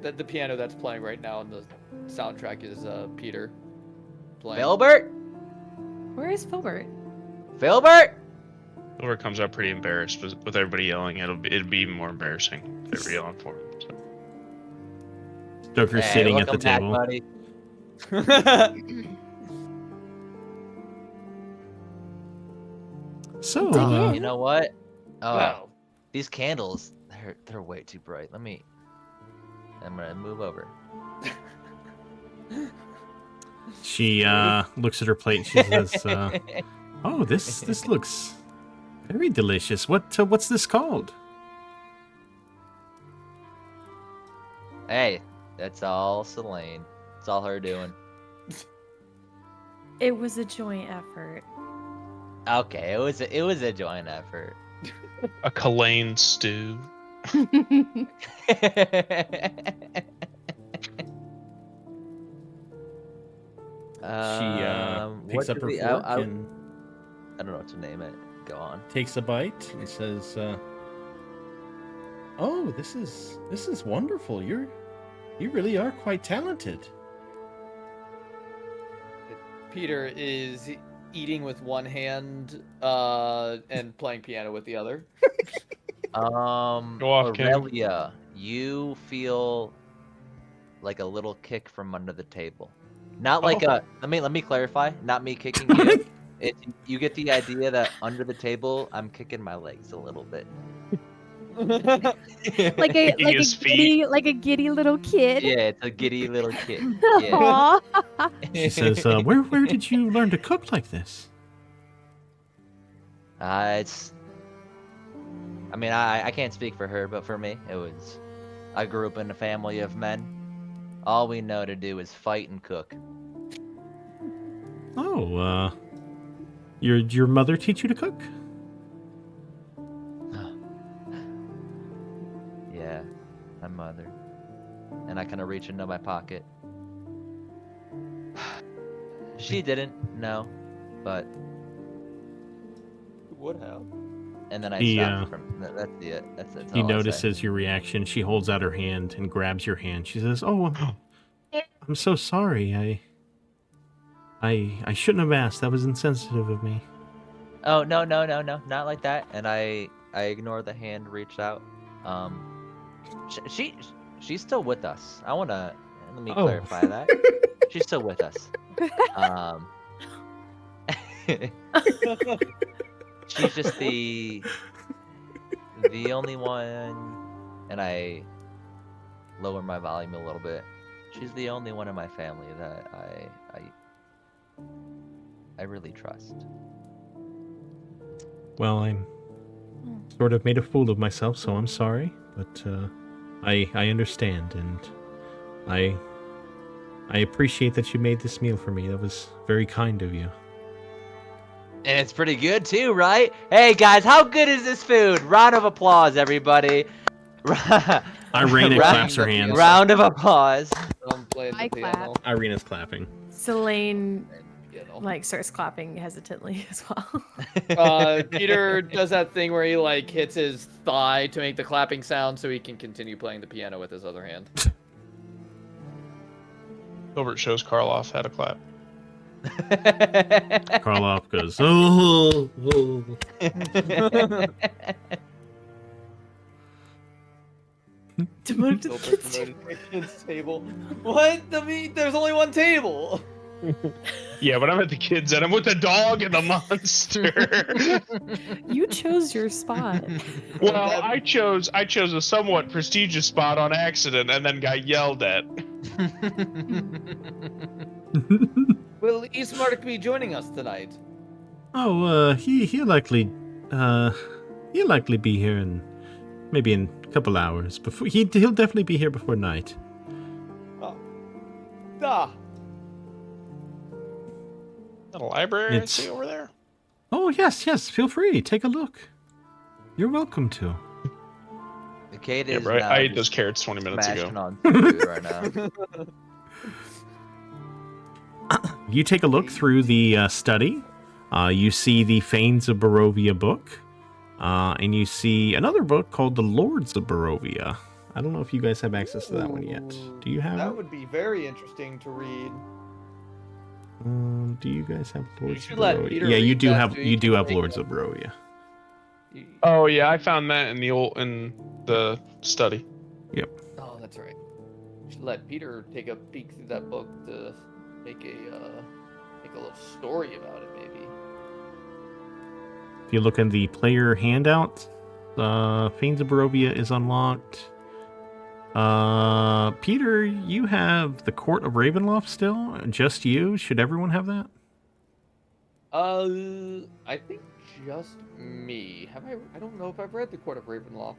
The piano that's playing right now on the soundtrack is Peter playing. Filbert? Where is Filbert? Filbert? Silver comes out pretty embarrassed with everybody yelling. It'd be even more embarrassing if they were yelling for him. So. Stoker's sitting at the welcome back, table. buddy. So, Dig in. You know what? Oh, Wow. these candles, they're way too bright. I'm gonna move over. she looks at her plate and she says, oh, this looks very delicious. What's this called? Hey, that's all Selene. It's all her doing. It was a joint effort. Okay, it was a joint effort. A Kalane stew. Picks up her fork and I don't know what to name it. Go on. takes a bite and says, "Oh, this is wonderful. You really are quite talented." Peter is eating with one hand and playing piano with the other. Go off, King. Aurelia, you feel like a little kick from under the table. Not like a. Let me clarify. Not me kicking you. You get the idea that under the table, I'm kicking my legs a little bit. like a giddy little kid. Yeah, it's a giddy little kid. Yeah. Aw. She says, "Where did you learn to cook like this?" It's. I mean, I can't speak for her, but for me, it was. I grew up in a family of men. All we know to do is fight and cook. Oh, your mother teach you to cook? Yeah, my mother. And I kind of reach into my pocket. She didn't, no, but. Who would have? And then I stopped from. That's it. That's it. He notices your reaction. She holds out her hand and grabs your hand. She says, "Oh, I'm so sorry. I shouldn't have asked. That was insensitive of me." Oh no, not like that. And I ignore the hand reached out. She's still with us. Let me clarify that. She's still with us. She's just the only one, and I lower my volume a little bit. She's the only one in my family that I really trust. Well, I'm sort of made a fool of myself, so I'm sorry, but I understand, and I appreciate that you made this meal for me. That was very kind of you. And it's pretty good too, right? Hey guys, how good is this food? Round of applause, everybody. Irina claps her hands. Round of applause. I clap. Irina's clapping. Selene starts clapping hesitantly as well. Peter does that thing where he hits his thigh to make the clapping sound so he can continue playing the piano with his other hand. Gilbert shows Karloff how to clap. Karloff goes, "Oh." Demoted to the kids' table. What? There's only one table. Yeah, but I'm at the kids' and I'm with the dog and the monster. You chose your spot. Well, I chose a somewhat prestigious spot on accident and then got yelled at. Will Eastmark be joining us tonight? Oh, he'll likely be here in a couple hours. Before he'll definitely be here before night. Oh. The library I see over there. Oh yes. Feel free. Take a look. You're welcome to. The kid yeah, is. Bro, I ate those carrots 20 minutes ago. On food right now. You take a look through the study. You see the Fanes of Barovia book. And you see another book called The Lords of Barovia. I don't know if you guys have access to that one yet. Do you have that it? would be very interesting to read. Do you guys have Lords should of let Barovia? Peter Yeah, you read do that have so you you do can have take Lords it. of Barovia. Oh yeah, I found that in the study. Yep. Oh, that's right. You should let Peter take a peek through that book to make a little story about it, maybe. If you look in the player handout, Fanes of Barovia is unlocked. Peter, you have the Court of Ravenloft still? Just you? Should everyone have that? I think just me. I don't know if I've read the Court of Ravenloft.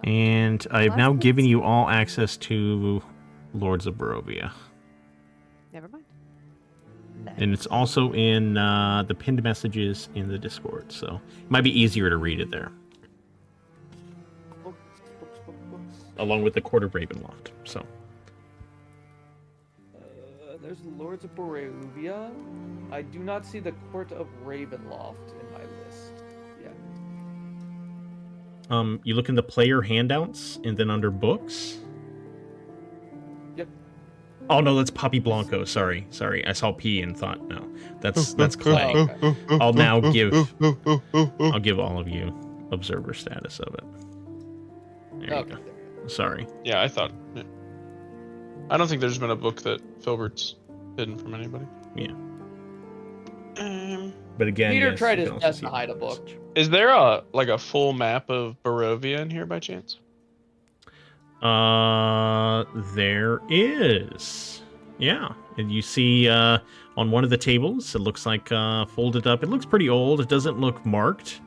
And I've now Lessons? given you all access to Lords of Barovia. Never mind. And it's also in the pinned messages in the Discord, so it might be easier to read it there. along with the Court of Ravenloft. So. There's the Lords of Barovia. I do not see the Court of Ravenloft in my list. Yeah. You look in the player handouts, and then under books. Yep. Oh no, that's Poppy Blanco. Sorry. I saw P and thought no, that's Clay. Okay. I'll now give all of you observer status of it. There you Okay. go. Sorry. Yeah, I thought. Yeah. I don't think there's been a book that Filbert's hidden from anybody. Yeah. But again, Peter yes, tried you his can also best see to hide a the book. message. Is there a full map of Barovia in here by chance? There is. Yeah, and you see on one of the tables, it looks like folded up. It looks pretty old. It doesn't look marked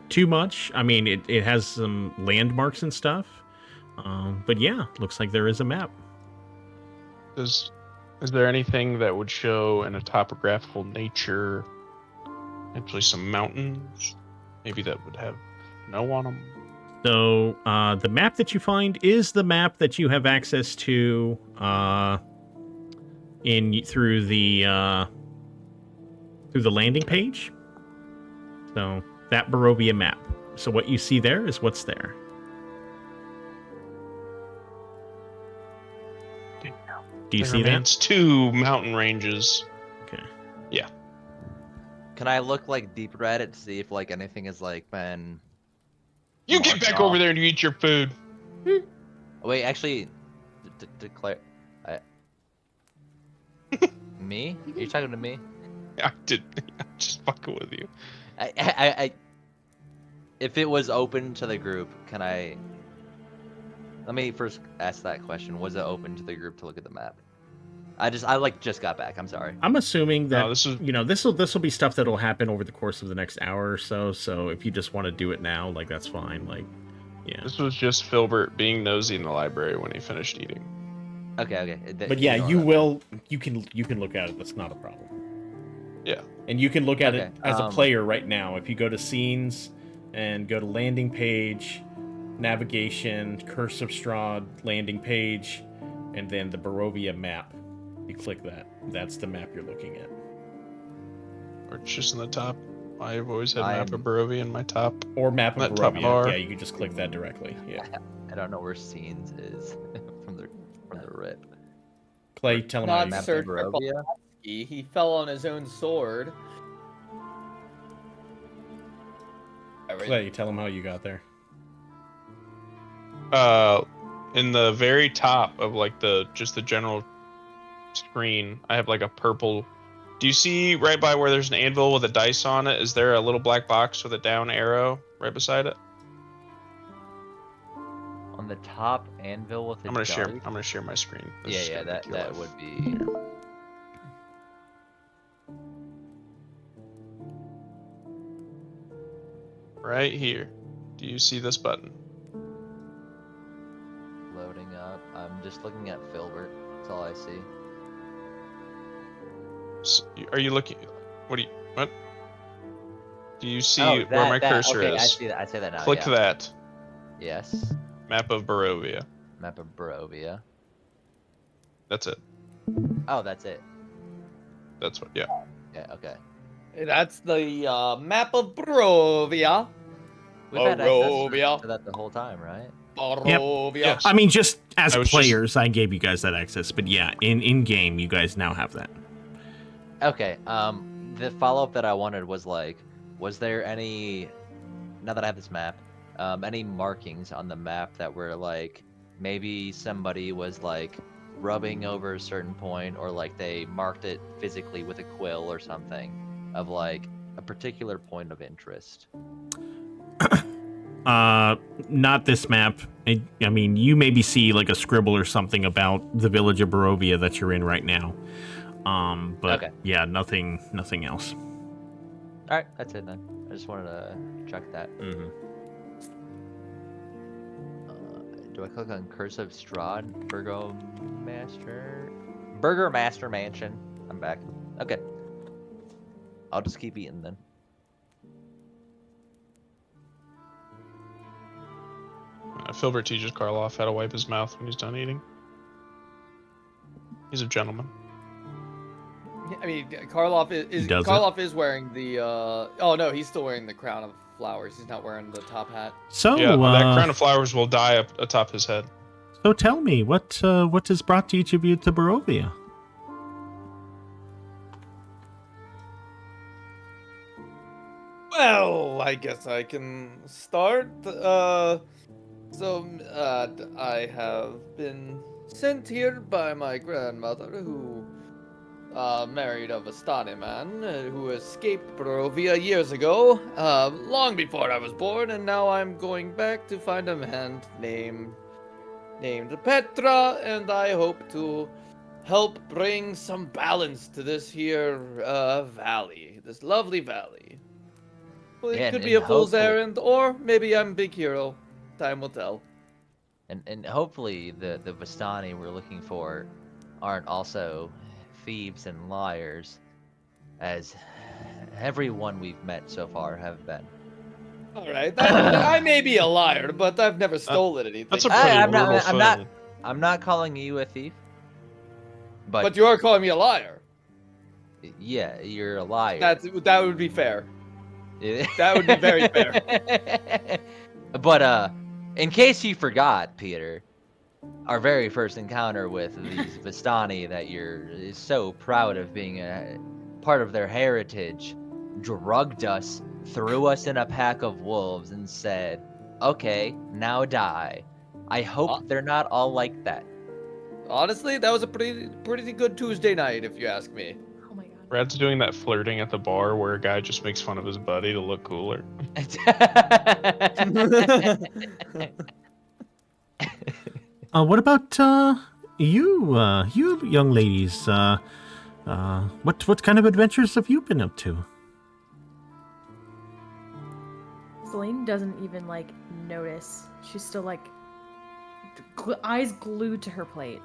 too much. I mean, it has some landmarks and stuff. But yeah, looks like there is a map. Is there anything that would show in a topographical nature, actually some mountains, maybe that would have snow on them? So the map that you find is the map that you have access to through the landing page. So that Barovia map. So what you see there is what's there. Do you There see that? remains 2 mountain ranges. Okay. Yeah. Can I look like deeper at it to see if like anything is like been? You get back over there and you eat your food. Wait, actually, declare. Me? Are you talking to me? I did. I'm just fucking with you. I if it was open to the group, can I? Let me first ask that question. Was it open to the group to look at the map? I just got back. I'm sorry. I'm assuming that No, this is- this will be stuff that'll happen over the course of the next hour or so. So if you just want to do it now, like that's fine. Like, yeah. This was just Filbert being nosy in the library when he finished eating. Okay. But yeah, you can look at it. That's not a problem. Yeah. And you can look at it Okay, as a player right now. If you go to scenes and go to landing page, navigation, Curse of Strahd, landing page, and then the Barovia map. You click that. That's the map you're looking at. Or it's just in the top. I've always had map of Barovia in my top. Or map of That top Barovia. bar. Yeah, you can just click that directly. Yeah. I don't know where scenes is from the rip. Clay, tell him how Not you got Sir there. Barovia? He fell on his own sword. Clay, tell him how you got there. In the very top of like the general screen, I have like a purple. Do you see right by where there's an anvil with a dice on it? Is there a little black box with a down arrow right beside it? On the top anvil with a I'm gonna dice? share my screen. This is Yeah, gonna make your that life. would be. Right here. Do you see this button? Loading up. I'm just looking at Filbert. That's all I see. Are you looking? What do you see Oh, where my that, cursor okay, is? I see that. I see that now. Click yeah. that. Yes. Map of Barovia. Map of Barovia. That's it. Oh, that's it. That's what. Yeah. Yeah. Okay. That's the map of Barovia. We've had Barovia. access to that the whole time, right? Barovia. Yes. I mean, just as I was players, I gave you guys that access. But yeah, in game, you guys now have that. Okay. The follow up that I wanted was like, was there any? Now that I have this map, any markings on the map that were like, maybe somebody was like rubbing over a certain point, or like they marked it physically with a quill or something, of like a particular point of interest. Not this map. I mean, you maybe see like a scribble or something about the village of Barovia that you're in right now. But Okay. yeah, nothing else. All right, that's it then. I just wanted to check that. Mm-hmm. Do I click on Curse of Strahd? Burgomaster Mansion. I'm back. Okay. I'll just keep eating then. Filbert teaches Karloff how to wipe his mouth when he's done eating. He's a gentleman. I mean, Karloff is Does it? Karloff is wearing the. Oh no, he's still wearing the crown of flowers. He's not wearing the top hat. So, Yeah, that crown of flowers will die up atop his head. so tell me, what has brought each of you to Barovia? Well, I guess I can start. I have been sent here by my grandmother, who married a Vistani man who escaped Barovia years ago, long before I was born, and now I'm going back to find a man named Petra, and I hope to help bring some balance to this here valley, this lovely valley. Well, it Yeah, could and be a fool's hopefully- errand, or maybe I'm a big hero. Time will tell. And hopefully the Vistani we're looking for aren't also thieves and liars, as everyone we've met so far have been. All right, I may be a liar, but I've never stolen anything. That's a pretty I'm not- brutal I'm not- thing. I'm not calling you a thief, But you are calling me a liar. yeah, you're a liar. That would be fair. That would be very fair. But in case you forgot, Peter, our very first encounter with these Vistani that you're so proud of being a part of their heritage, drugged us, threw us in a pack of wolves, and said, "Okay, now die." I hope they're not all like that. Honestly, that was a pretty good Tuesday night, if you ask me. Oh my god. Brad's doing that flirting at the bar where a guy just makes fun of his buddy to look cooler. What about you young ladies? What kind of adventures have you been up to? Selene doesn't even notice. She's still eyes glued to her plate.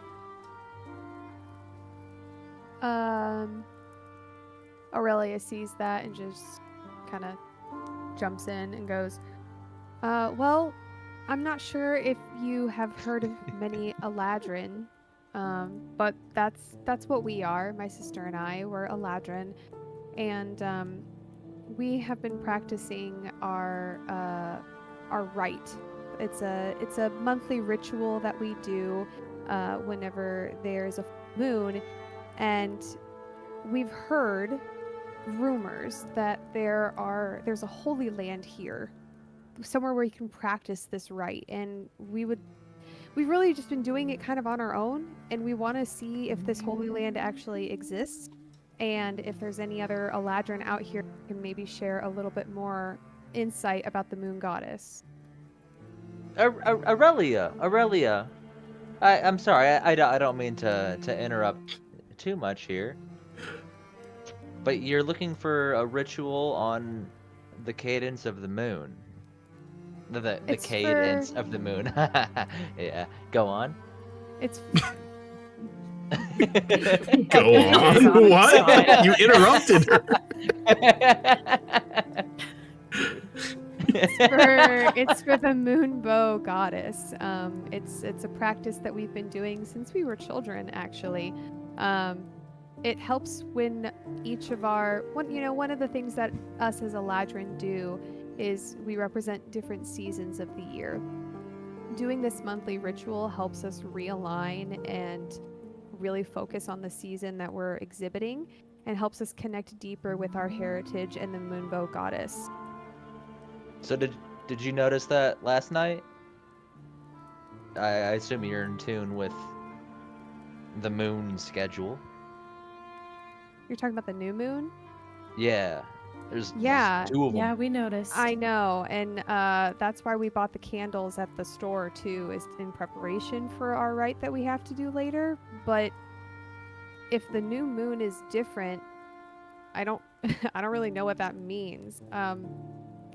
Aurelia sees that and just kind of jumps in and goes, well, I'm not sure if you have heard of many Eladrin, but that's what we are. My sister and I were Eladrin, and we have been practicing our rite. It's a monthly ritual that we do whenever there's a moon, and we've heard rumors that there's a holy land here, somewhere where you can practice this rite, and we've really just been doing it kind of on our own, and we want to see if this holy land actually exists, and if there's any other Eladrin out here who can maybe share a little bit more insight about the moon goddess. Aurelia, I'm sorry, I don't mean to interrupt too much here, but you're looking for a ritual on the cadence of the moon. The cadence of the moon. Yeah, go on. It's Go on. What? You interrupted her. it's for the moon bow goddess. It's a practice that we've been doing since we were children, actually. It helps when each of one of the things that us as Eladrin do is we represent different seasons of the year. Doing this monthly ritual helps us realign and really focus on the season that we're exhibiting, and helps us connect deeper with our heritage and the moonbow goddess. So did you notice that last night? I assume you're in tune with the moon schedule. You're talking about the new moon? Yeah. There's Yeah. 2 of them. Yeah, we noticed. I know, and that's why we bought the candles at the store too, is in preparation for our rite that we have to do later. But if the new moon is different, I don't really know what that means.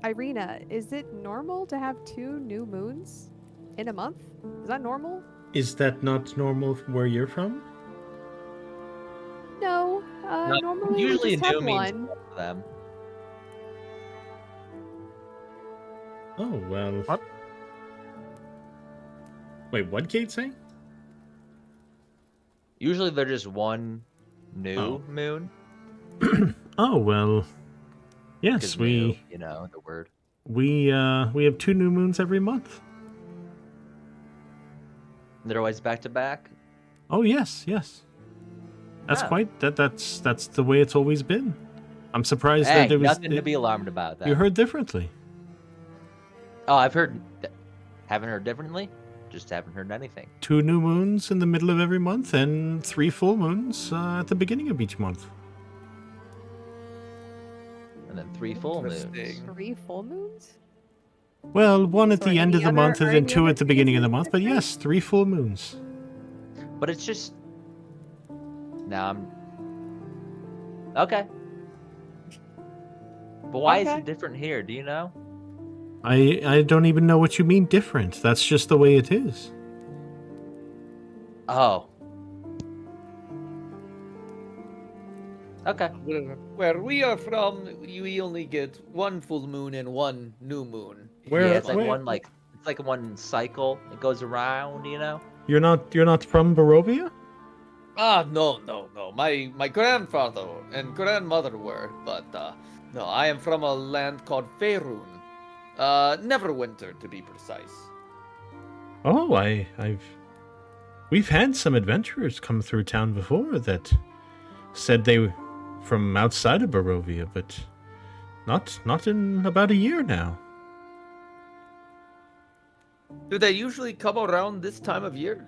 Irina, is it normal to have 2 new moons in a month? Is that normal? Is that not normal where you're from? No, No, normally usually we just new have means one. both of them. Oh well. What? Wait, what'd Kate say? Usually they're just one new Oh. moon. Oh well, yes, 'Cause new, you know, the word. we have 2 new moons every month. They're always back to back. Oh yes. That's Oh. quite that's the way it's always been. I'm surprised Hey, that there was nothing to be alarmed about that. you heard differently. Oh, I've heard. Haven't heard differently. Just haven't heard anything. 2 new moons in the middle of every month and 3 full moons at the beginning of each month. And then 3 full moons. Interesting. 3 full moons? Well, 1 at So the end of any the other- month and are then any 2 other at the beginning of the phases month. But different? yes, 3 full moons. But it's just. Now I'm. Okay. But why is Okay. it different here? Do you know? I don't even know what you mean different. That's just the way it is. Oh. Okay. Where we are from, we only get 1 full moon and 1 new moon. Where- Yeah, it's like where- one cycle. It goes around, you know. You're not from Barovia? No. My grandfather and grandmother were, but no, I am from a land called Faerun. Neverwinter, to be precise. Oh, we've had some adventurers come through town before that said they were from outside of Barovia, but not in about a year now. Do they usually come around this time of year?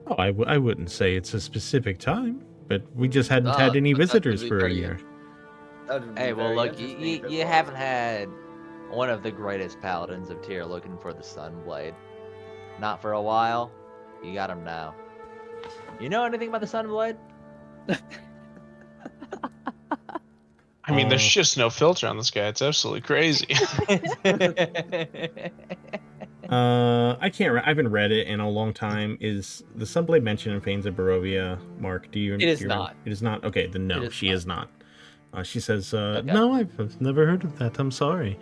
Oh, I wouldn't say it's a specific time, but we just hadn't Ah, had any but that would visitors be for a very year. That would be Hey, well, very look, interesting you, if it you was. haven't had one of the greatest paladins of Tyr looking for the Sunblade. Not for a while. You got him now. You know anything about the Sunblade? I mean, there's Oh. just no filter on this guy. It's absolutely crazy. I haven't read it in a long time. Is the Sunblade mentioned in Fanes of Barovia? Mark, do you? It is do you remember? not. It is not. Okay, then no, It is she not. is not. She says, Okay. "No, I've never heard of that. I'm sorry.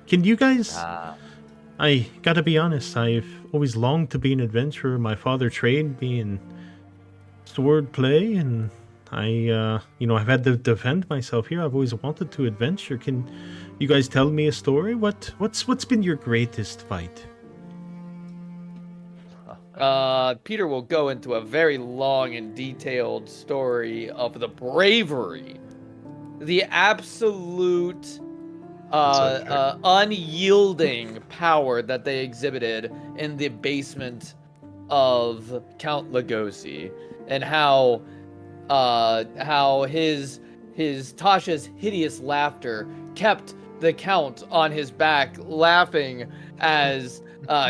Can you guys?" Ah, I gotta be honest. I've always longed to be an adventurer. My father trained me in sword play, and I've had to defend myself here. I've always wanted to adventure. Can you guys tell me a story? What's been your greatest fight? Peter will go into a very long and detailed story of the bravery, the absolute That's okay. unyielding power that they exhibited in the basement of Count Lugosi, and how his Tasha's hideous laughter kept the Count on his back laughing as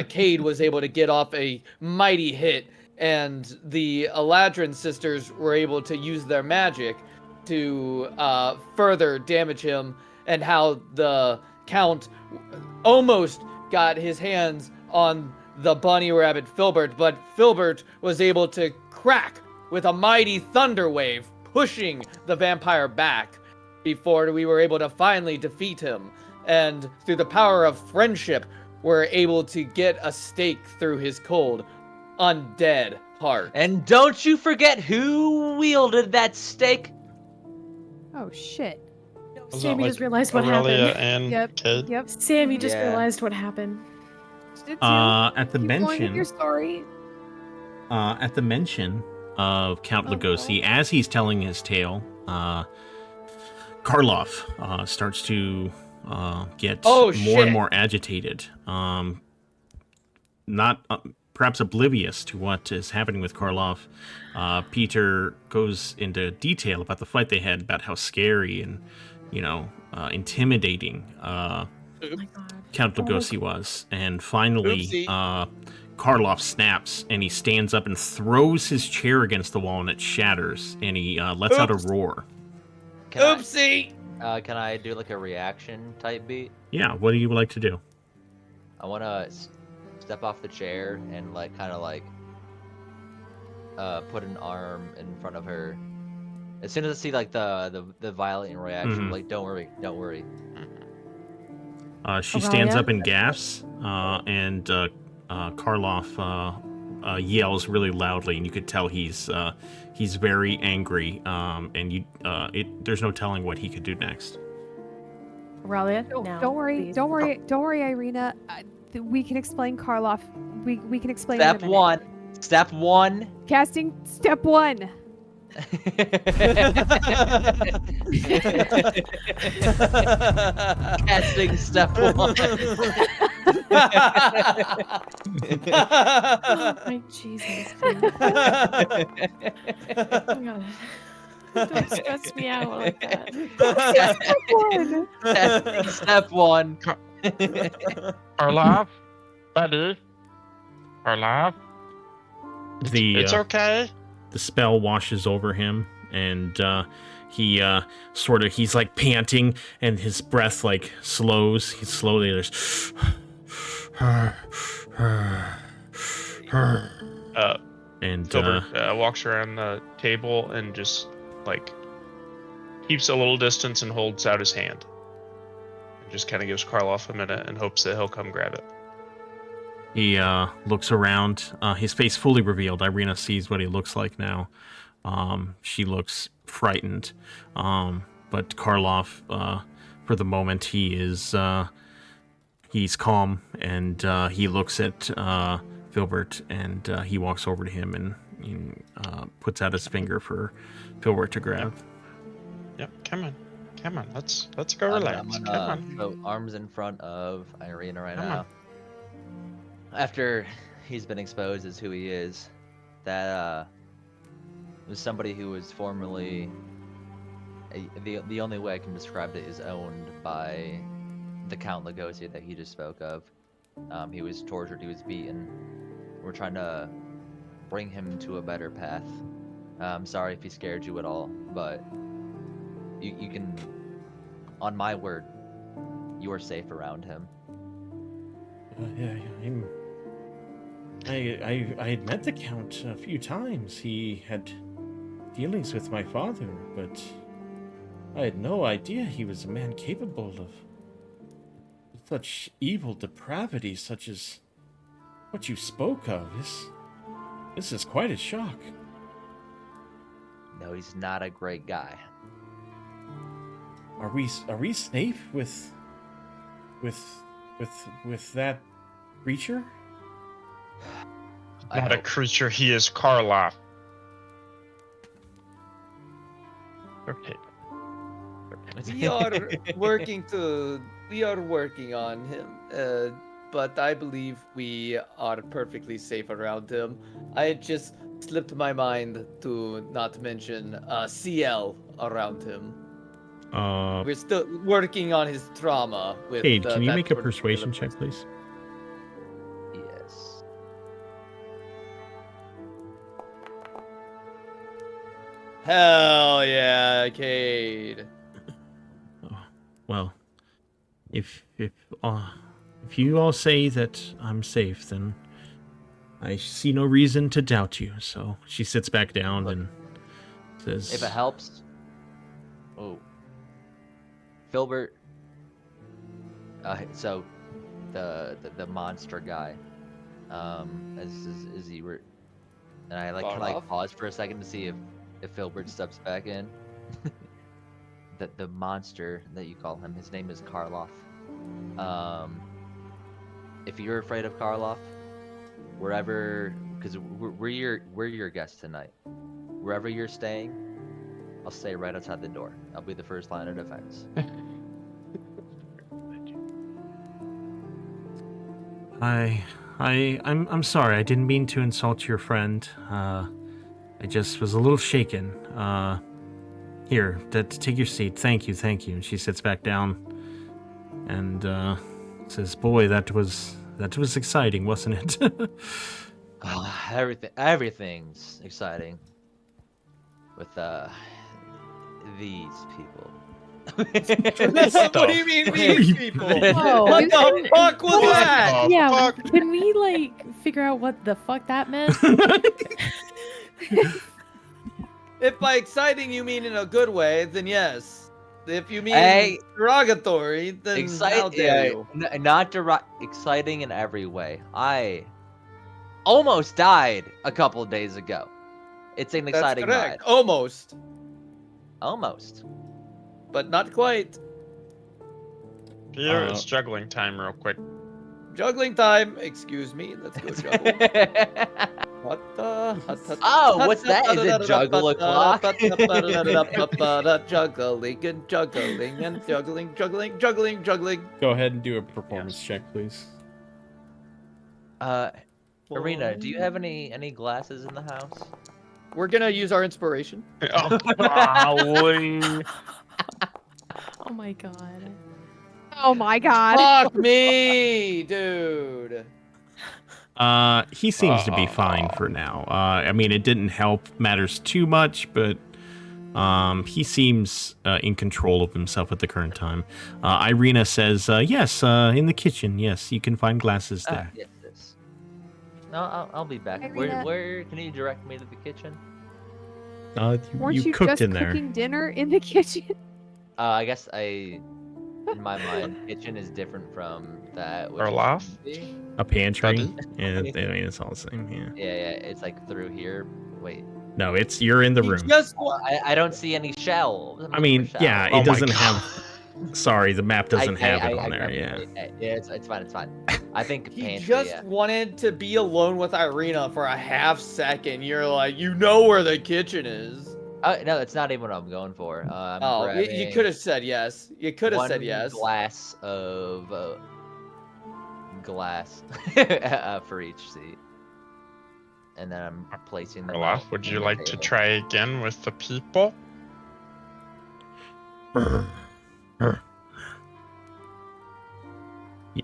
Cade was able to get off a mighty hit, and the Eladrin sisters were able to use their magic to further damage him, and how the Count almost got his hands on the bunny rabbit Filbert, but Filbert was able to crack with a mighty thunder wave, pushing the vampire back before we were able to finally defeat him. And through the power of friendship, we're able to get a stake through his cold, undead heart. and don't you forget who wielded that stake? Oh shit. Was Sammy that, just realized what Aurelia happened. and Kid? Yep. Sammy just Yeah. realized what happened. Did At the Keep going with mention, your story. at the mention of Count Oh, Lugosi, God. as he's telling his tale, Karloff starts to get Oh, more and shit. more agitated. Not perhaps oblivious to what is happening with Karloff. Peter goes into detail about the fight they had, about how scary and intimidating Oh my god. Count Lugosi was, and finally, Oopsie. Karloff snaps and he stands up and throws his chair against the wall and it shatters and he lets out a Oops. roar. Oopsie! Can I do like a reaction type beat? Yeah, what do you like to do? I want to step off the chair and put an arm in front of her. As soon as I see like the violent reaction, Mhm. like don't worry. She Aurelia? stands up and gasps, and Karloff yells really loudly, and you could tell he's very angry. And there's no telling what he could do next. Aurelia, Don't worry, don't worry, Irina. We can explain Karloff. We can explain. Step one. Step one. Casting step 1. Casting step 1. Oh my Jesus. Dude. Oh my God. Don't stress me out like that. Casting step 1. Karloff, buddy. Karloff, it's The okay. spell washes over him, and he's like panting, and his breath like slows. He slowly there's and Filbert walks around the table and just like keeps a little distance and holds out his hand. And just kind of gives Karloff a minute and hopes that he'll come grab it. he looks around, his face fully revealed. Irina sees what he looks like now. She looks frightened, but Karloff, for the moment, he's calm, and he looks at Filbert, and he walks over to him and puts out his finger for Filbert to grab. Yep, come on. Let's go relax. I'm Come gonna on. put arms in front of Irina right Come now. on. After he's been exposed as who he is, that was somebody who was formerly the only way I can describe it is owned by the Count Lugosi that he just spoke of. He was tortured, he was beaten. We're trying to bring him to a better path. I'm sorry if he scared you at all, but you can, on my word, you are safe around him. I had met the Count a few times. He had dealings with my father, but I had no idea he was a man capable of such evil depravity, such as what you spoke of. This is quite a shock. No, he's not a great guy. Are we safe with that creature? I Not a hope. creature, he is Karloff. Okay. We are working on him, but I believe we are perfectly safe around him. I just slipped my mind to not mention CL around him. We're still working on his trauma. With Cade, can you that make a particular persuasion check, person. please? Yes. Hell yeah, Cade. Well, if you all say that I'm safe, then I see no reason to doubt you. So she sits back down and says, If it helps. Oh. Filbert. So, the monster guy. Is he? And I Far can off? pause for a second to see if Filbert steps back in. The monster that you call him, his name is Karloff. If you're afraid of Karloff, wherever, because we're your guests tonight. Wherever you're staying, I'll stay right outside the door. I'll be the first line of defense. I'm sorry. I didn't mean to insult your friend. I just was a little shaken. Here, take your seat. Thank you. And she sits back down and says, "Boy, that was exciting, wasn't it?" Everything's exciting with these people. What do you mean, these people? Whoa, What you the said- fuck was that? Oh, Yeah, fuck. can we figure out what the fuck that meant? If by exciting you mean in a good way, then yes. If you mean Hey. derogatory, then how dare you? Exciting in every way. I almost died a couple of days ago. It's an That's exciting correct. ride. Almost, Almost. but not quite. Peter, it's juggling time real quick. Juggling time. Excuse me. Let's go juggle. What the? Oh, what's that? Is it juggle o'clock? Juggling and juggling and juggling. Go ahead and do a performance check, please. Arena, do you have any glasses in the house? We're gonna use our inspiration. Oh, golly. Oh my god. Oh my god. Fuck me, dude. He seems to be fine for now. I mean, it didn't help matters too much, but he seems in control of himself at the current time. Irina says, yes, in the kitchen. Yes, you can find glasses there. Yes. No, I'll be back. Irina. Where can you direct me to the kitchen? Weren't you cooked just in there. cooking dinner in the kitchen? I guess in my mind, kitchen is different from that. Or loft? A pantry. Buddy. Yeah, I mean, it's all the same. Yeah. Yeah, it's like through here. Wait. No, you're in the He room. just I don't see any shelves. I'm I looking mean, for yeah, shelves. it doesn't have. Sorry, the map doesn't have it on there. grabbed Yeah. it. Yeah, it's fine. It's fine. I think He pantry. just Yeah. wanted to be alone with Irina for a half second. You're like, you know where the kitchen is. No, it's not even what I'm going for. I'm Oh, you grabbing could have said yes. You could have said one yes. glass of glass for each seat, and then I'm placing them. Olaf, out would on you the like to table. try again with the people?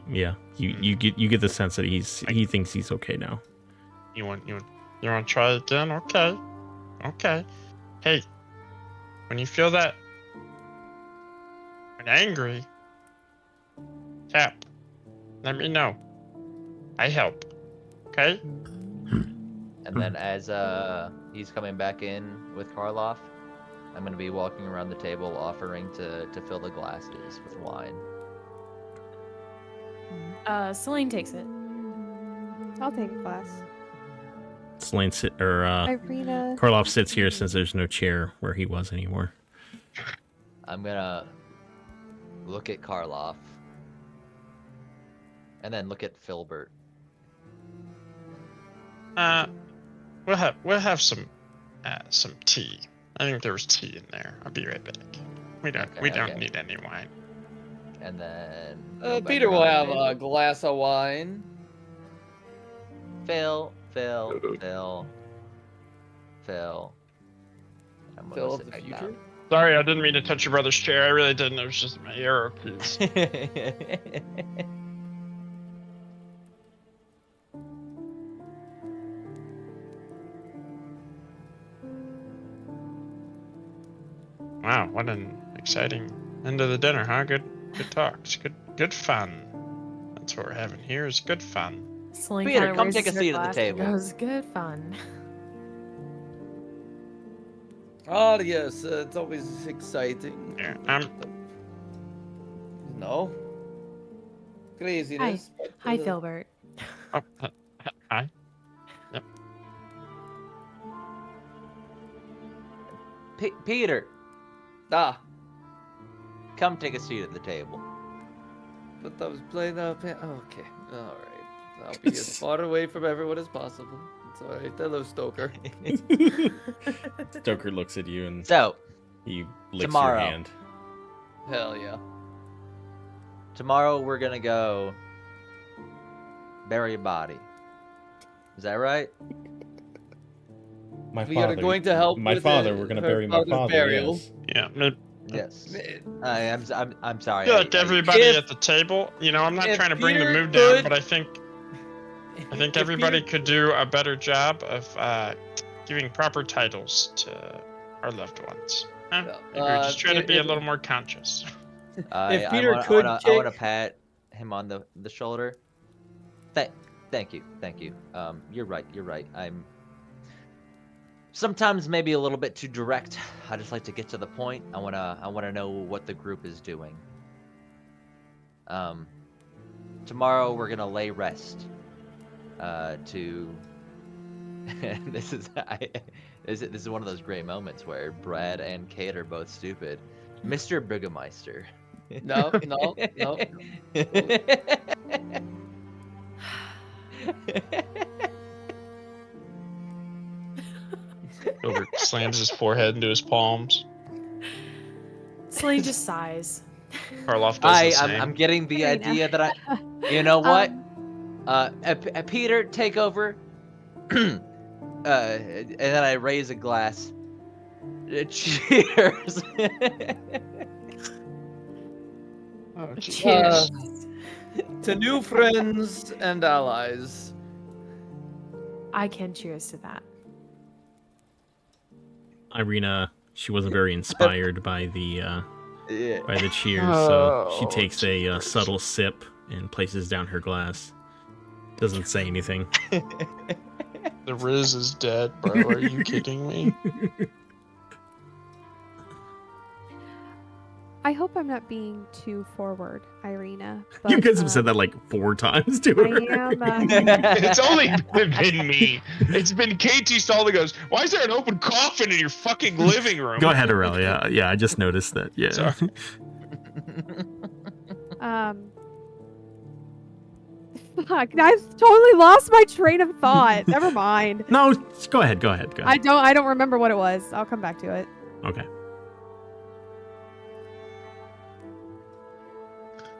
Yeah, you get the sense that he thinks he's okay now. You want to try again? Okay. Hey, when you feel that when angry, tap. Let me know. I help. Okay? And then as he's coming back in with Karloff, I'm gonna be walking around the table offering to fill the glasses with wine. Celine takes it. I'll take a glass. Selene Irina. Karloff sits here since there's no chair where he was anymore. I'm gonna look at Karloff, and then look at Filbert. We'll have some tea. I think there was tea in there. I'll be right back. We don't need any wine. And then go back Peter will around the have table. a glass of wine. Phil. Phil I'm gonna Phil of sit the back future. Sorry, I didn't mean to touch your brother's chair. I really didn't. It was just my arrow keys. down. Wow, what an exciting end of the dinner, huh? Good talks. Good fun. That's what we're having here is good fun. Celine Peter, kinda come raises take a her seat at the glass and table. goes, good fun. Oh yes, it's always exciting. Yeah, No. Craziness. but, Hi, Filbert. Hi. Peter, Ah, come take a seat at the table. but I was playing up. Okay, all right. I'll be as far away from everyone as possible. It's all right. Hello, Stoker. Stoker looks at you and So, he licks Tomorrow. your hand. Hell yeah. tomorrow we're gonna go bury a body. Is that right? My We are going to help My with father. it- We're going to her bury my father's father. burial. Yes. Yeah, Yes. Eh, I'm sorry. I feel like everybody If- at the table, I'm not if trying to bring the Peter mood down, could- but I think if everybody Peter- could do a better job of giving proper titles to our loved ones. Huh? Yeah, Maybe we just try to be a if- little more conscious. If Peter could I want to kick- pat him on the shoulder. Thank you. You're right. I'm sometimes maybe a little bit too direct. I just like to get to the point. I wanna know what the group is doing. Tomorrow we're gonna lay rest to this is one of those great moments where Brad and Kate are both stupid. Mr. Burgomaster. No. Gilbert slams his forehead into his palms. Selene just sighs. Karloff does the same. I'm getting the Arena. idea that you know what? Peter, take over. And then I raise a glass. Cheers. Oh, Cheers. To new friends and allies. I can cheers to that. Irina, she wasn't very inspired by the cheers, Oh, so she takes a subtle sip and places down her glass. Doesn't say anything. The Riz is dead, bro. Are you kidding me? I hope I'm not being too forward, Irina. You but, guys have said that like 4 times to I her. am. It's only been me. It's been KT Stall that goes, why is there an open coffin in your fucking living room? Go ahead, Aurelia. Yeah, I just noticed that. Yeah. Sorry. Fuck! I've totally lost my train of thought. Never mind. No, just go ahead. Go ahead. I don't remember what it was. I'll come back to it. Okay.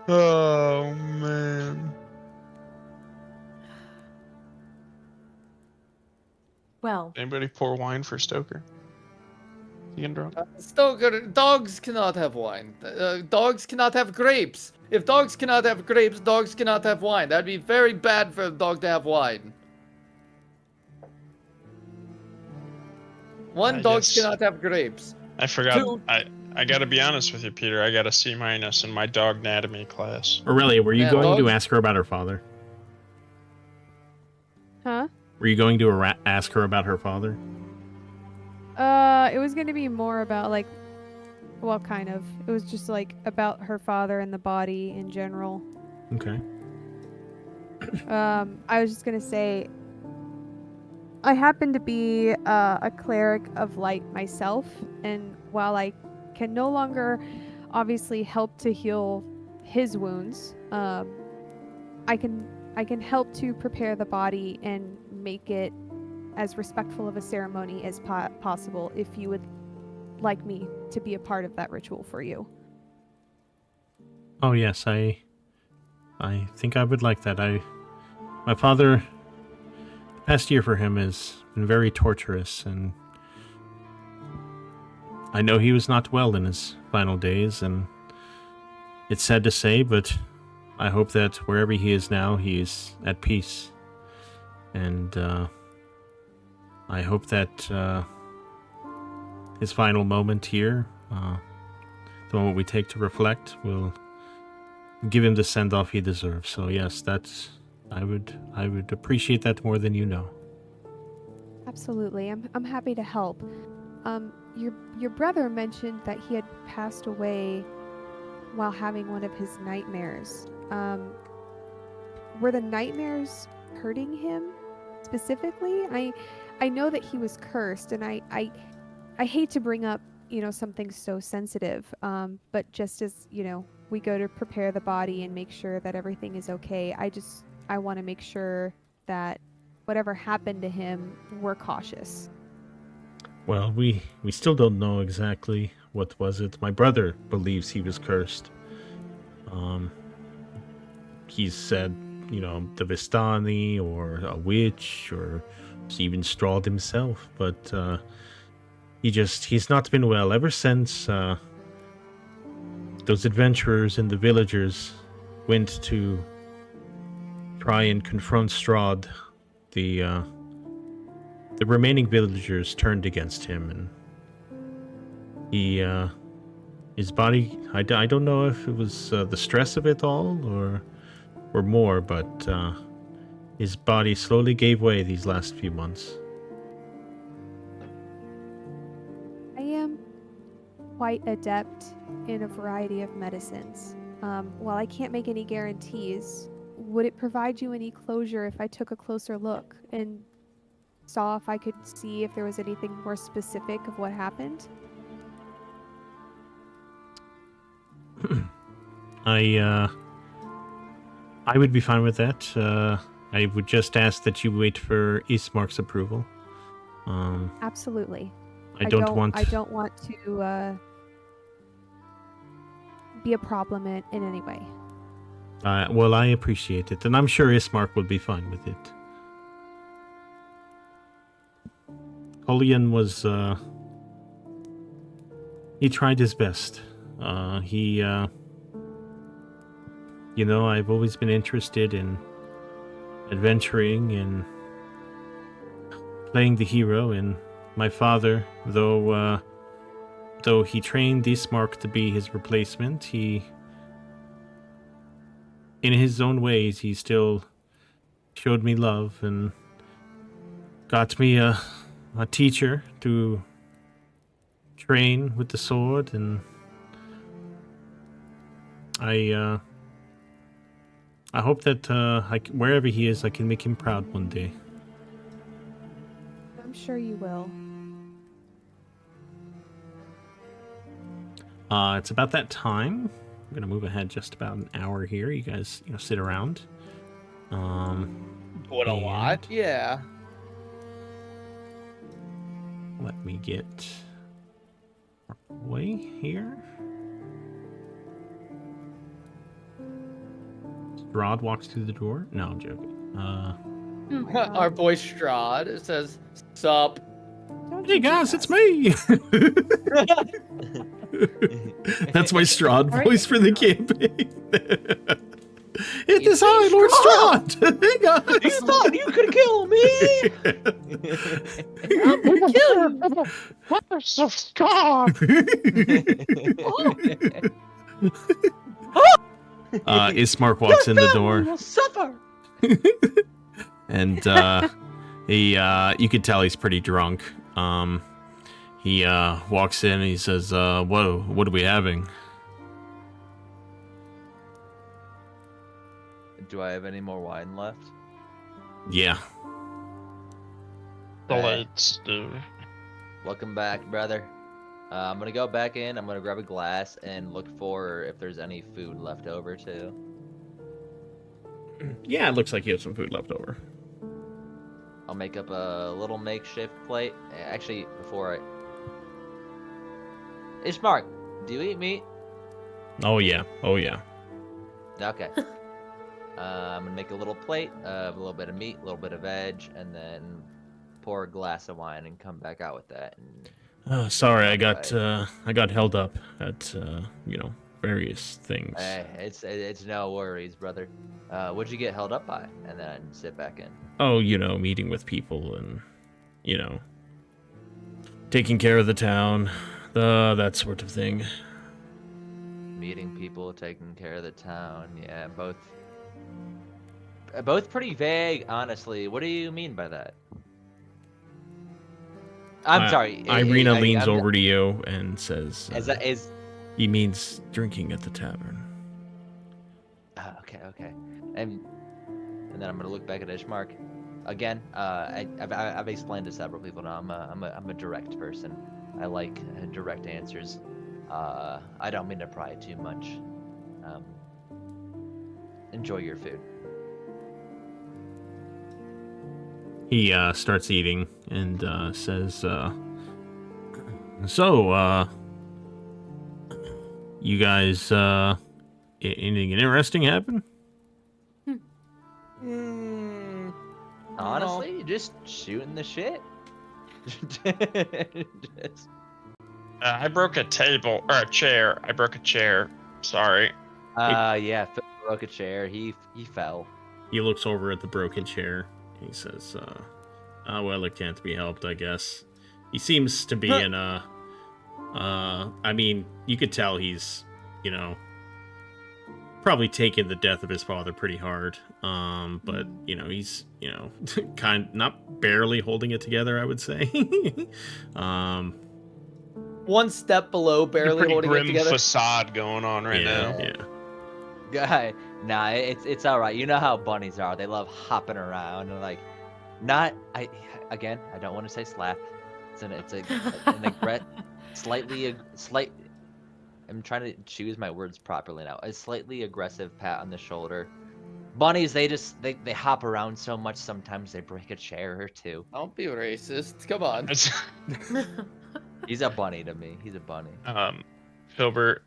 Oh, man. Well, Anybody pour wine for Stoker? You getting drunk? Stoker, dogs cannot have wine. Dogs cannot have grapes. If dogs cannot have grapes, dogs cannot have wine. That'd be very bad for a dog to have wine. Dogs yes. cannot have grapes. I forgot. 2, I gotta be honest with you, Peter. I got a C- in my dog anatomy class. Aurelia, were you Yeah, going to dogs- ask her about her father? Huh? Were you going to ask her about her father? It was gonna be more about like, well, kind of. It was just like about her father and the body in general. Okay. I was just gonna say, I happen to be a cleric of light myself, and while I can no longer obviously help to heal his wounds, I can help to prepare the body and make it as respectful of a ceremony as possible if you would like me to be a part of that ritual for you. Oh yes, I think I would like that. My father, the past year for him has been very torturous, and I know he was not well in his final days, and it's sad to say, but I hope that wherever he is now, he is at peace. And I hope that his final moment here, the moment we take to reflect, will give him the send-off he deserves. So yes, I would appreciate that more than you know. Absolutely, I'm happy to help. Your brother mentioned that he had passed away while having one of his nightmares. Were the nightmares hurting him specifically? I know that he was cursed, and I hate to bring up, something so sensitive, but just as, we go to prepare the body and make sure that everything is okay, I want to make sure that whatever happened to him, we're cautious. Well, we still don't know exactly what was it. My brother believes he was cursed. He's said, the Vistani or a witch or even Strahd himself, but he's not been well ever since those adventurers and the villagers went to try and confront Strahd. The remaining villagers turned against him, and his body, I don't know if it was the stress of it all or more, but his body slowly gave way these last few months. I am quite adept in a variety of medicines. While I can't make any guarantees, would it provide you any closure if I took a closer look and saw if I could see if there was anything more specific of what happened. I would be fine with that. I would just ask that you wait for Ismark's approval. Absolutely. I don't want to be a problem in any way. well, I appreciate it, and I'm sure Ismark will be fine with it. Collian was, he tried his best. You know, I've always been interested in adventuring and playing the hero, and my father, though he trained Ismark to be his replacement, he, in his own ways, he still showed me love and got me a teacher to train with the sword, and I hope that wherever he is, I can make him proud one day. I'm sure you will. It's about that time. I'm gonna move ahead just about an hour here. You guys, sit around. What a and lot. Yeah. Let me get our boy here. Strahd walks through the door. No, I'm joking. Our boy Strahd. It says, "Sup." Hey guys, it's me. That's my Strahd voice for the campaign. It is I, Lord Strahd. Hey guys. You thought you could kill me? What's of God? Ismark walks in the door. Will suffer. And he you could tell he's pretty drunk. He walks in and he says, whoa, what are we having? Do I have any more wine left? Yeah. Let's do. Welcome back, brother. I'm gonna go back in. I'm gonna grab a glass and look for if there's any food left over too. Yeah, it looks like you have some food left over. I'll make up a little makeshift plate. Actually, before Ishmark, do you eat meat? Oh yeah. Okay. I'm gonna make a little plate of a little bit of meat, a little bit of veg, and then pour a glass of wine and come back out with that. And Sorry, I got held up at various things. It's no worries, brother. What'd you get held up by? And then sit back in. Oh, meeting with people and taking care of the town, that sort of thing. Meeting people, taking care of the town. Yeah, both pretty vague, honestly. What do you mean by that? I'm sorry. Irina leans over to you and says, Is he means drinking at the tavern. Okay. And then I'm gonna look back at Ishmark. Again, I've explained to several people now. I'm a direct person. I like direct answers. I don't mean to pry too much. Enjoy your food. He starts eating and says, "So, you guys, anything interesting happen?" Honestly, just shooting the shit. Just... I broke a table or a chair. I broke a chair. Sorry. Yeah, Phil broke a chair. He fell. He looks over at the broken chair. He says, well, it can't be helped, I guess. He seems to be in a... I mean, you could tell he's, probably taken the death of his father pretty hard. But, he's, not barely holding it together, I would say. One step below barely Pretty holding it grim together. facade going on right now. Yeah. Guy, nah, it's all right. You know how bunnies are. They love hopping around and Not I again. I don't want to say slap. It's an slight. I'm trying to choose my words properly now. A slightly aggressive pat on the shoulder. Bunnies, they hop around so much. Sometimes they break a chair or two. Don't be racist. Come on. He's a bunny to me. He's a bunny. Filbert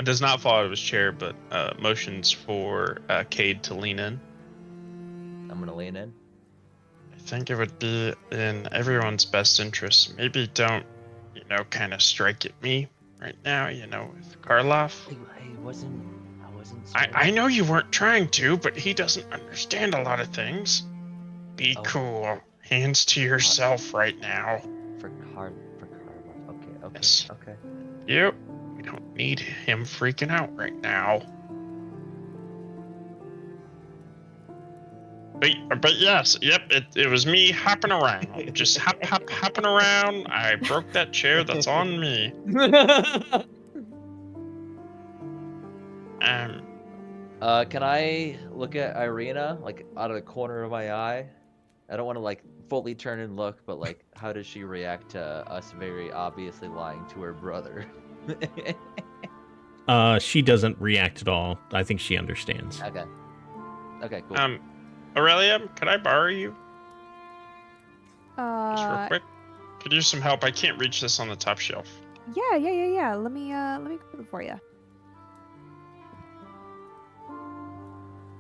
does not fall out of his chair, but motions for Cade to lean in. I'm gonna lean in. I think it would be in everyone's best interest. Maybe don't, kind of strike at me right now, with Karloff. I wasn't. I know you weren't trying to, but he doesn't understand a lot of things. Be cool. Hands to yourself right now. For Karloff. Okay. Yes. Okay. Yep. We don't need him freaking out right now. But yes, yep, it was me hopping around. Just hopping around. I broke that chair. That's on me. Can I look at Irina, like, out of the corner of my eye? I don't want to, like, fully turn and look, but, like, how does she react to us very obviously lying to her brother? She doesn't react at all. I think she understands. Okay, cool. Aurelia, could I borrow you? Just real Uh, quick. Could use some help. I can't reach this on the top shelf. yeah. Let me grab it for you.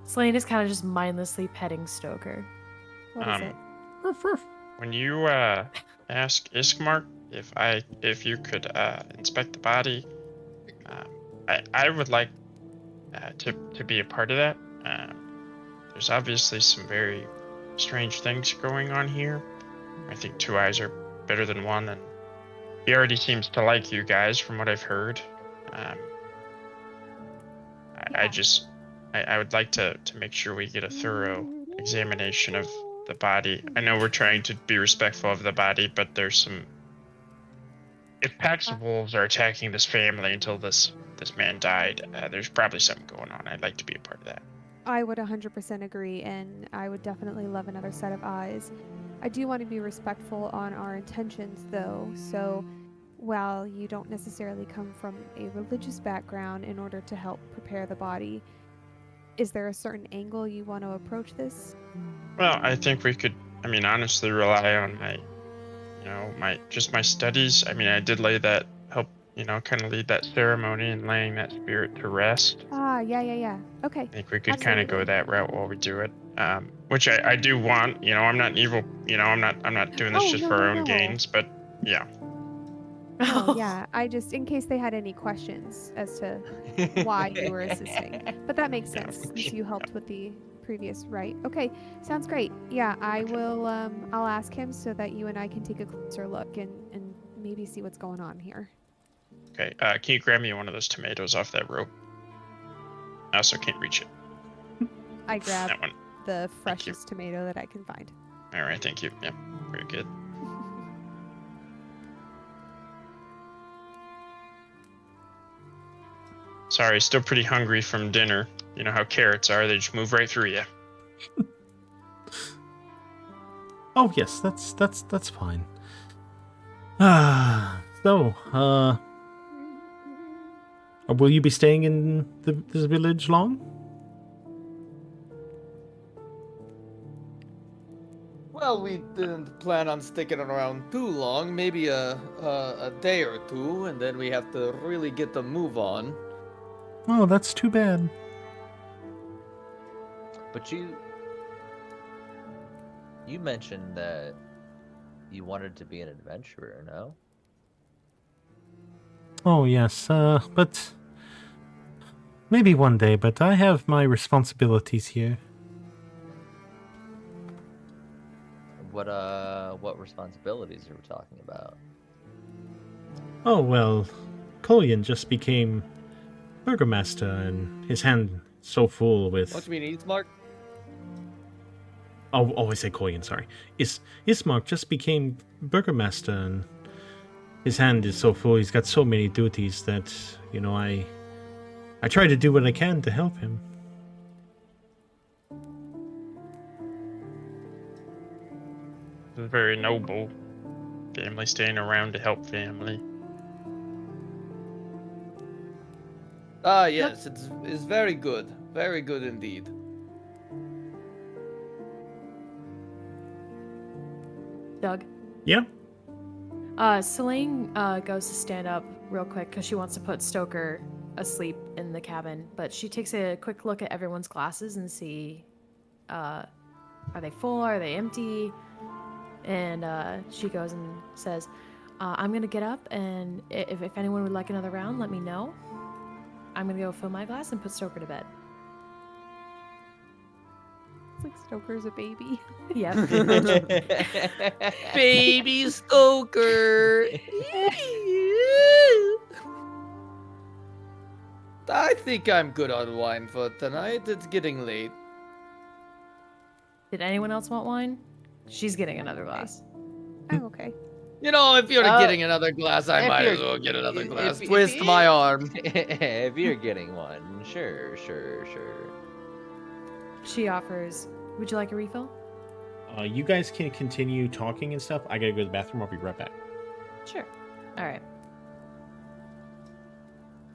Selene is kind of just mindlessly petting Stoker. What is it? When you ask Iskmark if you could inspect the body, I would like to be a part of that. There's obviously some very strange things going on here. I think two eyes are better than one, and he already seems to like you guys from what I've heard. I would like to make sure we get a thorough examination of the body. I know we're trying to be respectful of the body, but there's some... If packs of wolves are attacking this family until this man died, there's probably something going on. I'd like to be a part of that. I would 100% agree, and I would definitely love another set of eyes. I do want to be respectful on our intentions, though, so while you don't necessarily come from a religious background in order to help prepare the body, is there a certain angle you want to approach this? Well, I think we could, honestly rely on my studies. I did kind of lead that ceremony and laying that spirit to rest. Yeah. Okay. I think we could kind of go that route while we do it. Which I do want. I'm not evil. I'm not doing this just for our own gains. But yeah. Oh yeah. I just, in case they had any questions as to why you were assisting, but that makes sense since you helped with the previous rite. Okay, sounds great. Yeah, I will. I'll ask him so that you and I can take a closer look and maybe see what's going on here. Okay, can you grab me one of those tomatoes off that rope? I also can't reach it. I grab That one. the freshest tomato that I can find. All right, thank you. Yep, very good. Sorry, still pretty hungry from dinner. You know how carrots are, they just move right through you. Oh yes, that's fine. So, will you be staying in this village long? Well, we didn't plan on sticking around too long. Maybe a day or two, and then we have to really get the move on. Oh, that's too bad. But you mentioned that you wanted to be an adventurer, no? Oh yes, but maybe one day. But I have my responsibilities here. What responsibilities are we talking about? Oh well, Kolyan just became Burgomaster, and his hand so full with. What do you mean, Ismark? Oh, I say Kolyan, sorry. Ismark just became Burgomaster, and his hand is so full. He's got so many duties that I try to do what I can to help him. It's very noble. Family staying around to help family. Ah, yes, it's very good. Very good indeed. Doug. Yeah. Selene goes to stand up real quick because she wants to put Stoker asleep in the cabin, but she takes a quick look at everyone's glasses and see, are they full? Are they empty? And she goes and says, I'm gonna get up, and if anyone would like another round, let me know. I'm gonna go fill my glass and put Stoker to bed. It's like Stoker's a baby. Yeah. Baby Stoker. I think I'm good on wine for tonight. It's getting late. Did anyone else want wine? She's getting another glass. I'm okay. You know, if you're Uh, getting another glass, I if might you're- as well get another if- glass. if Twist you- my arm. If you're getting one, sure. She offers, would you like a refill? You guys can continue talking and stuff. I gotta go to the bathroom. I'll be right back. Sure. All right.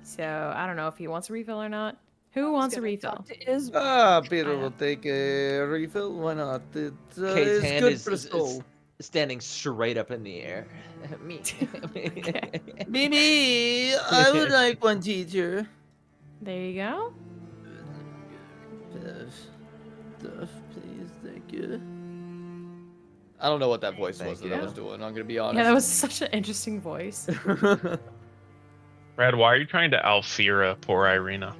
So I don't know if he wants a refill or not. Who wants a refill? Peter I will know. take a refill. Why not? Kate's It's hand good is, for the is soul. standing straight up in the air. Me. Mimi, I would like one, teacher. There you go. Please, thank you. I don't know what that voice Thank was that you. I was doing. I'm gonna be honest. Yeah, that was such an interesting voice. Brad, why are you trying to Alfira poor Irina?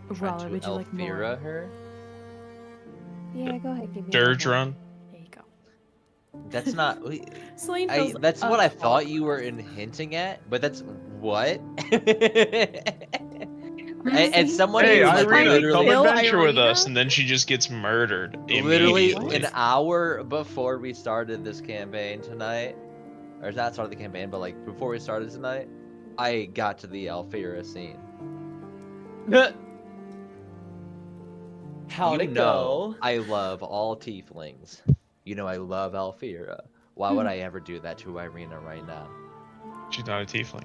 Raleigh, would you like more? Elfira her? Yeah, go ahead, give me Dirge another. run? There you go. That's not. Selene fills That's a what I cup. thought you were hinting at, but that's what? and someone Hey, who's like Irina, come Bill adventure with Irina? us, and then she just gets murdered literally immediately. an hour before we started this campaign tonight, or not started the campaign, but like before we started tonight, I got to the Alfira scene. How'd You it know go? I love all tieflings. You know I love Alfira. Why would I ever do that to Irina right now? She's not a tiefling.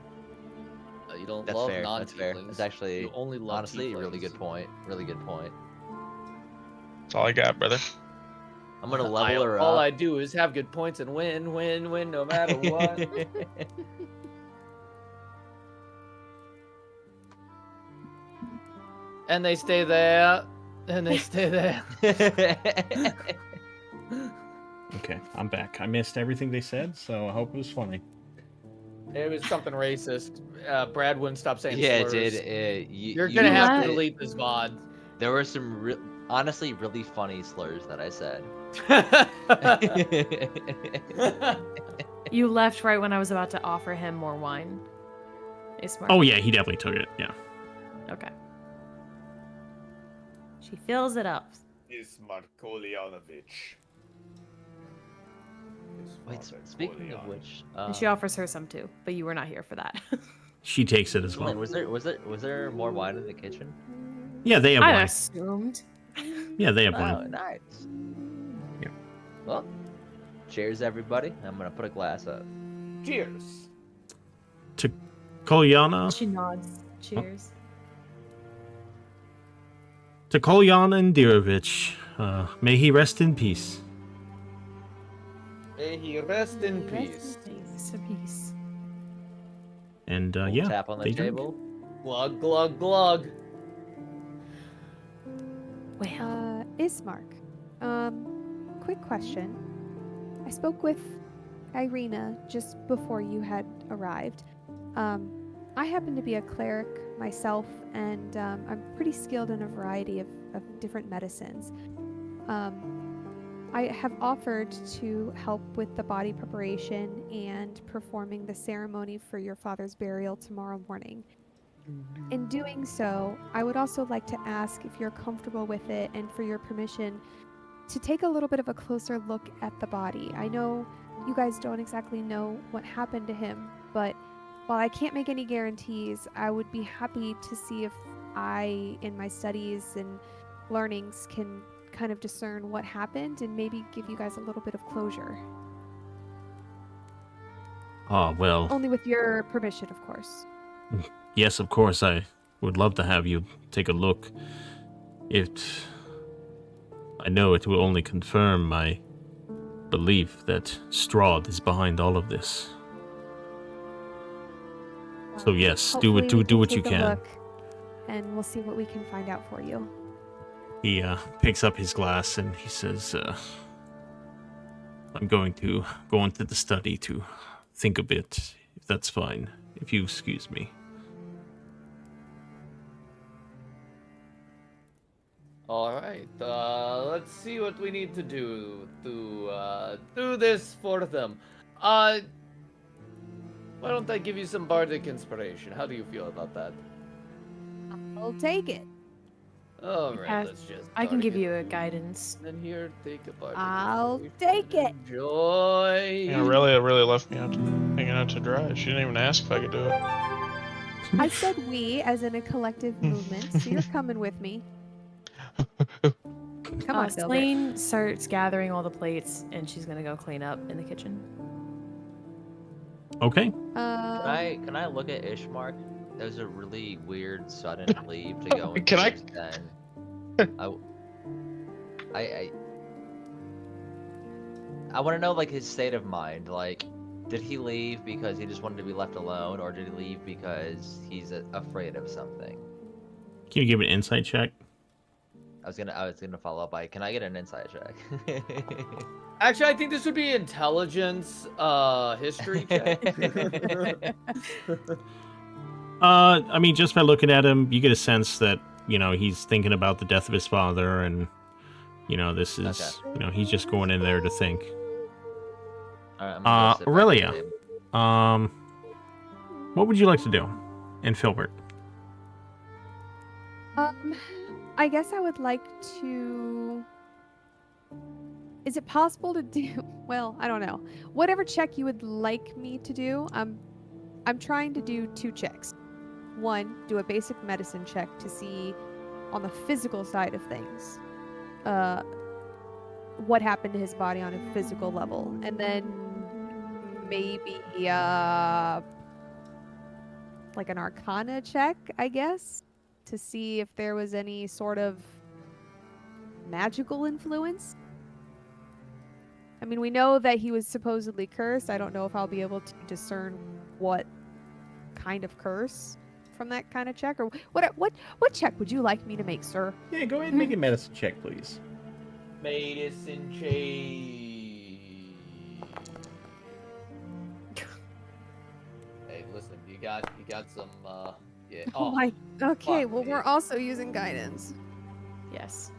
You don't That's love fair. non-tieflings. That's fair. It's actually You only love honestly a really tieflings. good point. Really good point. That's all I got, brother. I'm gonna level her All up. I do is have good points and win, no matter what. And they stay there. And they stay there. Okay, I'm back. I missed everything they said, so I hope it was funny. It was something racist. Brad wouldn't stop saying Yeah, it slurs. did. You're gonna You have let- to delete this VOD. There were some honestly really funny slurs that I said. You left right when I was about to offer him more wine. Is smart. Oh yeah, he definitely took it. Yeah. Okay. She fills it up. Ismar Koljanovich. Wait, speaking of which, And she offers her some too, but you were not here for that. She takes it as well. Selene, was there more wine in the kitchen? Yeah, they have I wine. assumed. Yeah, they have Oh, wine. nice. Yeah. Well, cheers, everybody. I'm gonna put a glass up. Cheers. To Kolyana. She nods. Cheers. To Kolyana and Dirovich. May he rest in peace. May he rest in peace. Rest in peace. And Little yeah, tap on the they drink. table. Glug, glug, glug. Well, Ismark, quick question. I spoke with Irina just before you had arrived. I happen to be a cleric myself, and I'm pretty skilled in a variety of different medicines. I have offered to help with the body preparation and performing the ceremony for your father's burial tomorrow morning. In doing so, I would also like to ask if you're comfortable with it and for your permission to take a little bit of a closer look at the body. I know you guys don't exactly know what happened to him, but while I can't make any guarantees, I would be happy to see if I, in my studies and learnings, can kind of discern what happened and maybe give you guys a little bit of closure. Oh, well, Only with your permission, of course. yes, of course, I would love to have you take a look. I know it will only confirm my belief that Strahd is behind all of this. So yes, do Hopefully we what you take a can. look, and we'll see what we can find out for you. He picks up his glass and he says, I'm going to go into the study to think a bit, if that's fine, if you excuse me. All right, let's see what we need to do to do this for them. Why don't I give you some bardic inspiration? How do you feel about that? I'll take it. All right, Yes, let's just. I can bardic give you a inspiration. guidance. And here, take a bardic. I'll inspiration. take it. Enjoy. Yeah, really left me out, hanging out to dry. She didn't even ask if I could do it. I said we, as in a collective movement, so you're coming with me. Come on, Filbert. Selene starts gathering all the plates, and she's gonna go clean up in the kitchen. Okay. Can I look at Ishmark? That was a really weird sudden leave to go into Can I- his den. I want to know like his state of mind. Like, did he leave because he just wanted to be left alone, or did he leave because he's afraid of something? Can you give an insight check? I was gonna follow up by, can I get an insight check? Actually, I think this would be intelligence, history check. I mean, just by looking at him, you get a sense that, he's thinking about the death of his father, and, this is, he's just going in there to think. All right, I'm gonna go sit back at the Aurelia, table. what would you like to do? And Filbert? I guess I would like to. Is it possible to do? Well, I don't know. Whatever check you would like me to do, I'm trying to do 2 checks. One, do a basic medicine check to see, on the physical side of things, what happened to his body on a physical level, and then maybe like an Arcana check, I guess, to see if there was any sort of magical influence. I mean, we know that he was supposedly cursed. I don't know if I'll be able to discern what kind of curse from that kind of check, or what check would you like me to make, sir? Yeah, go ahead and make a medicine check, please. Medicine check. Hey, listen, you got some, yeah. Oh my. Okay, fuck well, me. we're also using guidance. Yes.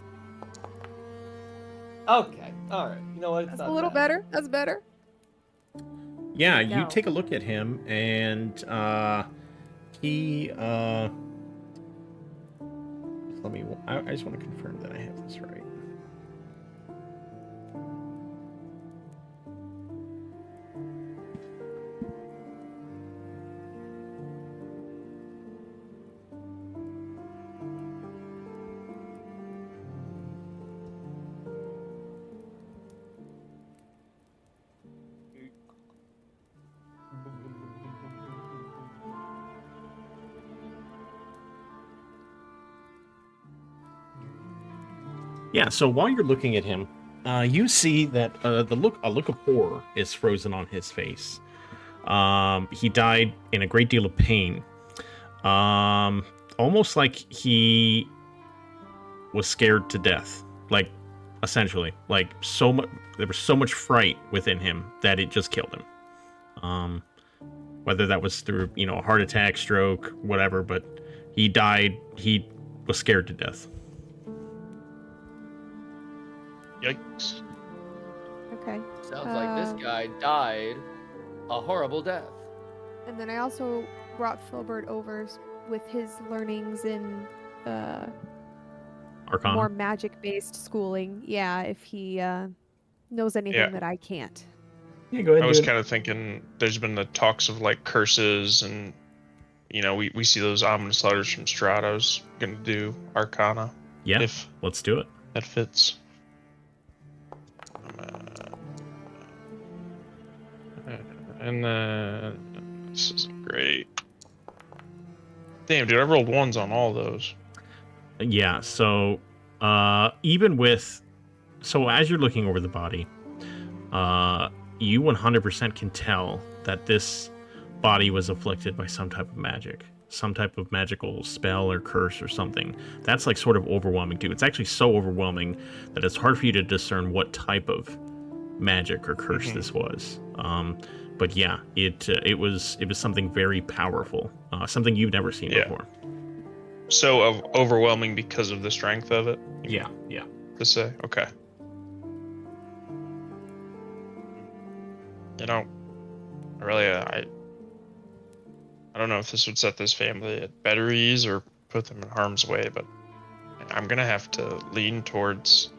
Okay, all right. You know what? It's That's not a little bad. better. That's better. Yeah, There you you go. take a look at him, and he I just want to confirm that I have this right. Yeah, so while you're looking at him, you see that a look of horror is frozen on his face. He died in a great deal of pain. Almost like he was scared to death. Like, essentially. Like, there was so much fright within him that it just killed him. Whether that was through, a heart attack, stroke, whatever, but he died, he was scared to death. Yikes. Okay. Sounds like this guy died a horrible death. And then I also brought Filbert over with his learnings in Arcana. more magic-based schooling. Yeah, if he knows anything Yeah. that I can't. Yeah, go ahead. I was kind of thinking there's been the talks of like curses, and we see those ominous letters from Strahd. I was gonna do Arcana. Yeah, If let's do it. that fits. And then this isn't great. Damn, dude, I rolled ones on all those. Yeah, so even with... So as you're looking over the body, you 100% can tell that this body was afflicted by some type of magic. Some type of magical spell or curse or something. That's like sort of overwhelming too. It's actually so overwhelming that it's hard for you to discern what type of magic or curse this was. But yeah, it was something very powerful, something you've never seen before. So overwhelming because of the strength of it. Yeah. To say, okay. You know, really, I don't know if this would set this family at better ease or put them in harm's way, but I'm gonna have to lean towards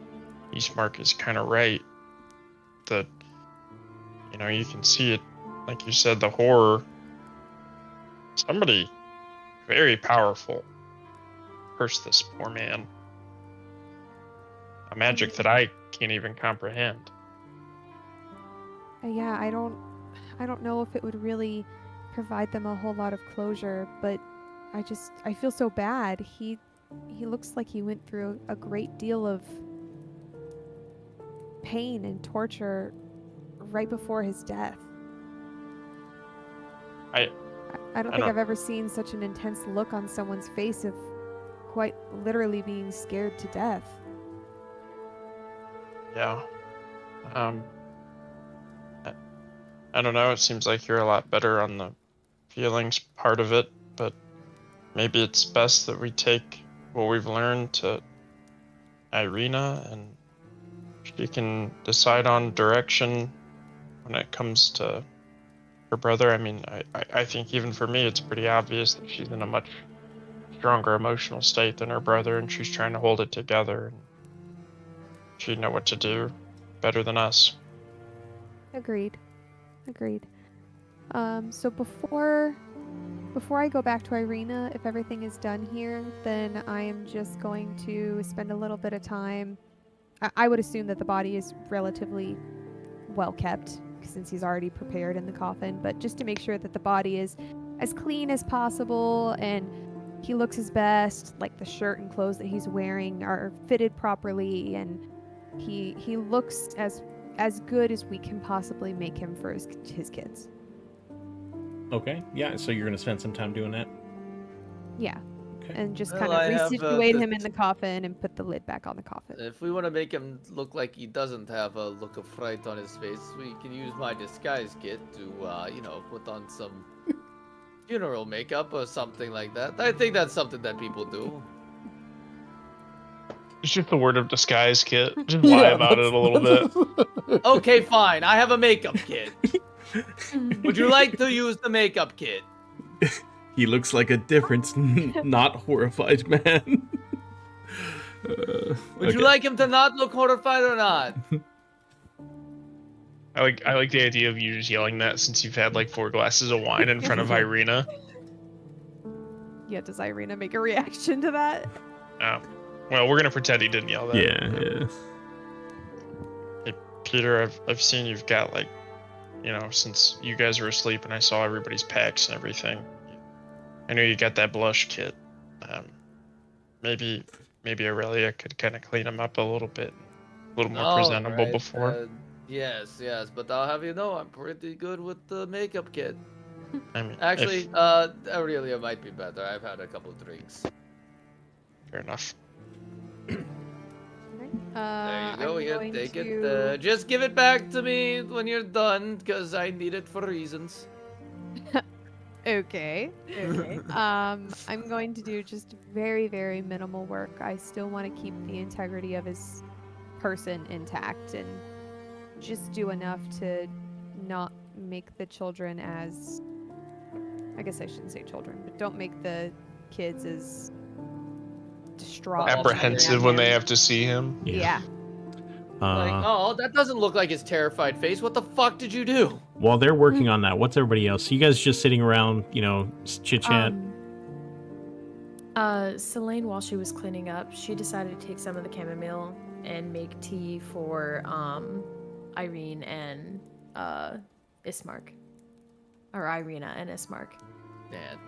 Eastmark is kind of right. That, you know, you can see it, like you said, the horror. Somebody very powerful cursed this poor man. A magic that I can't even comprehend. Yeah, I don't know if it would really provide them a whole lot of closure, but I feel so bad. He looks like he went through a great deal of pain and torture right before his death. I don't think I've ever seen such an intense look on someone's face of quite literally being scared to death. Yeah. I don't know, it seems like you're a lot better on the feelings part of it, but maybe it's best that we take what we've learned to Irina and she can decide on direction when it comes to her brother. I mean, I think even for me, it's pretty obvious that she's in a much stronger emotional state than her brother, and she's trying to hold it together. And she'd know what to do better than us. Agreed. So before I go back to Irina, if everything is done here, then I am just going to spend a little bit of time. I would assume that the body is relatively well kept since he's already prepared in the coffin, but just to make sure that the body is as clean as possible and he looks his best, like the shirt and clothes that he's wearing are fitted properly, and he looks as good as we can possibly make him for his kids. Okay, yeah, so you're going to spend some time doing that? Yeah. Okay. And just Well, kind of I have, resituate the- him in the coffin and put the lid back on the coffin. If we want to make him look like he doesn't have a look of fright on his face, we can use my disguise kit to, put on some funeral makeup or something like that. I think that's something that people do. It's just the word of disguise kit. Just lie about it a little bit. Okay, fine. I have a makeup kit. Would you like to use the makeup kit? He looks like a different, not horrified man. Would you like him to not look horrified or not? I like the idea of you just yelling that since you've had like 4 glasses of wine in front of Irina. Yeah, does Irina make a reaction to that? Well, we're gonna pretend he didn't yell that. Yeah. Hey, Peter, I've seen you've got like, since you guys were asleep and I saw everybody's packs and everything. I know you got that blush kit. Maybe Aurelia could kind of clean him up a little bit, a little more presentable right. before. Yes, but I'll have you know I'm pretty good with the makeup kit. I mean, Actually, Aurelia might be better. I've had a couple drinks. Fair enough. There you go. I'm Here, going take to... it. Just give it back to me when you're done, because I need it for reasons. Okay. I'm going to do just very, very minimal work. I still want to keep the integrity of his person intact and just do enough to not make the children as... I guess I shouldn't say children, but don't make the kids as distraught. Apprehensive when they have to see him. Yeah. That doesn't look like his terrified face. What the fuck did you do? While they're working on that, what's everybody else? You guys just sitting around, chit chat? Selene, while she was cleaning up, she decided to take some of the chamomile and make tea for Irene and Ismark. or Irina and Ismark. Man,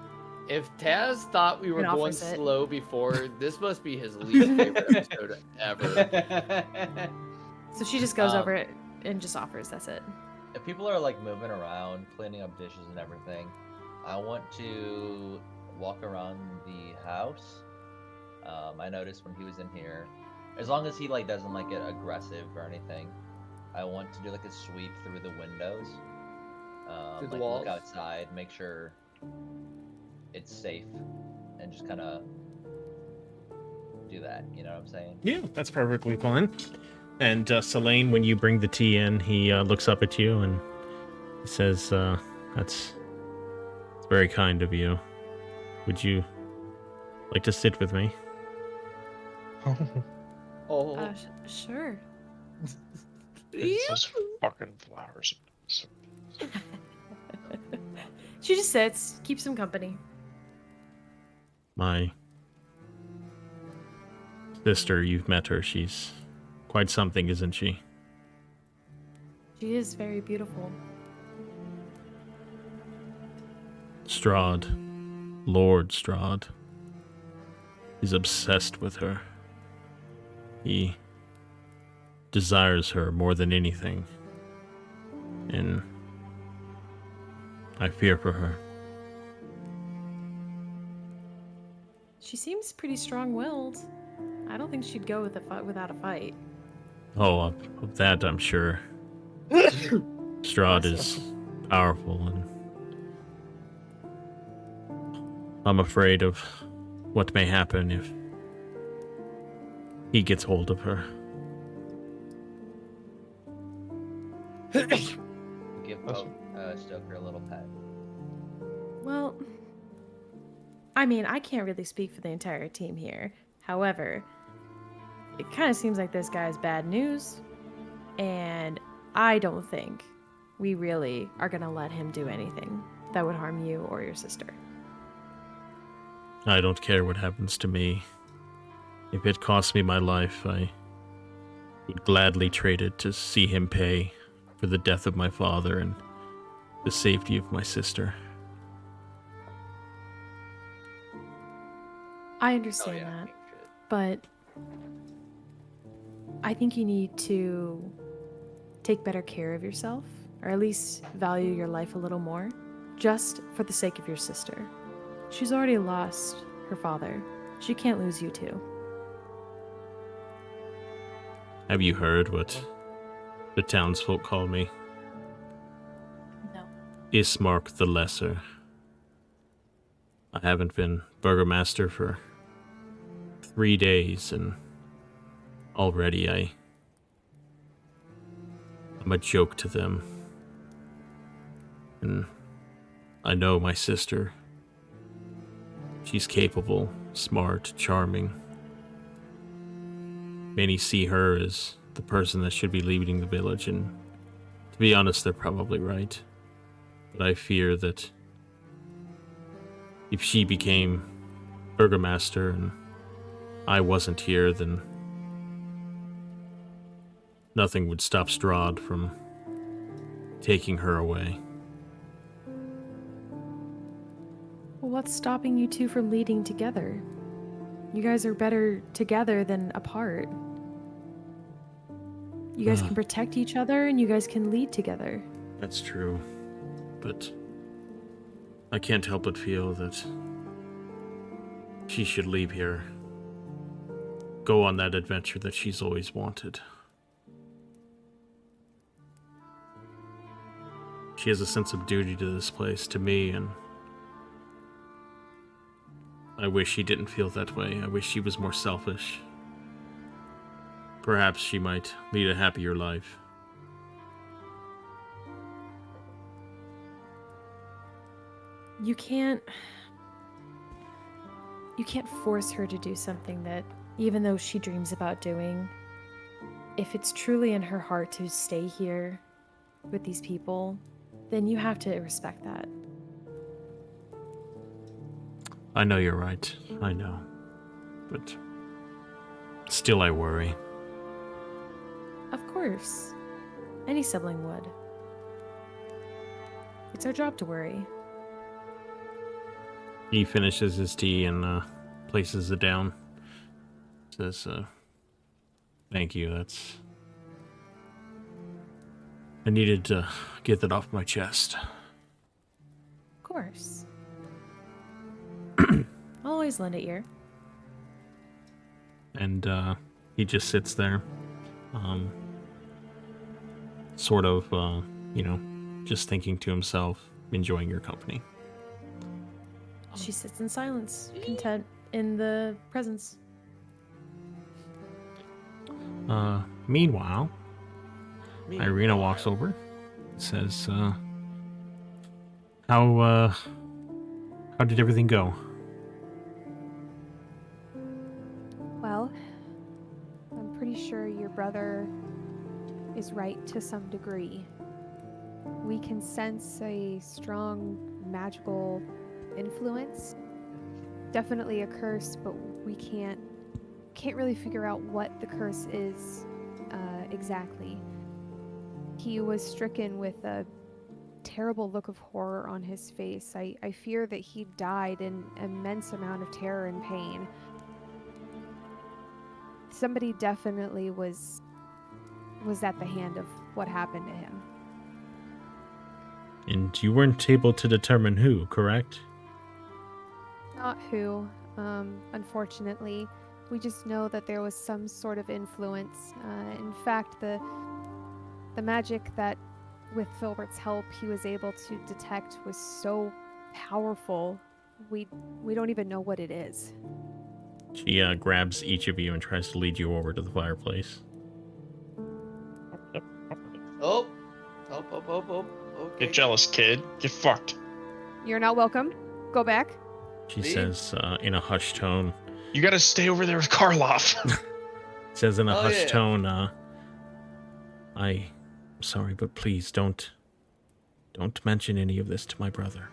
if Taz thought we were And going offers it. slow before, this must be his least favorite episode ever. So she just goes Um, over it and just offers. That's it. If people are like moving around, cleaning up dishes and everything, I want to walk around the house. I noticed when he was in here, as long as he like doesn't like get aggressive or anything, I want to do like a sweep through the windows. Through the Like walls? look outside, make sure it's safe, and just kind of do that. You know what I'm saying? Yeah, that's perfectly fine. And Selene, when you bring the tea in, he looks up at you and he says, that's very kind of you. Would you like to sit with me? Oh, Sure. It's those fucking flowers. She just sits, keeps him company. My sister, you've met her. She's quite something, isn't she? She is very beautiful. Strahd, Lord Strahd, is obsessed with her. He desires her more than anything, and I fear for her. She seems pretty strong-willed. I don't think she'd go with without a fight. Oh, of that I'm sure. Strahd is powerful, and I'm afraid of what may happen if he gets hold of her. Give Stoker a little pet. Well, I mean, I can't really speak for the entire team here. However, it kind of seems like this guy's bad news, and I don't think we really are going to let him do anything that would harm you or your sister. I don't care what happens to me. If it costs me my life, I would gladly trade it to see him pay for the death of my father and the safety of my sister. I understand that, but I think you need to take better care of yourself, or at least value your life a little more, just for the sake of your sister. She's already lost her father. She can't lose you too. Have you heard what the townsfolk call me? No. Ismark the Lesser. I haven't been Burgomaster for 3 days, and already I'm a joke to them. And I know my sister. She's capable, smart, charming. Many see her as the person that should be leading the village, and to be honest, they're probably right. But I fear that if she became Burgomaster and I wasn't here, then nothing would stop Strahd from taking her away. Well, what's stopping you two from leading together? You guys are better together than apart. You guys can protect each other and you guys can lead together. That's true, but I can't help but feel that she should leave here, go on that adventure that she's always wanted. She has a sense of duty to this place, to me, and I wish she didn't feel that way. I wish she was more selfish. Perhaps she might lead a happier life. You can't force her to do something that, even though she dreams about doing, if it's truly in her heart to stay here with these people, then you have to respect that. I know you're right. I know. But still I worry. Of course. Any sibling would. It's our job to worry. He finishes his tea and places it down. Says, thank you, that's... I needed to get that off my chest. Of course. I'll always lend an ear. And he just sits there, sort of, you know, just thinking to himself, enjoying your company. She sits in silence, content in the presence. Meanwhile, Irina walks over, says, how did everything go? Well, I'm pretty sure your brother is right to some degree. We can sense a strong magical influence. Definitely a curse, but we can't really figure out what the curse is exactly. He was stricken with a terrible look of horror on his face. I fear that he died in immense amount of terror and pain. Somebody definitely was at the hand of what happened to him. And you weren't able to determine who, correct? Not who, unfortunately. We just know that there was some sort of influence. In fact, the magic that, with Filbert's help, he was able to detect was so powerful, we don't even know what it is. She grabs each of you and tries to lead you over to the fireplace. Oh. Okay. Get jealous, kid. Get fucked. You're not welcome. Go back. She Me? says in a hushed tone, You gotta stay over there with Karloff. says in a Oh, hushed yeah. tone, I'm sorry, but please don't mention any of this to my brother.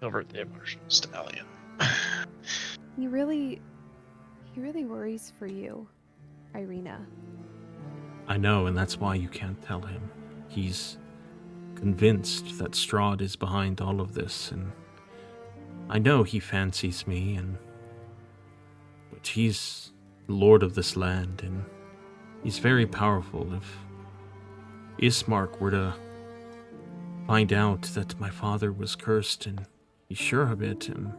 Filbert the emotional stallion. He really worries for you, Irina. I know, and that's why you can't tell him. He's convinced that Strahd is behind all of this, and I know he fancies me, but he's lord of this land, and he's very powerful. If Ismark were to find out that my father was cursed, and he's sure of it, and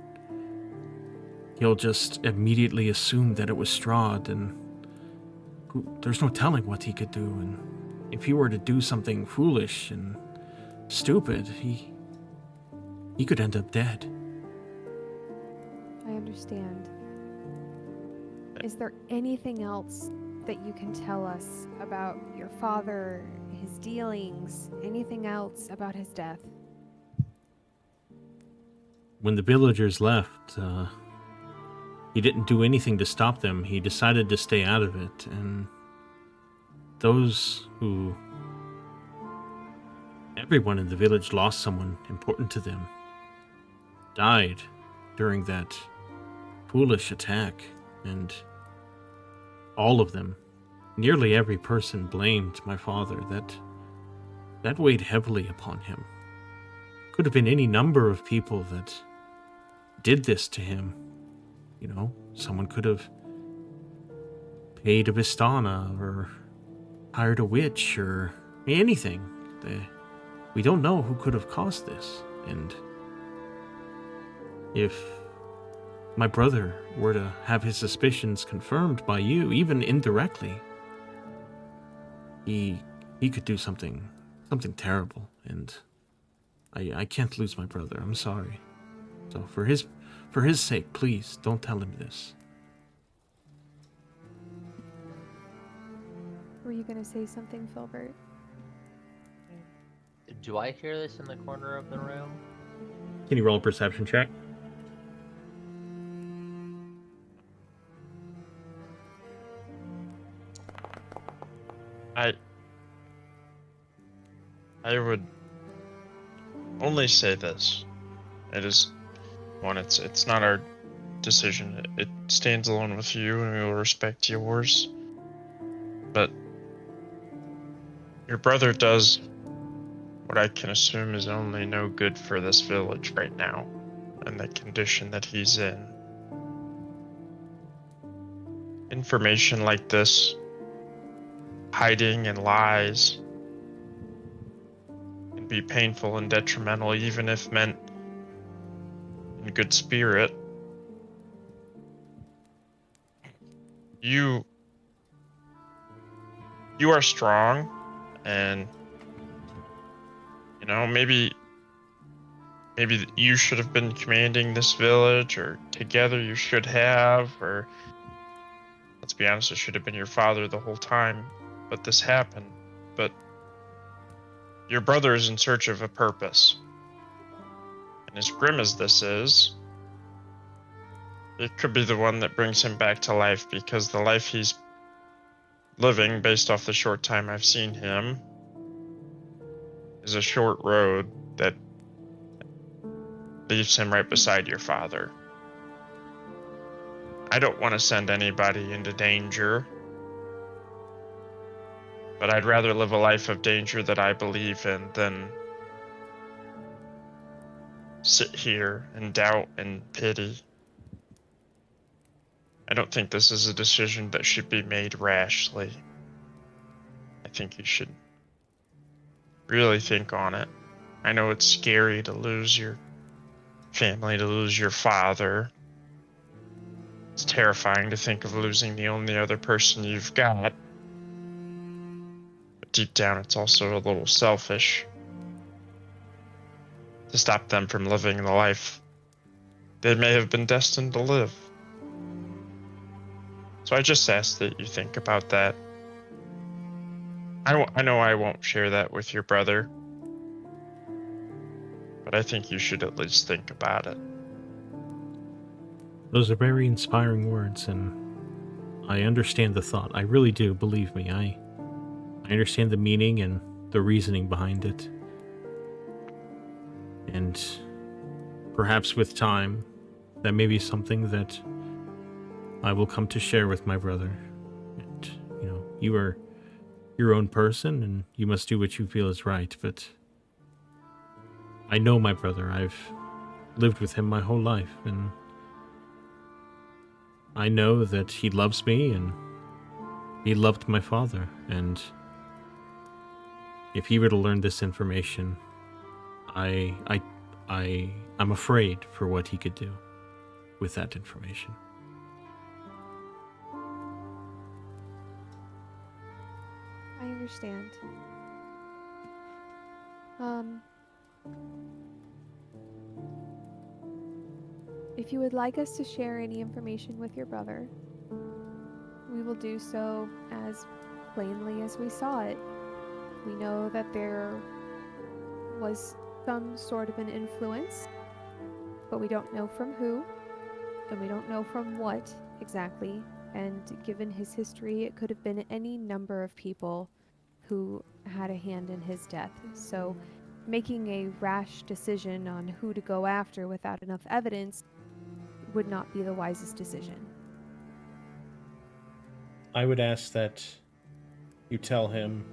he'll just immediately assume that it was Strahd, and there's no telling what he could do, and if he were to do something foolish and stupid, he could end up dead. I understand. Is there anything else that you can tell us about your father, his dealings, anything else about his death? When the villagers left, he didn't do anything to stop them. He decided to stay out of it, and everyone in the village lost someone important to them, died during that foolish attack, and all of them, nearly every person, blamed my father. That weighed heavily upon him. Could have been any number of people that did this to him. You know, someone could have paid a Vistana or hired a witch or anything. We don't know who could have caused this. And if my brother were to have his suspicions confirmed by you, even indirectly, he could do something terrible. And I can't lose my brother. I'm sorry. So for his sake, please don't tell him this. Were you going to say something, Filbert? Do I hear this in the corner of the room? Can you roll a perception check? I would only say this. It is one, it's not our decision. It stands alone with you and we will respect yours. But Your brother does what I can assume is only no good for this village right now, and the condition that he's in. Information like this, hiding and lies, can be painful and detrimental, even if meant in good spirit. You are strong, and maybe you should have been commanding this village, or together you should have, or let's be honest, it should have been your father the whole time, but this happened. But your brother is in search of a purpose, and as grim as this is, it could be the one that brings him back to life, because the life he's living, based off the short time I've seen him, is a short road that leaves him right beside your father. I don't want to send anybody into danger, but I'd rather live a life of danger that I believe in than sit here in doubt and pity. I don't think this is a decision that should be made rashly. I think you should really think on it. I know it's scary to lose your family, to lose your father. It's terrifying to think of losing the only other person you've got. But deep down, it's also a little selfish to stop them from living the life they may have been destined to live. So I just ask that you think about that. I know I won't share that with your brother, but I think you should at least think about it. Those are very inspiring words, and I understand the thought. I really do, believe me. I understand the meaning and the reasoning behind it. And perhaps with time, that may be something that I will come to share with my brother. And, you are your own person, and you must do what you feel is right, but I know my brother. I've lived with him my whole life, and I know that he loves me, and he loved my father, and if he were to learn this information, I'm afraid for what he could do with that information. I understand. If you would like us to share any information with your brother, we will do so as plainly as we saw it. We know that there was some sort of an influence, but we don't know from who, and we don't know from what exactly. And given his history, it could have been any number of people who had a hand in his death. So making a rash decision on who to go after without enough evidence would not be the wisest decision. I would ask that you tell him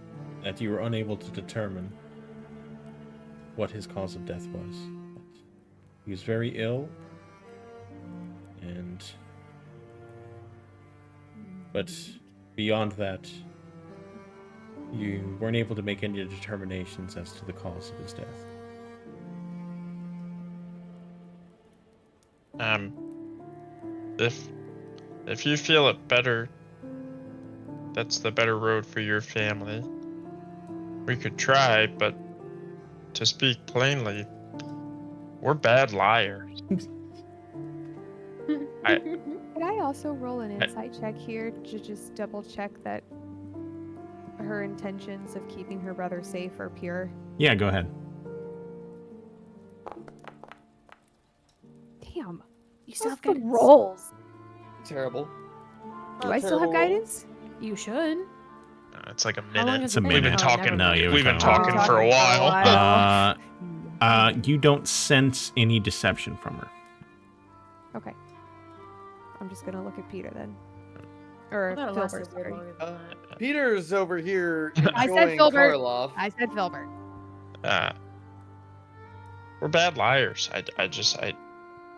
that you were unable to determine what his cause of death was. He was very ill, but beyond that, you weren't able to make any determinations as to the cause of his death. If you feel it better, that's the better road for your family. We could try, but to speak plainly, we're bad liars. Could I also roll an insight check here to just double check that her intentions of keeping her brother safe are pure? Yeah, go ahead. Damn. You still What's have the guidance. rolls? Terrible. Do I still have guidance? You should. It's like a How long minute. has It's a it been? minute. Oh, talking. never mind. We've been Oh, talking for a while. You don't sense any deception from her. Okay. I'm just gonna look at Peter then. Or I thought it lasted Filbert, way sorry. longer than that. Peter's over here I said enjoying Filbert. Karloff. I said Filbert. We're bad liars.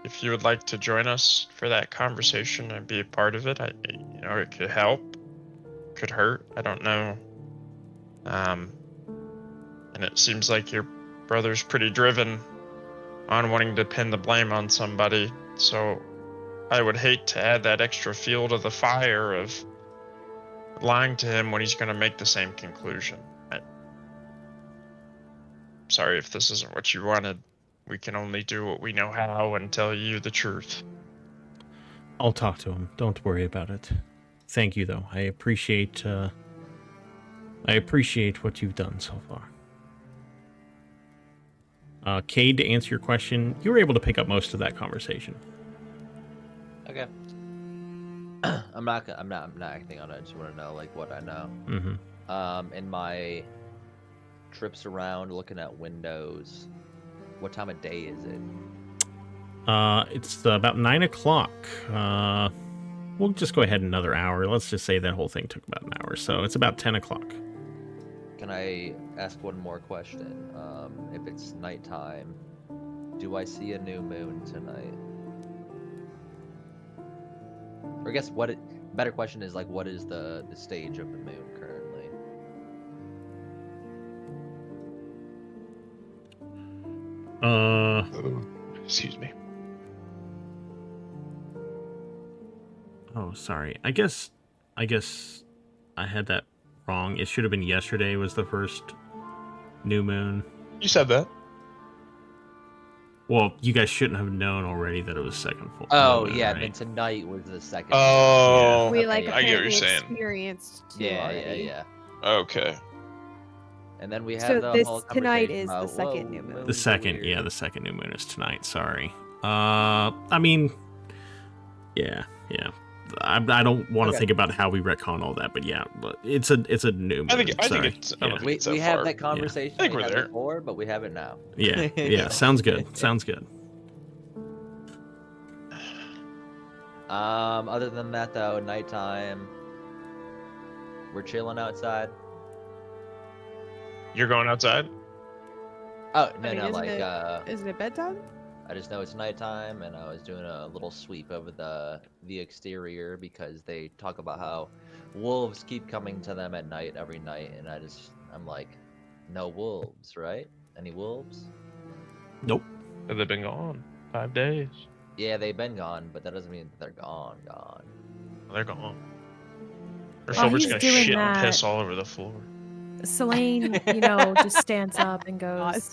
If you would like to join us for that conversation and be a part of it, it could help, could hurt. I don't know. And it seems like your brother's pretty driven on wanting to pin the blame on somebody. So I would hate to add that extra fuel to the fire of lying to him when he's going to make the same conclusion. Sorry if this isn't what you wanted. We can only do what we know how and tell you the truth. I'll talk to him. Don't worry about it. Thank you, though. I appreciate what you've done so far. Cade, to answer your question, you were able to pick up most of that conversation. Okay. I'm not acting on it. I just want to know like what I know. Mm-hmm. In my trips around looking at windows, what time of day is it? It's about 9 o'clock. We'll just go ahead another hour. Let's just say that whole thing took about an hour, so it's about 10 o'clock. Can I ask one more question? If it's nighttime, do I see a new moon tonight? Or I guess better question is like, what is the stage of the moon currently? Excuse me. Oh, sorry. I guess I had that wrong. It should have been yesterday was the first new moon. You said that. Well, you guys shouldn't have known already that it was second full. Oh, moon, yeah, right? then tonight was the second. Oh, We Okay, like yeah. I get what you're apparently saying. experienced two Yeah, already. yeah. Okay. And then we have So the this whole tonight conversation is the about, second whoa, new moon. The moons are second, weird. yeah, the second new moon is tonight. Sorry. I mean, yeah. I don't want to Okay. think about how we retcon all that, but yeah, but it's a new moon. I think Sorry. it's. I don't think We it's that have far. that conversation I think we we're had there. before, but we have it now. Yeah. Sounds good. Sounds good. Other than that though, nighttime, we're chilling outside. You're going outside? Oh no, I mean, no, isn't like it- Isn't it bedtime? I just know it's nighttime, and I was doing a little sweep over the exterior because they talk about how wolves keep coming to them at night every night, and I'm like, no wolves, right? Any wolves? Nope. They've been gone 5 days. Yeah, they've been gone, but that doesn't mean that they're gone. They're gone. Or While Filbert's he's gonna doing shit and piss that- all over the floor. Selene, just stands up and goes,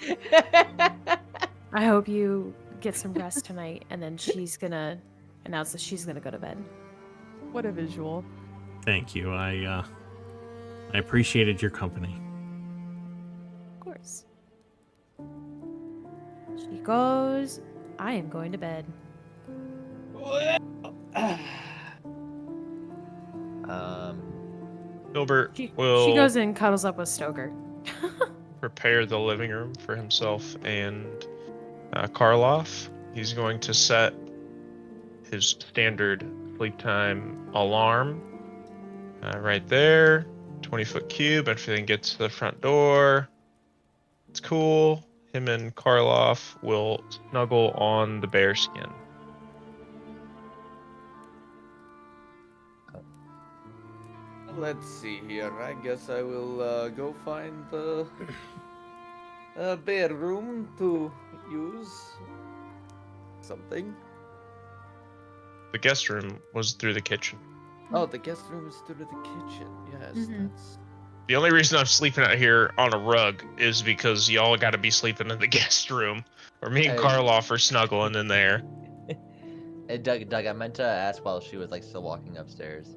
I hope you get some rest tonight. And then she's going to announce that she's going to go to bed. What a visual. Thank you. I appreciated your company. Of course. She goes, I am going to bed. Filbert She will goes and cuddles up with Stoker. prepare the living room for himself and Karloff. He's going to set his standard sleep time alarm right there. 20-foot cube. Everything gets to the front door. It's cool. Him and Karloff will snuggle on the bear skin. Let's see here. I guess I will go find the bedroom to use something. The guest room was through the kitchen. Oh, the guest room is through the kitchen. Yes, Mhm. that's. The only reason I'm sleeping out here on a rug is because y'all got to be sleeping in the guest room, or me and Hey. Karloff are snuggling in there. Hey, Doug, I meant to ask while she was like still walking upstairs.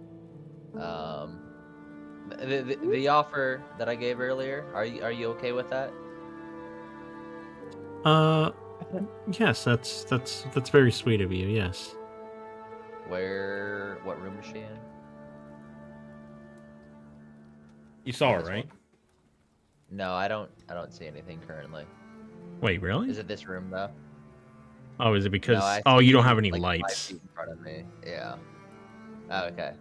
The offer that I gave earlier, are you okay with that? Yes, that's very sweet of you. Yes. What room is she in? You saw her, This right? one? No, I don't see anything currently. Wait, really? Is it this room though? Oh, is it because? No, I Oh, see you don't have any like 5 lights. feet in front of me. Yeah. Oh, okay.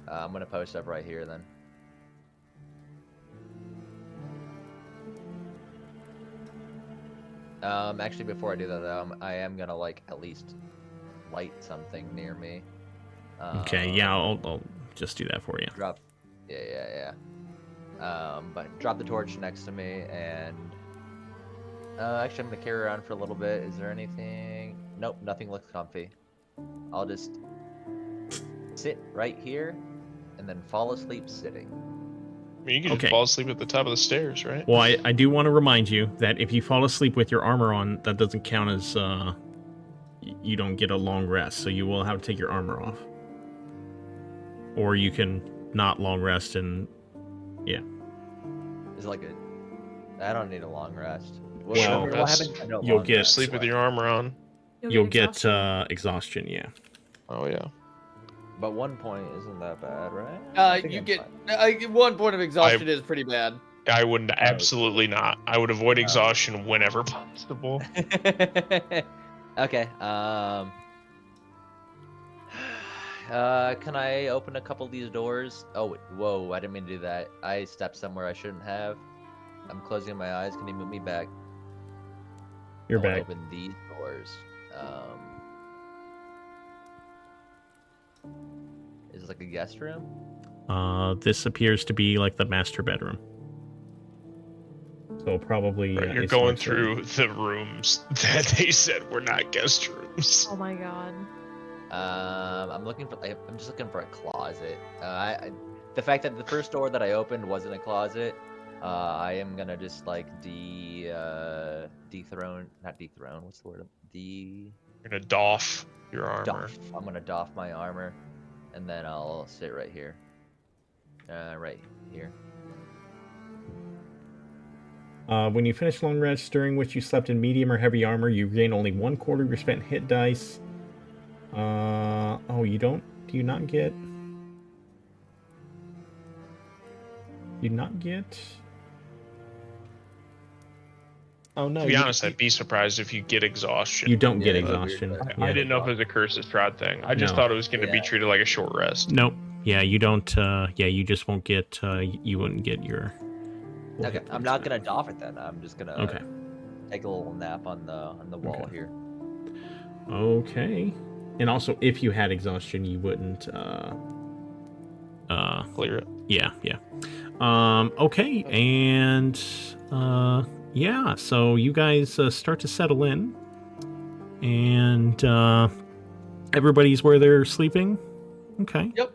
I'm gonna post up right here then. Actually, before I do that, though, I am gonna like at least light something near me. Okay, yeah, I'll just do that for you. Drop. Yeah. But drop the torch next to me, and actually, I'm gonna carry around for a little bit. Is there anything? Nope, nothing looks comfy. I'll just sit right here, and then fall asleep sitting. I mean, you can Okay. just fall asleep at the top of the stairs, right? Well, I do want to remind you that if you fall asleep with your armor on, that doesn't count as you don't get a long rest, so you will have to take your armor off. Or you can not long rest and yeah. It's like I don't need a long rest. Well, what happened? No you'll long get- rest. Sleep with your armor on. You'll get exhaustion, yeah. Oh yeah. But 1 point isn't that bad, right? I think You I'm get 1 point of exhaustion is pretty bad. I would absolutely not. I would avoid exhaustion whenever possible. fine. Okay. Can I open a couple of these doors? Oh, wait, whoa! I didn't mean to do that. I stepped somewhere I shouldn't have. I'm closing my eyes. Can you move me back? You're I wanna back. Open these doors. Is it like a guest room? This appears to be like the master bedroom. So probably Right, you're it's going like through the rooms that they said were not guest rooms. Oh my god. I'm looking for. I'm just looking for a closet. The fact that the first door that I opened wasn't a closet, I am gonna just like dethrone, not dethrone. What's the word? You're gonna doff your armor. Doff. I'm gonna doff my armor, and then I'll sit right here. Right here. When you finish long rest, during which you slept in medium or heavy armor, you gain only 1/4 of your spent hit dice. Oh, you don't? Do you not get? You not get? Oh no. To be you- honest, I'd be surprised if you get exhaustion. You don't get Yeah, exhaustion. I didn't know if it was a Curse of Strahd thing. I just No. thought it was going to be Yeah. treated like a short rest. Nope. Yeah, you don't. Yeah, you just won't get. You wouldn't get your. Okay, I'm not gonna doff it then. I'm just gonna Okay. take a little nap on the wall Okay. here. Okay. And also, if you had exhaustion, you wouldn't. Clear it. Yeah. Okay, and yeah. So you guys start to settle in, and everybody's where they're sleeping. Okay. Yep.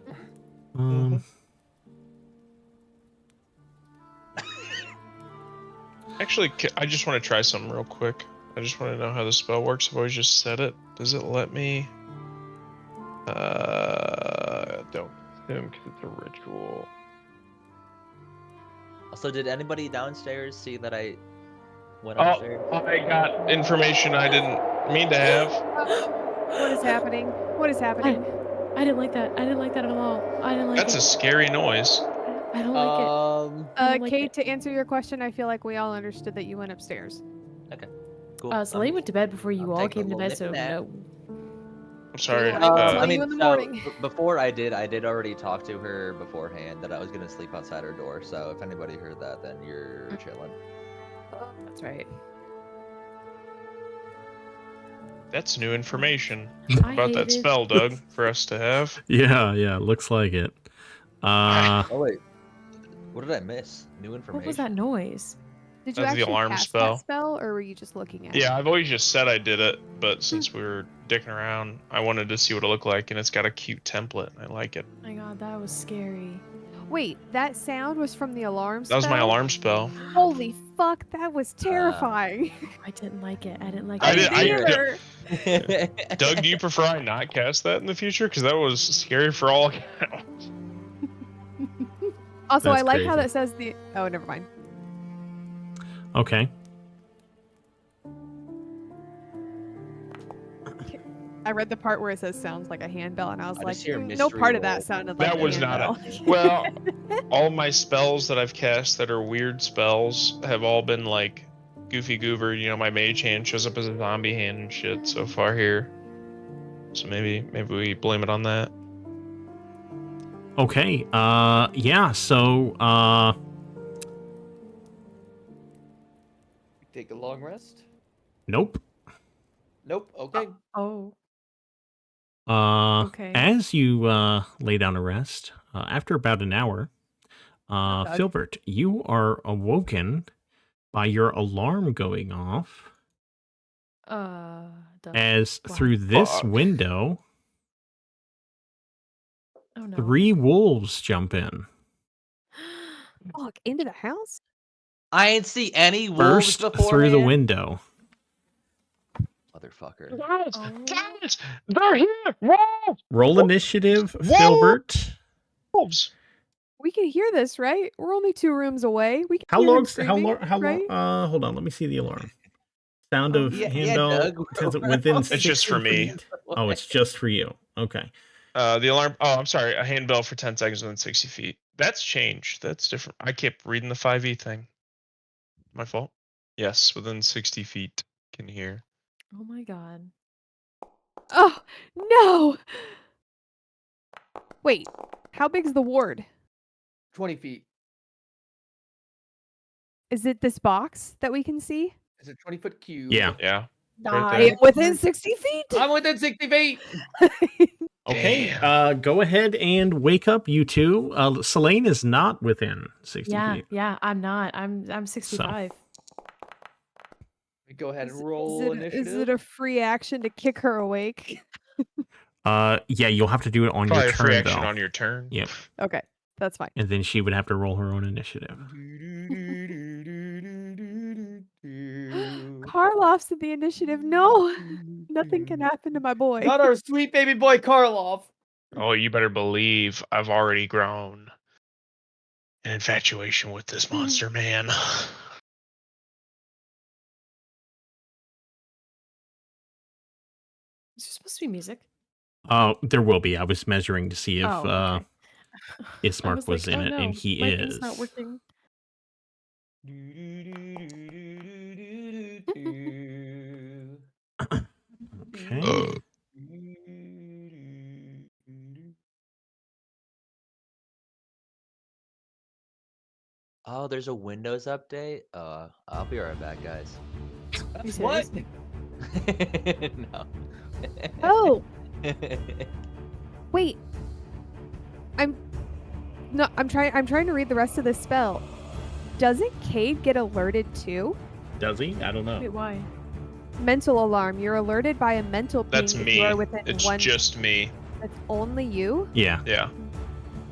Actually, I just want to try something real quick. I just want to know how the spell works. I've always just said it. Does it let me? Don't assume because it's a ritual. Also, did anybody downstairs see that I went Oh, upstairs? I got information I didn't mean to have. What is happening? What is happening? I didn't like that. I didn't like that at all. I didn't like That's a it. scary noise. I don't like it. I don't like Kate, it. to answer your question, I feel like we all understood that you went upstairs. Cool. Celine went to bed before you I'm all taking a came to little bed, so nip nap. no. I'm sorry. Yeah, I I see mean, you in the so, morning. before I did already talk to her beforehand that I was gonna sleep outside her door. So if anybody heard that, then you're chilling. That's right. That's new information I about that hated- spell, Doug, for us to have. Yeah. Looks like it. Oh wait, what did I miss? New information. What was that noise? Did you That's the actually alarm cast spell. that spell, or were you just looking at it? Yeah, I've always just said I did it, but since we were dicking around, I wanted to see what it looked like, and it's got a cute template. I like it. Oh my god, that was scary. Wait, that sound was from the alarm That spell? was my alarm spell. Holy fuck, that was terrifying. I didn't like it. I didn't like I it. did- I- Either. Doug, do you prefer I not cast that in the future? Because that was scary for all accounts. Also, That's I like how crazy. that says the. Oh, never mind. Okay. I read the part where it says sounds like a handbell, and I was I like, just hear no mystery part of roll. that sounded like That a was not handbell. Well, all my spells that I've cast that are weird spells have all been like goofy goober. You know, my mage hand shows up as a zombie hand and shit so far here. So maybe we blame it on that. Okay. Yeah. So. Take a long rest. Nope. Nope. Okay. Oh. Okay. As you lay down to rest, after about an hour, Okay. Filbert, you are awoken by your alarm going off. As Why? through this Fuck. window, Oh no. 3 wolves jump in. Fuck, into the house? I ain't see any wolves Burst beforehand. through the window. Motherfucker. Guys, Oh. guys, they're here. Wolves. Roll initiative, Whoa! Filbert. Wolves. We can hear this, right? We're only 2 rooms away. We can How hear him long? How screaming, long? How long? right? Hold on. Let me see the alarm. Sound Oh. of Yeah, handbell Doug, within it's 60 just for me. feet. Oh, it's just for you. Okay. The alarm. Oh, I'm sorry. A handbell for 10 seconds within 60 feet. That's changed. That's different. I kept reading the 5e thing. My fault. Yes, within 60 feet. Can hear. Oh my god. Oh, no! Wait, how big's the ward? 20 feet. Is it this box that we can see? Is it 20-foot cube? Yeah. Yeah. I Right am within 60 feet! I'm within 60 feet. Okay. Damn. Go ahead and wake up, you two. Selene is not within 60 Yeah, feet. yeah, I'm not. I'm 65. We go ahead and Is roll it initiative. a free action to kick her awake? Yeah, you'll have to do it on Probably your a free turn, action though. on your turn. Yep. Okay, that's fine. And then she would have to roll her own initiative. Karloff's in the initiative. No! Nothing can happen to my boy. Not our sweet baby boy Karloff. Oh, you better believe I've already grown an infatuation with this monster man. Is there supposed to be music? There will be. I was measuring to see if Oh, okay. I Ismark was like, in oh, it, no, and he my is. thing's not working. Okay. Oh, there's a Windows update. I'll be right back, guys. You What? serious? No. Oh! Wait. I'm trying to read the rest of the spell. Doesn't Cade get alerted too? Does he? I don't know. Wait, why? Mental alarm. You're alerted by a mental ping That's if me. you are within It's one. just me. That's only you? Yeah. Yeah.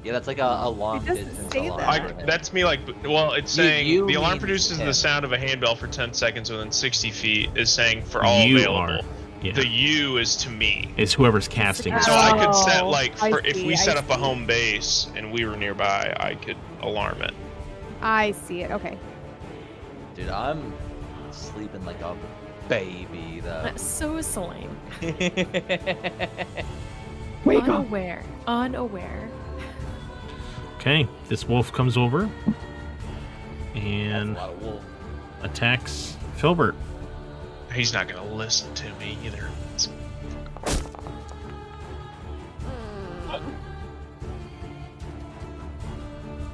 Yeah, that's like a long It doesn't distance say alarm. that. That's me, like, well, it's saying you the alarm mean produces him. the sound of a handbell for 10 seconds within 60 feet, is saying for all You available. are. Yeah. The you is to me. It's whoever's casting it. So I could set, Oh, like, I if see, we I set up a see. home base and we were nearby, I could alarm it. I see it. Okay. Dude, I'm sleeping like a baby, though. So is Selene. Wake up. Unaware. Unaware. Okay. This wolf comes over That's a and lot of wolf. attacks Filbert. He's not gonna listen to me either.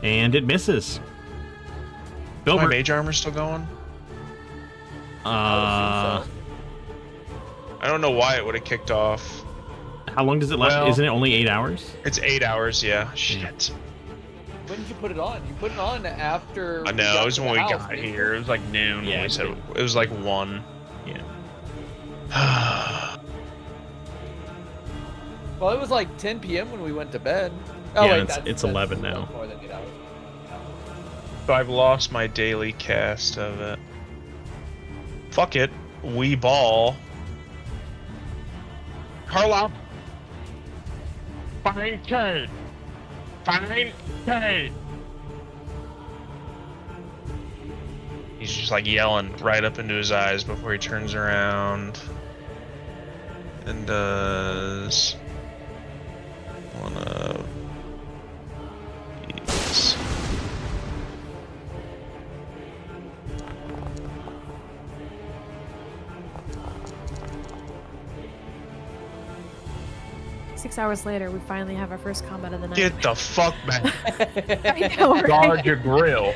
And it misses. My Filbert. mage armor still going? Uh, I don't know why it would have kicked off. how long does it last? Well- Isn't it only 8 hours? It's 8 hours, yeah. Shit. When did you put it on? You put it on after. I we know, got it was to when the we house, got didn't you? here. It was like noon Yeah, when we it's said been- it was like 1. Yeah. Well, it was like 10 p.m. when we went to bed. Oh, Yeah, wait, it's 11 now. More than 8 hours. So I've lost my daily cast of it. Fuck it. We ball. Karloff. Find Cade. Find Cade. He's just like yelling right up into his eyes before he turns around. And does one of these. 6 hours later, we finally have our first combat of the night. Get the fuck back. I know, right? Guard your grill.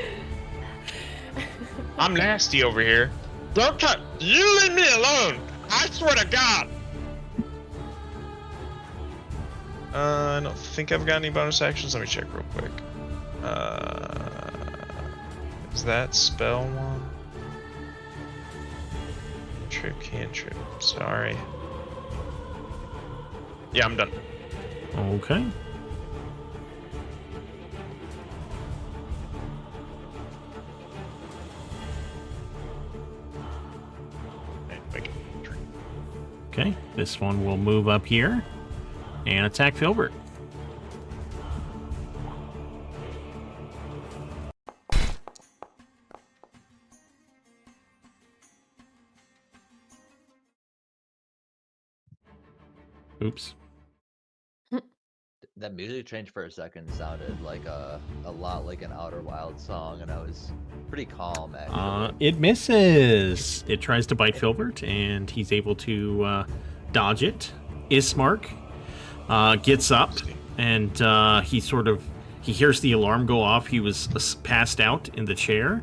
I'm nasty over here. Don't touch. You leave me alone. I swear to God. I don't think I've got any bonus actions. Let me check real quick. Is that spell one? Trick, cantrip. Sorry. Yeah, I'm done. Okay. Okay, this one will move up here and attack Filbert. Oops. That music change for a second sounded like a lot like an Outer Wilds song, and I was pretty calm actually. It misses. It tries to bite Filbert, and he's able to dodge it. Ismark gets up, and he hears the alarm go off. He was passed out in the chair,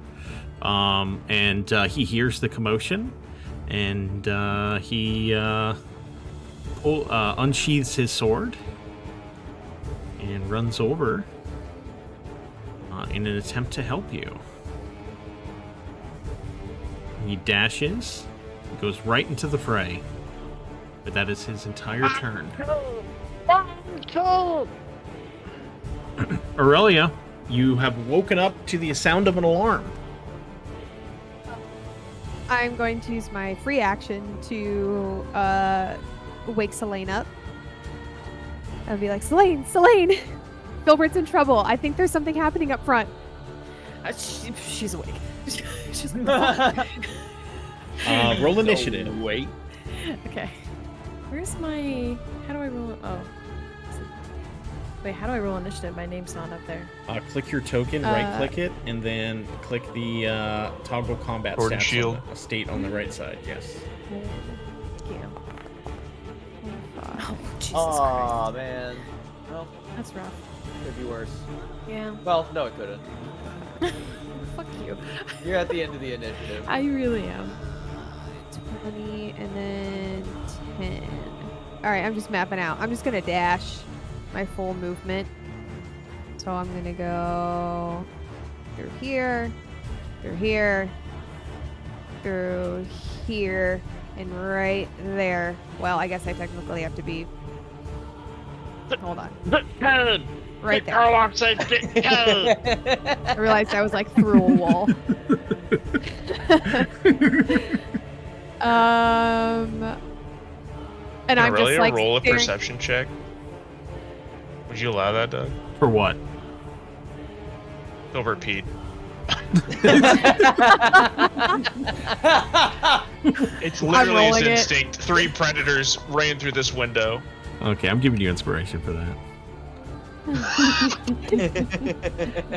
and he hears the commotion, and he unsheathes his sword and runs over in an attempt to help you. He dashes, goes right into the fray, but that is his entire turn. Aurelia, you have woken up to the sound of an alarm. I'm going to use my free action to wake Selene up. I'll be like, Selene! Filbert's in trouble. I think there's something happening up front. She's awake. She's like, Roll initiative. Wait. okay. Where's my... How do I roll... Oh. Wait, how do I roll initiative? My name's not up there. Click your token, right-click it, and then click the toggle combat Sword stats and shield. on the state on the right side. Yes. Thank you. Oh, Jesus Aw, Christ. man. Well, That's rough. could be worse. Yeah. Well, no, it couldn't. Fuck you. You're at the end of the initiative. I really am. 20 and then 10. Alright, I'm just mapping out. I'm just gonna dash my full movement. So I'm gonna go through here, through here, through here, and right there. Well, I guess I technically have to be... Hold on. Right there. Warlock says get killed. I realized I was like through a wall. And I'm Really just like roll a staring- perception check. Would you allow that, Doug? For what? Filbert Pete. It's literally his rolling it. instinct. 3 predators ran through this window. Okay, I'm giving you inspiration for that.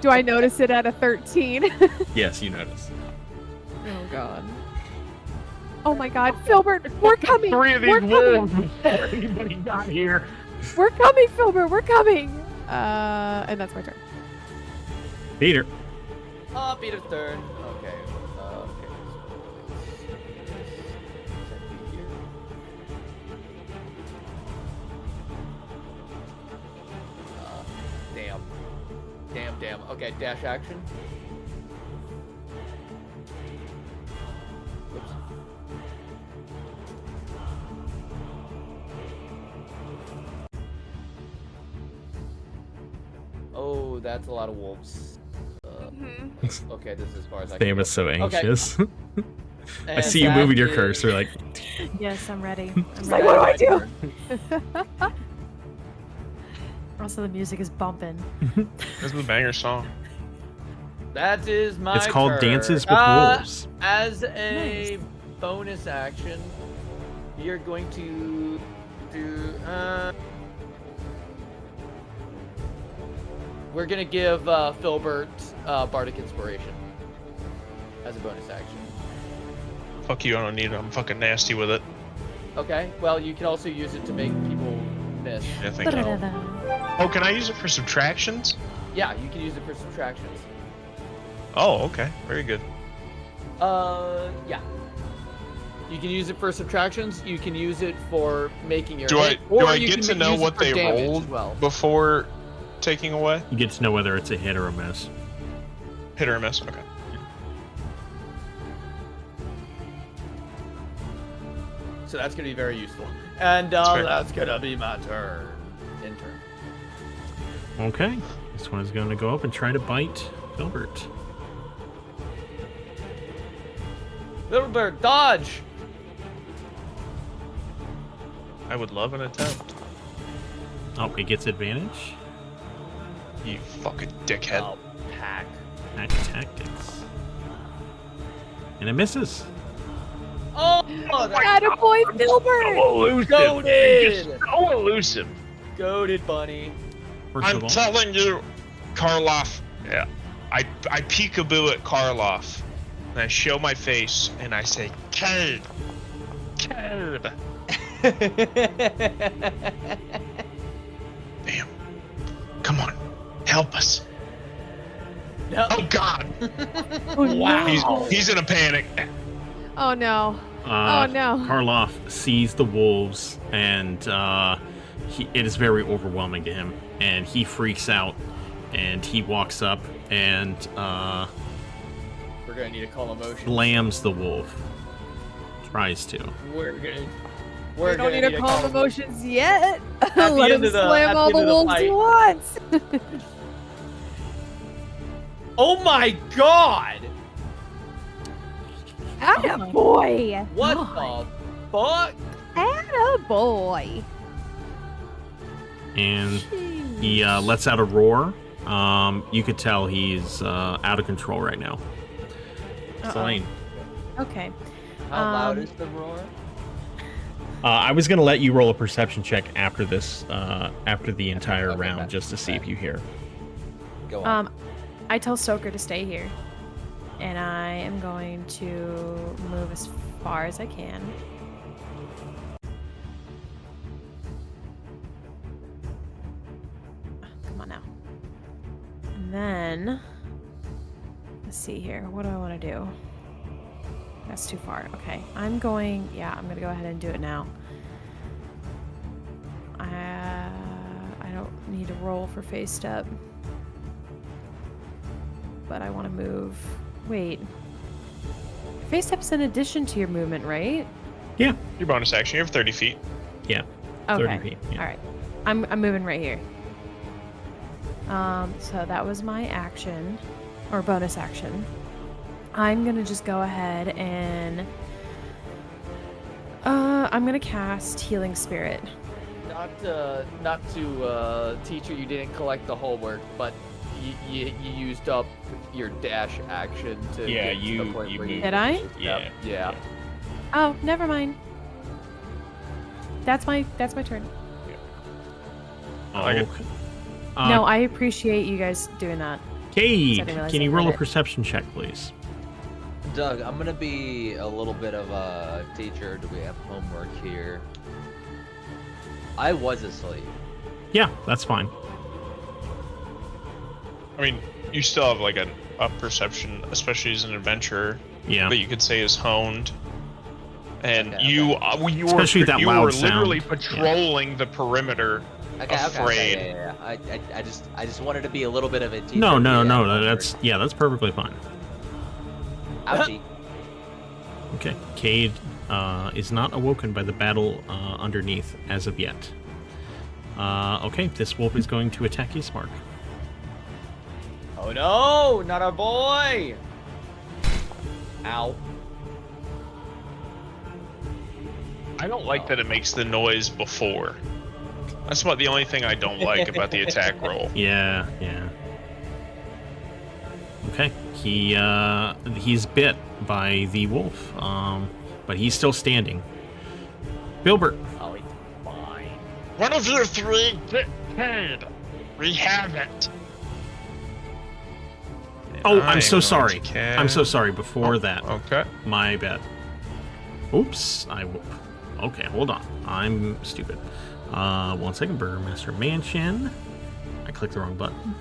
Do I notice it at a 13? Yes, you notice. Oh, God. Oh my god, Filbert, we're coming! 3 of We're these coming! wolves before anybody got here. We're coming, Filbert, we're coming! And that's my turn. Peter. Peter's turn. Okay. Okay. Damn. Okay, dash action. Oops. Oh, that's a lot of wolves. Okay, this is as far as I can Sam go. is so Okay. anxious. I And see you that moving your is- cursor like, Yes, I'm ready. It's like, what do I do? Also, the music is bumping. This is a banger song. That is my it's called turn. Dances with Wolves. As a bonus action, you're going to do. We're gonna give Filbert Bardic Inspiration as a bonus action. Fuck you, I don't need it. I'm fucking nasty with it. Okay. Well, you can also use it to make people miss. I think. Oh, can I use it for subtractions? Yeah, you can use it for subtractions. Oh, okay. Very good. Yeah. You can use it for subtractions. You can use it for making your Do hit, I you get can to know use it what for they damage rolled as well. before taking away? You get to know whether it's a hit or a miss. Hit or a miss? Okay. So that's gonna be very useful. And fair. that's gonna be my turn. In turn. Okay. This one is going to go up and try to bite Filbert. Little bird, dodge! I would love an attempt. Oh, it gets advantage. You fucking dickhead. Oh, pack. Attack tactics. And it misses. Oh, Attaboy, Filbert! Elusive. Goated! Just so elusive. Goated, bunny. First I'm of all, telling you, Karloff. Yeah. I peekaboo at Karloff. And I show my face and I say, Cade! Cade! Damn. Come on. Help us. No. Oh, God. Wow. He's in a panic. Oh no. Oh no. Karloff sees the wolves, and it is very overwhelming to him, and he freaks out, and he walks up and We're gonna need to call emotion. slams the wolf. Tries to. We're We don't need to calm emotions yet. the Let end him of the- slam at the all end the of the wolves he fight. wants. Oh my god! Attaboy! What God. the fuck? Attaboy! And he lets out a roar. You could tell he's out of control right now. Selene. Okay. How loud is the roar? I was going to let you roll a perception check after this, after the entire Okay, round, okay. just to see if you hear. Go on. I tell Stoker to stay here, and I am going to move as far as I can. Come on now. And then, let's see here. What do I want to do? That's too far. Okay, I'm going to go ahead and do it now. I don't need to roll for face step. But I want to move. Wait. Face step's in addition to your movement, right? Yeah. Your bonus action, you have 30 feet. Yeah. Okay. 30 feet. Yeah. All right. I'm moving right here. So that was my action, or bonus action. I'm gonna just go ahead and I'm gonna cast Healing Spirit. Not to teacher, you didn't collect the homework, but you used up your dash action to Yeah, get to you- the point you where moved. Did I? Yeah. Yeah. Oh, never mind. That's my turn. Oh, like it. No, I appreciate you guys doing that. Cade, I didn't realize can I you roll read a it. perception check, please? Doug, I'm gonna be a little bit of a teacher. Do we have homework here? I was asleep. Yeah, that's fine. I mean, you still have like a perception, especially as an adventurer, Yeah. that you could say is honed. And Okay, you okay. you Especially were that you loud were literally sound. patrolling the perimeter. Okay, Afraid. yeah. I just wanted to be a little bit of a teacher. No, Yeah, that's perfectly fine. Ouchie. Okay, Cade is not awoken by the battle underneath as of yet. Okay, this wolf is going to attack Ismark. Oh no, not our boy! Ow. I don't like that it makes the noise before. That's about the only thing I don't like about the attack roll. Yeah. Okay, he's bit by the wolf, but he's still standing. Bilbert. Oh, he's fine. One of you three, get paid. We have it. Oh, I'm so going sorry. to I'm so sorry. Before that, Okay. my bad. Oops. Okay, hold on. I'm stupid. 1 second. Burgomaster Mansion. I clicked the wrong button.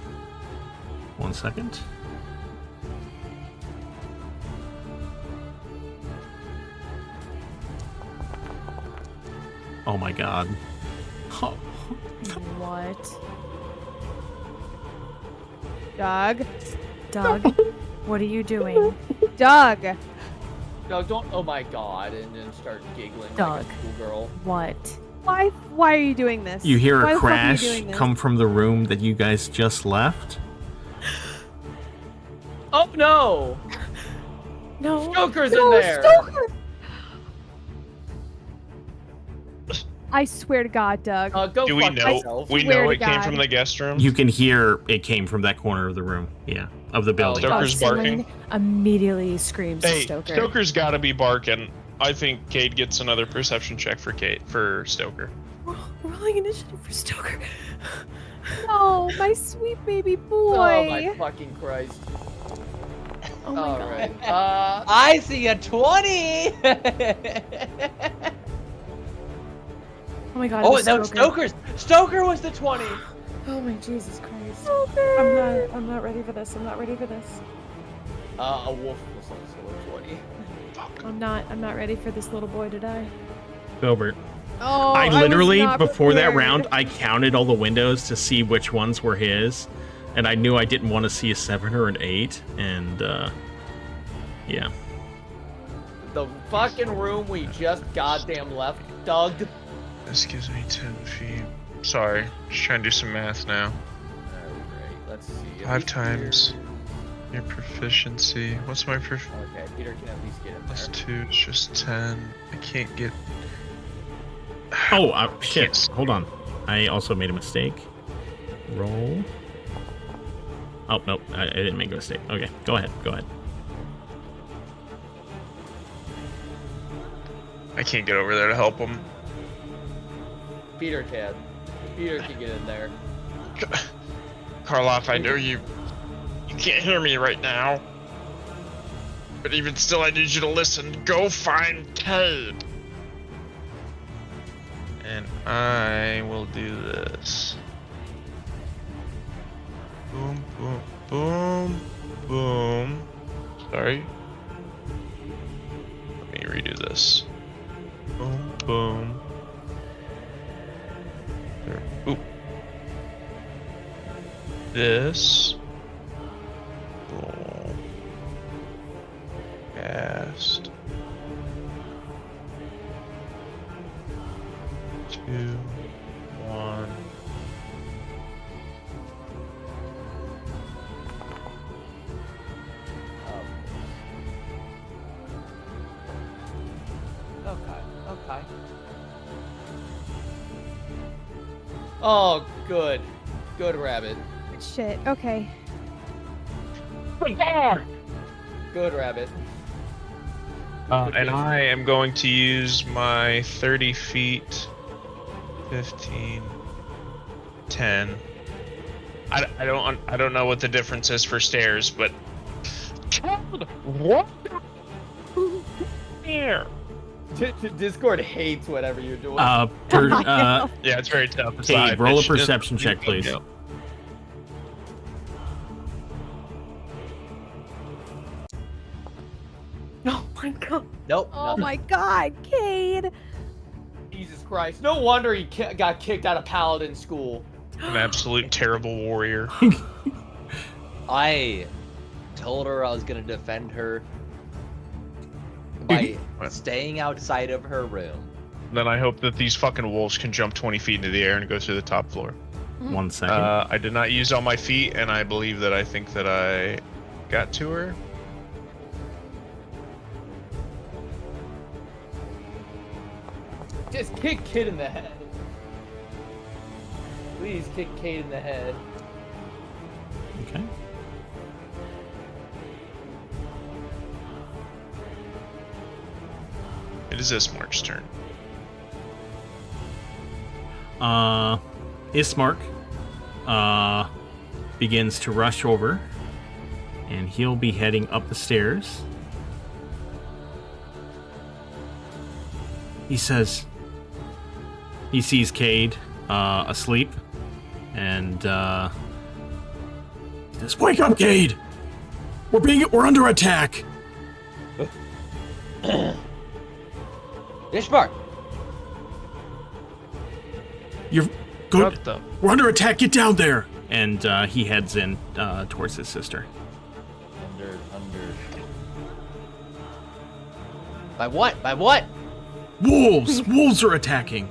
1 second. Oh my god. Oh. What? Doug. Doug, what are you doing? Doug. No, don't. Oh my god, and then start giggling Doug. like a schoolgirl. What? Why are you doing this? You hear Why a the fuck are you crash doing this? come from the room that you guys just left. Oh no! No. Stoker's No, in there. Stoker! I swear to God, Doug. Go Do we fuck know? yourself. We Swear know to it came God. from the guest room. You can hear it came from that corner of the room. Yeah, of the building. Stoker's Selene barking. immediately screams to Hey, Stoker. Stoker's got to be barking. I think Cade gets another perception check for Stoker. Rolling initiative for Stoker. Oh, my sweet baby boy. Oh my fucking Christ. Oh my All god. right. I see a 20. Oh my god. Oh, it was no, Stoker. Stoker was the 20. Oh my Jesus Christ. Stoker. I'm not ready for this. I'm not ready for this. A wolf was also a 20. I'm not ready for this little boy to die. Filbert. Oh, I was literally, not before that prepared. round, I counted all the windows to see which ones were his, and I knew I didn't want to see a 7 or an 8, and, yeah. The fucking room we just goddamn left, Doug. This gives me 10 feet. Sorry, just trying to do some math now. Alright, let's see. 5 times your proficiency. What's my Okay, Peter can at least get in plus there. 2? It's just 10. I can't get. Oh, shit. Hold on. I also made a mistake. Roll. Oh, nope. I didn't make a mistake. Okay, go ahead. Go ahead. I can't get over there to help him. Peter can. Peter can get in there. Karloff, I know you can't hear me right now. But even still, I need you to listen. Go find Cade. And I will do this. Boom, boom, boom, boom. Sorry. Let me redo this. Boom, boom. There. Oop. This. Boom. Cast. 2, 1. Okay. Oh, good. Good rabbit. Shit. Okay. Good rabbit. And I am going to use my 30 feet, 15, 10. I don't know what the difference is for stairs, but what? Here. Discord hates whatever you're doing. Yeah, it's very tough. It's Cade, high roll a pitch. perception check, please. Oh my god. Nope. Oh nothing. my God, Cade. Jesus Christ. No wonder he got kicked out of Paladin school. An absolute terrible warrior. I told her I was gonna defend her by staying outside of her room. Then I hope that these fucking wolves can jump 20 feet into the air and go through the top floor. 1 second. I did not use all my feet, and I believe that I think that I got to her. Just kick Kid in the head. Please kick Kate in the head. Okay. It is Ismark's turn. Ismark begins to rush over, and he'll be heading up the stairs. He He sees Cade asleep, and he says, "Wake up, Cade! We're under attack." Ishbar! You're good. What the? We're under attack. Get down there. And he heads in towards his sister. Under. By what? By what? Wolves! Wolves are attacking.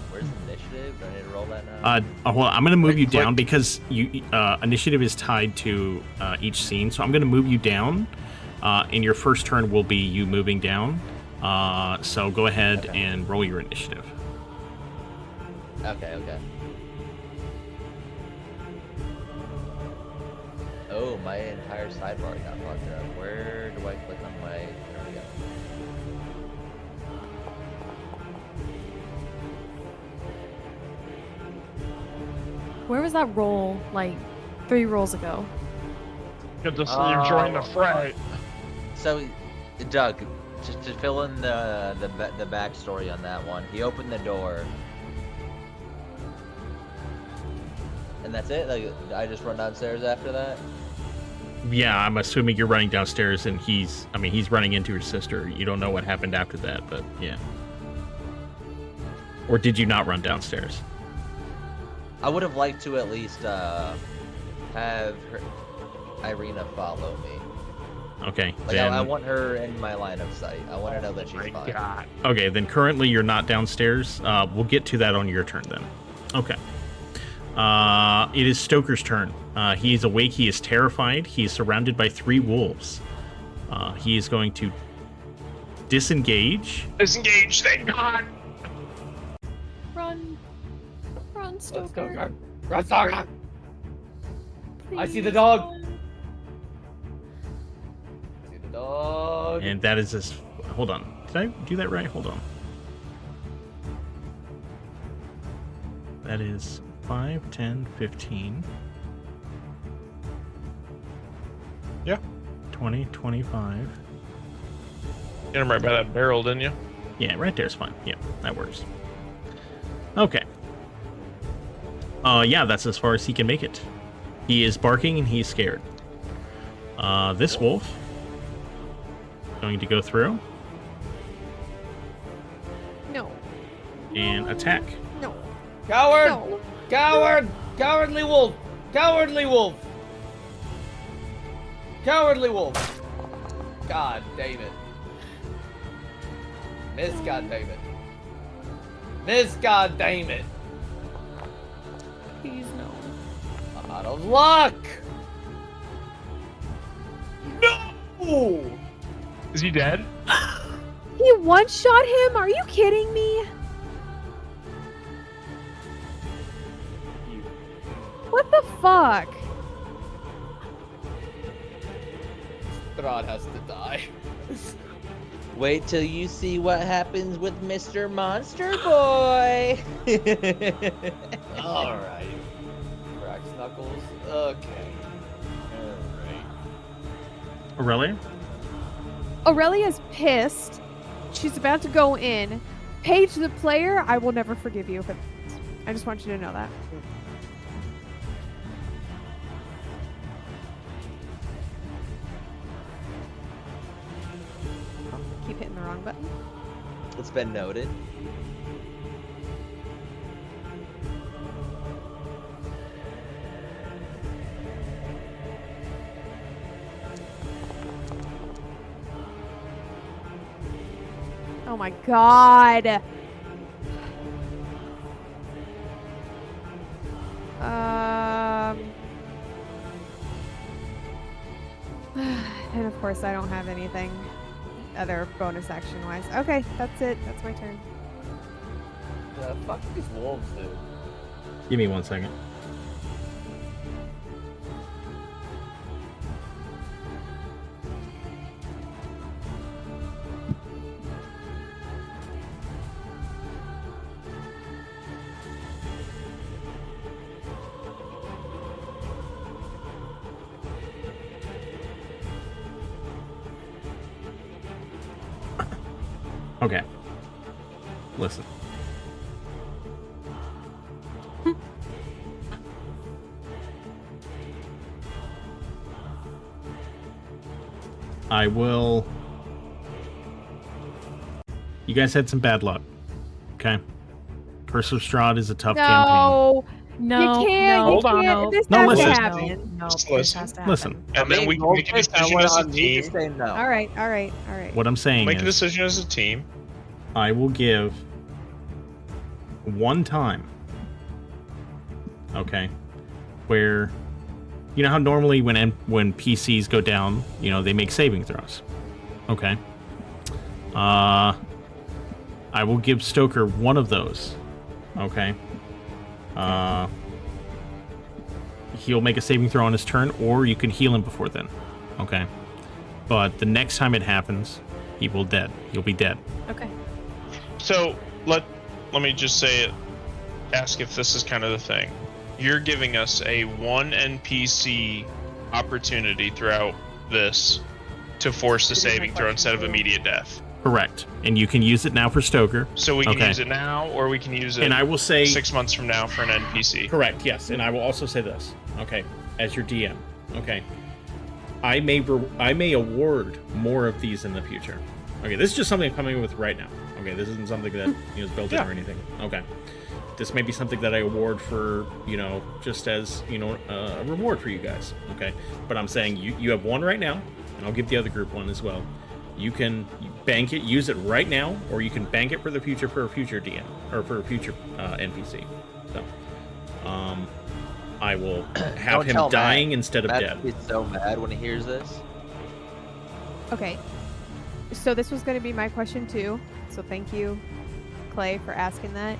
Where's the initiative? Do I need to roll that now? Hold on. I'm going to move you Click. down because you initiative is tied to each scene. So I'm going to move you down. And your first turn will be you moving down. So go ahead and roll your initiative. Okay. Oh, my entire sidebar got fucked up. Where do I click on my... There we go. Where was that roll like 3 rolls ago? Good to see you join the fray. So, Doug, just to fill in the backstory on that one, he opened the door, and that's it. Like, I just run downstairs after that. Yeah, I'm assuming you're running downstairs, and he's running into your sister. You don't know what happened after that, but yeah. Or did you not run downstairs? I would have liked to at least have Irina follow me. Okay, Like, then... I want her in my line of sight. I want to know that she's My fine. God. Okay, then currently you're not downstairs. We'll get to that on your turn then. Okay. It is Stoker's turn. He is awake. He is terrified. He is surrounded by 3 wolves. He is going to disengage. Disengage, thank God. Run, Let's go, Stoker. Gar. Run, Stoker. I see the Please dog. run. See the dog. And that is his... Hold on. Did I do that right? Hold on. That is 5, 10, 15. Yeah. 20, 25. Get him right by that barrel, didn't you? Yeah, right there's fine. Yeah, that works. Okay. Yeah, that's as far as he can make it. He is barking and he's scared. This wolf going to go through No. and attack. No. Coward! No. Coward! Cowardly wolf! Cowardly wolf! Cowardly wolf! God damn it. Miss God damn it. Miss God damn it. Please no. I'm out of luck! No! Is he dead? He one-shot him? Are you kidding me? What the fuck? Strahd has to die. Wait till you see what happens with Mr. Monster Boy. Alright. Cracks knuckles. Okay. Alright. Aurelia? Aurelia's pissed. She's about to go in. Paige, the player, I will never forgive you for this. I just want you to know that. Keep hitting the wrong button. It's been noted. Oh my god. And of course I don't have anything other bonus action wise. Okay, that's it. That's my turn. The fuck these wolves do? Give me 1 second. Okay. Listen. I will... You guys had some bad luck. Okay? Curse of Strahd is a tough campaign. No, No, you can't. no, You can't. no. This No, has listen. to happen. No, Just this listen. has to happen. Listen. And then we can make a decision as a team. Say no. All right. What I'm saying Make a is, decision as a team. I will give one time, okay, where, you know how normally when PCs go down, you know, they make saving throws, okay? I will give Stoker one of those, okay? He'll make a saving throw on his turn, or you can heal him before then, okay? But the next time it happens, he'll be dead. Okay. So let me just say it. Ask if this is kind of the thing. You're giving us a 1 NPC opportunity throughout this to force a saving throw instead of immediate death. Correct. And you can use it now for Stoker. So we can Okay. use it now, or we can use it. And I will say 6 months from now for an NPC. correct. Yes, and I will also say this. Okay, as your DM. Okay, I may award more of these in the future. Okay, this is just something I'm coming with right now. Okay, this isn't something that is built in or anything. Okay, this may be something that I award for, just as a reward for you guys. Okay, but I'm saying you have one right now, and I'll give the other group one as well. You can bank it, use it right now, or you can bank it for the future for a future DM or for a future NPC. So, I will have him dying instead of dead. He's so mad when he hears this. Okay. So this was going to be my question too. So thank you, Clay, for asking that.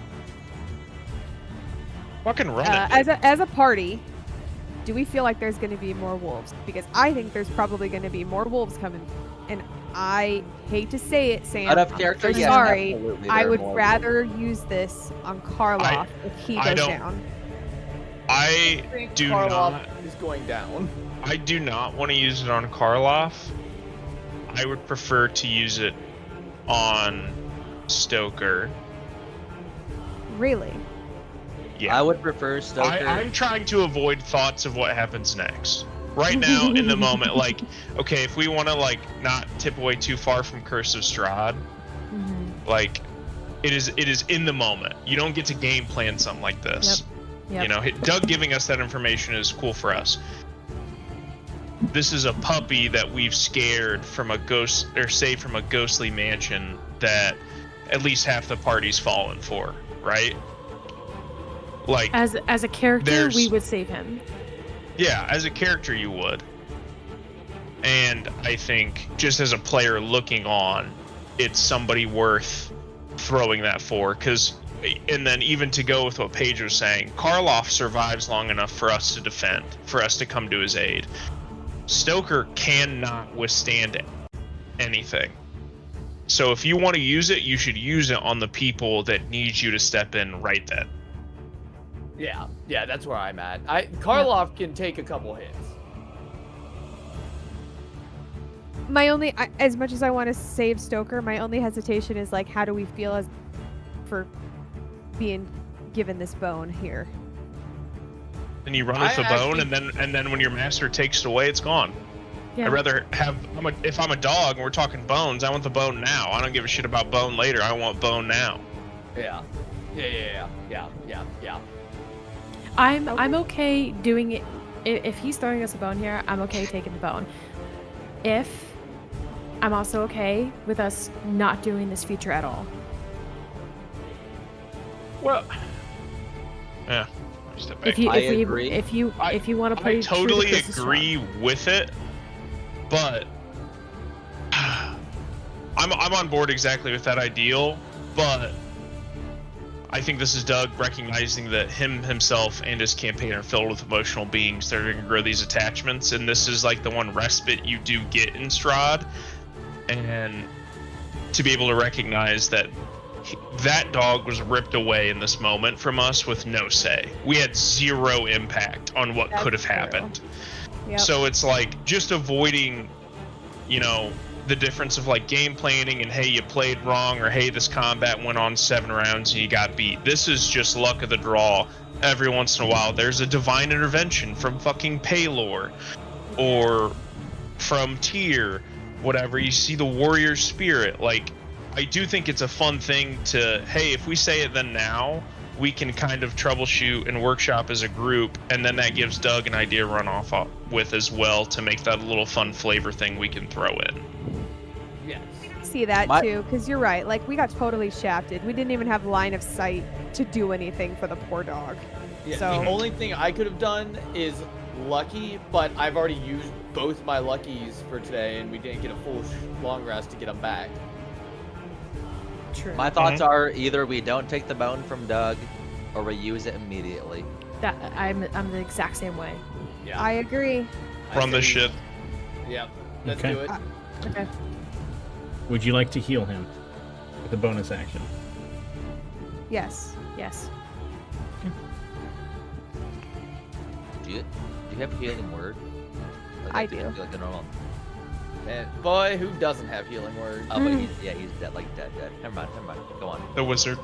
Fucking run it. As a party, do we feel like there's going to be more wolves? Because I think there's probably going to be more wolves coming. And I hate to say it, Sam. Out of character, I'm so yeah, sorry. absolutely, I there are would more rather use this on Karloff if he goes down. I think do Karloff not. is going down. I do not want to use it on Karloff. I would prefer to use it on Stoker. Really? Yeah. I would prefer Stoker. I'm trying to avoid thoughts of what happens next. Right now, in the moment, okay, if we want to not tip away too far from Curse of Strahd, it is in the moment. You don't get to game plan something like this. Yep. Doug giving us that information is cool for us. This is a puppy that we've scared from a ghost, or saved from a ghostly mansion that at least half the party's fallen for, right? As a character, we would save him. Yeah, as a character you would. And I think just as a player looking on, it's somebody worth throwing that for, and then even to go with what Paige was saying, Karloff survives long enough for us to defend, for us to come to his aid. Stoker cannot withstand anything. So if you want to use it, you should use it on the people that need you to step in right then. Yeah, that's where I'm at. Karloff can take a couple hits. My only, as much as I want to save Stoker, my only hesitation is how do we feel for being given this bone here? And you run with the bone, and then when your master takes it away, it's gone. Yeah. I'd rather have. If I'm a dog and we're talking bones, I want the bone now. I don't give a shit about bone later. I want bone now. Yeah. I'm okay doing it. If he's throwing us a bone here, I'm okay taking the bone. I'm also okay with us not doing this feature at all. Well, yeah. If you want to play, I totally agree with it, but I'm on board exactly with that ideal. But I think this is Doug recognizing that himself and his campaign are filled with emotional beings that are going to grow these attachments, and this is the one respite you do get in Strahd, and to be able to recognize that that dog was ripped away in this moment from us with no say. We had zero impact on what could have happened. Yep. So it's just avoiding, the difference of like game planning and hey, you played wrong, or hey, this combat went on 7 rounds and you got beat. This is just luck of the draw. Every once in a while, there's a divine intervention from fucking Paylor, or from Tyr, whatever. You see the warrior spirit. Like, I do think it's a fun thing to, hey, if we say it then now, we can kind of troubleshoot and workshop as a group, and then that gives Doug an idea to run off with as well to make that a little fun flavor thing we can throw in. Yes. See that too, because you're right. Like, we got totally shafted. We didn't even have line of sight to do anything for the poor dog. Yeah, So- the only thing I could have done is lucky, but I've already used both my luckies for today, and we didn't get a full long rest to get them back. True. My thoughts are either we don't take the bone from Doug, or we use it immediately. That I'm the exact same way. Yeah. I agree. Run this shit. Yep. Let's Okay. do it. Okay. Would you like to heal him with a bonus action? Yes. Yes. Do you have healing word? Or I do. do. Like a normal. And boy, who doesn't have healing word? Oh, but he's dead, like dead. Never mind. Go on. The wizard.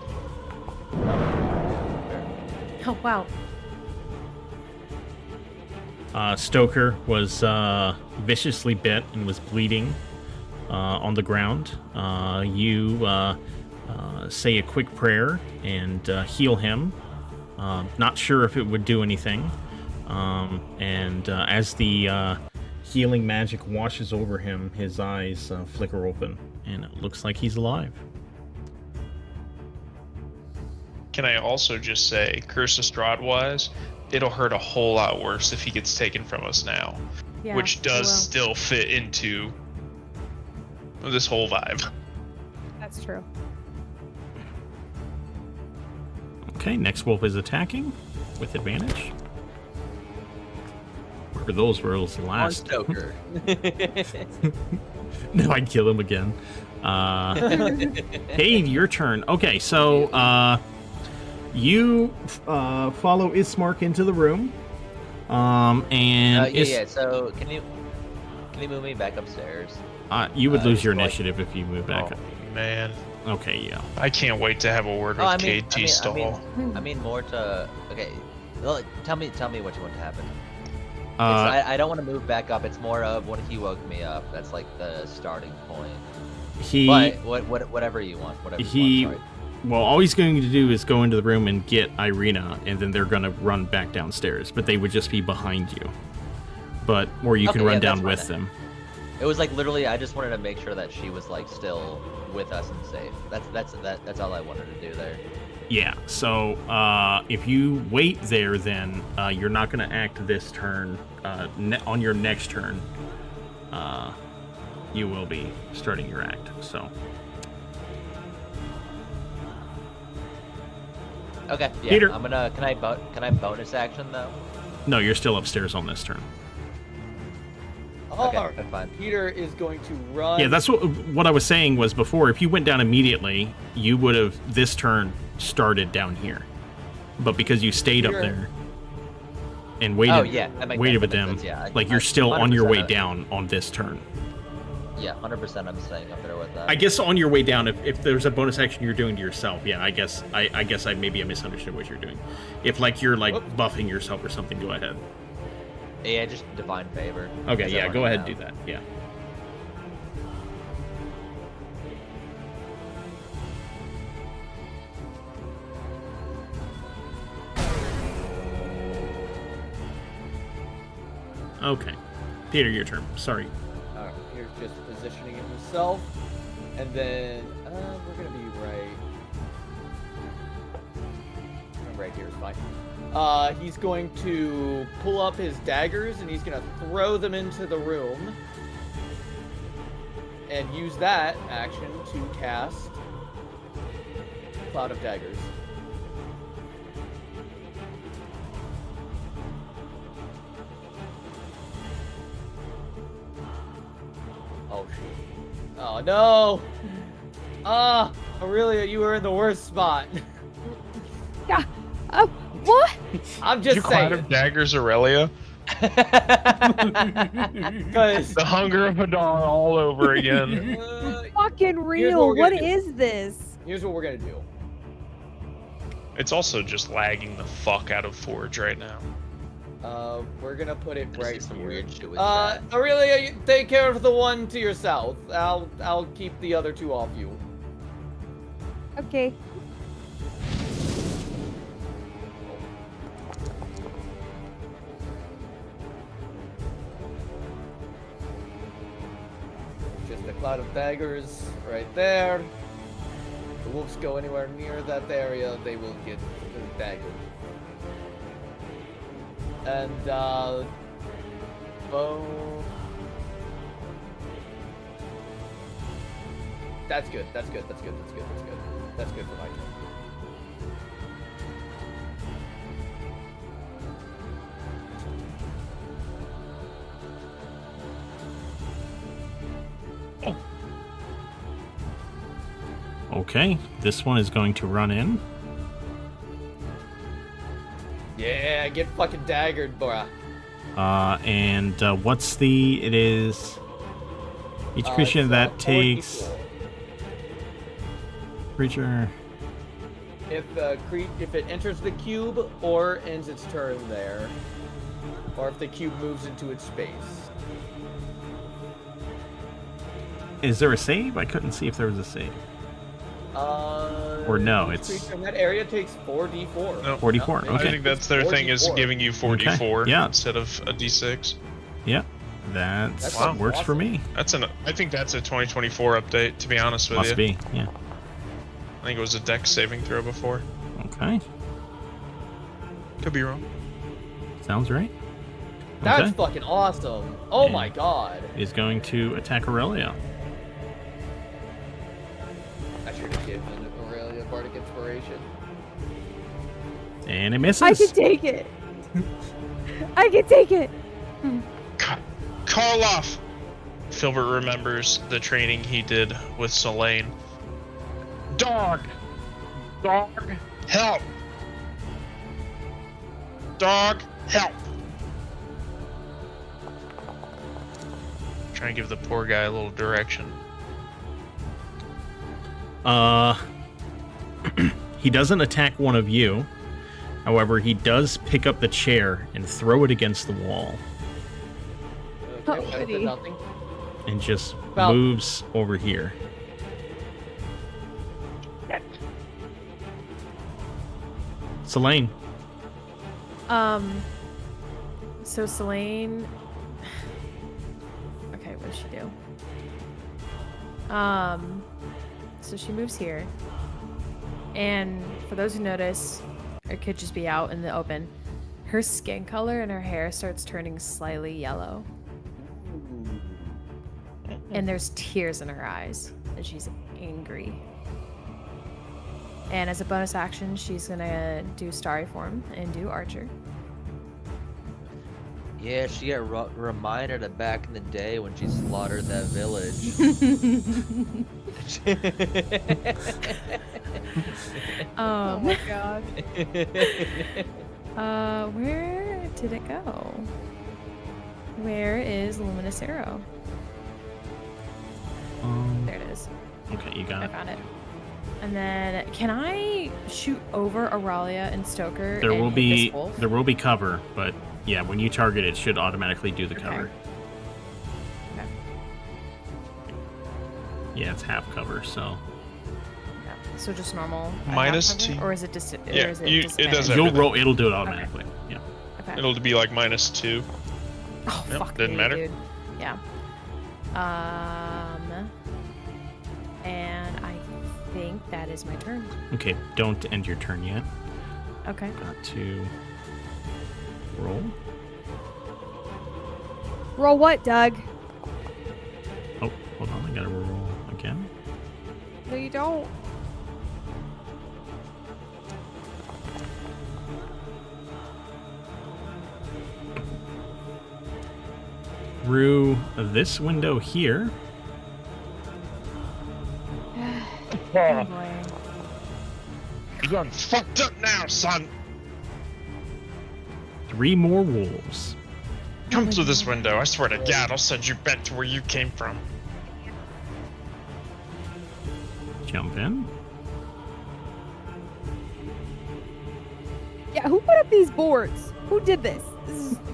Oh wow. Stoker was viciously bit and was bleeding on the ground. You say a quick prayer and heal him. Not sure if it would do anything. And as the healing magic washes over him, his eyes flicker open, and it looks like he's alive. Can I also just say, Curse of Strahd wise, it'll hurt a whole lot worse if he gets taken from us now, Yeah. which it does will. still fit into this whole vibe. That's true. Okay, next wolf is attacking with advantage. Where those rolls On last? Stoker. No, I'd kill him again. Hey, your turn. Okay, so you follow Ismark into the room, and So can you move me back upstairs? you would lose your like- initiative if you move back Oh, up. man. Okay, yeah. I can't wait to have a word with KT Stall. I mean more to. Okay, well, tell me what you want to happen. I don't want to move back up. It's more of when he woke me up. That's like the starting point. But whatever you want. Whatever you want. Sorry. Well, all he's going to do is go into the room and get Irina, and then they're going to run back downstairs. But they would just be behind you. Or you can run down with them. It was like literally, I just wanted to make sure that she was like still with us and safe. That's all I wanted to do there. Yeah. So if you wait there, then you're not going to act this turn. On your next turn, you will be starting your act. So. Okay. Yeah. Peter. I'm gonna. Can I bonus action though? No, you're still upstairs on this turn. Okay, Alright, that's fine. Peter is going to run. Yeah, that's what I was saying was before. If you went down immediately, you would have this turn started down here, but because you stayed up Peter. there and waited, that makes waited with sense, that them, makes sense, yeah. like you're still on your way 100% down on this turn. Yeah, 100%. I'm staying up there with that. I guess on your way down, if there's a bonus action you're doing to yourself, yeah, I guess I maybe I misunderstood what you're doing. If like you're like buffing yourself or something, go ahead. Yeah, just divine favor. Okay, Because I yeah, want go to ahead know. and do that. Yeah. Okay. Peter, your turn. Sorry. Alright, Peter's just positioning himself. And then, we're gonna be right here is fine. He's going to pull up his daggers and he's gonna throw them into the room. And use that action to cast Cloud of Daggers. Oh shit. Oh no! Ah, Aurelia, you were in the worst spot. Yeah. What? I'm Did just you Cloud saying. of Daggers, Aurelia? Because The hunger of Hadar all over again. Fucking real. What is this? Here's what we're gonna do. It's also just lagging the fuck out of Forge right now. We're gonna put it I see right some here. weird shit with chat. Aurelia, you take care of the one to your south. I'll keep the other two off you. Okay. Just a cloud of daggers right there. If the wolves go anywhere near that area, they will get the dagger. And boom. That's good. That's good. That's good. That's good. That's good. That's good for my turn. Okay, this one is going to run in. Yeah, get fucking daggered, bruh. And what's the? It is each creature It's, that 4d4. takes creature. If it enters the cube or ends its turn there, or if the cube moves into its space. Is there a save? I couldn't see if there was a save. Or no, each it's creature in that area takes 4d4. No. 44. No, Okay. I think that's their thing is 4d4. giving you 4d4 Okay, yeah. instead of a d6. Yeah, that That's works for awesome. me. I think that's a 2024 update. To be honest with Must you, be. Yeah. I think it was a dex saving throw before. Okay. Could be wrong. Sounds right. That's Okay. fucking awesome. Oh Yeah. my god. Is going to attack Aurelia. I should have given Aurelia Bardic Inspiration. And it misses. I can take it. I can take it. Call off! Filbert remembers the training he did with Selene. Dog! Dog! Help! Dog! Help! Trying to give the poor guy a little direction. He doesn't attack one of you. However, he does pick up the chair and throw it against the wall Okay, Oh, that did goody. nothing. and just Well- moves over here. Selene. So Selene. Okay, what does she do? So she moves here. And for those who notice, it could just be out in the open. Her skin color and her hair starts turning slightly yellow. And there's tears in her eyes. And she's angry. And as a bonus action, she's gonna do Starry Form and do Archer. Yeah, she got reminded of back in the day when she slaughtered that village. Oh my god. Where did it go? Where is Luminous Arrow? There it is. Okay, you got I it. found it. And then, can I shoot over Aurelia and Stoker? There and will hit be this wolf? there will be cover, but yeah, when you target it should automatically do the Okay. cover. Okay. Yeah, it's half cover, so Yeah. So just normal. Minus attack cover? two. Or is it dis- Yeah, or is it it disadvantage? does you'll everything. roll. It'll do it automatically. Yeah. Okay. It'll be like -2. Oh, Yep, fuck didn't me, matter. dude. Yeah. And I think that is my turn. Okay, don't end your turn yet. Okay. Got to roll. Roll what, Doug? Oh, hold on, I gotta roll again. No, you don't. Through this window here, Oh boy. You're getting fucked up now, son. 3 more wolves. Come through this window. I swear to God, I'll send you back to where you came from. Jump in. Yeah, who put up these boards? Who did this?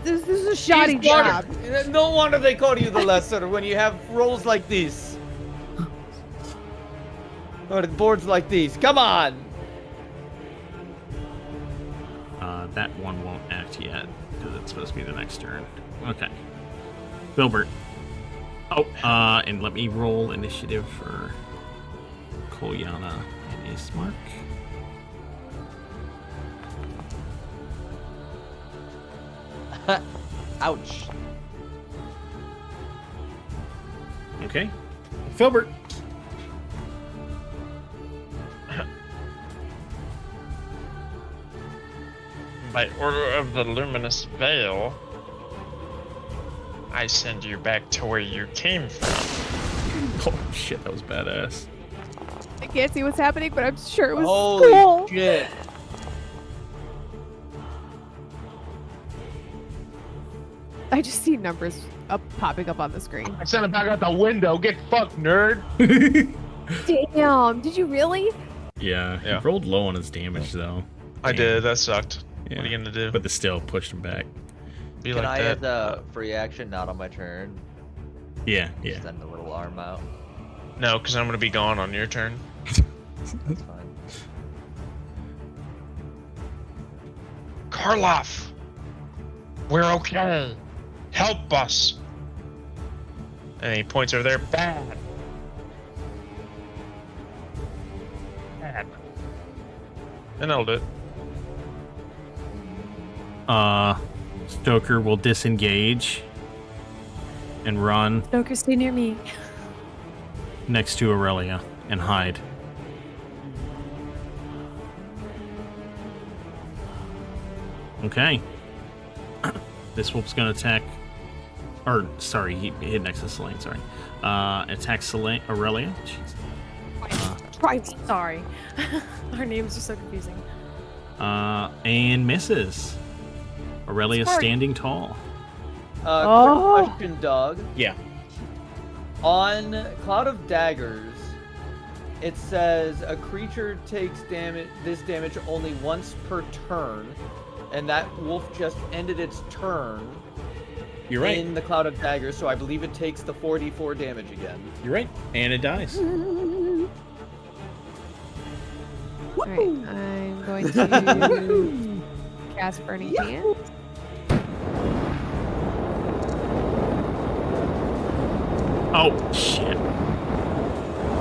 This is a shoddy These boards- job. No wonder they call you the lesser when you have roles like these. Or boards like these. Come on! That one won't act yet, because it's supposed to be the next turn. Okay. Filbert. Oh, and let me roll initiative for Kolyana and Ismark. Ouch. Okay. Filbert. By order of the Luminous Veil, I send you back to where you came from. Oh, shit, that was badass. I can't see what's happening, but I'm sure it was Holy cool. shit. I just see numbers popping up on the screen. I sent it back out the window. Get fucked, nerd. Damn, did you really? Yeah, he Yeah. rolled low on his damage, though. I did. That sucked. Yeah. What are you gonna do? But the still pushed him back. Be Can like I that. have the free action not on my turn? Yeah, yeah. Send the little arm out. No, because I'm gonna be gone on your turn. That's fine. Karloff! We're okay. Help us! And he points over there. Bad. Bad. And I'll do it. Stoker will disengage and run Stoker, stay near me. next to Aurelia and hide. Okay. This wolf's gonna attack. Or, sorry, he hit next to Selene, sorry. Attacks Selene, Aurelia. Jeez. Right. Sorry. Our names are so confusing. And misses. Aurelia Sorry. standing tall. Oh. Quick question, Doug. Yeah. On Cloud of Daggers, it says a creature takes this damage only once per turn, and that wolf just ended its turn You're right. in the Cloud of Daggers, so I believe it takes the 4d4 damage again. You're right. And it dies. Alright, I'm going to cast Burning Hand. Oh, shit.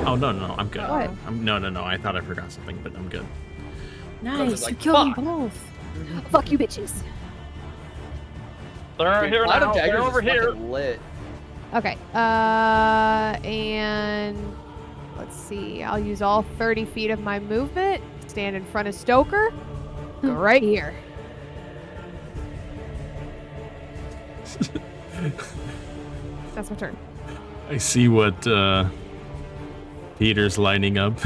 Oh, no, I'm good. What? No. I thought I forgot something, but I'm good. Nice, like, you killed them fuck. both. Fuck you, bitches. They're here Cloud now. of Daggers They're over is here. fucking lit. Okay, and let's see. I'll use all 30 feet of my movement. Stand in front of Stoker. Go right here. That's my turn. I see what Peter's lining up.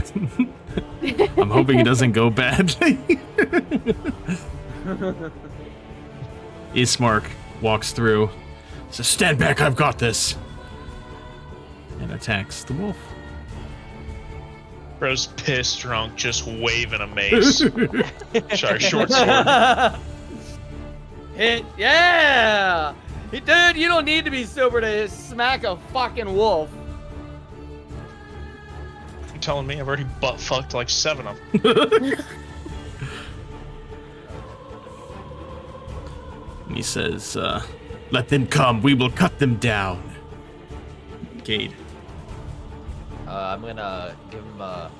I'm hoping it doesn't go badly. Ismark walks through, says, "Stand back, I've got this," and attacks the wolf. Bro's pissed drunk, just waving a mace. Sorry, short sword. Hit, yeah! Dude, you don't need to be sober to smack a fucking wolf. You telling me I've already butt fucked like 7 of them? And he says, "Let them come, we will cut them down." Cade. I'm gonna give him a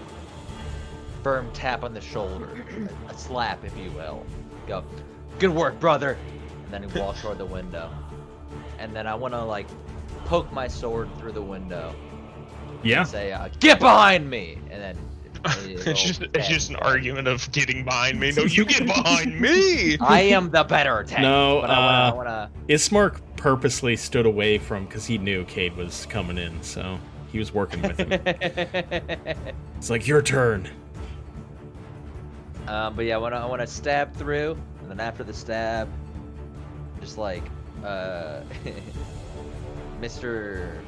firm tap on the shoulder, a slap, if you will. Go, good work, brother. And then he walks toward the window. And then I want to like poke my sword through the window. Yeah. And say, "Get behind me!" And then It's just an argument of getting behind me. No, you get behind me! I am the better tank. No, but I wanna. Ismark purposely stood away from, because he knew Cade was coming in, so he was working with him. It's like, your turn. But yeah, I wanna stab through, and then after the stab, just like Mr.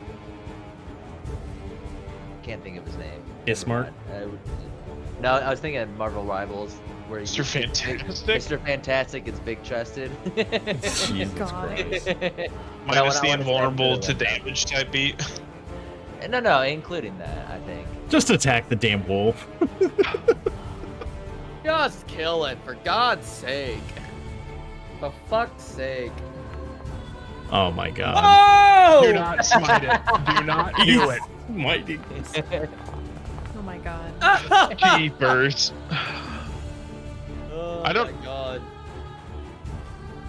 Can't think of his name. Ismart? No, I was thinking of Marvel Rivals, where Mr. Fantastic? Mr. Fantastic is big chested. Jesus God. Christ. Minus the I wanna say invulnerable Mr. to Window. damage type beat. No, including that, I think. Just attack the damn wolf. Just kill it, for God's sake. For fuck's sake. Oh my god. Oh! Do not smite it. Do not do it. Mighty. Oh my god. Jeepers. Oh I don't- my God.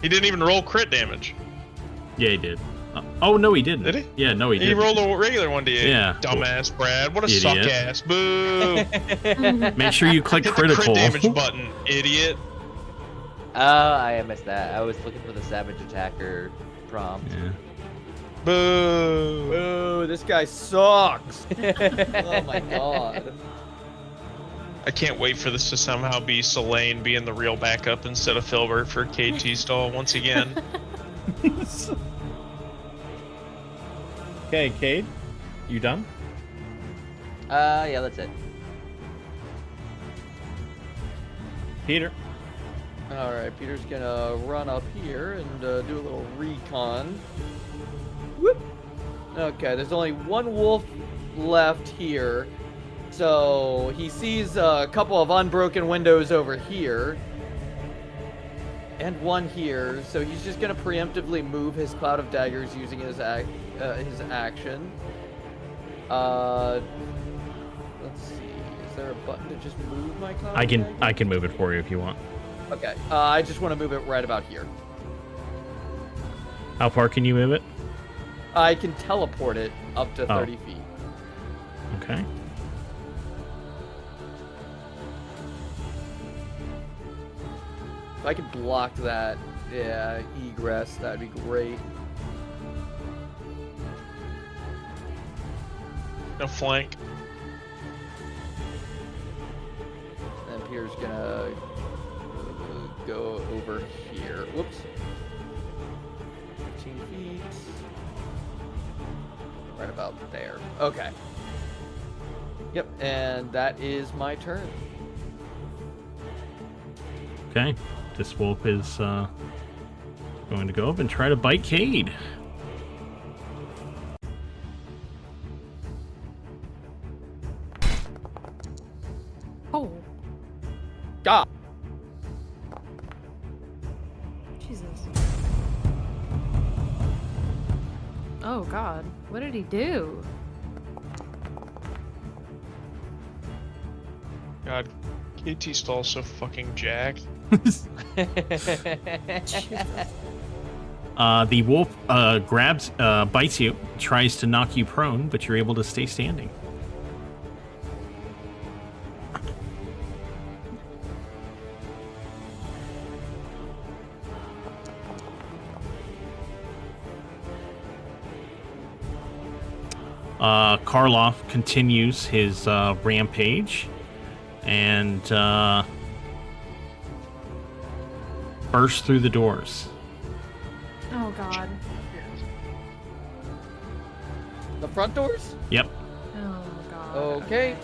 He didn't even roll crit damage. Yeah, he did. Oh no, he didn't. Did he? Yeah, no, he He didn't. rolled a regular 1d8. Yeah. Dumbass Brad. What a Idiot. suck ass. Boo. Make sure you click Hit the critical. crit damage button, idiot. Oh, I missed that. I was looking for the Savage Attacker prompt. Yeah. Boo. Ooh, this guy sucks. Oh my God. I can't wait for this to somehow be Selene being the real backup instead of Filbert for KT stall once again. Okay, Cade, you done? Yeah, that's it. Peter. All right, Peter's gonna run up here and do a little recon. Whoop. Okay, there's only one wolf left here. So he sees a couple of unbroken windows over here. And one here. So he's just going to preemptively move his Cloud of Daggers using his action. Let's see. Is there a button to just move my Cloud of Daggers? I can move it for you if you want. Okay. I just want to move it right about here. How far can you move it? I can teleport it up to Oh. 30 feet. Okay. If I could block that, yeah, egress, that'd be great. No flank. And Peter's gonna go over here. Whoops. 15 feet. Right about there. Okay. Yep, and that is my turn. Okay. This wolf is going to go up and try to bite Cade. Oh, God. Jesus. Oh god, what did he do? God, KT stall's so fucking jacked. The wolf bites you, tries to knock you prone, but you're able to stay standing. Karloff continues his rampage and bursts through the doors. Oh god. The front doors? Yep. Oh god. Okay.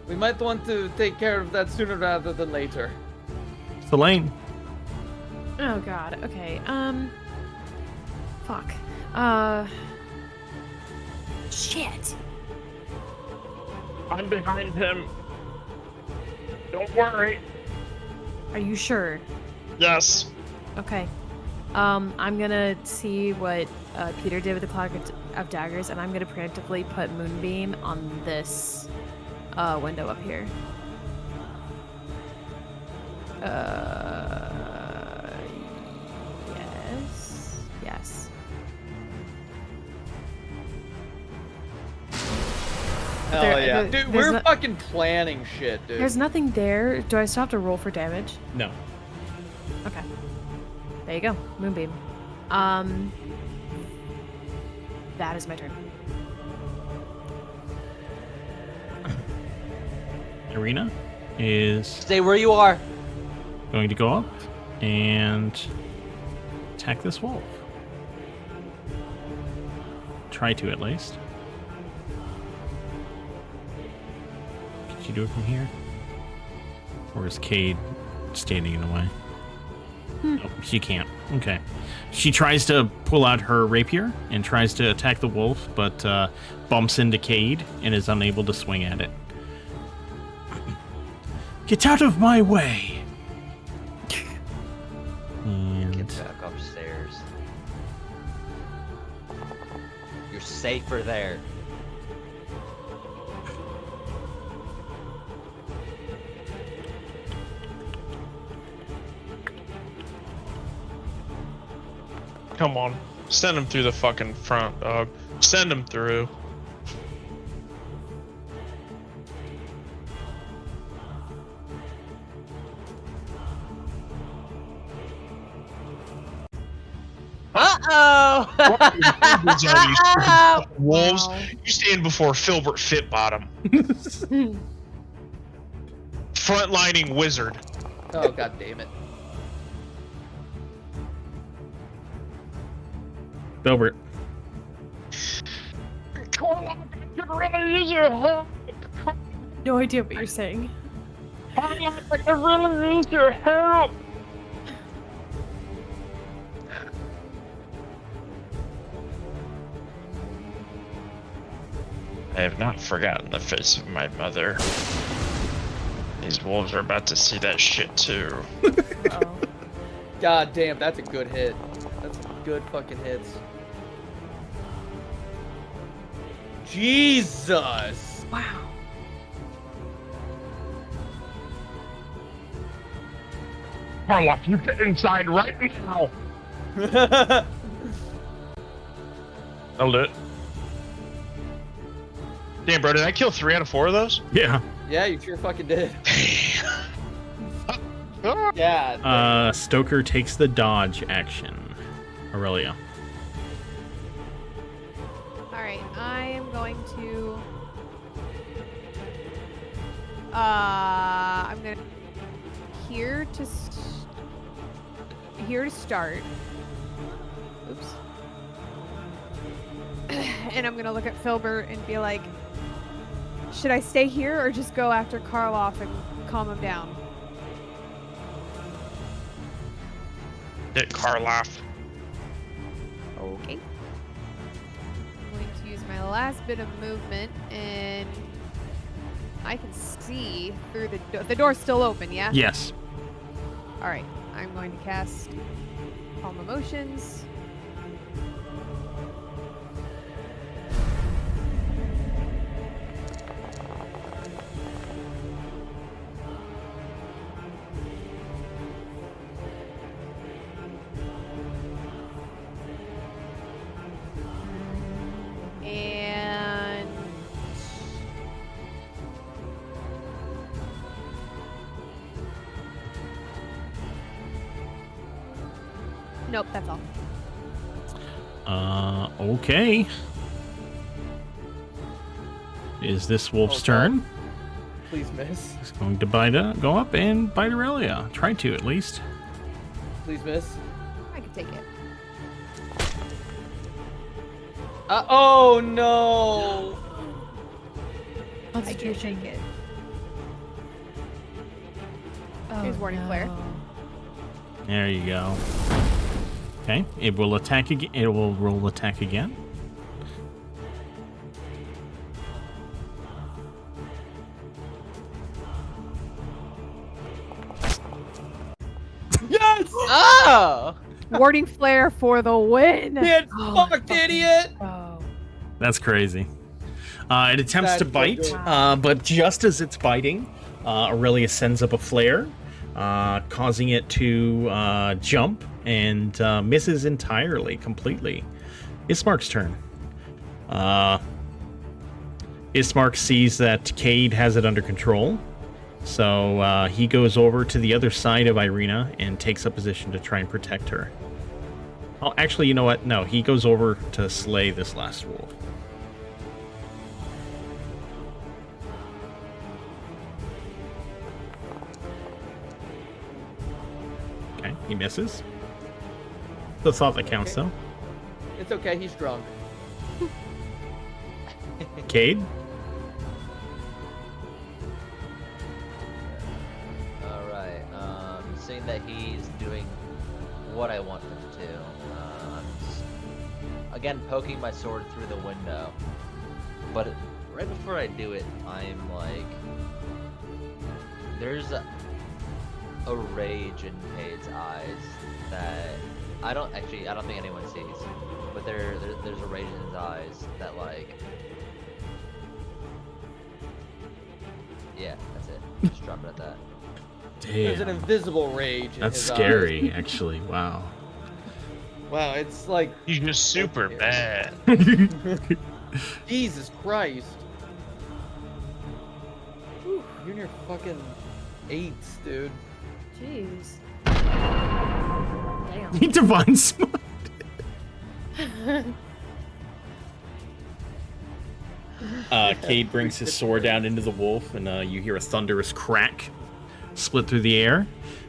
We might want to take care of that sooner rather than later. Selene. Oh god. Okay. Fuck. Shit. I'm behind him. Don't worry. Are you sure? Yes. Okay. I'm gonna see what Peter did with the Cloud of Daggers, and I'm gonna preemptively put Moonbeam on this window up here. Yes. Yes. Hell There- yeah. there- Dude, there's we're no- fucking planning shit, dude. There's nothing there. Do I still have to roll for damage? No. Okay. There you go. Moonbeam. That is my turn. Irina is Stay where you are. going to go up and attack this wolf. Try to, at least. Could you do it from here? Or is Cade standing in the way? Oh, she can't. Okay. She tries to pull out her rapier and tries to attack the wolf, but bumps into Cade and is unable to swing at it. Get out of my way! And Get back upstairs. You're safer there. Come on. Send him through the fucking front, dog. Send him through. Uh-oh! Wolves, Wow. you stand before Filbert Fitbottom. Frontlining wizard. Oh, god damn it. Filbert. Corlock, I could really use your help. No idea what you're saying. Corlock, I could really use your help. I have not forgotten the face of my mother. These wolves are about to see that shit too. Oh. God damn, that's a good hit. That's some good fucking hits. Jesus! Wow. Corlock, you get inside right now. I'll do it. Damn, bro, did I kill 3 out of 4 of those? Yeah. Yeah, you sure fucking did. Yeah. Stoker takes the dodge action. Aurelia. Alright, I am going to... I'm gonna... Here to start. Oops. And I'm gonna look at Filbert and be like, should I stay here or just go after Karloff and calm him down? Hit Karloff. Okay. I'm going to use my last bit of movement, and I can see through the door. The door's still open, yeah? Yes. All right. I'm going to cast Calm Emotions. And nope, that's all. Okay. Is this wolf's Oh, God. turn? Please miss. He's going to go up and bite Aurelia. Try to, at least. Please miss. I can take it. Oh no! I can take it. Oh, Here's Warning Flare. no. There you go. Okay, it will attack again. It will roll attack again. Yes! Oh! Warding Flare for the win. Get Oh, fucked, idiot! Oh. That's crazy. It attempts That's to so bite, good. but just as it's biting, Aurelia sends up a flare, causing it to jump and misses entirely, completely. Ismark's turn. Ismark sees that Cade has it under control, so he goes over to the other side of Irina and takes a position to try and protect her. Oh, actually, you know what? No, he goes over to slay this last wolf. Okay, he misses. The thought that counts, though. It's okay, he's drunk. Cade? Alright, seeing that he's doing what I want him to, I'm just, again, poking my sword through the window. But right before I do it, I'm like, there's a rage in Cade's eyes that I don't think anyone sees, but there's a rage in his eyes that, like, yeah, that's it. Just drop it at that. There's an Damn. invisible rage in That's his scary, actually. Wow. eyes. Wow, it's like, He's just super bad. Jesus Christ. Whew, you're in your fucking 8s, dude. Jeez. Damn. He divine smite. Cade brings his sword down into the wolf, and you hear a thunderous crack split through the air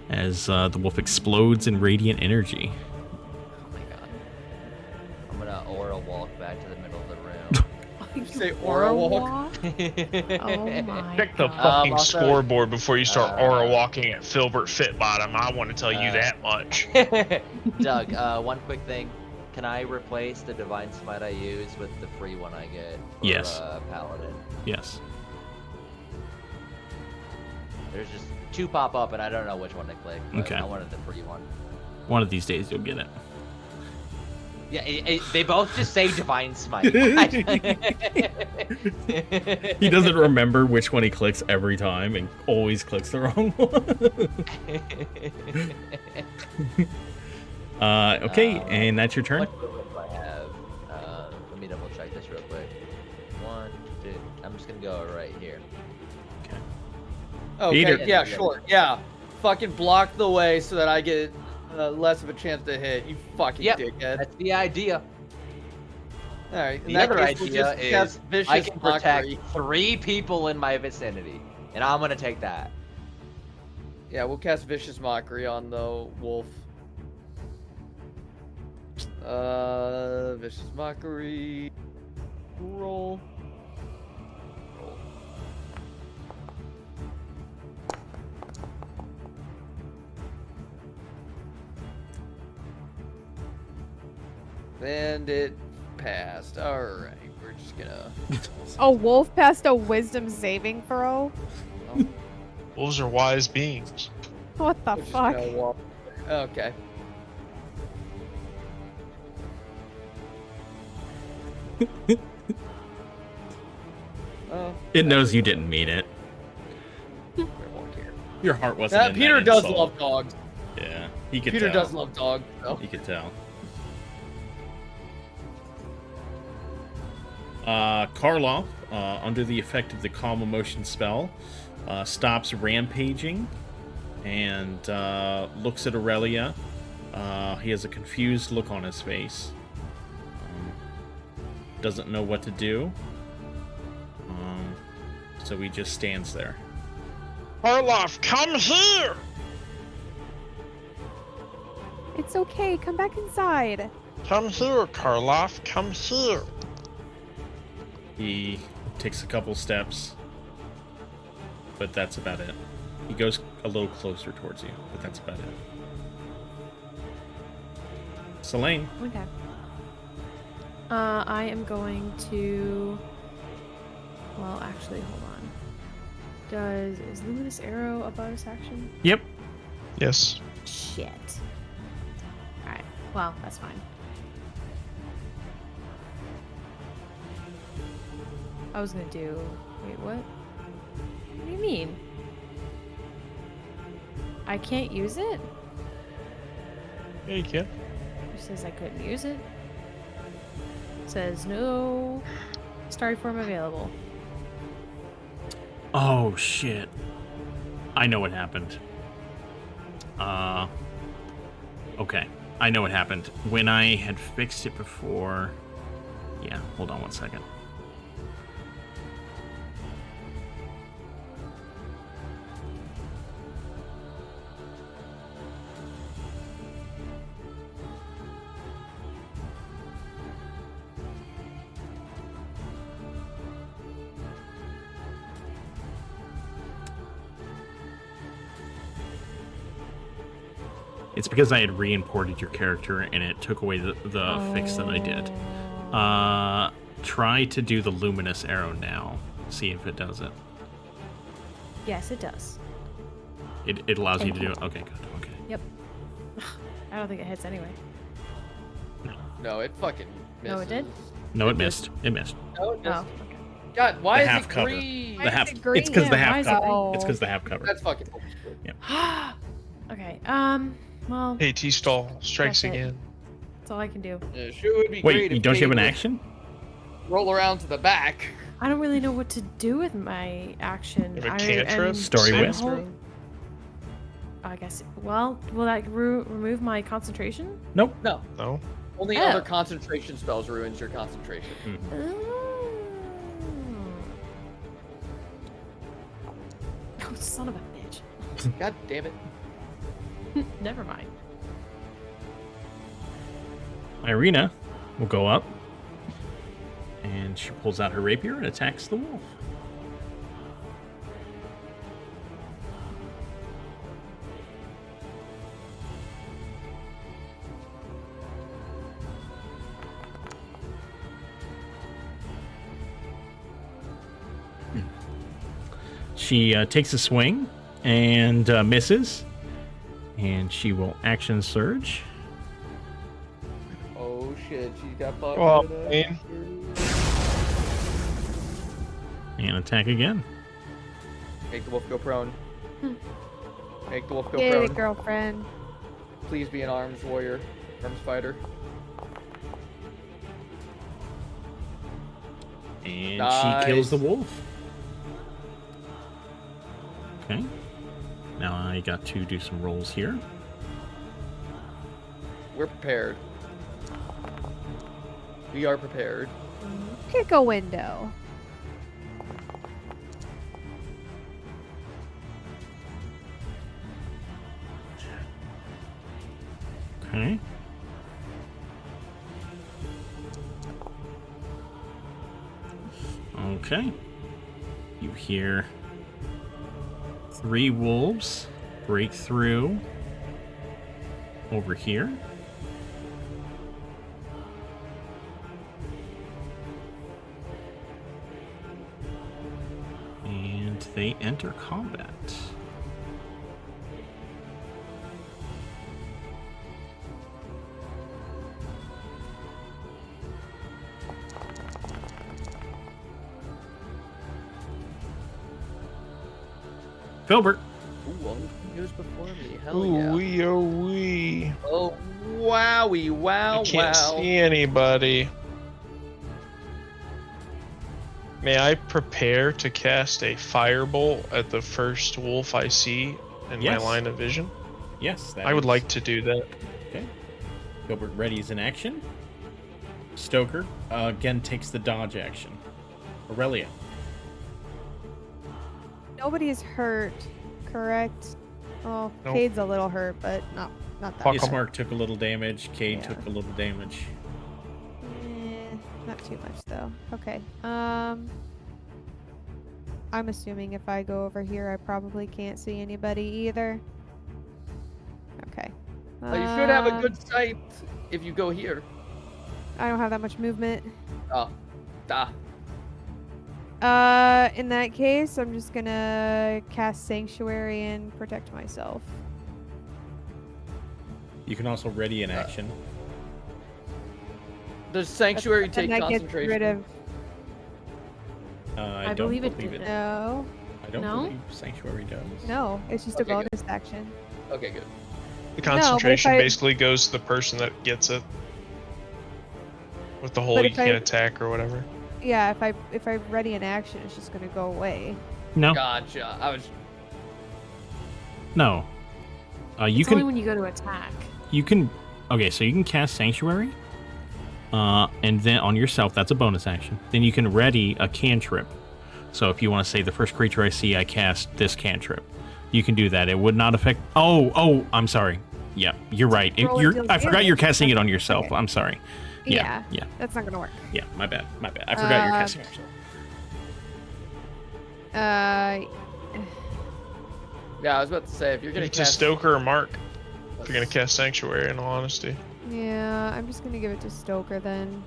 as the wolf explodes in radiant energy. Oh my god. I'm gonna aura walk back to the middle of the room. You say aura walk? Oh my Check the God. fucking Also- scoreboard before you start aura walking at Filbert Fitbottom. I want to tell you that much. Doug, one quick thing. Can I replace the Divine Smite I use with the free one I get for Yes. Paladin? Yes. There's just 2 pop up and I don't know which one to click. But Okay. I wanted the free one. One of these days you'll get it. Yeah, they both just say Divine Smite. He doesn't remember which one he clicks every time and always clicks the wrong one. Okay, and that's your turn. What movement do I have? Let me double check this real quick. 1, 2. I'm just gonna go right here. Okay, Peter. yeah, sure, yeah. Fucking block the way so that I get less of a chance to hit. You fucking Yep, dickhead. that's the idea. Alright, in The that other case, we'll idea just is cast Vicious I can protect Mockery. 3 people in my vicinity, and I'm gonna take that. Yeah, we'll cast Vicious Mockery on the wolf. Vicious Mockery. Roll. And it passed. Alright, we're just gonna... A wolf passed a wisdom saving throw? Wolves are wise beings. What the we're just fuck? gonna walk. Okay. It knows you didn't mean it. We're walk here. Your heart wasn't in Peter that does insult. love dogs. Yeah, he could Peter tell. does love dogs. So. You could tell. Karloff, under the effect of the Calm Emotion spell, stops rampaging and looks at Aurelia. He has a confused look on his face. Doesn't know what to do. So he just stands there. Karloff, come here! It's okay. Come back inside. Come here, Karloff, come here. He takes a couple steps, but that's about it. He goes a little closer towards you, but that's about it. Selene. Okay. I am going to. Well, actually, hold on. Is Luminous Arrow a bonus action? Yep. Yes. Shit. Alright. Well, that's fine. I was gonna do. Wait, what? What do you mean? I can't use it? Yeah, you can. Who says I couldn't use it? Says no starry form available. Oh, shit. I know what happened. Okay. I know what happened. When I had fixed it before... Yeah, hold on one second. It's because I had re-imported your character and it took away the fix that I did. Try to do the luminous arrow now. See if it does it. Yes, it does. It allows you to do it. Okay, good. Okay. Yep. I don't think it hits anyway. No, it fucking misses. No, it did? No, it missed. It missed. No, it missed. Oh, okay. God, why The is half it cover. green? The half. it green? It's because the Yeah, why half is it cover. green? It's because the half cover. That's fucking. Okay. Well, KT stall strikes That's it. again. that's all I can do. It sure would be great Wait, if don't you have an Cade would action? roll around to the back. I don't really know what to do with my action. You have a cantrip? Story I'm whip? I guess. Well, will that remove my concentration? Nope. No, No. only Oh. other concentration spells ruins your concentration. Oh, son of a bitch. God damn it. Never mind. Irina will go up, and she pulls out her rapier and attacks the wolf. She takes a swing and misses, and she will action surge. Oh shit, she got fucked. Oh, with a- man. And attack again. Make the wolf go prone. Make the wolf go Get prone. it, girlfriend. Please be an arms warrior, arms fighter. And Nice. she kills the wolf. Okay. Now I got to do some rolls here. We're prepared. We are prepared. Kick a window. Okay. Okay. You hear 3 wolves break through over here. And they enter combat. Filbert. Ooh, all the news before me. Hell Ooh yeah. wee oh wee. Oh, wowie, wow, I can't wow. see anybody. May I prepare to cast a firebolt at the first wolf I see in Yes. my line of vision? Yes, that I would is- like to do that. Okay. Gilbert readies in action. Stoker again takes the dodge action. Aurelia. Nobody's hurt, correct? Oh, Nope. Cade's a little hurt, but not that Fuck much. 'em. Ismark took a little damage. Cade Yeah. took a little damage. Not too much though. Okay. I'm assuming if I go over here, I probably can't see anybody either. Okay. You should have a good sight if you go here. I don't have that much movement. Oh, In that case, I'm just gonna cast Sanctuary and protect myself. You can also ready in action. Does Sanctuary And take that gets concentration? rid of. I don't believe it believe did. No, I don't No? believe Sanctuary does. no, it's just a Okay, good. bonus action. Okay, good. The but if concentration I- basically goes to the person that gets it. With the whole But you if I- can't attack or whatever. Yeah, if I ready an action, it's just gonna go away. No, Gotcha. I was. no. You It's only can when you go to attack. Okay, so you can cast Sanctuary, and then on yourself, that's a bonus action. Then you can ready a cantrip. So if you want to say the first creature I see, I cast this cantrip. You can do that. It would not affect. Oh, I'm sorry. Yeah, you're right. Roll and deal I forgot damage. you're casting it on yourself. Okay. I'm sorry. Yeah. That's not gonna work. Yeah, my bad. I forgot you're casting it on yourself. Uh, Yeah, I was about to say if you're gonna To cast. Stoker or Mark. If you're gonna cast Sanctuary, in all honesty. Yeah, I'm just gonna give it to Stoker then.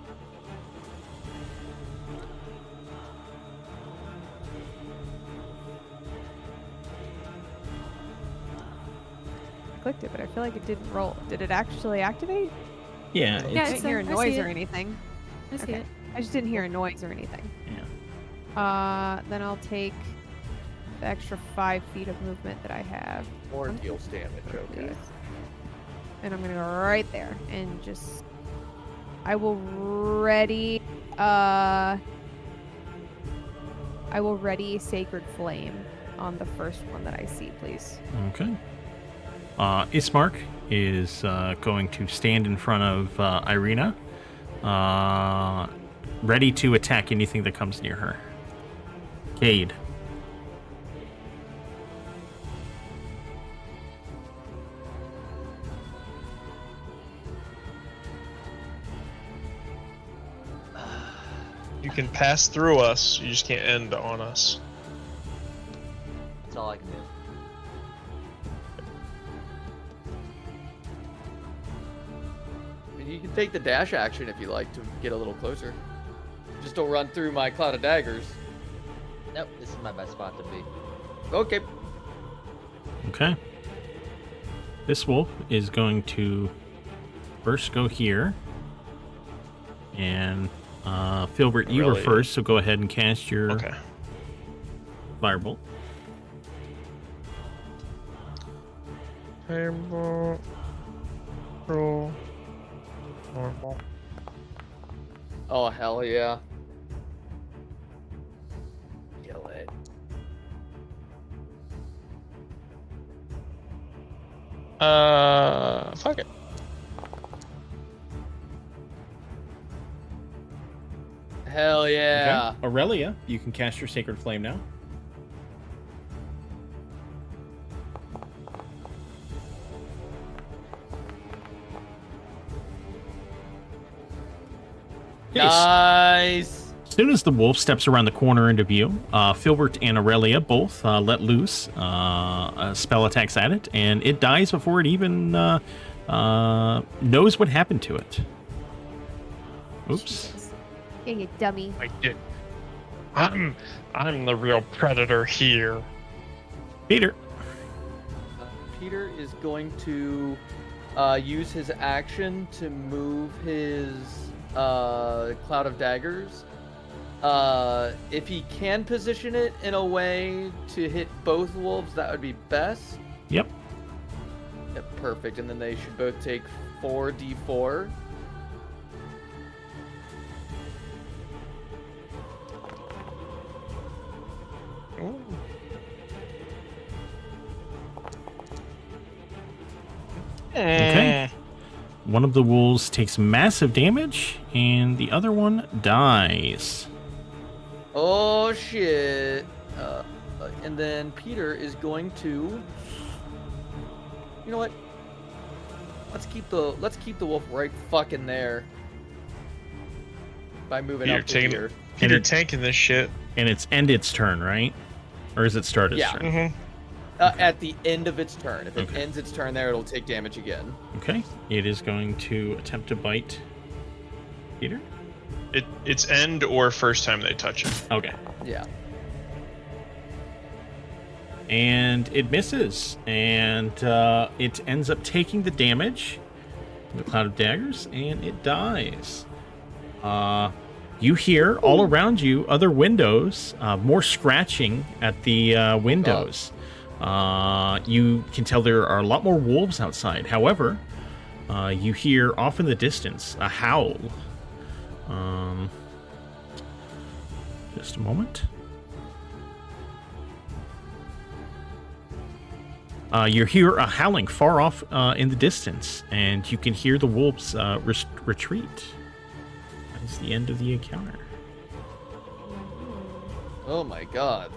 I clicked it, but I feel like it didn't roll. Did it actually activate? Yeah. Yeah, I it's didn't hear a there. I noise see or it. anything. I see Okay. it. I just didn't hear a noise or anything. Yeah. Then I'll take the extra 5 feet of movement that I have. More deals damage. Okay. Please. And I'm gonna go right there and just. I will ready. I will ready Sacred Flame on the first one that I see, please. Okay. Ismark is going to stand in front of Irina, ready to attack anything that comes near her. Cade. You can pass through us, you just can't end on us. That's all I can do. I mean, you can take the dash action if you like to get a little closer. Just don't run through my cloud of daggers. Nope, this is my best spot to be. Okay. Okay. This wolf is going to first go here. And Filbert, you were Really? first, so go ahead and cast your Okay. firebolt. Firebolt. Roll. Normal. Oh, hell yeah. Kill it. Fuck it. Hell yeah. Okay. Aurelia, you can cast your Sacred Flame now. Nice. As soon as the wolf steps around the corner into view, Filbert and Aurelia both let loose spell attacks at it, and it dies before it even knows what happened to it. Oops. Jesus. Yeah, you dummy. I did. I'm the real predator here. Peter. Peter is going to use his action to move his cloud of daggers. If he can position it in a way to hit both wolves, that would be best. Yep. Yep, perfect. And then they should both take 4d4. Ooh. Okay. One of the wolves takes massive damage, and the other one dies. Oh shit! And then Peter is going to. You know what? Let's keep the wolf right fucking there. By moving Peter up to taking- here. Peter it- tanking this shit. And it's its turn, right? Or is it start its Yeah. turn? Mm-hmm. At the end of its turn. If it Okay. ends its turn there, it'll take damage again. Okay. It is going to attempt to bite Peter. It's end or first time they touch it. Okay. Yeah. And it misses, and it ends up taking the damage, the cloud of daggers, and it dies. You hear all around you other windows, more scratching at the windows. You can tell there are a lot more wolves outside. However, you hear off in the distance a howl. Just a moment. You hear a howling far off in the distance, and you can hear the wolves retreat. That is the end of the encounter. Oh my god.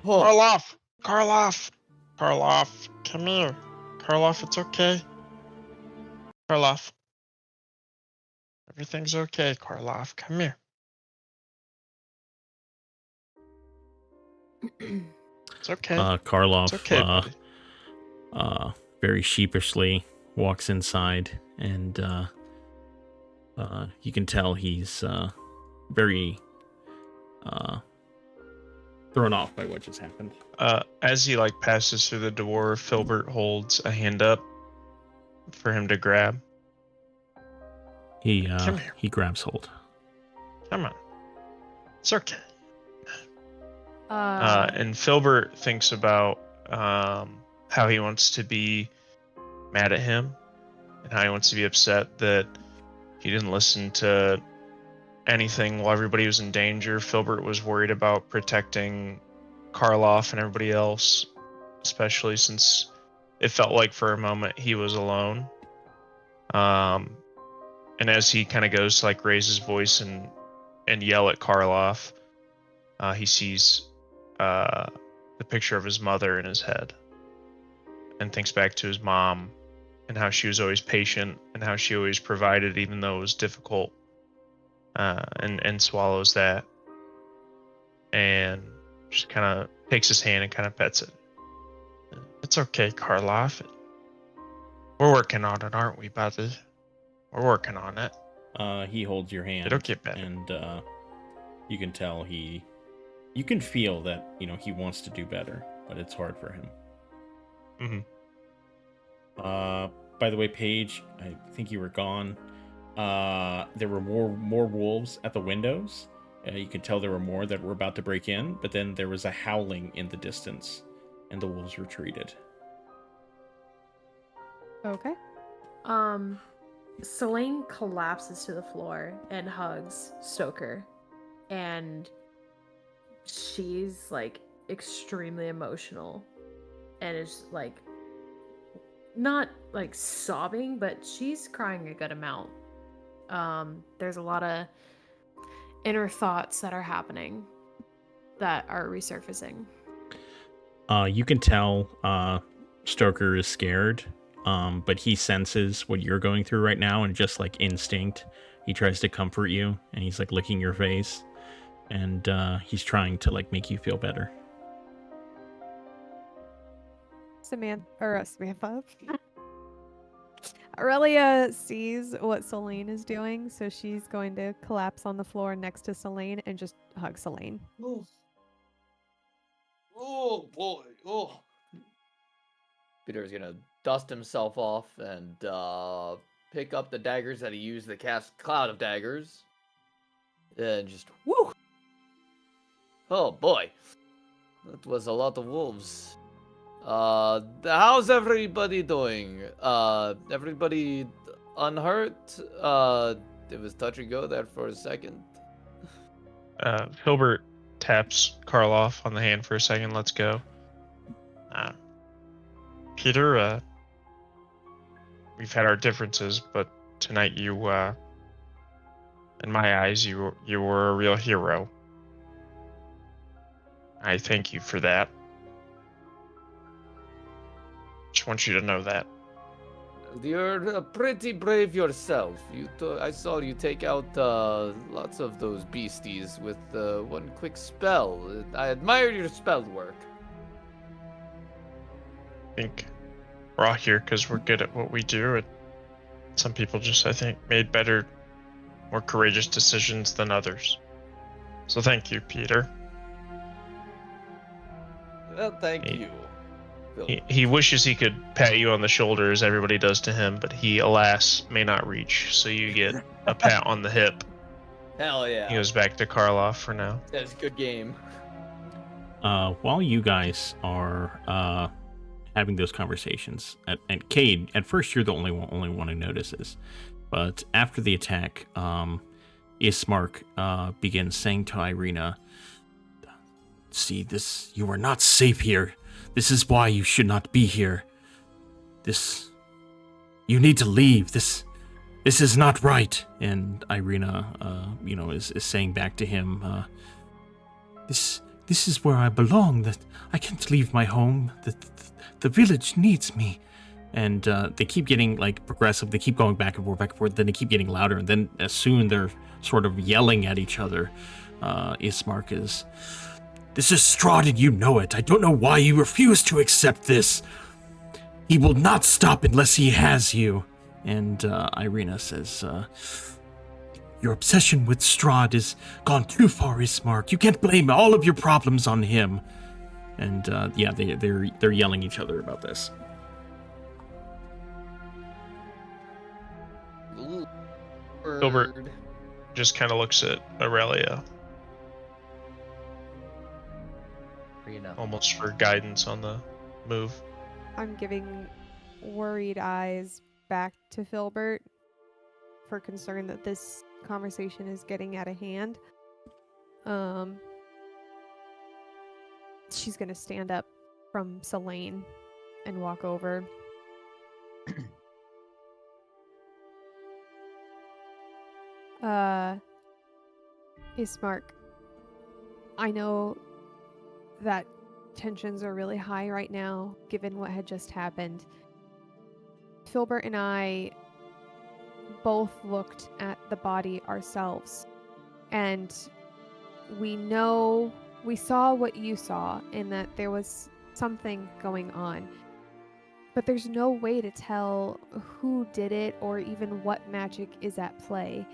Oh, Karloff, come here. Karloff, it's okay. Karloff. Everything's okay, Karloff, come here. It's okay. Karloff It's okay, buddy. very sheepishly walks inside, and you can tell he's very thrown off by what just happened. As he like passes through the door, Filbert holds a hand up for him to grab. He grabs hold. Come on, it's okay. Uh, And Filbert thinks about how he wants to be mad at him, and how he wants to be upset that he didn't listen to anything while everybody was in danger. Filbert was worried about protecting Karloff and everybody else, especially since it felt like for a moment he was alone. And as he kind of goes to like raise his voice and yell at Karloff, he sees the picture of his mother in his head, and thinks back to his mom and how she was always patient and how she always provided even though it was difficult, and swallows that and just kind of takes his hand and kind of pets it. It's okay, Karloff. We're working on it, aren't we, buddy? We're working on it. He holds your hand. It'll get better. And you can tell you can feel that, he wants to do better, but it's hard for him. Mm-hmm. By the way, Paige, I think you were gone. There were more wolves at the windows. You could tell there were more that were about to break in, but then there was a howling in the distance, and the wolves retreated. Okay. Selene collapses to the floor and hugs Stoker, and she's like extremely emotional and is like not like sobbing, but she's crying a good amount. There's a lot of inner thoughts that are happening that are resurfacing. You can tell Stoker is scared, but he senses what you're going through right now, and just like instinct, he tries to comfort you, and he's like licking your face, and he's trying to like make you feel better. Samantha. Aurelia sees what Selene is doing, so she's going to collapse on the floor next to Selene and just hug Selene. Oh boy. Oh. Peter's gonna dust himself off and pick up the daggers that he used to cast Cloud of Daggers. And just woo! Oh boy. That was a lot of wolves. How's everybody doing? Everybody unhurt? It was touch and go there for a second. Filbert taps Karloff on the hand for a second. Let's go. Peter, we've had our differences, but tonight you, in my eyes, you were a real hero. I thank you for that. Just want you to know that. You're pretty brave yourself. I saw you take out lots of those beasties with one quick spell. I admire your spell work. I think we're all here because we're good at what we do, and some people just, I think, made better, more courageous decisions than others. So thank you, Peter. Well, thank you. He wishes he could pat you on the shoulder as everybody does to him, but he, alas, may not reach, so you get a pat on the hip. Hell yeah. He goes back to Karloff for now. That's a good game. While you guys are having those conversations, and Cade, at first you're the only one who notices, but after the attack, Ismark begins saying to Irina, "See, you are not safe here. This is why you should not be here. You need to leave. This is not right." And Irina, is saying back to him, This is where I belong. That I can't leave my home. The village needs me." And they keep getting like progressive. They keep going back and forth. Then they keep getting louder. And then as soon they're sort of yelling at each other. Ismark is, "This is Strahd and you know it. I don't know why you refuse to accept this. He will not stop unless he has you. And Irina says, your obsession with Strahd has gone too far, Ismark. You can't blame all of your problems on him. And yeah, they're yelling at each other about this. Ooh, Filbert. bird. Just kind of looks at Aurelia, Rena. almost for guidance on the move. I'm giving worried eyes back to Filbert for concern that this conversation is getting out of hand. She's gonna stand up from Selene and walk over. Ismark, I know that tensions are really high right now, given what had just happened. Filbert and I both looked at the body ourselves, and we saw what you saw, in that there was something going on. But there's no way to tell who did it or even what magic is at play.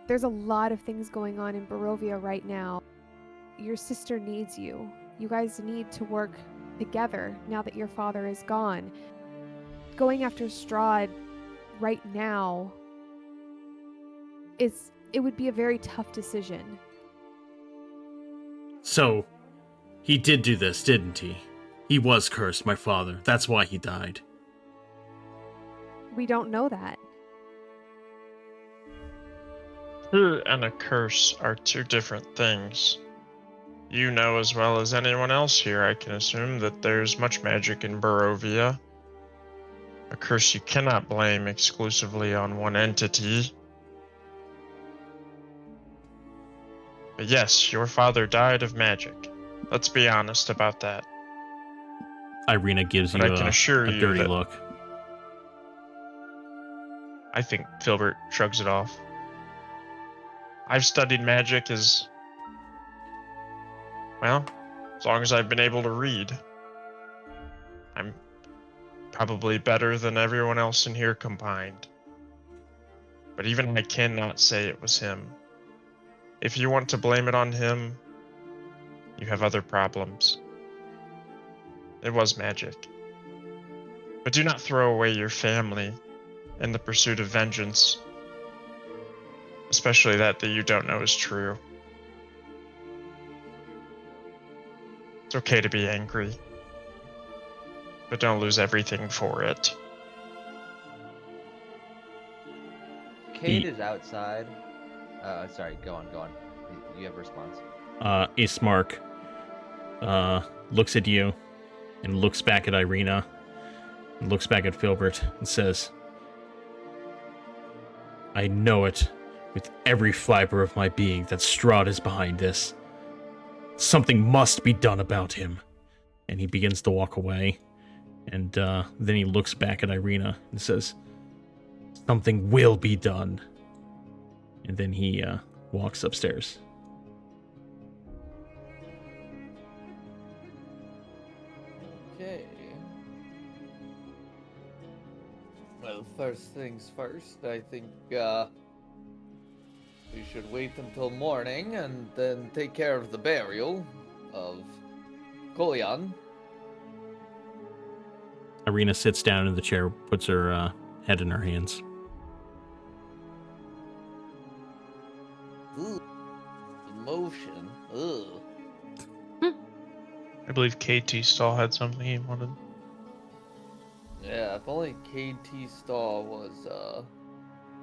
There's a lot of things going on in Barovia right now. Your sister needs you. You guys need to work together now that your father is gone. Going after Strahd right now it would be a very tough decision. So, he did do this, didn't he? He was cursed, my father. That's why he died. We don't know that. Fear and a curse are two different things. You know as well as anyone else here, I can assume, that there's much magic in Barovia. A curse you cannot blame exclusively on one entity. But yes, your father died of magic. Let's be honest about that. Irina gives you But I can assure a you dirty that- look. I think Filbert shrugs it off. I've studied magic as long as I've been able to read. I'm probably better than everyone else in here combined. But even I cannot say it was him. If you want to blame it on him, you have other problems. It was magic. But do not throw away your family in the pursuit of vengeance. Especially that you don't know is true. It's okay to be angry, but don't lose everything for it. Cade is outside. Sorry, go on. You have a response. Ismark looks at you and looks back at Irina and looks back at Filbert and says, I know it with every fiber of my being that Strahd is behind this. Something must be done about him. And he begins to walk away. And then he looks back at Irina and says, something will be done. And then he walks upstairs. Okay. Well, first things first, I think we should wait until morning and then take care of the burial of Kolyan. Irina sits down in the chair, puts her head in her hands. Ooh, emotion. Ugh. I believe KT Stall had something he wanted. Yeah, if only KT Stall was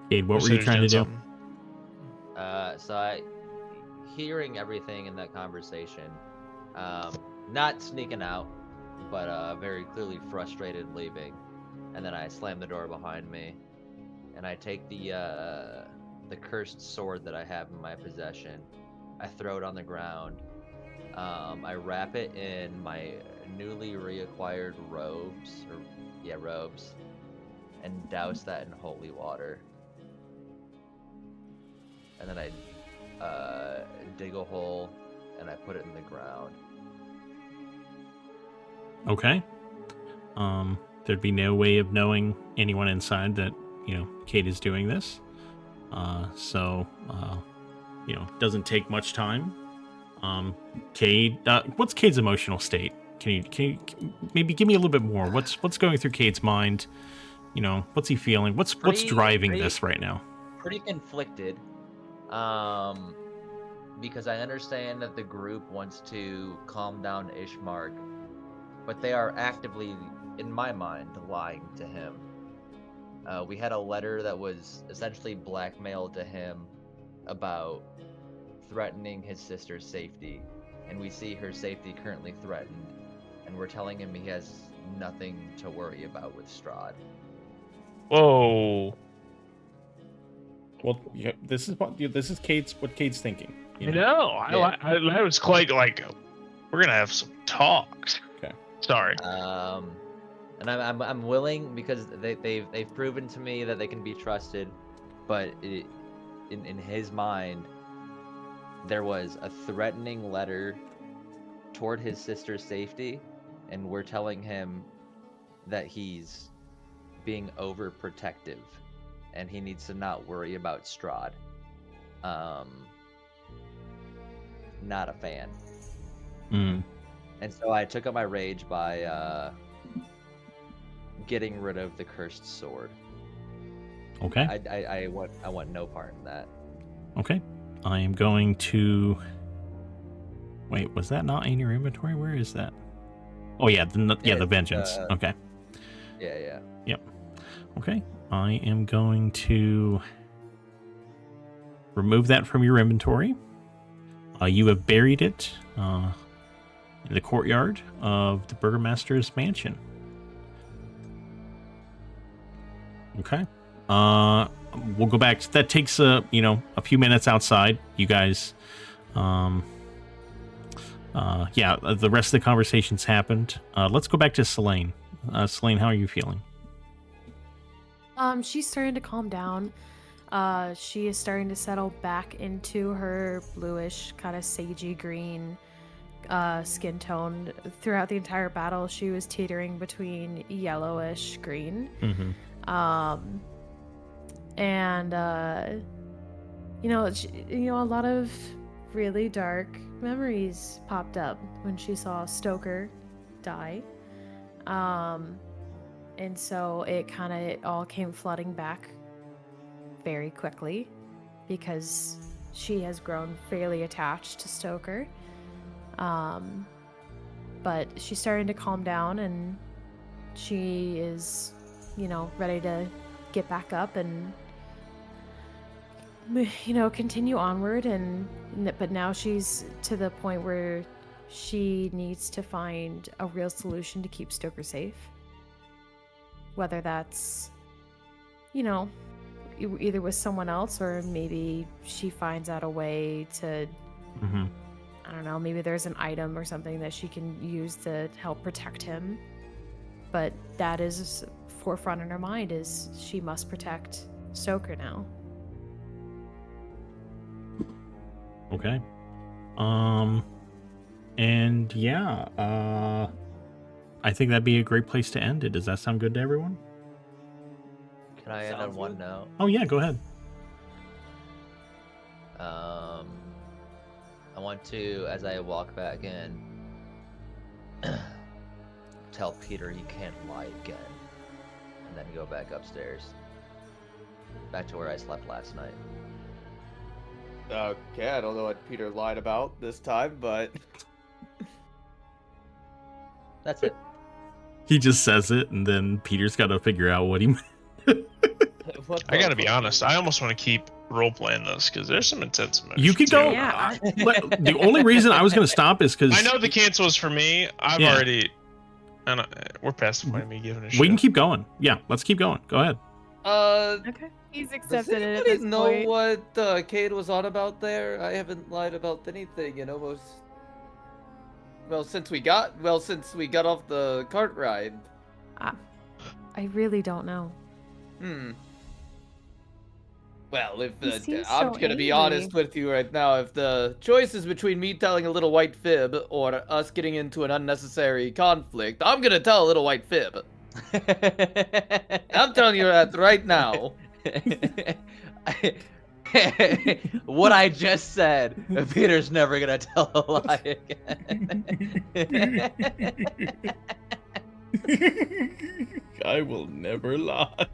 Cade, what were Said you he's trying to doing do? something. Hearing everything in that conversation, not sneaking out, but very clearly frustrated leaving. And then I slam the door behind me, and I take the cursed sword that I have in my possession. I throw it on the ground. I wrap it in my newly reacquired robes, and douse that in holy water. And then I dig a hole and I put it in the ground. Okay. there'd be no way of knowing anyone inside that, Cade is doing this. So, doesn't take much time. Cade, what's Cade's emotional state? Can you maybe give me a little bit more? What's going through Cade's mind? What's he feeling? What's driving this right now? Pretty conflicted. Because I understand that the group wants to calm down Ishmark, but they are actively, in my mind, lying to him. We had a letter that was essentially blackmailed to him about threatening his sister's safety, and we see her safety currently threatened, and we're telling him he has nothing to worry about with Strahd. Whoa. Well, yeah, this is what Cade's thinking. No, I was quite like, we're gonna have some talks. Okay. Sorry. And I'm willing, because they've proven to me that they can be trusted, but in his mind, there was a threatening letter toward his sister's safety, and we're telling him that he's being overprotective, and he needs to not worry about Strahd. Not a fan. And so I took up my rage by getting rid of the cursed sword. Okay. I want no part in that. Okay. I am going to... Wait, was that not in your inventory? Where is that? Oh, yeah, the vengeance. Okay. Yeah. Yep. Okay. I am going to remove that from your inventory. You have buried it in the courtyard of the Burgomaster's mansion. Okay. We'll go back. That takes a few minutes outside. You guys, the rest of the conversations happened. Let's go back to Selene. Selene, how are you feeling? She's starting to calm down. She is starting to settle back into her bluish, kind of sagey green skin tone. Throughout the entire battle, she was teetering between yellowish green. Mm-hmm. A lot of really dark memories popped up when she saw Stoker die. And so it kind of all came flooding back very quickly because she has grown fairly attached to Stoker. But she's starting to calm down, and she is, ready to get back up and, continue onward. But now she's to the point where she needs to find a real solution to keep Stoker safe. Whether that's, either with someone else, or maybe she finds out a way to, I don't know, maybe there's an item or something that she can use to help protect him. But that is forefront in her mind, is she must protect Stoker now. Okay. I think that'd be a great place to end it. Does that sound good to everyone? Can I end on one note? Oh yeah, go ahead. I want to, as I walk back in, tell Peter he can't lie again, and then go back upstairs, back to where I slept last night. Okay, I don't know what Peter lied about this time, but that's it. He just says it, and then Peter's got to figure out what he meant. I gotta be honest, I almost want to keep role-playing this, because there's some intense emotions. You could go. Yeah. The only reason I was going to stop is because... I know the cancel is for me. Already... we're past the point of me giving a shit. We can keep going. Yeah, let's keep going. Go ahead. Okay. He's accepted it at this know point. what Cade was on about there? I haven't lied about anything, since we got off the cart ride. I really don't know. Well, if He seems I'm so gonna be angry. honest with you right now, if the choice is between me telling a little white fib or us getting into an unnecessary conflict, I'm gonna tell a little white fib. I'm telling you that right now. What I just said, Peter's never gonna tell a lie again. I will never lie.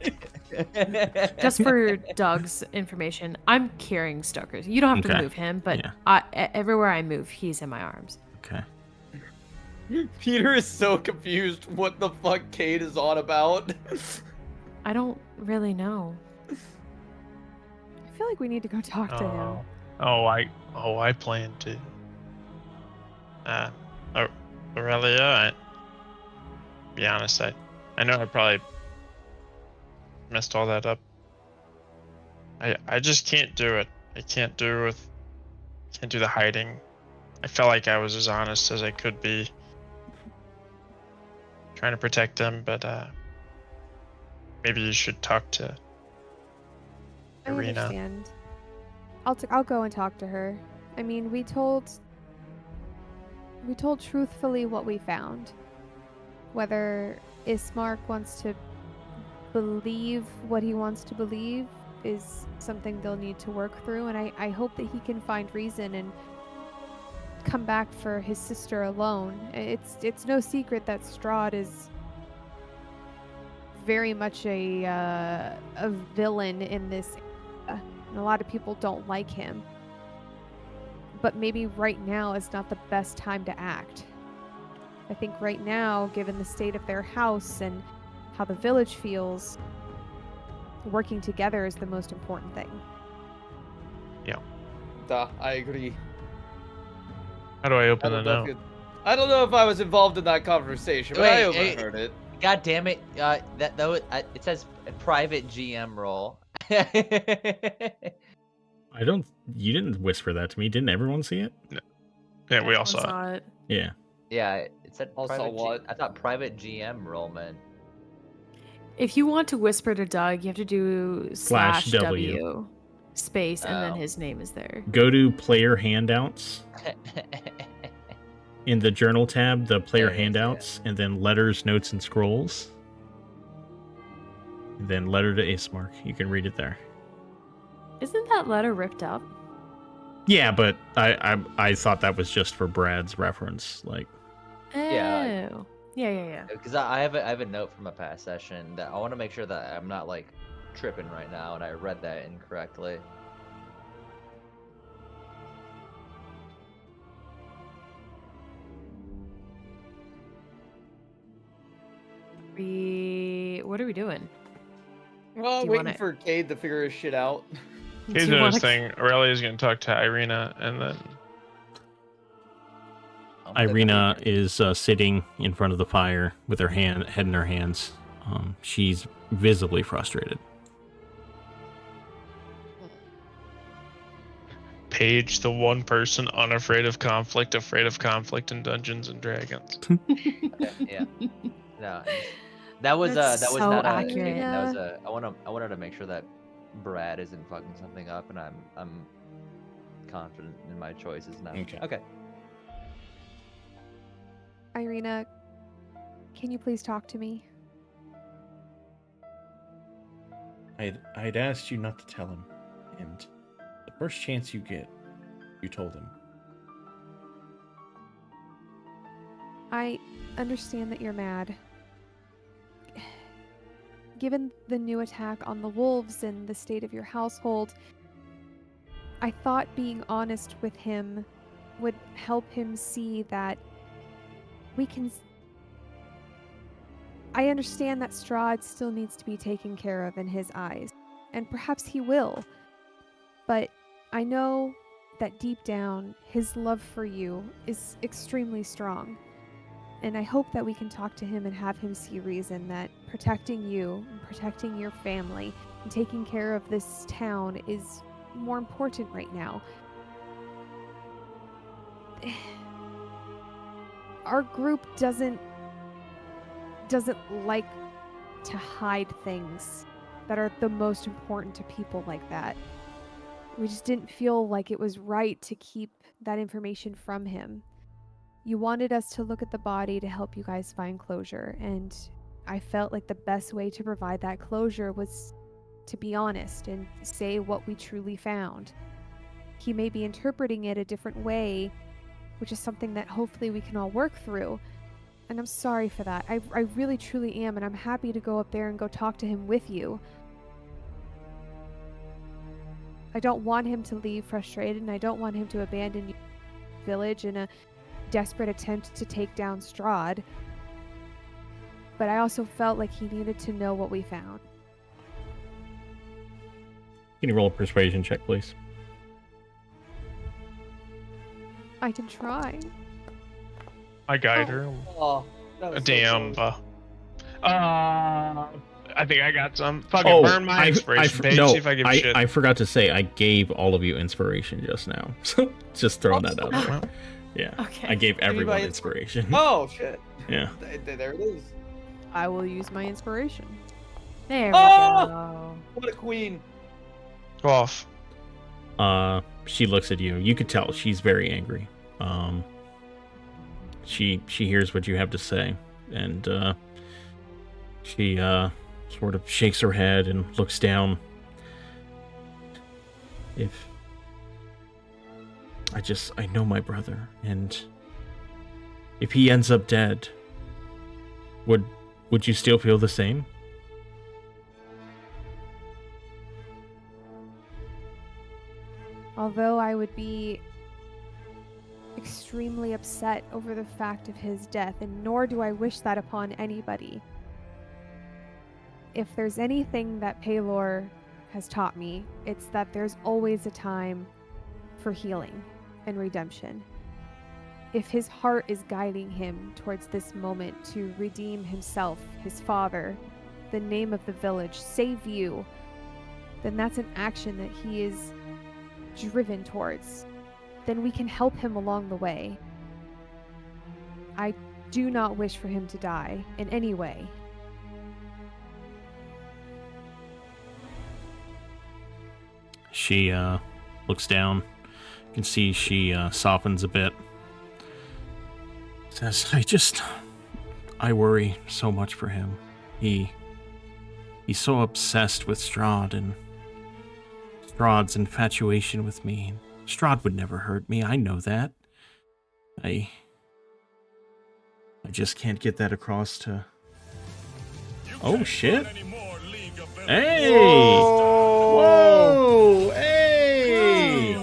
Just for Doug's information, I'm carrying Stoker. You don't have to Okay. move him, but Yeah. everywhere I move, he's in my arms. Okay. Peter is so confused what the fuck Cade is on about. I don't really know. I feel like we need to go talk to him. I plan to. Aurelia, be honest, I know I probably messed all that up. I just can't do it. I can't do the hiding. I felt like I was as honest as I could be, trying to protect them, but maybe you should talk to I Irina. understand. I'll go and talk to her. I mean, we told truthfully what we found. Whether Ismark wants to believe what he wants to believe is something they'll need to work through, and I hope that he can find reason and come back for his sister alone. It's no secret that Strahd is very much a villain in this area, and a lot of people don't like him. But maybe right now is not the best time to act. I think right now, given the state of their house and how the village feels, working together is the most important thing. Duh, I agree. How do I open the note? I don't know if I was involved in that conversation, but I overheard it. God damn it! That though it says private GM role. You didn't whisper that to me. Didn't everyone see it? Yeah, we all saw it. it. Yeah. Yeah, it said Also private what? I thought private GM role meant. If you want to whisper to Doug, you have to do /W space, and then his name is there. Go to player handouts. In the journal tab, the player There it is, handouts, and then letters, notes, and scrolls. And then letter to Ismark. You can read it there. Isn't that letter ripped up? Yeah, but I thought that was just for Brad's reference. Like, Yeah. Oh. Yeah. Because I have a note from a past session that I want to make sure that I'm not like tripping right now, and I read that incorrectly. What are we doing? Well, Do you waiting wanna- for Cade to figure his shit out. He's Do you doing his wanna- thing. Aurelia's gonna talk to Irina, and then Irina is sitting in front of the fire with her head in her hands. She's visibly frustrated. Paige, the one person unafraid of conflict, afraid of conflict in Dungeons and Dragons. Yeah. No, that was That's that was so not accurate. That was I wanted to make sure that Brad isn't fucking something up, and I'm confident in my choices now. Okay. Irina, can you please talk to me? I'd asked you not to tell him, and the first chance you get, you told him. I understand that you're mad. Given the new attack on the wolves and the state of your household, I thought being honest with him would help him see that we can... I understand that Strahd still needs to be taken care of in his eyes, and perhaps he will. But I know that deep down, his love for you is extremely strong. And I hope that we can talk to him and have him see reason that protecting you, and protecting your family, and taking care of this town is more important right now. Our group doesn't like to hide things that are the most important to people like that. We just didn't feel like it was right to keep that information from him. You wanted us to look at the body to help you guys find closure, and I felt like the best way to provide that closure was to be honest and say what we truly found. He may be interpreting it a different way, which is something that hopefully we can all work through. And I'm sorry for that. I really truly am, and I'm happy to go up there and go talk to him with you. I don't want him to leave frustrated, and I don't want him to abandon the village in a desperate attempt to take down Strahd. But I also felt like he needed to know what we found. Can you roll a persuasion check, please? I can try. I guide her. Oh, that was so Damn. close. I think I got some. Fucking burn my inspiration page. See if I give a shit. I forgot to say, I gave all of you inspiration just now. So just throwing that out there. Yeah. Okay. I gave everyone Anybody- inspiration. Oh shit! Yeah. There it is. I will use my inspiration. There we Oh! go. What a queen! Go off. She looks at you. You could tell she's very angry. She hears what you have to say, and she sort of shakes her head and looks down. I know my brother, and if he ends up dead, would you still feel the same? Although I would be extremely upset over the fact of his death, and nor do I wish that upon anybody. If there's anything that Paylor has taught me, it's that there's always a time for healing and redemption. If his heart is guiding him towards this moment to redeem himself, his father, the name of the village, save you, then that's an action that he is driven towards. Then we can help him along the way. I do not wish for him to die in any way. She looks down. You can see she softens a bit. Says, I worry so much for him. He's so obsessed with Strahd and Strahd's infatuation with me. Strahd would never hurt me. I know that. I just can't get that across to... Oh, shit. Hey! Whoa! Hey!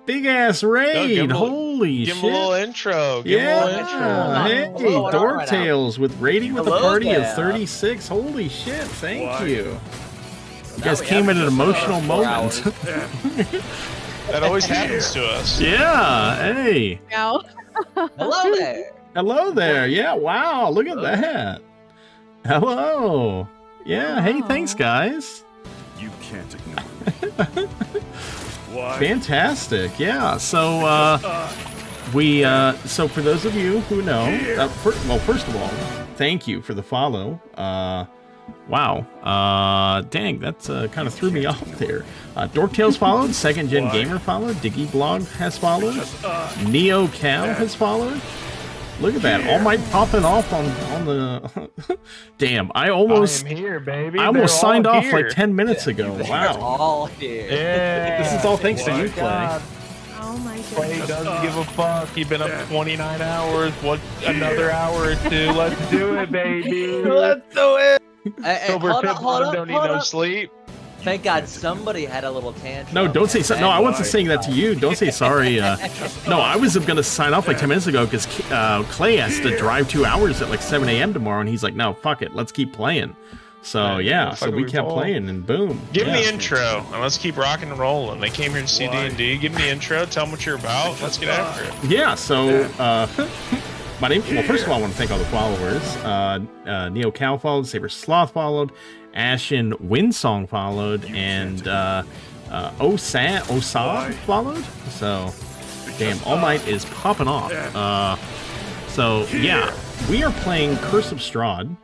Big ass raid! Holy shit! Give him a little intro. Give him a little intro. Hey, Blow it all Dork right Tales with raiding with a Hello party of there. 36. Holy shit! Thank you. You Now guys we came have at an just emotional 4 moment. hours. That always happens to us. Yeah. Hey. Now, Hello there. Hello there. Yeah. Wow. Look at that. Hello. Yeah. Hey. Thanks, guys. You can't ignore me. Why? Fantastic. Yeah. So so for those of you who know, first of all, thank you for the follow. Wow. Dang, that's kind of threw me off there. Dorktales followed, Second Gen Gamer followed, Diggy Blog has followed, Neo Cal has followed. Look at that, All Might popping off on the. Damn, I almost here, baby. I almost signed off like 10 minutes ago. They're Wow. all here. Yeah. This is all thanks to you, Clay. God. Oh my Clay goodness. doesn't give a fuck. He's been up 29 hours. What? Another hour or two. Let's do it, baby. Let's do it. Sober Hold tip up, hold on, up, don't need hold no up. sleep. Thank God somebody had a little tantrum. No, don't say so. No, I wasn't saying that to you. Don't say sorry. No, I was going to sign off like 10 minutes ago because Clay has to drive 2 hours at like 7 a.m. tomorrow, and he's like, no, fuck it. Let's keep playing. So, yeah, so we kept playing, and boom. Give yeah. me the intro, and let's keep rocking and rolling. They came here to see D&D. Give me the intro. Tell them what you're about. Let's get after it. Yeah, so, my name, well, first of all, I want to thank all the followers. Neo Cal followed, Saber Sloth followed, Ashen Windsong followed, and Osa followed. So, damn, All Might is popping off. So, yeah, we are playing Curse of Strahd.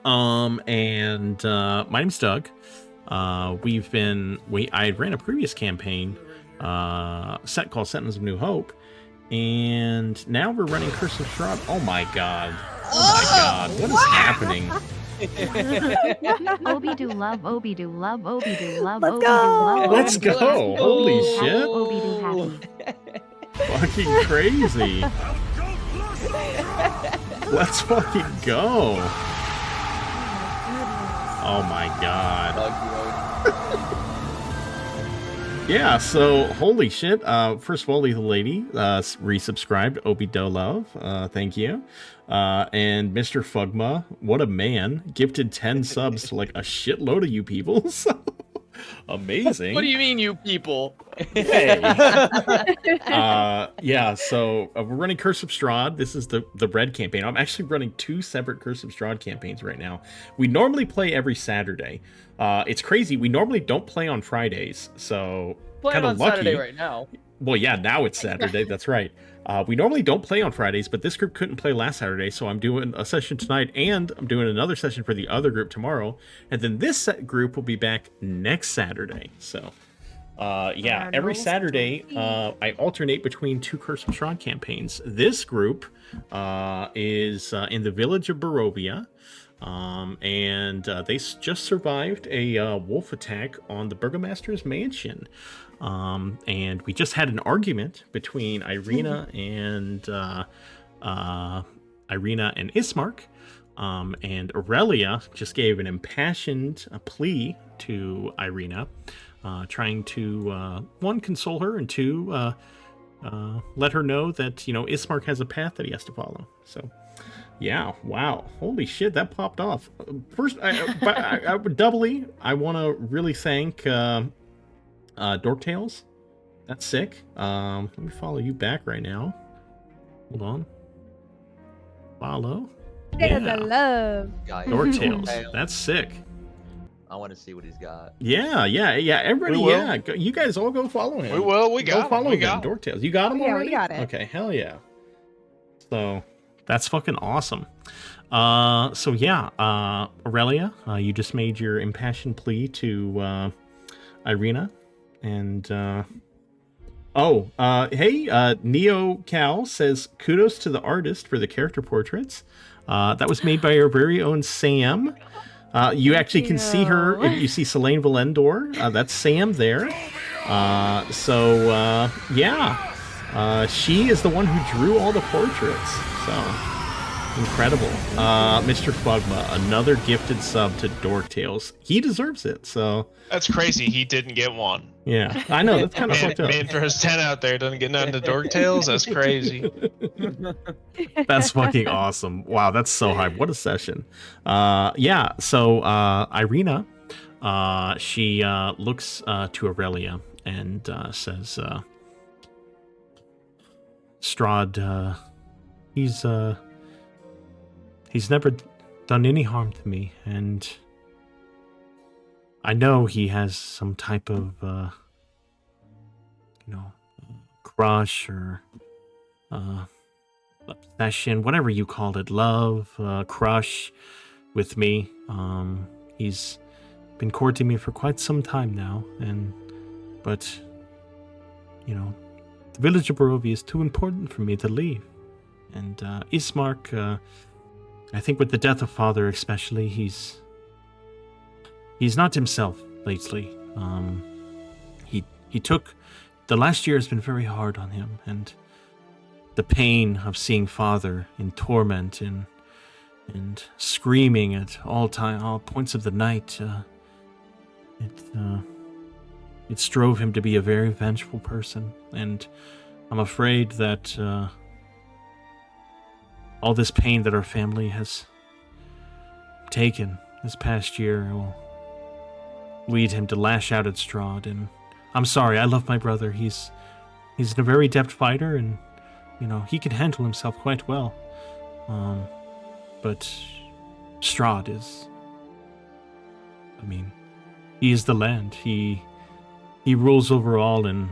And my name's Doug. I ran a previous campaign set called Sentinels of New Hope, and now we're running Curse of Strahd. Oh my god. Oh my god, what is happening? Obi-do love, Obi-do love, Obi-do love, Let's Obi-do go! love. Let's Obi-do go! happy, Holy Obi-do happy, shit! Obi-do happy. Fucking crazy. Let's fucking go. Oh my god. Yeah, so holy shit. First of all, Lethal Lady resubscribed. Obi-do love. Thank you. And Mr. Fugma, what a man, gifted 10 subs to like a shitload of you people. So amazing. What do you mean, you people? Hey. Yeah, so we're running Curse of Strahd. This is the red campaign. I'm actually running 2 separate Curse of Strahd campaigns right now. We normally play every Saturday. It's crazy. We normally don't play on Fridays, so Playing kind on of lucky. Saturday right now. Well, yeah, now it's Saturday. That's right. We normally don't play on Fridays, but this group couldn't play last Saturday, so I'm doing a session tonight, and I'm doing another session for the other group tomorrow, and then this group will be back next Saturday. So, yeah, every Saturday, I alternate between 2 Curse of Strahd campaigns. This group is in the village of Barovia. And they just survived a wolf attack on the Burgomaster's mansion. And we just had an argument between Irina and Ismark. And Aurelia just gave an impassioned plea to Irina, trying to, 1, console her, and 2, let her know that, you know, Ismark has a path that he has to follow. So, yeah, wow, holy shit, that popped off. First, I would doubly, I want to really thank Dorktales. That's sick. Let me follow you back right now. Hold on. Follow. Yeah, the love. Dorktales. That's sick. I want to see what he's got. Yeah. Everybody, yeah. You guys all go follow him. We will. We got go him. follow We him. got him. Dorktales. You got him already? We got it. Okay, hell yeah. So that's fucking awesome. So yeah, Aurelia, you just made your impassioned plea to Irina, and hey, Neo Cal says kudos to the artist for the character portraits. That was made by our very own Sam. You actually can see her if you see Selene Valendor. That's Sam there. Yeah, she is the one who drew all the portraits. So incredible. Mr. Fugma, another gifted sub to Dorktales. He deserves it. So That's crazy. He didn't get one. yeah, I know that's kind of fucked up. Man throws 10 out there, doesn't get nothing to Dorktales. That's crazy. That's fucking awesome. Wow, that's so hype. What a session. Yeah, so Irina, she looks to Aurelia and says, Strahd, he's never done any harm to me, and I know he has some type of, crush or obsession, whatever you called it, love, crush with me. He's been courting me for quite some time now, but the village of Barovia is too important for me to leave. And Ismark, I think with the death of father especially, he's not himself lately. He took, the last year has been very hard on him, and the pain of seeing father in torment and screaming at all points of the night, it drove him to be a very vengeful person, and I'm afraid that all this pain that our family has taken this past year will lead him to lash out at Strahd. And I'm sorry, I love my brother. He's a very adept fighter, and he can handle himself quite well. But Strahd is, he is the land. He rules over all, and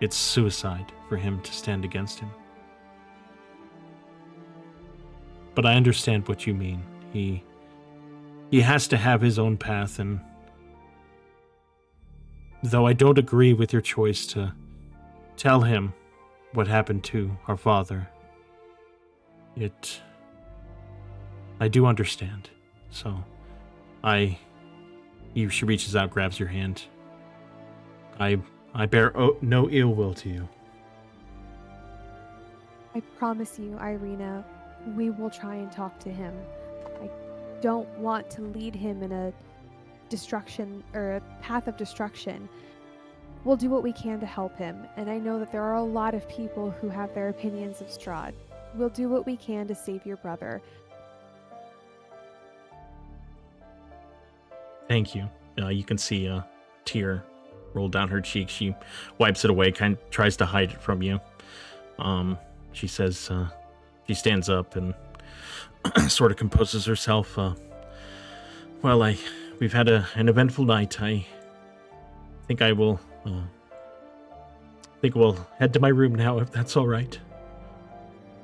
it's suicide for him to stand against him. But I understand what you mean. He has to have his own path, and though I don't agree with your choice to tell him what happened to our father, I do understand. So, she reaches out, grabs your hand. I bear no ill will to you. I promise you, Irina, we will try and talk to him. I don't want to lead him in a destruction or a path of destruction. We'll do what we can to help him, and I know that there are a lot of people who have their opinions of Strahd. We'll do what we can to save your brother. Thank you. You can see a tear roll down her cheek. She wipes it away, kind of tries to hide it from you. She says, she stands up and sort of composes herself. Well, we've had an eventful night. I think we'll head to my room now, if that's all right.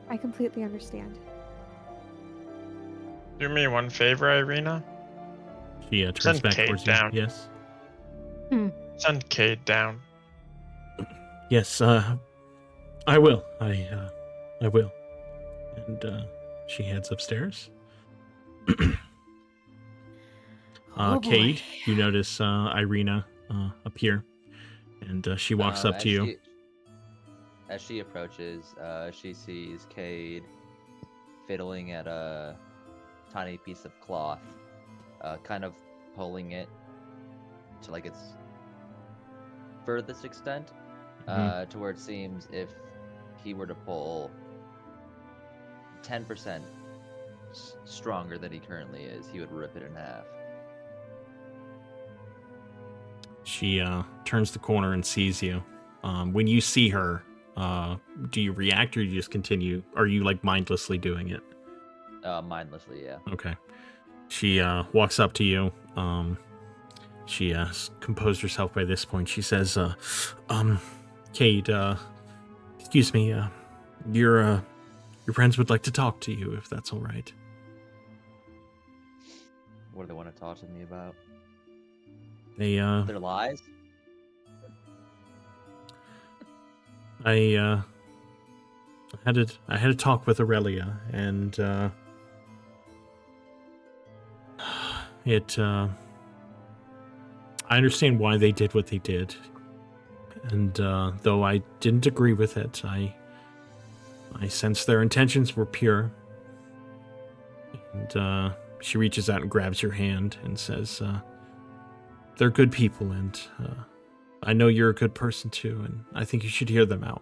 I completely understand. Do me one favor, Irina. She turns Send back Kate towards down. you. Yes. Send Cade down. Yes, I will. I will. And she heads upstairs. Oh, Cade, boy. you notice Irina appear, and she walks up to you. As she approaches, she sees Cade fiddling at a tiny piece of cloth, kind of pulling it to like its furthest extent, to where it seems if he were to pull 10% stronger than he currently is, he would rip it in half. She turns the corner and sees you. When you see her, do you react or you just continue? Are you like mindlessly doing it? Mindlessly, yeah. Okay. She walks up to you. She composed herself by this point. She says, Cade, excuse me, your friends would like to talk to you, if that's all right. What do they want to talk to me about? They, Their lies? I had a talk with Aurelia, and I understand why they did what they did, and though I didn't agree with it, I sense their intentions were pure. And she reaches out and grabs your hand and says, they're good people, and I know you're a good person too, and I think you should hear them out.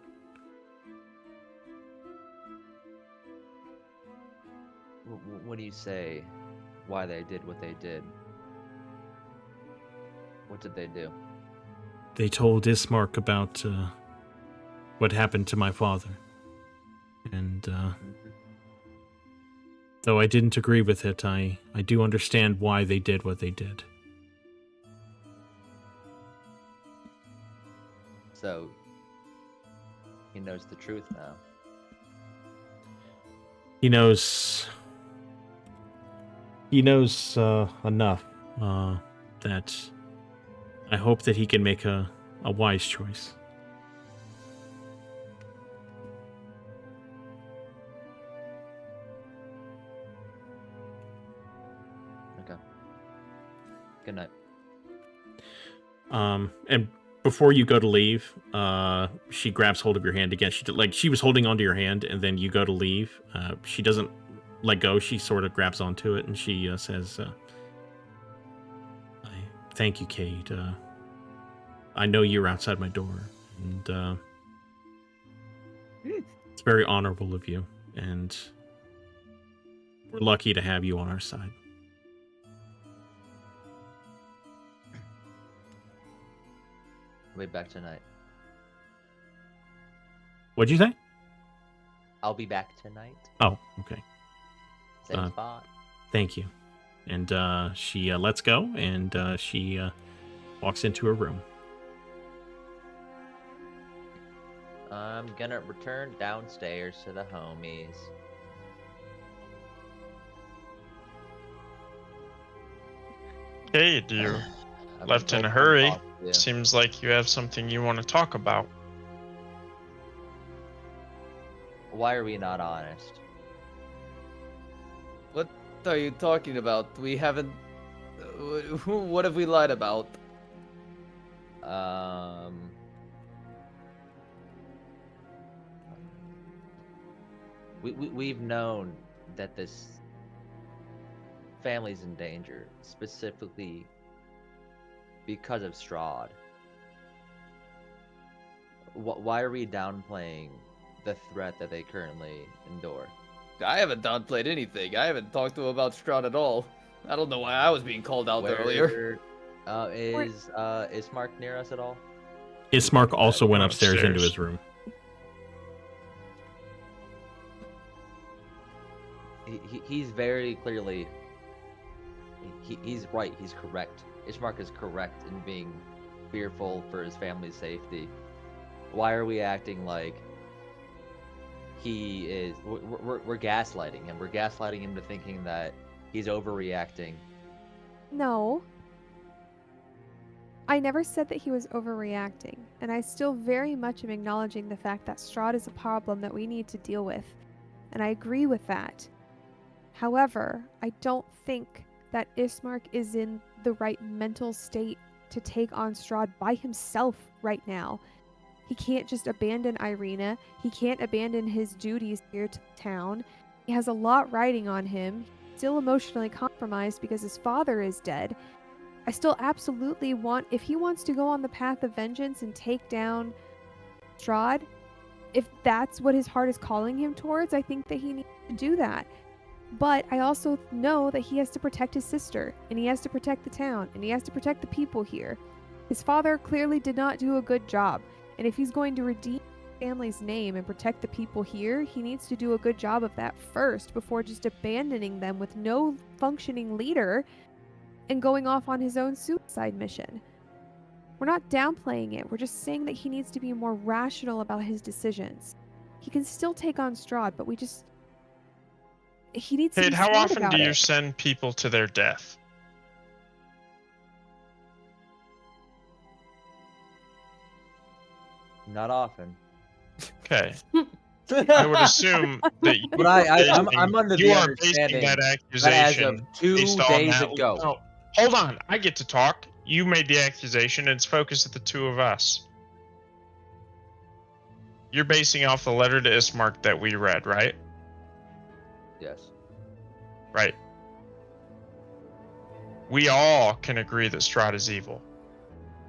What do you say? Why they did what they did? What did they do? They told Ismark about what happened to my father, and though I didn't agree with it, I do understand why they did what they did. So, he knows the truth now. He knows enough that I hope that he can make a wise choice. Okay. Good night. And before you go to leave, she grabs hold of your hand again. She was holding onto your hand, and then you go to leave. She doesn't let go. She sort of grabs onto it, and she says, "Thank you, Cade. I know you're outside my door, and it's very honorable of you, and we're lucky to have you on our side." I'll be back tonight. What'd you say? I'll be back tonight. Oh, okay. Same spot. Thank you. And she lets go, and she walks into her room. I'm gonna return downstairs to the homies. Cade, you I've left been in a told to hurry. talk to you. Seems like you have something you want to talk about. Why are we not honest? What What are you talking about? We haven't. What have we lied about? We've known that this family's in danger, specifically because of Strahd. Why are we downplaying the threat that they currently endure? I haven't downplayed anything. I haven't talked to him about Strahd at all. I don't know why I was being called out earlier. Is Mark near us at all? Ismark also went upstairs into Upstairs. his room. He's very clearly. He's right. He's correct. Ishmark is correct in being fearful for his family's safety. Why are we acting like he is? We're gaslighting him. We're gaslighting him to thinking that he's overreacting. No. I never said that he was overreacting, and I still very much am acknowledging the fact that Strahd is a problem that we need to deal with, and I agree with that. However, I don't think that Ismark is in the right mental state to take on Strahd by himself right now. He can't just abandon Irina. He can't abandon his duties here to the town. He has a lot riding on him. He's still emotionally compromised because his father is dead. I still absolutely want, if he wants to go on the path of vengeance and take down Strahd, if that's what his heart is calling him towards, I think that he needs to do that. But I also know that he has to protect his sister, and he has to protect the town, and he has to protect the people here. His father clearly did not do a good job, and if he's going to redeem his family's name and protect the people here, he needs to do a good job of that first before just abandoning them with no functioning leader and going off on his own suicide mission. We're not downplaying it, we're just saying that he needs to be more rational about his decisions. He can still take on Strahd, but he needs to Kate, be how smart often about do you it. send people to their death? Not often. Okay. I would assume that you But I'm under you the are basing understanding that that accusation as of 2 based on days that. ago. No, hold on. I get to talk. You made the accusation. It's focused at the two of us. You're basing off the letter to Ismark that we read, right? Yes. Right. We all can agree that Strahd is evil.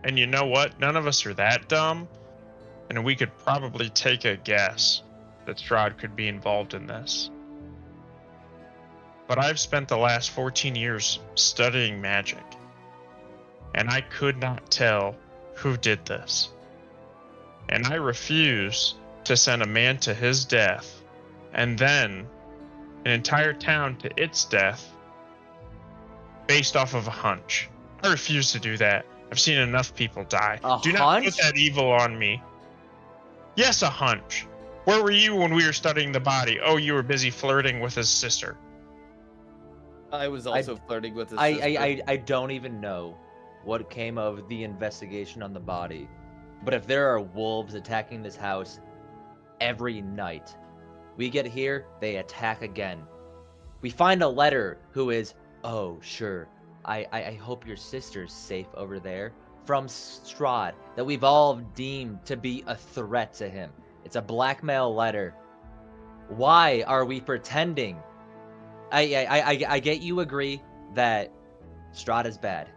And you know what? None of us are that dumb. And we could probably take a guess that Strahd could be involved in this. But I've spent the last 14 years studying magic. And I could not tell who did this. And I refuse to send a man to his death and then an entire town to its death based off of a hunch. I refuse to do that. I've seen enough people die. Do not put that evil on me. Yes, a hunch. Where were you when we were studying the body? Oh, you were busy flirting with his sister. I was also flirting with his sister. I don't even know what came of the investigation on the body. But if there are wolves attacking this house every night, we get here, they attack again. We find a letter who is, oh, sure, I hope your sister's safe over there, from Strahd, that we've all deemed to be a threat to him. It's a blackmail letter. Why are we pretending? I get you agree that Strahd is bad.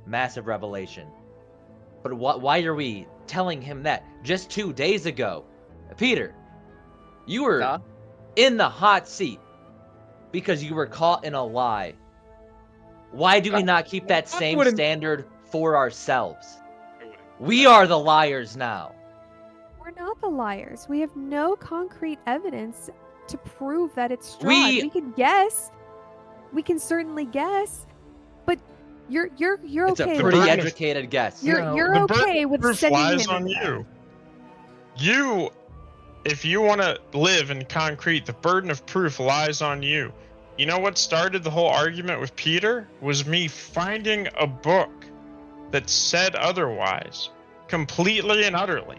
Massive revelation. But why are we telling him that? Just 2 days ago, Peter, you were in the hot seat because you were caught in a lie. Why do we not keep that same standard for ourselves? We are the liars now. We're not the liars. We have no concrete evidence to prove that it's Strahd. We can guess. We can certainly guess. But you're It's okay. a pretty educated guess. You're okay with sending him lies on in you. If you want to live in concrete, the burden of proof lies on you. You know what started the whole argument with Peter? Was me finding a book that said otherwise, completely and utterly.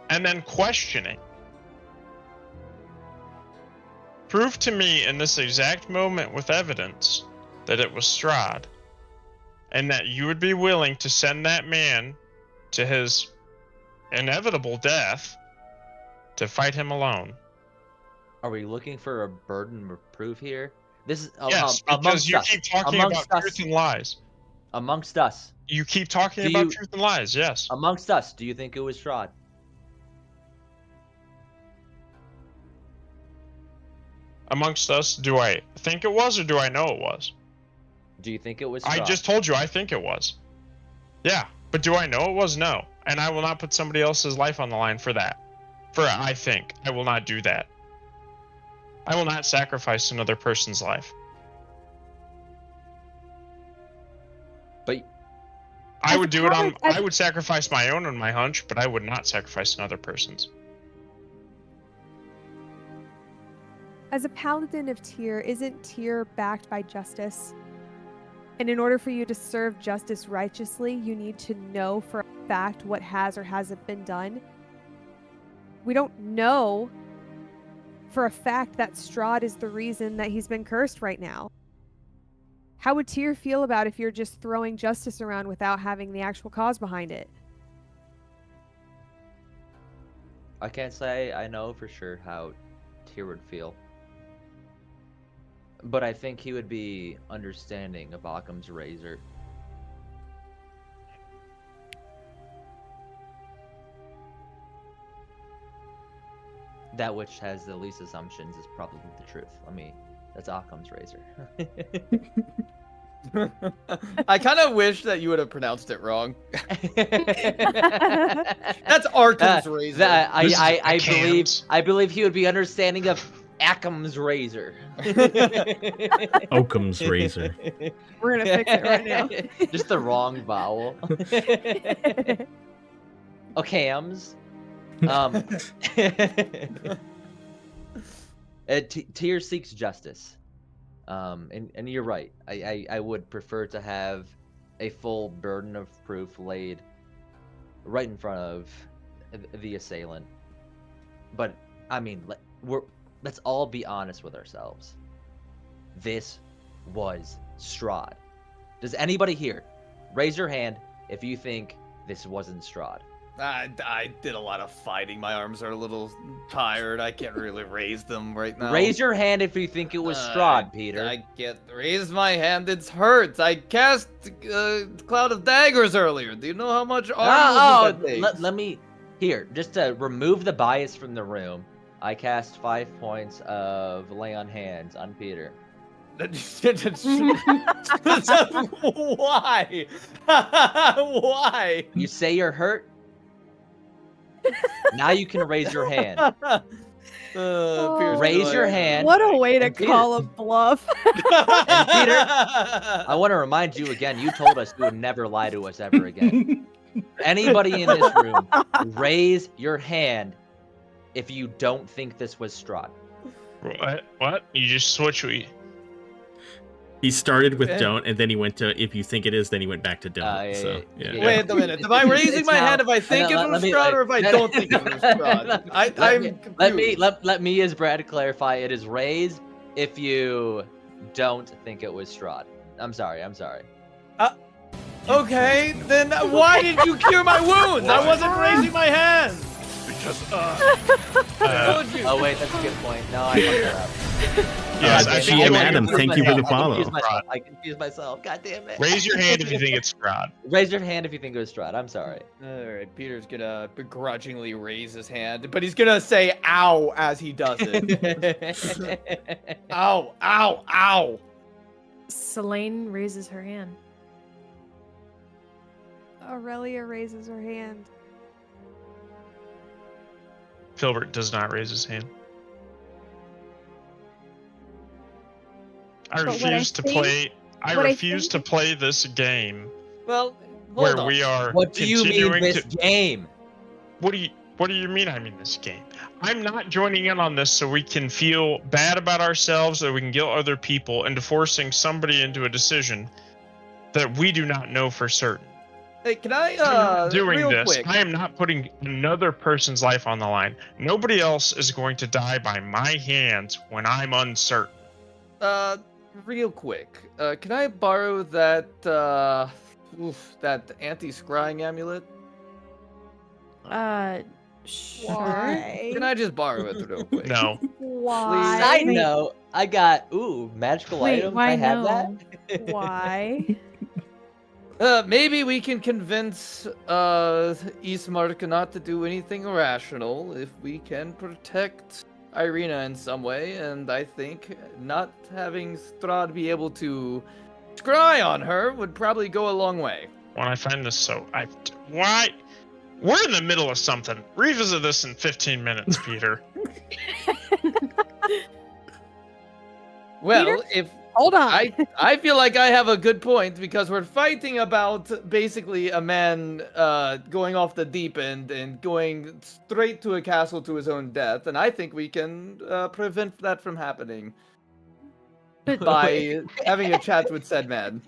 And then questioning. prove to me in this exact moment with evidence that it was Strahd, and that you would be willing to send that man to his inevitable death to fight him alone. Are we looking for a burden of proof here? This is Yes, because amongst you us. keep talking Amongst about us. truth and lies. Amongst us. You keep talking Do about you- truth and lies, yes. Amongst us, do you think it was Strahd? Amongst us, do I think it was or do I know it was? Do you think it was I Strahd? just told you I think it was. Yeah, but do I know it was? No. And I will not put somebody else's life on the line for that. For I think. I will not do that. I will not sacrifice another person's life. But I As would a do it on. paladin- I would sacrifice my own on my hunch, but I would not sacrifice another person's. As a paladin of Tyr, isn't Tyr backed by justice? And in order for you to serve justice righteously, you need to know for a fact what has or hasn't been done. We don't know for a fact that Strahd is the reason that he's been cursed right now. How would Tyr feel about if you're just throwing justice around without having the actual cause behind it? I can't say I know for sure how Tyr would feel. But I think he would be understanding of Occam's razor. That which has the least assumptions is probably the truth. That's Occam's razor. I kind of wish that you would have pronounced it wrong. That's Arkham's razor. I believe he would be understanding of Occam's razor. Occam's razor. We're gonna fix it right now. Just the wrong vowel. Occam's. Tyr seeks justice. And you're right. I would prefer to have a full burden of proof laid right in front of the assailant. But let's all be honest with ourselves. This was Strahd. Does anybody here raise your hand if you think this wasn't Strahd? I did a lot of fighting. My arms are a little tired. I can't really raise them right now. Raise your hand if you think it was Strahd, Peter. I can't raise my hand. It hurts. I cast Cloud of Daggers earlier. Do you know how much armor that takes? Let me... Here, just to remove the bias from the room, I cast 5 points of Lay on Hands on Peter. Why? Why? You say you're hurt? Now you can raise your hand. Raise your hand. What a way to Peter. call a bluff. And Peter, I want to remind you again, you told us you would never lie to us ever again. Anybody in this room, raise your hand if you don't think this was Strahd. What? You just switch we. He started with don't, and then he went to if you think it is, then he went back to don't. So, yeah. Wait a minute. Am I raising my hand if I think it was Strahd or if I don't think it was Strahd? I'm confused. Let me as Brad clarify. It is raise if you don't think it was Strahd. I'm sorry. Okay, then why did you cure my wounds? I wasn't raising my hand. Because Oh wait, that's a good point. No, I fucked that up. Yes, I see him, Adam. Thank you for the follow. I confused myself. God damn it. Raise your hand if you think it's Strahd. Raise your hand if you think it was Strahd. I'm sorry. All right, Peter's gonna begrudgingly raise his hand, but he's gonna say "ow" as he does it. Ow! Ow! Ow! Selene raises her hand. Aurelia raises her hand. Filbert does not raise his hand. I refuse to play. I refuse to play this game. Well, where we are. What do you mean this game? What do you mean I mean this game? I'm not joining in on this so we can feel bad about ourselves or we can guilt other people into forcing somebody into a decision that we do not know for certain. Hey, can I I'm not doing real this. quick? I am not putting another person's life on the line. Nobody else is going to die by my hands when I'm uncertain. Real quick. Can I borrow that that anti-scrying amulet? Sure. Can I just borrow it real quick? No. Why? Side Wait. note, I got magical Wait, items. why I have no? that. Why? Maybe we can convince Eastmark not to do anything irrational if we can protect Irina in some way, and I think not having Strahd be able to scry on her would probably go a long way. When I find this why? We're in the middle of something. Revisit this in 15 minutes, Peter. Well, if Hold on. I feel like I have a good point because we're fighting about basically a man going off the deep end and going straight to a castle to his own death, and I think we can prevent that from happening by having a chat with said man.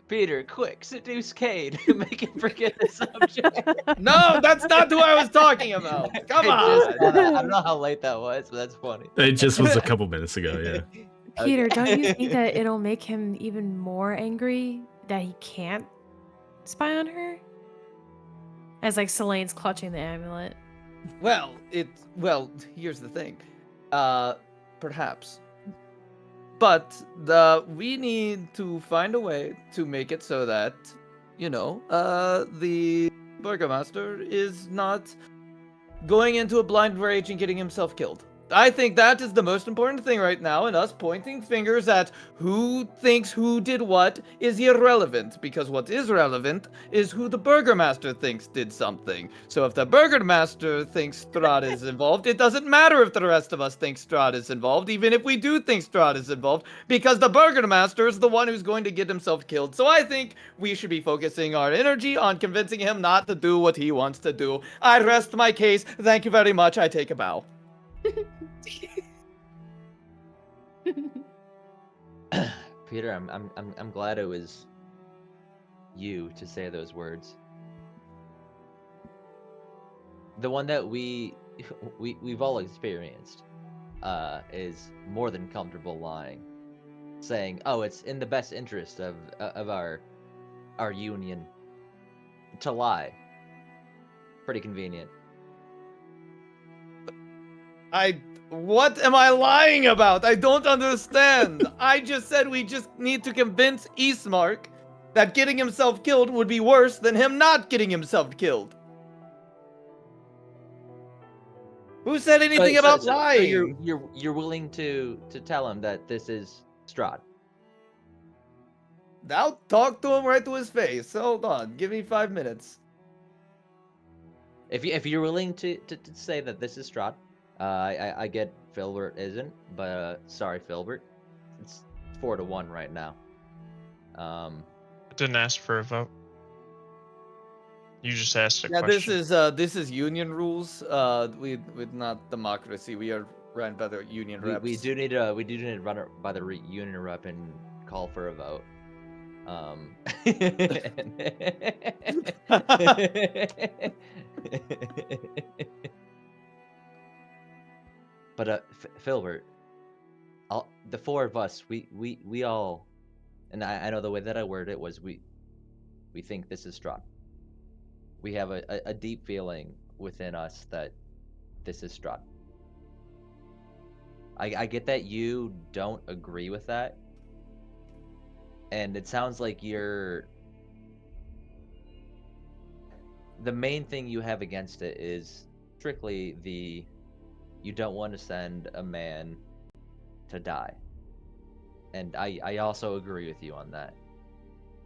Peter, quick, seduce Cade. Make him forget the subject. No, that's not who I was talking about. Come on. I don't know how late that was, but that's funny. It just was a couple minutes ago, yeah. Peter, don't you think that it'll make him even more angry that he can't spy on her? As like Selene's clutching the amulet. Well, here's the thing. Perhaps. But we need to find a way to make it so that, the Burgomaster is not going into a blind rage and getting himself killed. I think that is the most important thing right now, and us pointing fingers at who thinks who did what is irrelevant, because what is relevant is who the Burgomaster thinks did something. So if the Burgomaster thinks Strahd is involved, it doesn't matter if the rest of us think Strahd is involved, even if we do think Strahd is involved, because the Burgomaster is the one who's going to get himself killed. So I think we should be focusing our energy on convincing him not to do what he wants to do. I rest my case. Thank you very much. I take a bow. Peter, I'm glad it was you to say those words. The one that we've all experienced is more than comfortable lying, saying, "Oh, it's in the best interest of our union to lie." Pretty convenient. What am I lying about? I don't understand. I just said we just need to convince Eastmark that getting himself killed would be worse than him not getting himself killed. Who said anything about lying? So you're willing to tell him that this is Strahd? I'll talk to him right to his face. Hold on, give me 5 minutes. If you're willing to say that this is Strahd. I get Filbert isn't, but sorry, Filbert. It's 4-1 right now. I didn't ask for a vote. You just asked a Yeah, question. this is union rules. With not democracy. We are run by the union reps. We do need to run it by the union rep and call for a vote. But Filbert, the four of us, we all, and I know the way that I worded it was we think this is Strahd. We have a deep feeling within us that this is Strahd. I get that you don't agree with that, and it sounds like the main thing you have against it is strictly you don't want to send a man to die. And I also agree with you on that.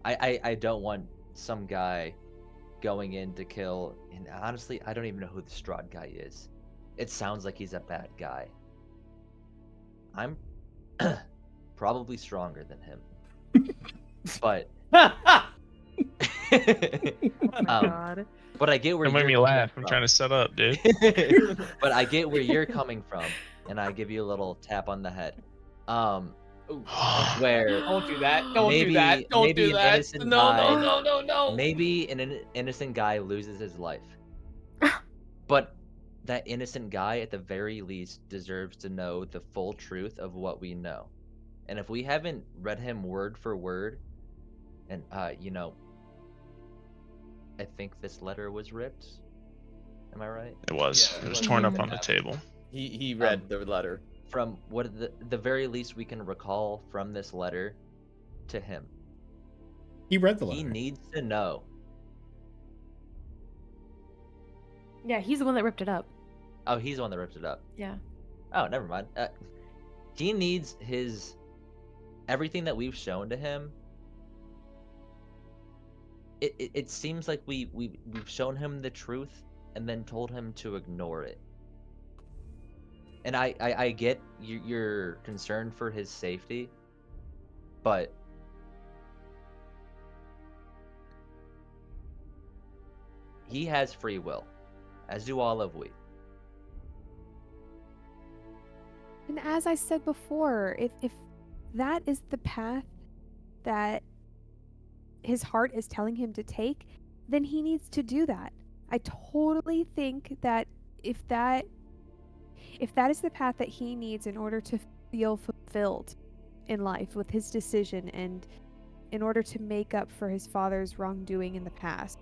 I don't want some guy going in to kill, and honestly, I don't even know who the Strahd guy is. It sounds like he's a bad guy. I'm probably stronger than him. But Oh my god. But I get where Don't make me laugh. I'm trying to set up, dude. But I get where you're coming from, and I give you a little tap on the head. Ooh, where don't do that. Don't do maybe that. Don't maybe do an that. innocent No, guy no, no, no, no. maybe an innocent guy loses his life. But that innocent guy at the very least deserves to know the full truth of what we know. And if we haven't read him word for word, and you know, I think this letter was ripped. Am I right? It was. Yeah, It was like, torn up Mhm. on the table. He read the letter. From what the very least we can recall from this letter to him. He read the He letter. needs to know. Yeah, he's the one that ripped it up. Oh, he's the one that ripped it up. Yeah. Oh, never mind. He needs his everything that we've shown to him. It seems like we've shown him the truth and then told him to ignore it. And I get you're concerned for his safety, but he has free will, as do all of we. And as I said before, if that is the path that his heart is telling him to take, then he needs to do that. I totally think that if that is the path that he needs in order to feel fulfilled in life with his decision and in order to make up for his father's wrongdoing in the past,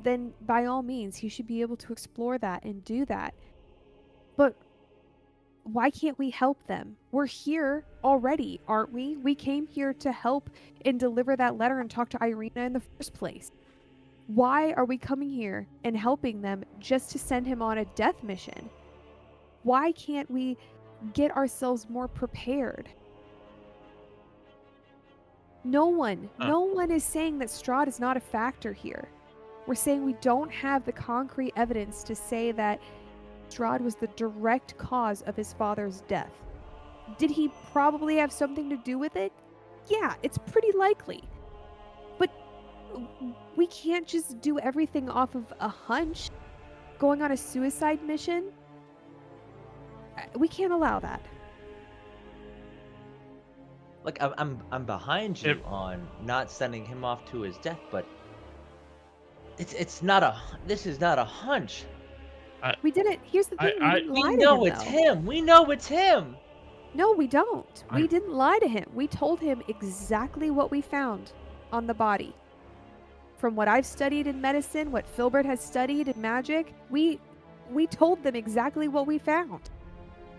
then by all means he should be able to explore that and do that. But why can't we help them? We're here already, aren't we? We came here to help and deliver that letter and talk to Irina in the first place. Why are we coming here and helping them just to send him on a death mission? Why can't we get ourselves more prepared? No one is saying that Strahd is not a factor here. We're saying we don't have the concrete evidence to say that Strahd was the direct cause of his father's death. Did he probably have something to do with it? Yeah, it's pretty likely. But we can't just do everything off of a hunch. Going on a suicide mission? We can't allow that. Like I'm behind you on not sending him off to his death, but this is not a hunch. We didn't. Here's the thing. We didn't lie to him. We know it's him. We know it's him. No, we don't. We didn't lie to him. We told him exactly what we found on the body. From what I've studied in medicine, what Filbert has studied in magic, we told them exactly what we found.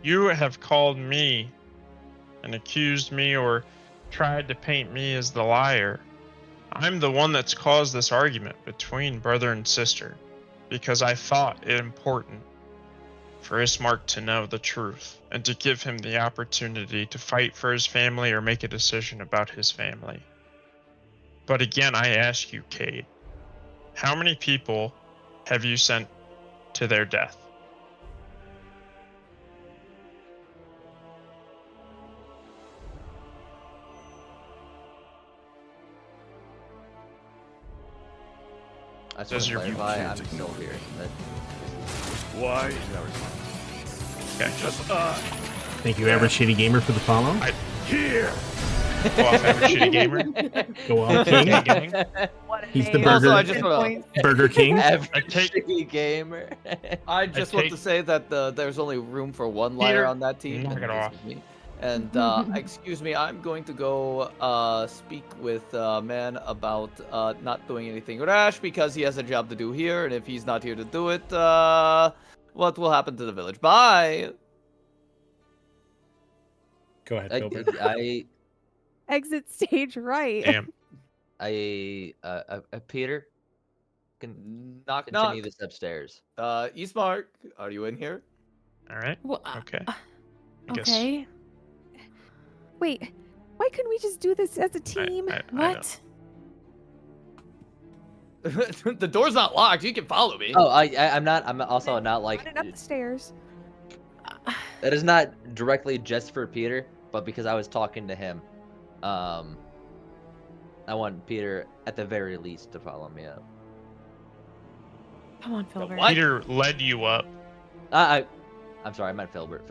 You have called me and accused me or tried to paint me as the liar. I'm the one that's caused this argument between brother and sister because I thought it important for Ismark to know the truth and to give him the opportunity to fight for his family or make a decision about his family. But again, I ask you, Cade, how many people have you sent to their death? I just want to clarify, I'm still here. Why? Okay. Just Thank you, Average Shitty Gamer, for the follow. here. Go off, Average Shitty Gamer. Go off, King. He's the Also, Burger, I just wanna, Burger King. Average Shitty Gamer. I just want to say that there's only room for one liar Peter, on that team. knock and it this off. is me. And excuse me, I'm going to go speak with man about not doing anything rash because he has a job to do here, and if he's not here to do it, what will happen to the village? Bye. Go ahead, Filbert. I Exit stage right. Damn. Peter, can Knock continue knock. this upstairs. Ismark, are you in here? All right. Well, Okay. I guess- okay. Wait, why couldn't we just do this as a team? I What? The door's not locked. You can follow me. Oh, I'm also not like Running up the stairs. that is not directly just for Peter, but because I was talking to him. I want Peter at the very least to follow me up. Come on, Filbert. what? Peter led you up. I'm sorry, I meant Filbert.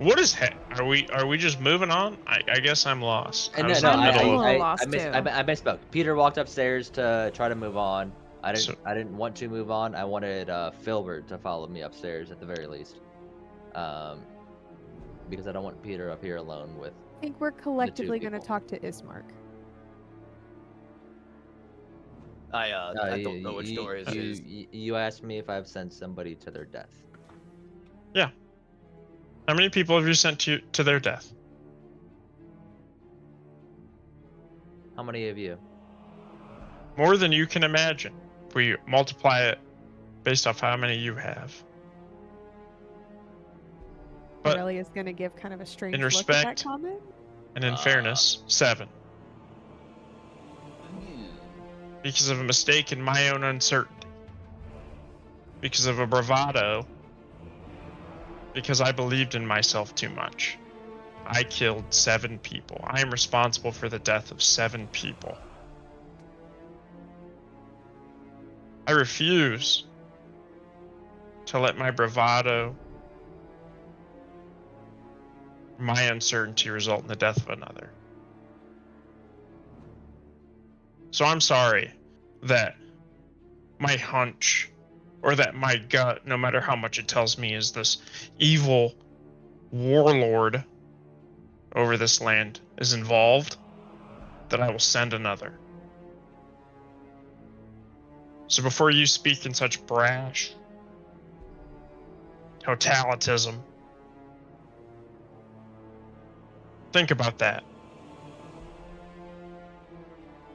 What is Are we just moving on? I guess I'm lost. And I was no, in the middle of. little lost too. I misspoke. Peter walked upstairs to try to move on. I So- didn't want to move on. I wanted Filbert to follow me upstairs at the very least, because I don't want Peter up here alone with. I think we're collectively going to people. talk to Ismark. I don't know which door is. You asked me if I've sent somebody to their death. Yeah. How many people have you sent to their death? How many of you? More than you can imagine. If we multiply it based off how many you have. But Aurelia's going to give kind of a strange in look at that respect- comment. And in fairness, 7. Because of a mistake in my own uncertainty. Because of a bravado. Because I believed in myself too much. I killed 7 people. I am responsible for the death of 7 people. I refuse to let my bravado, my uncertainty result in the death of another. So I'm sorry that my hunch or that my gut, no matter how much it tells me, is this evil warlord over this land is involved, that I will send another. So before you speak in such brash totalitism, think about that.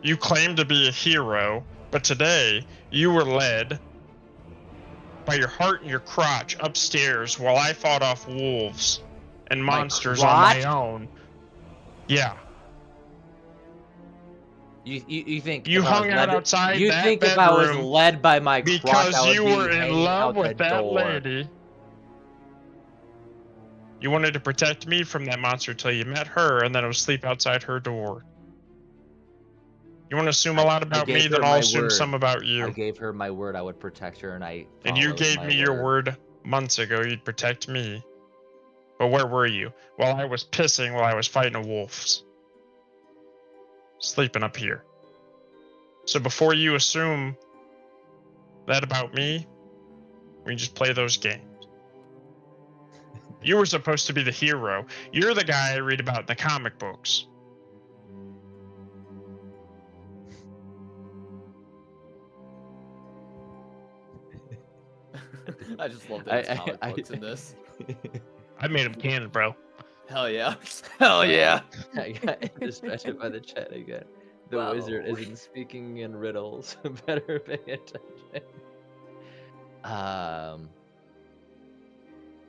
You claim to be a hero, but today you were led by your heart and your crotch upstairs while I fought off wolves and monsters on my own. Yeah. You think you if I was hung out led- outside You that think if I was bedroom led by my crotch, because I would you be were in hanging love out the with that door. lady. You wanted to protect me from that monster till you met her, and then I would sleep outside her door. You want to assume a lot about me, then I'll assume some about you. I gave her my word I would protect her, And you gave me your word months ago you'd protect me. But where were you? While I was pissing while I was fighting wolves. Sleeping up here. So before you assume that about me, we just play those games. You were supposed to be the hero. You're the guy I read about in the comic books. I just love that there's comic books in this. I made him canon, bro. Hell yeah. Hell yeah. I got distracted by the chat again. The wizard isn't speaking in riddles. Better pay attention.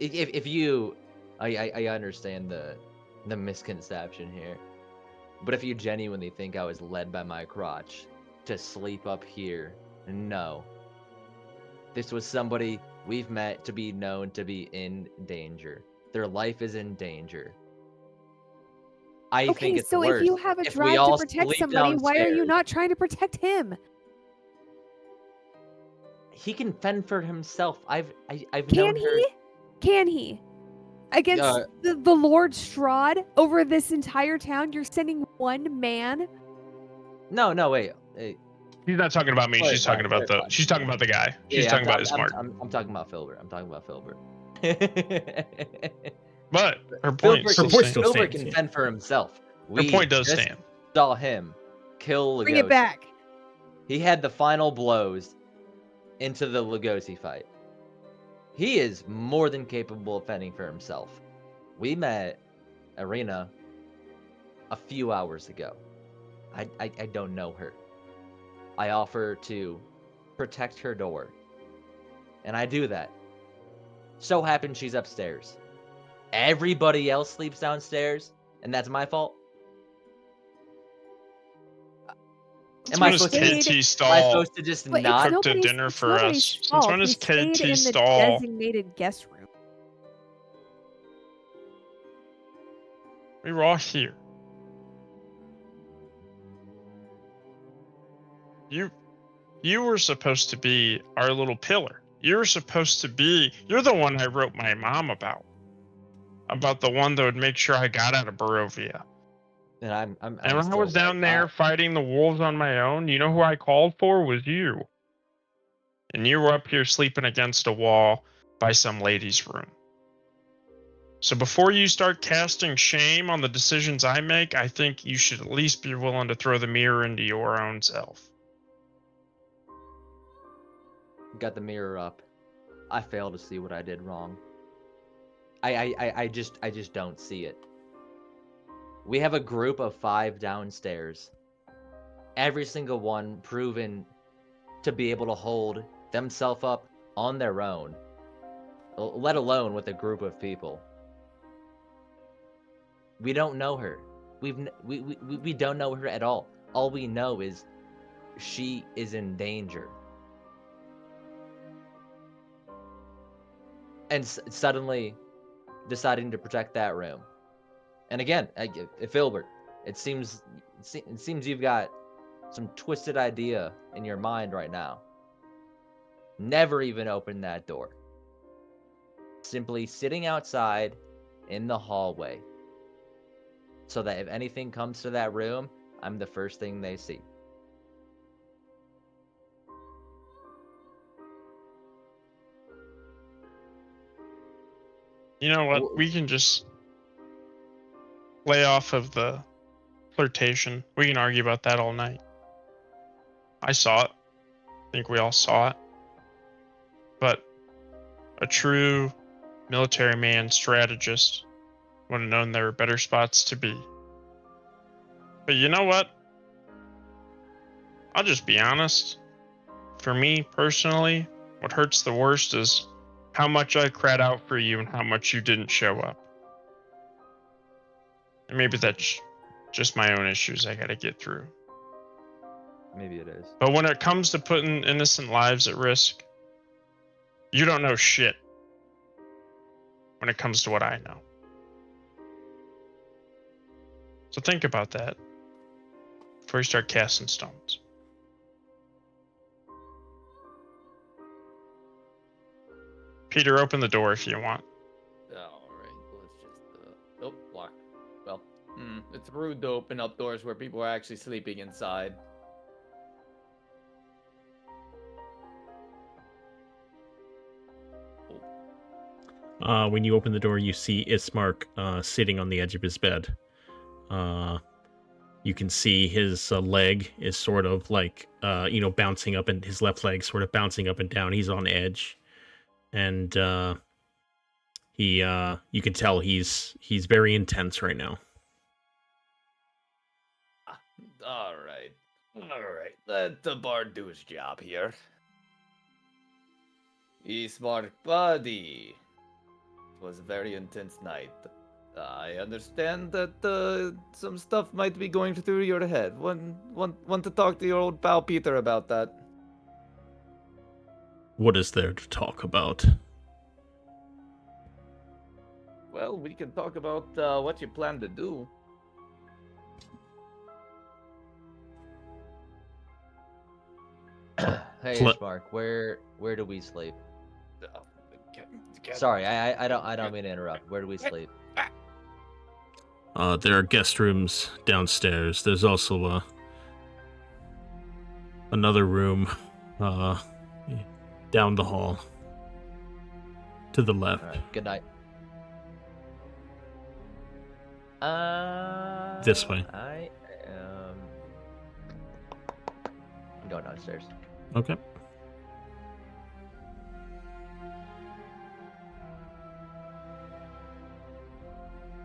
If you, I understand the misconception here, but if you genuinely think I was led by my crotch to sleep up here, no. This was somebody we've met to be known to be in danger. Their life is in danger. I think it's so worse if you have a we drive to all protect sleep somebody, why are you downstairs. not trying to protect him? He can fend for himself. I've Can known her. he? Can he? Against the Lord Strahd over this entire town, you're sending one man? No, wait. She's not talking about me. She's talking about the. She's talking about the guy. She's talking about his mark. I'm talking about Filbert. I'm talking about Filbert. But her point still Filbert stands. can fend for himself. Her point does just stand. Saw him kill Lugosi. Bring it back. He had the final blows into the Lugosi fight. He is more than capable of fending for himself. We met Arena a few hours ago. I don't know her. I offer to protect her door. And I do that. So happens she's upstairs. Everybody else sleeps downstairs, and that's my fault? Am I supposed to just But not it's cook nobody's- dinner it's for nobody's us? Since fault. when He is stayed KT in the stall? designated guest room? We were all here. You were supposed to be our little pillar. You were supposed to be. You're the one I wrote my mom about. about the one that would make sure I got out of Barovia. And I'm And when I still was down like, there fighting the wolves on my own, you know who I called for was you. And you were up here sleeping against a wall by some lady's room. So before you start casting shame on the decisions I make, I think you should at least be willing to throw the mirror into your own self. got the mirror up. I fail to see what I did wrong. I just don't see it. We have a group of 5 downstairs. Every single one proven to be able to hold themselves up on their own, let alone with a group of people. We don't know her. We don't know her at all. All we know is she is in danger. And suddenly deciding to protect that room. And again, Filbert, it seems you've got some twisted idea in your mind right now. Never even open that door. Simply sitting outside in the hallway, so that if anything comes to that room, I'm the first thing they see. You know what? We can just lay off of the flirtation. We can argue about that all night. I saw it. I think we all saw it. But a true military man strategist would have known there were better spots to be. But you know what? I'll just be honest. For me personally, what hurts the worst is how much I cried out for you and how much you didn't show up. And maybe that's just my own issues I gotta get through. Maybe it is. But when it comes to putting innocent lives at risk, you don't know shit when it comes to what I know. So think about that before you start casting stones. Peter, open the door if you want. Alright, let's just, oh, locked. Well, it's rude to open up doors where people are actually sleeping inside. When you open the door, you see Ismark sitting on the edge of his bed. You can see his leg is sort of like, bouncing up, and his left leg sort of bouncing up and down. He's on edge. And you can tell he's very intense right now. Alright. Let the bard do his job here. Ismark buddy. It was a very intense night. I understand that some stuff might be going through your head. Want to talk to your old pal Peter about that? What is there to talk about? Well, we can talk about what you plan to do. Hey, Ishmark, where do we sleep? Sorry, I don't mean to interrupt. Where do we sleep? There are guest rooms downstairs. There's also another room down the hall to the left. All right, good night. This way. I am going downstairs. Okay.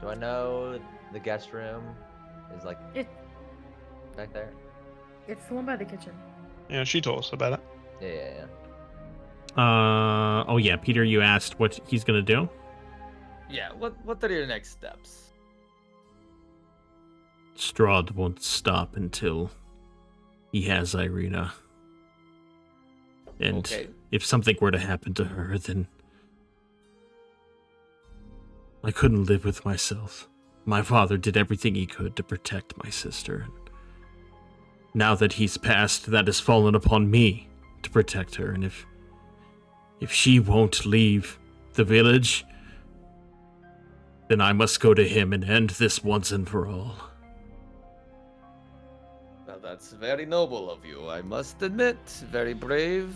Do I know the guest room is like back there? It's the one by the kitchen. Yeah, she told us about it. Yeah. Oh yeah, Peter, you asked what he's gonna do? Yeah, what are your next steps? Strahd won't stop until he has Irina. And Okay. if something were to happen to her, then I couldn't live with myself. My father did everything he could to protect my sister. Now that he's passed, that has fallen upon me to protect her. And if she won't leave the village, then I must go to him and end this once and for all. Well, that's very noble of you, I must admit. Very brave,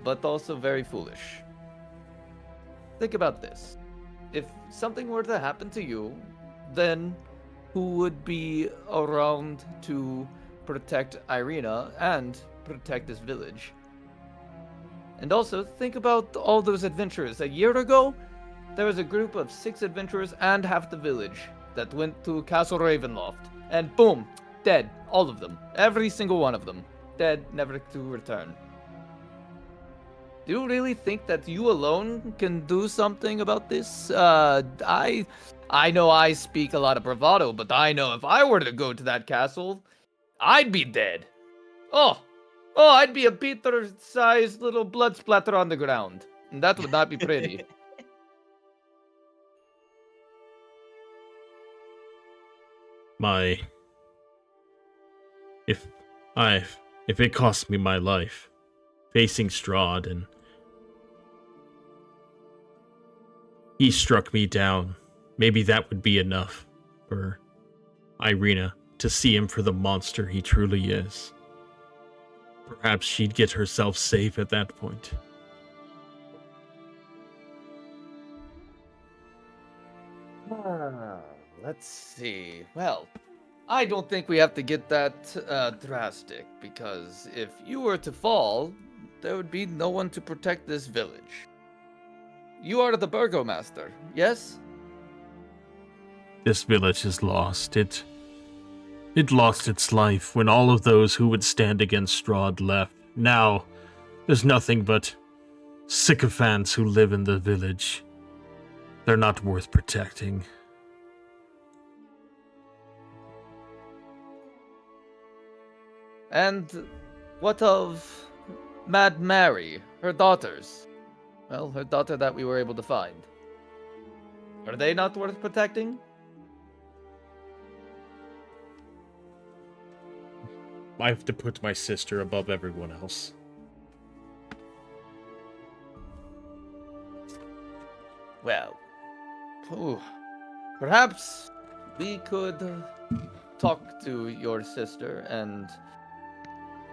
but also very foolish. Think about this. If something were to happen to you, then who would be around to protect Irina and protect this village? And also, think about all those adventurers. A year ago, there was a group of 6 adventurers and half the village that went to Castle Ravenloft. And boom, dead. All of them. Every single one of them. Dead, never to return. Do you really think that you alone can do something about this? I know I speak a lot of bravado, but I know if I were to go to that castle, I'd be dead. Oh, I'd be a Peter-sized little blood splatter on the ground. And that would not be pretty. If it costs me my life, facing Strahd, and he struck me down, maybe that would be enough for Irina to see him for the monster he truly is. Perhaps she'd get herself safe at that point. Let's see. Well, I don't think we have to get that drastic, because if you were to fall, there would be no one to protect this village. You are the Burgomaster, yes? This village is lost. It lost its life when all of those who would stand against Strahd left. Now, there's nothing but sycophants who live in the village. They're not worth protecting. And what of Mad Mary, her daughters? Well, her daughter that we were able to find. Are they not worth protecting? I have to put my sister above everyone else. Well, perhaps we could talk to your sister, and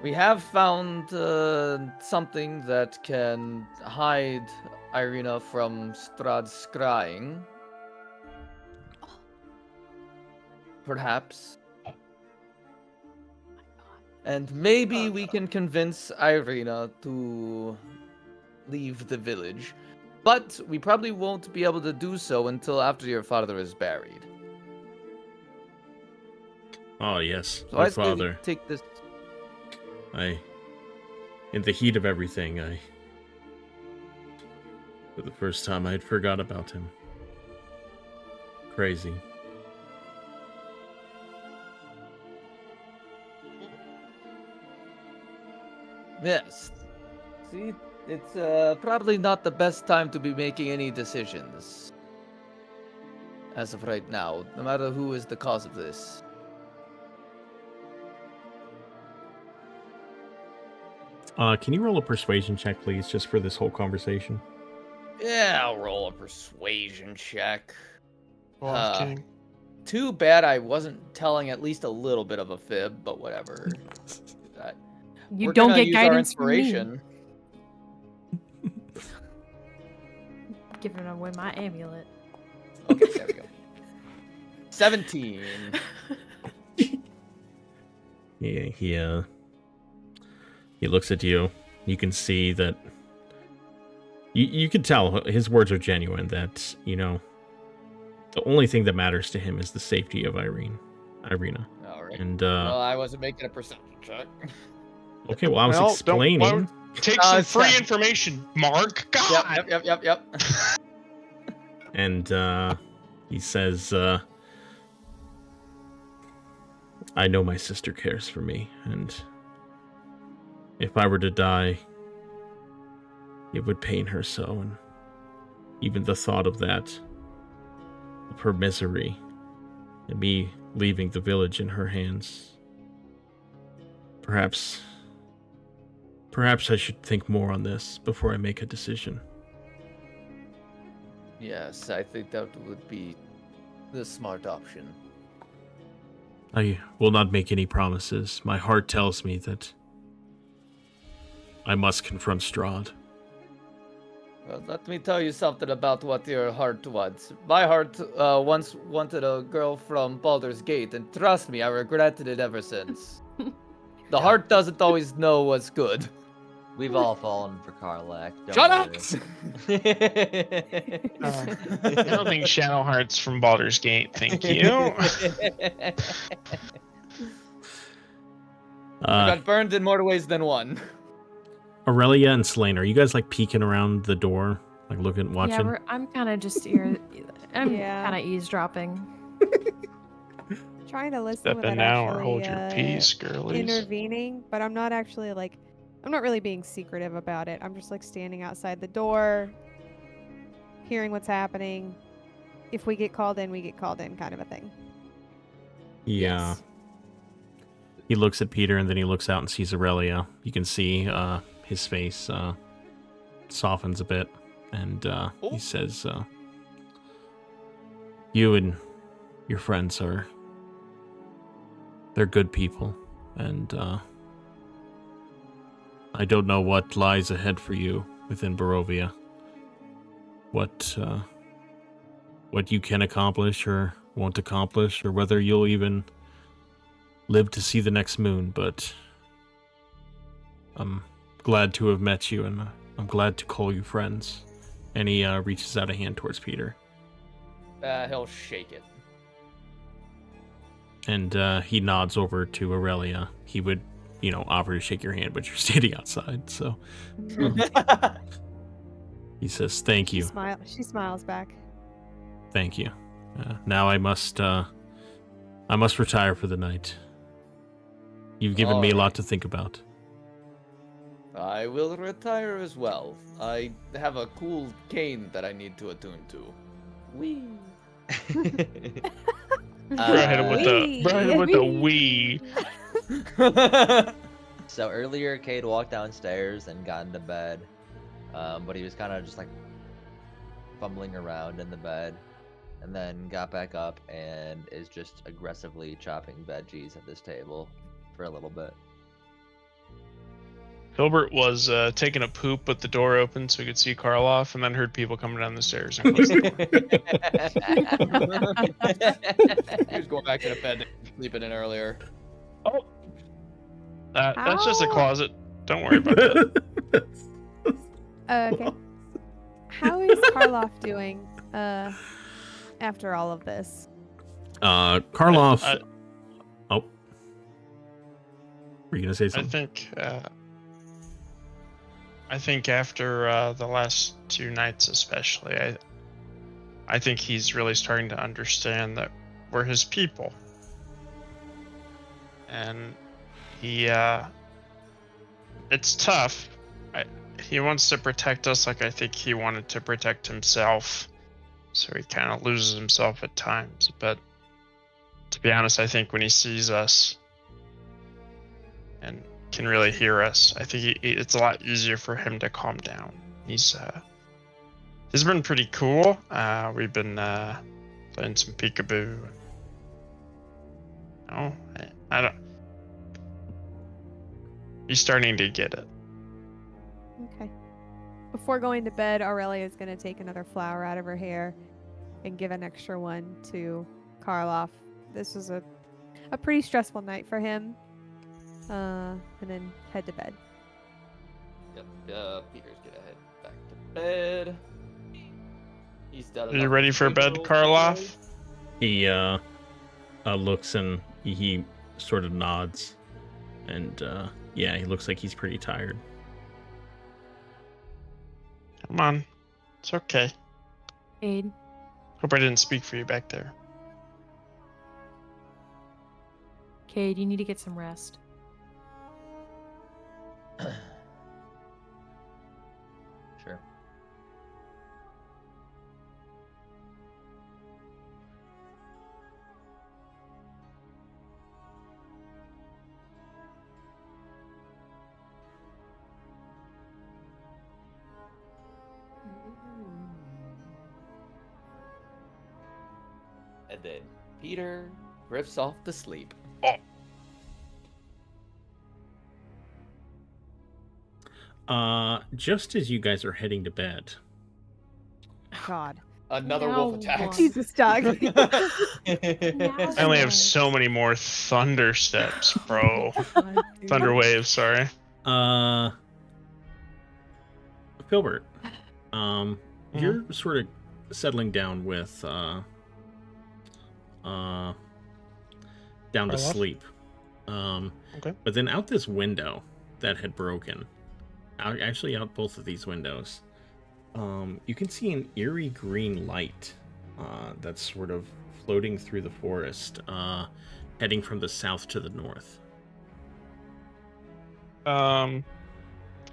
we have found something that can hide Irina from Strahd's scrying. Perhaps. And maybe we can convince Irina to leave the village. But we probably won't be able to do so until after your father is buried. Oh, yes, So my I say we father. take this. In the heat of everything, for the first time, I'd forgot about him. Crazy. Yes. See, it's probably not the best time to be making any decisions. As of right now, no matter who is the cause of this. Can you roll a persuasion check, please, just for this whole conversation? Yeah, I'll roll a persuasion check. Dwarf King. Too bad I wasn't telling at least a little bit of a fib, but whatever. You We're don't gonna get use our guidance from me. inspiration. Giving away my amulet. Okay, there we go. 17. Yeah, he looks at you. You can see that you can tell his words are genuine, that, the only thing that matters to him is the safety of Irina. All right. And Well, I wasn't making a perception check. okay, well, I was Well, explaining. Take some it's free fine. information, Mark. God. Yep. And he says, I know my sister cares for me, and if I were to die, it would pain her so, and even the thought of that, of her misery, and me leaving the village in her hands, perhaps I should think more on this before I make a decision. Yes, I think that would be the smart option. I will not make any promises. My heart tells me that I must confront Strahd. Well, let me tell you something about what your heart wants. My heart once wanted a girl from Baldur's Gate, and trust me, I regretted it ever since. The heart doesn't always know what's good. We've all fallen for Karlak. Don't Shut up! I don't think Shadowheart's from Baldur's Gate. Thank you. I got burned in more ways than one. Aurelia and Slain, are you guys like peeking around the door, like looking, watching? Yeah, I'm kind of just here. I'm Yeah. kind of eavesdropping. Trying to listen Step without in now or actually hold your peace, girlies. intervening, but I'm not actually like, I'm not really being secretive about it. I'm just like standing outside the door, hearing what's happening. If we get called in, we get called in, kind of a thing. Yeah. Yes. He looks at Peter and then he looks out and sees Aurelia. You can see his face softens a bit, and he says, "You and your friends they're good people, and I don't know what lies ahead for you within Barovia. What you can accomplish or won't accomplish, or whether you'll even live to see the next moon, but I'm glad to have met you, and I'm glad to call you friends." And he reaches out a hand towards Peter. He'll shake it. And he nods over to Aurelia. He would, offer to shake your hand, but you're standing outside, so... He says, "Thank you. She smiles back. Thank you. Now I must retire for the night. You've given me a lot to think about." I will retire as well. I have a cool cane that I need to attune to. Wee. With the wee. So earlier, Cade walked downstairs and got into bed, but he was kind of just like fumbling around in the bed, and then got back up and is just aggressively chopping veggies at this table for a little bit. Hilbert was taking a poop with the door open so he could see Karloff, and then heard people coming down the stairs and closed the door. He was going back to bed and sleeping in earlier. Oh, that's just a closet. Don't worry about that. Okay. How is Karloff doing after all of this? Karloff... Oh. Were you going to say something? I think after the last 2 nights especially, I think he's really starting to understand that we're his people. And it's tough. He wants to protect us like I think he wanted to protect himself. So he kind of loses himself at times. But to be honest, I think when he sees us and can really hear us, I think it's a lot easier for him to calm down. He's been pretty cool. We've been playing some peekaboo. I don't. He's starting to get it. Okay. Before going to bed, Aurelia is going to take another flower out of her hair and give an extra one to Karloff. This was a pretty stressful night for him. And then head to bed. Yep, Peter's gonna head back to bed. He's done. Are you ready for bed, Karloff? He looks and he sort of nods, and yeah, he looks like he's pretty tired. Come on, it's okay. Aid. Hope I didn't speak for you back there. Cade, you need to get some rest. Sure. And then Peter drifts off to sleep. Just as you guys are heading to bed, God. Another No wolf attacks. one. Jesus, Doug. I only have so many more thunder steps, bro. Thunder waves, sorry. Filbert, you're sort of settling down with down to Karloff? sleep. Okay. But then out this window that had broken, actually out both of these windows, you can see an eerie green light that's sort of floating through the forest, heading from the south to the north.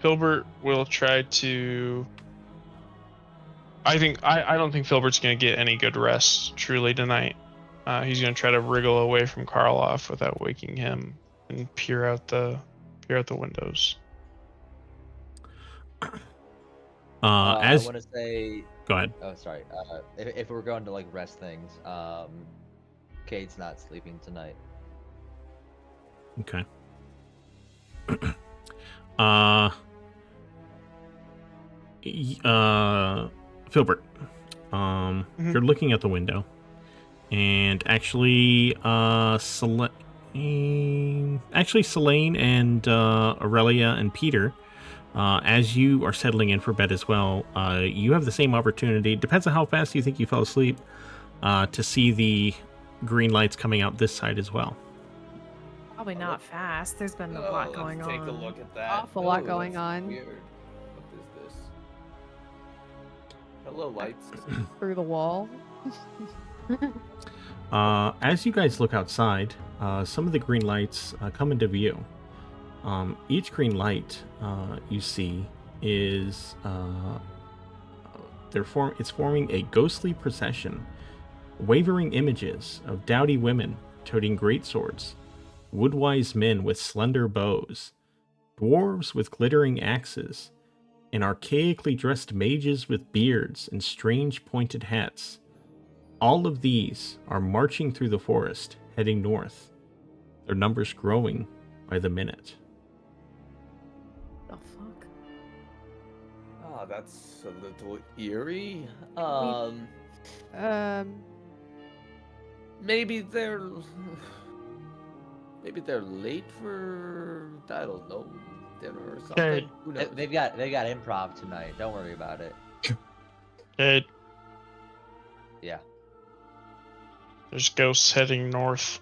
Filbert will try to. I don't think Filbert's gonna get any good rest truly tonight. He's gonna try to wriggle away from Karloff without waking him and peer out the windows. I As want to say. go ahead. Oh, sorry. If we're going to like rest things, Kate's not sleeping tonight. Okay. Filbert, you're looking out the window, and actually, Selene and Aurelia and Peter, as you are settling in for bed as well, you have the same opportunity. Depends on how fast you think you fell asleep, to see the green lights coming out this side as well. Probably not fast. There's been a lot going on. Take a look at that. Awful lot going that's on. Weird. What is this? Hello, lights. Through the wall. As you guys look outside, some of the green lights come into view. Each green light you see is it's forming a ghostly procession, wavering images of dowdy women toting great swords, woodwise men with slender bows, dwarves with glittering axes, and archaically dressed mages with beards and strange pointed hats. All of these are marching through the forest, heading north, their numbers growing by the minute. The fuck? Oh, that's a little eerie. Maybe they're late for, I don't know, dinner or something. Okay. Who knows? They've got improv tonight. Don't worry about it. Okay, Yeah. there's ghosts heading north.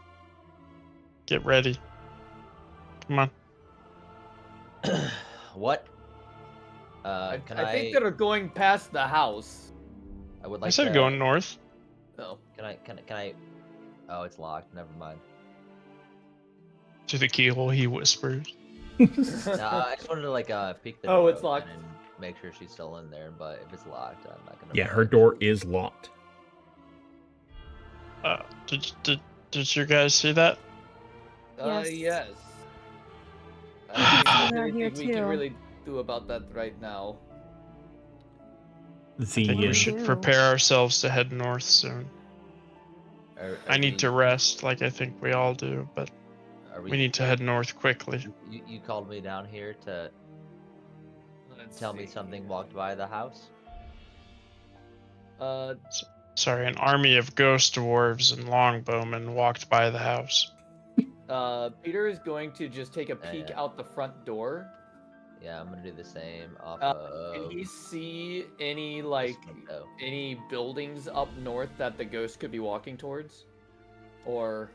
Get ready. Come on. What? I Can I? think they're going past the house. I would I like said to. going north. Oh. Can I? Oh, it's locked. Never mind. To the keyhole, he whispers. No, I just wanted to like peek the Oh, door it's locked. open and make sure she's still in there. But if it's locked, I'm not gonna. Yeah, budge. her door is locked. Did you guys see that? Yes. Yes. I don't think They're there's here anything we can too. really do about that right now. I think we should do? prepare ourselves to head north soon. I need to rest, like I think we all do, but we need to head north quickly. You called me down here to Let's tell me see. something walked by the house. Sorry, an army of ghost dwarves and longbowmen walked by the house. Peter is going to just take a peek Yeah. out the front door. Yeah, I'm gonna do the same off Can of. he see any any buildings up north that the ghost could be walking towards, or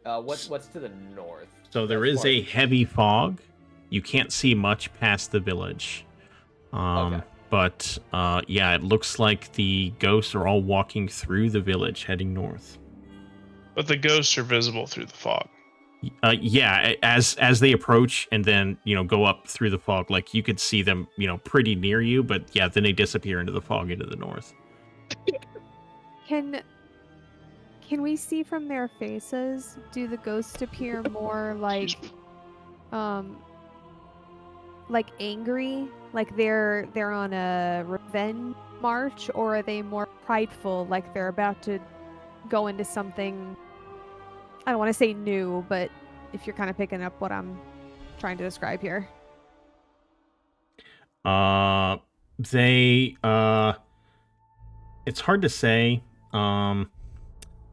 what's to the north? So there As is far a as- heavy fog. You can't see much past the village. Okay. But yeah, it looks like the ghosts are all walking through the village, heading north. But the ghosts are visible through the fog. Yeah, as they approach and then go up through the fog, like you could see them, pretty near you. But yeah, then they disappear into the fog into the north. Can we see from their faces? Do the ghosts appear more like angry, like they're on a revenge march, or are they more prideful, like they're about to go into something, I don't want to say new, but if you're kind of picking up what I'm trying to describe here. They it's hard to say.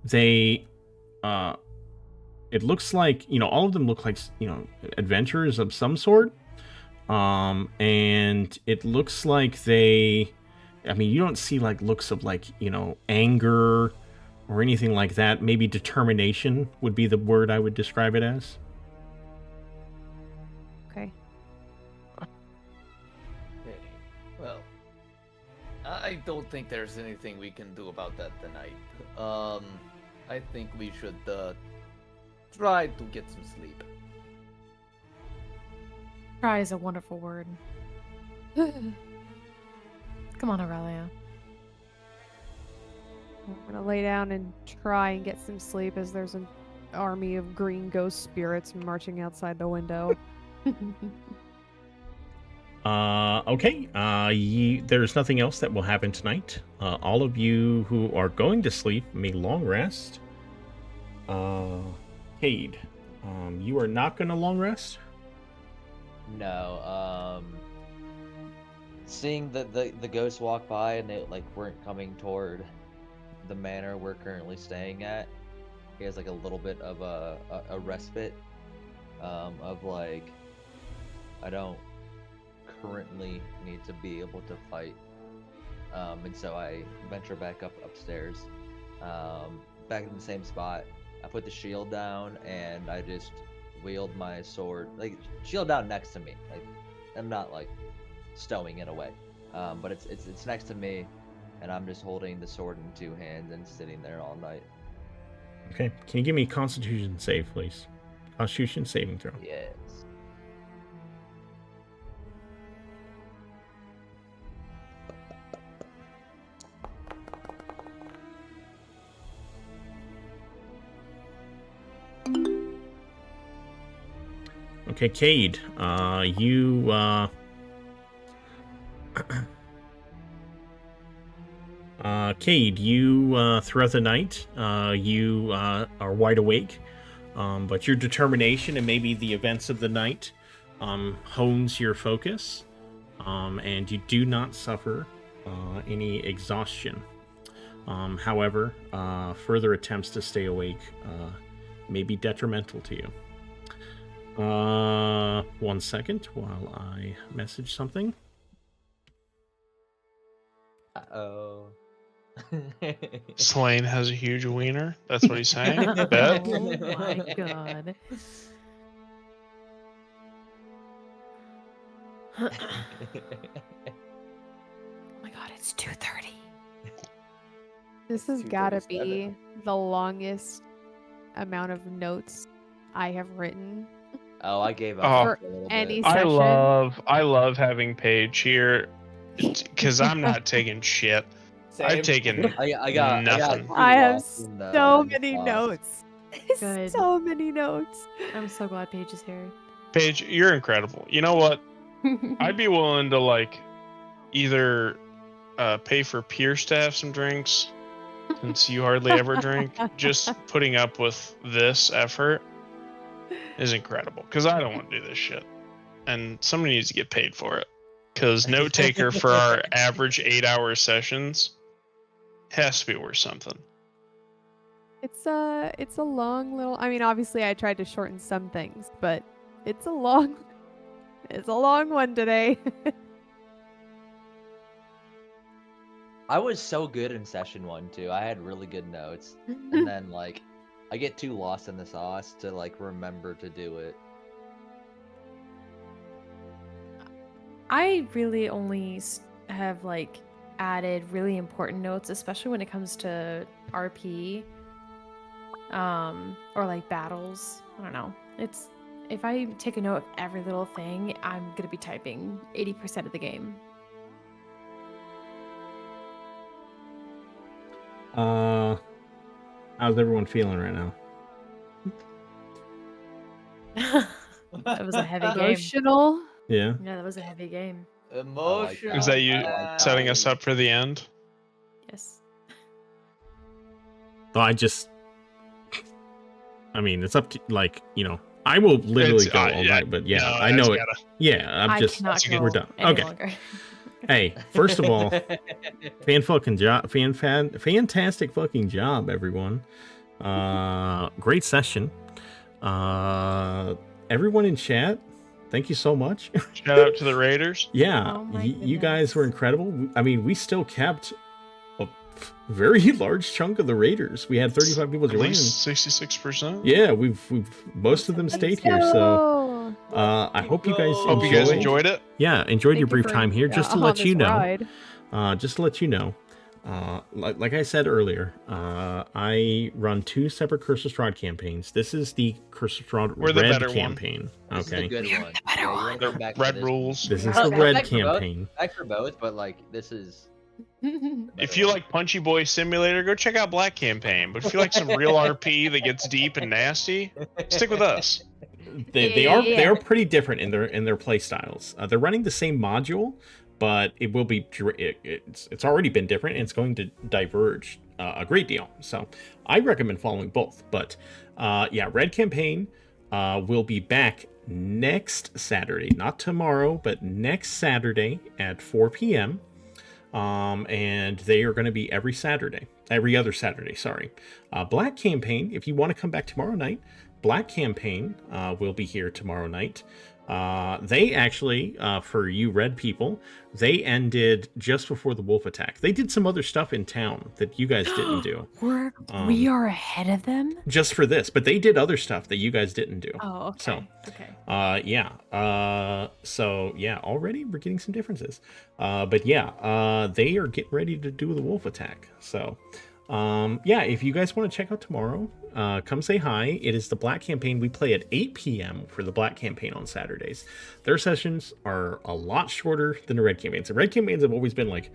They it looks like, all of them look like, adventurers of some sort. And it looks like you don't see like looks of like, anger or anything like that. Maybe determination would be the word I would describe it as. Okay. Okay. Well, I don't think there's anything we can do about that tonight. I think we should try to get some sleep. Try is a wonderful word. Come on, Aurelia. I'm gonna lay down and try and get some sleep as there's an army of green ghost spirits marching outside the window. Okay. There's nothing else that will happen tonight. All of you who are going to sleep may long rest. Cade, you are not going to long rest? No. Seeing the ghosts walk by and they like weren't coming toward the manor we're currently staying at, he has like a little bit of a respite of like, I don't currently need to be able to fight, and so I venture back upstairs, back in the same spot. I put the shield down and I just wield my sword, like shield down next to me. Like I'm not like stowing it away, but it's next to me, and I'm just holding the sword in two hands and sitting there all night. Okay. Can you give me a Constitution save, please? Constitution saving throw. Yes. Okay, Cade, you Cade, you throughout the night, you are wide awake, but your determination and maybe the events of the night hones your focus, and you do not suffer any exhaustion. However, further attempts to stay awake may be detrimental to you. 1 second while I message something. Uh-oh. Slane has a huge wiener. That's what he's saying. Bet. Oh my god. Oh my god, it's 2:30. This has gotta be the longest amount of notes I have written. Oh, I gave Oh, up for a little any bit. session. I love having Paige here because I'm not taking shit. I've taken I got nothing. too I have lost in the- so in the many sauce. notes. Good. So many notes. I'm so glad Paige is here. Paige, you're incredible. You know what? I'd be willing to like either pay for Pierce to have some drinks, since you hardly ever drink. Just putting up with this effort is incredible because I don't want to do this shit, and somebody needs to get paid for it. Because note taker for our average 8-hour sessions has to be worth something. It's a long little. I mean, obviously, I tried to shorten some things, but it's a long one today. I was so good in session 1 too. I had really good notes, and then like I get too lost in the sauce to like remember to do it. I really only have like added really important notes, especially when it comes to RP, or like battles. I don't know. It's if I take a note of every little thing, I'm gonna be typing 80% of the game. How's everyone feeling right now? That was a heavy game. Emotional. Yeah. Yeah, that was a heavy game. Emotional. Is that you I like setting that. us up for the end? Yes. Though I mean, it's up to, like, I will literally go all night, but yeah, I know it. Yeah, I cannot go we're done. any Okay. longer. Hey, first of all, fantastic fucking job, everyone. Great session. Everyone in chat, thank you so much. Shout out to the Raiders. Yeah, Oh my you guys goodness. were incredible. I mean, we still kept a very large chunk of the Raiders. We had 35 people At join. least 66%. Yeah, we've most of them stayed here. So I hope you guys Hope you guys enjoyed it. Yeah, enjoyed your Thank you brief for, time here. Just to on let this you know, ride. like I said earlier, I run 2 separate Curse of Strahd campaigns. This is the Curse of Strahd We're the Red better one. campaign. This is Okay, the good one. Yeah, you wanna The come back to red this rules. this is one. the Oh, Red back for both. campaign. Back for both, but like this is. If you like Punchy Boy Simulator, go check out Black Campaign. But if you like some real RP that gets deep and nasty, stick with us. They are pretty different in their play styles. They're running the same module, but it will be it's already been different, and it's going to diverge a great deal. So I recommend following both. But yeah, Red Campaign will be back next Saturday, not tomorrow, but next Saturday at 4 p.m. And they are going to be every other Saturday. Sorry. Black Campaign, if you want to come back tomorrow night, Black Campaign will be here tomorrow night. They actually, for you red people, they ended just before the wolf attack. They did some other stuff in town that you guys didn't do. We are ahead of them? Just for this, but they did other stuff that you guys didn't do. Oh, okay. So, okay. yeah. So yeah, already we're getting some differences. But yeah, they are getting ready to do the wolf attack. So, yeah, if you guys want to check out tomorrow, come say hi. It is the Black Campaign. We play at 8 p.m. for the Black Campaign on Saturdays. Their sessions are a lot shorter than the Red Campaigns. The Red Campaigns have always been like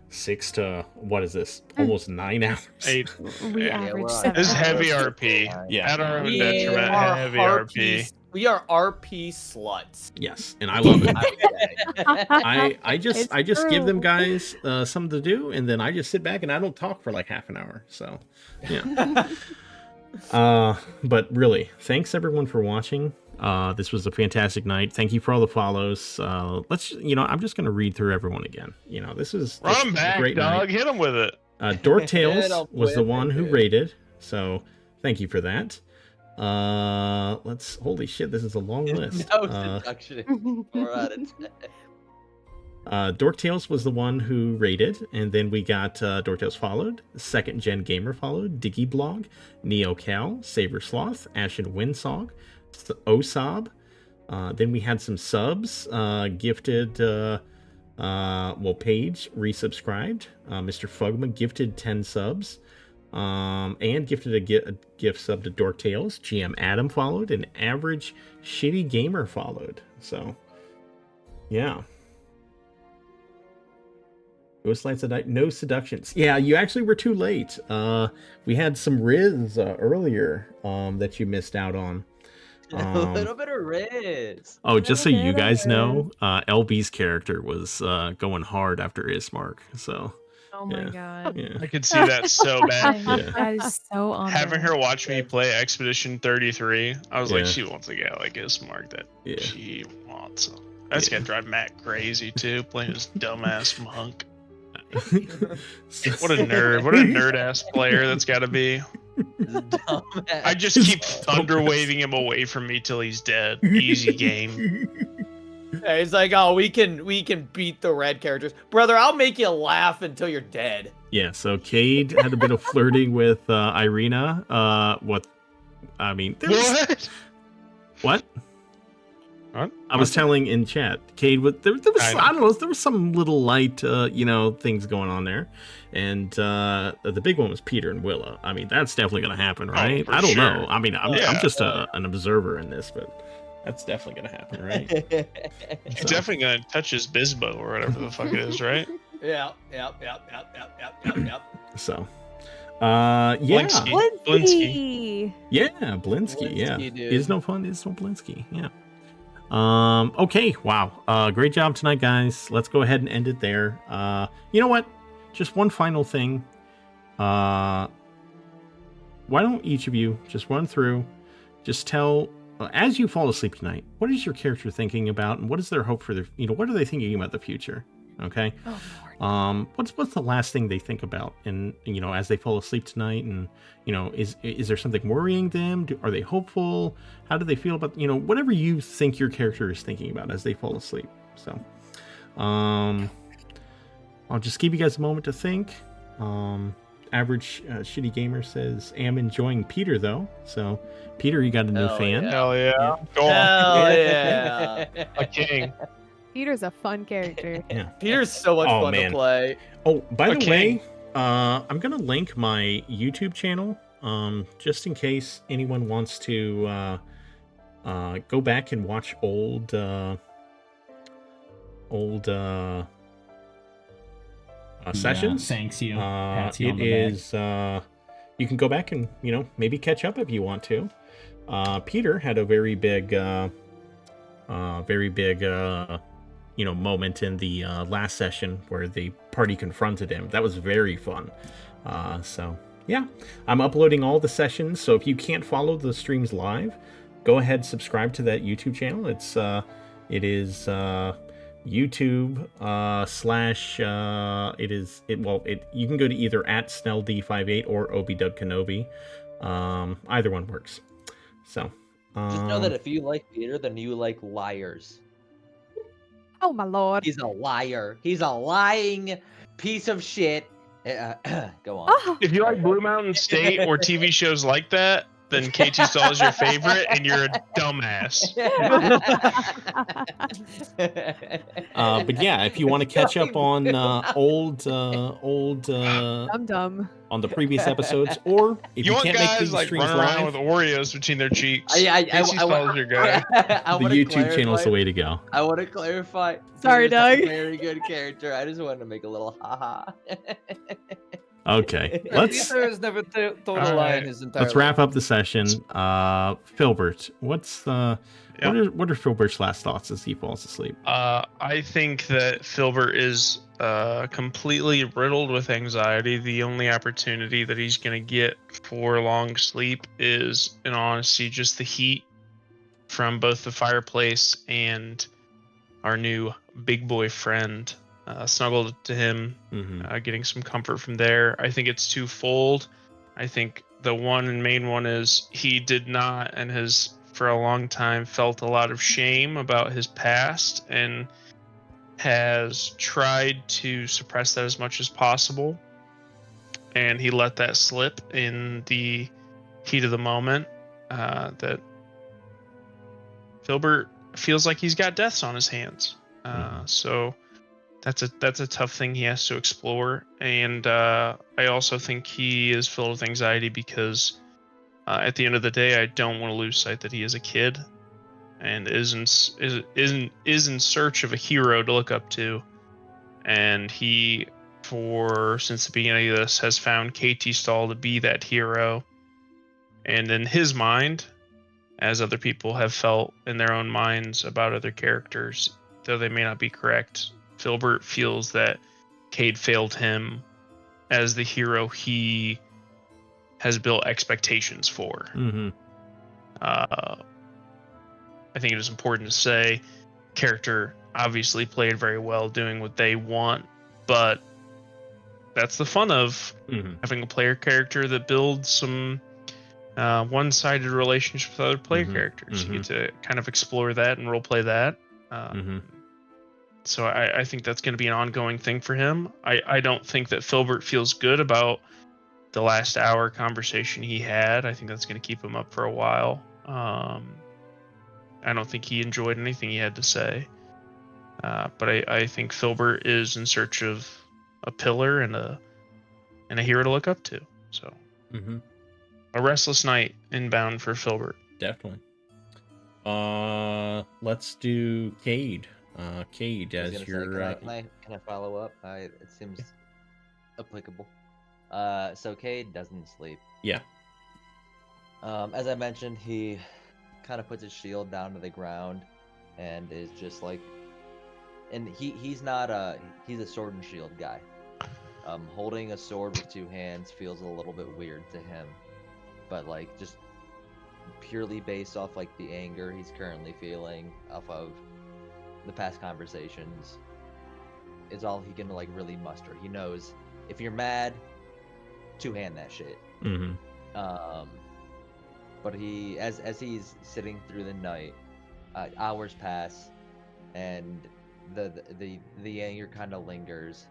6 to, what is this, almost 9 hours. 8. We average 7 This is hours. heavy RP. Yeah. At our own We detriment, are heavy RP. We are RP sluts. Yes, and I love it. I just It's give them true. guys something to do, and then I just sit back and I don't talk for like half an hour. So, yeah. But really, thanks everyone for watching. This was a fantastic night. Thank you for all the follows. Let's, I'm just gonna read through everyone again. This is Run a him back, great dog. night. Hit him with it. Dork Hit Tales 'em was the with one who it. rated. So thank you for that. Holy shit, this is a long list. No seduction. 4 out of 10. Dork Tales was the one who rated, and then we got Dork Tales followed, Second Gen Gamer followed, Diggy Blog, Neo Cal, Saber Sloth, Ashen Windsog, Osab. Then we had some subs, gifted, Paige resubscribed, Mr. Fugma gifted 10 subs, and gifted a gift sub to Dork Tales. GM Adam followed, and Average Shitty Gamer followed. So, yeah. Ghost Lights at Night, no seductions. Yeah, you actually were too late. We had some Riz earlier that you missed out on. A little bit of Riz. Oh, just so you guys know, LB's character was going hard after Ismark. So, Oh my god. yeah. I could see that so bad. That is so on Having brand. her watch me play Expedition 33, I was like, Yeah. she wants a guy like Ismark that Yeah. she wants. That's gonna drive Matt crazy too, playing his dumbass monk. What a nerd! What a nerd ass player that's got to be. Dumbass. I just keep thunder waving him away from me till he's dead. Easy game. Yeah, he's like, oh, we can beat the red characters, brother. I'll make you laugh until you're dead. Yeah, so Cade had a bit of flirting with Irina. What? What? What? I was telling in chat, Cade, there was I know. there was some little light, things going on there, and the big one was Peter and Willa. I mean, that's definitely gonna happen, right? for I don't sure. know. I mean, I'm Yeah. just an observer in this, but that's definitely gonna happen, right? He's definitely gonna touch his Bisbo or whatever the fuck it is, right? Yep. So, yeah, Blinsky. Blinsky. yeah, Blinsky, yeah, Blinsky, dude. is no fun, is no Blinsky, yeah. Okay, wow, great job tonight, guys. Let's go ahead and end it there. You know what? Just one final thing. why don't each of you just run through, just tell, as you fall asleep tonight, what is your character thinking about, and what is their hope for their, what are they thinking about the future? Okay. Oh, Lord. What's the last thing they think about, and as they fall asleep tonight, and is there something worrying them? Are they hopeful? How do they feel about whatever you think your character is thinking about as they fall asleep? So, I'll just give you guys a moment to think. Average Shitty Gamer says, "Am enjoying Peter though." So, Peter, you got a new fan. yeah. Hell yeah. Go on. Hell yeah. A king. Peter's a fun character. Yeah. Peter's so much Oh, fun man. to play. Oh, by the king. way, I'm gonna link my YouTube channel, just in case anyone wants to go back and watch old sessions. Thanks you. Pats you It on the back. is you can go back and maybe catch up if you want to. Peter had a very big moment in the last session where the party confronted him. That was very fun. So yeah, I'm uploading all the sessions. So if you can't follow the streams live, go ahead, subscribe to that YouTube channel. It is YouTube / you can go to either @SnellD58 or ObDubKenobi. Either one works. So Just know that if you like Peter, then you like liars. Oh my lord. He's a liar. He's a lying piece of shit. Go on. Oh. If you like Blue Mountain State or TV shows like that, then KT Stall is your favorite, and you're a dumbass. But yeah, if you want to catch up on old I'm dumb. on the previous episodes, or if You you want can't make guys these like streams running around live, with Oreos between their cheeks. I KT Stall is your guy. the YouTube channel is the way to go. I want to clarify. Sorry, Peter's a Doug. Very good character. I just wanted to make a little haha. Okay, let's Peter has never told a lie Alright. in his entire let's wrap up the session. Filbert, what are Filbert's last thoughts as he falls asleep? I think that Filbert is completely riddled with anxiety. The only opportunity that he's going to get for long sleep is, in honesty, just the heat from both the fireplace and our new big boy friend. Snuggled to him, getting some comfort from there. I think it's twofold. I think the one and main one is he did not and has for a long time felt a lot of shame about his past and has tried to suppress that as much as possible. And he let that slip in the heat of the moment. That Filbert feels like he's got deaths on his hands. So that's a tough thing he has to explore. And I also think he is filled with anxiety because at the end of the day, I don't want to lose sight that he is a kid and is in search of a hero to look up to. And he, since the beginning of this, has found KT Stall to be that hero. And in his mind, as other people have felt in their own minds about other characters, though they may not be correct, Filbert feels that Cade failed him as the hero he has built expectations for. I think it is important to say, character obviously played very well doing what they want, but that's the fun of having a player character that builds some one-sided relationships with other player characters. You get to kind of explore that and roleplay that. So I think that's going to be an ongoing thing for him. I don't think that Filbert feels good about the last hour conversation he had. I think that's going to keep him up for a while. I don't think he enjoyed anything he had to say. But I think Filbert is in search of a pillar and a hero to look up to. So a restless night inbound for Filbert. Definitely. Let's do Cade. Cade, I was as gonna your say, can I follow up? It seems applicable. So Cade doesn't sleep. Yeah. As I mentioned, he kind of puts his shield down to the ground and is just like, and he's a sword and shield guy. Holding a sword with two hands feels a little bit weird to him. but like just purely based off like the anger he's currently feeling off of the past conversations is all he can like really muster. He knows if you're mad, two-hand that shit. Mm-hmm. But he, as he's sitting through the night, hours pass, and the anger kind of lingers.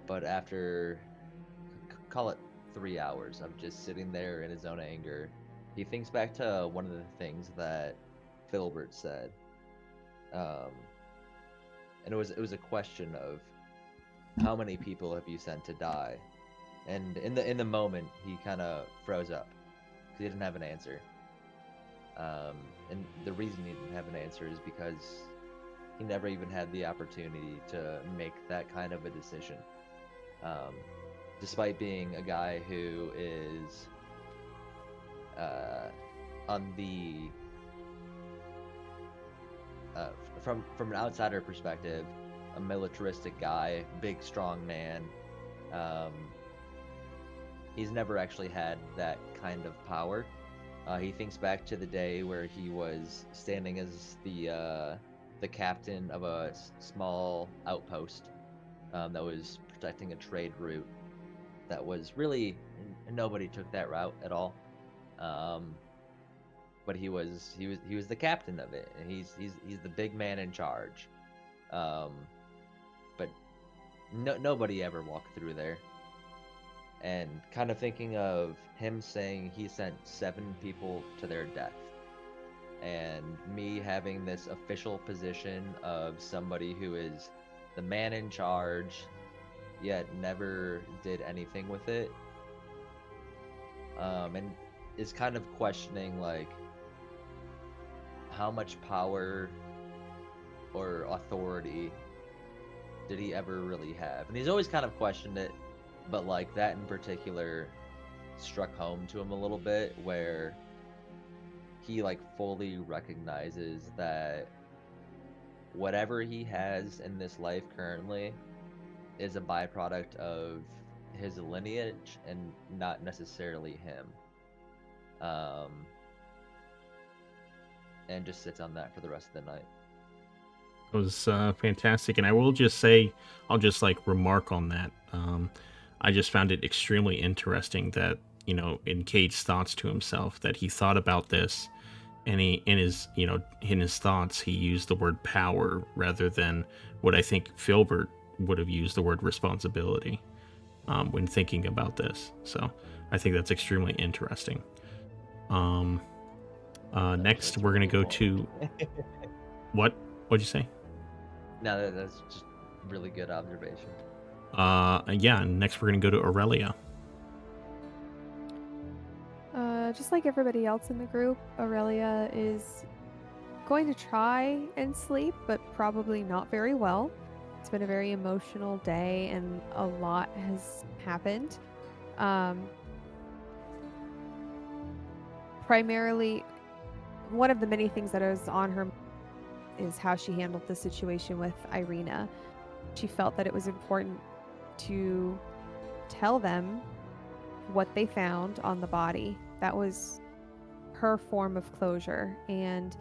But after, call it 3 hours of just sitting there in his own anger, he thinks back to one of the things that Filbert said, and it was a question of how many people have you sent to die, and in the moment he kind of froze up because he didn't have an answer. And the reason he didn't have an answer is because he never even had the opportunity to make that kind of a decision. Despite being a guy who is on the from an outsider perspective, a militaristic guy, big strong man, he's never actually had that kind of power. He thinks back to the day where he was standing as the captain of a small outpost that was protecting a trade route that was really, nobody took that route at all. But he was the captain of it, and he's the big man in charge. But nobody ever walked through there. And kind of thinking of him saying he sent 7 people to their death, and me having this official position of somebody who is the man in charge, yet never did anything with it, and is kind of questioning like how much power or authority did he ever really have. And he's always kind of questioned it, but like that in particular struck home to him a little bit, where he like fully recognizes that whatever he has in this life currently is a byproduct of his lineage and not necessarily him. And just sits on that for the rest of the night. It was fantastic, and I will just say, I'll just like remark on that. I just found it extremely interesting that, you know, in Cade's thoughts to himself, that he thought about this, and he in his thoughts he used the word power rather than what I think Filbert would have used, the word responsibility, when thinking about this. So I think that's extremely interesting. Next we're gonna go to what'd you say? No, that's just really good observation. Yeah, and next we're gonna go to Aurelia. Just like everybody else in the group, Aurelia is going to try and sleep, but probably not very well. It's been a very emotional day, and a lot has happened. Primarily, one of the many things that is on her is how she handled the situation with Irina. She felt that it was important to tell them what they found on the body. That was her form of closure, and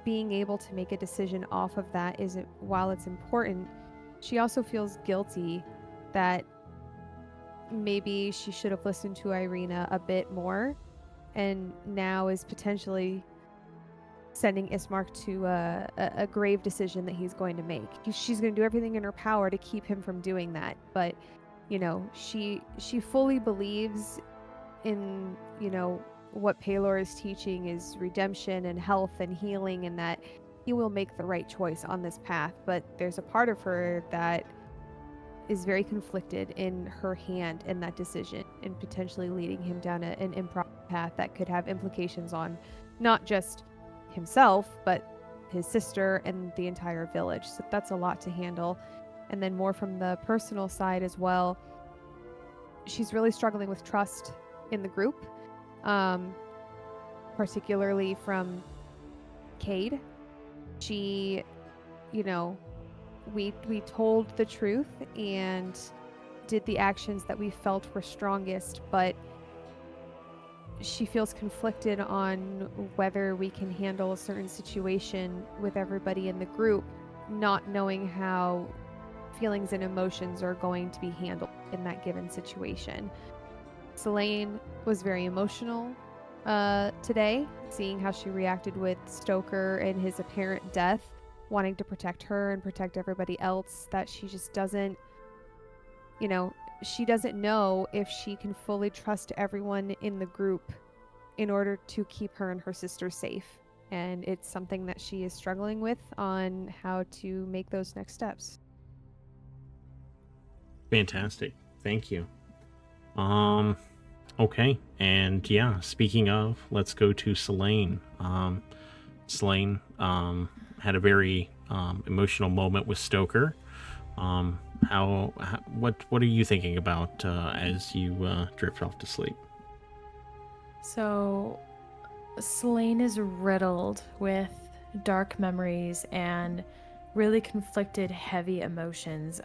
being able to make a decision off of that isn't, while it's important, she also feels guilty that maybe she should have listened to Irina a bit more, and now is potentially sending Ismark to a grave decision that he's going to make. She's going to do everything in her power to keep him from doing that, but you know, she fully believes in, you know, what Paylor is teaching is redemption and health and healing, and that he will make the right choice on this path. But there's a part of her that is very conflicted in her hand in that decision, and potentially leading him down an improper path that could have implications on not just himself, but his sister and the entire village. So that's a lot to handle. And then more from the personal side as well, she's really struggling with trust in the group, particularly from Cade. She, you know, we told the truth and did the actions that we felt were strongest, but she feels conflicted on whether we can handle a certain situation with everybody in the group, not knowing how feelings and emotions are going to be handled in that given situation. Selene was very emotional today, seeing how she reacted with Stoker and his apparent death, wanting to protect her and protect everybody else, that she just doesn't, she doesn't know if she can fully trust everyone in the group in order to keep her and her sister safe. And it's something that she is struggling with on how to make those next steps. Fantastic. Thank you. Okay. And yeah, speaking of, let's go to Selene. Selene had a very emotional moment with Stoker. What are you thinking about as you drift off to sleep? So, Selene is riddled with dark memories and really conflicted, heavy emotions.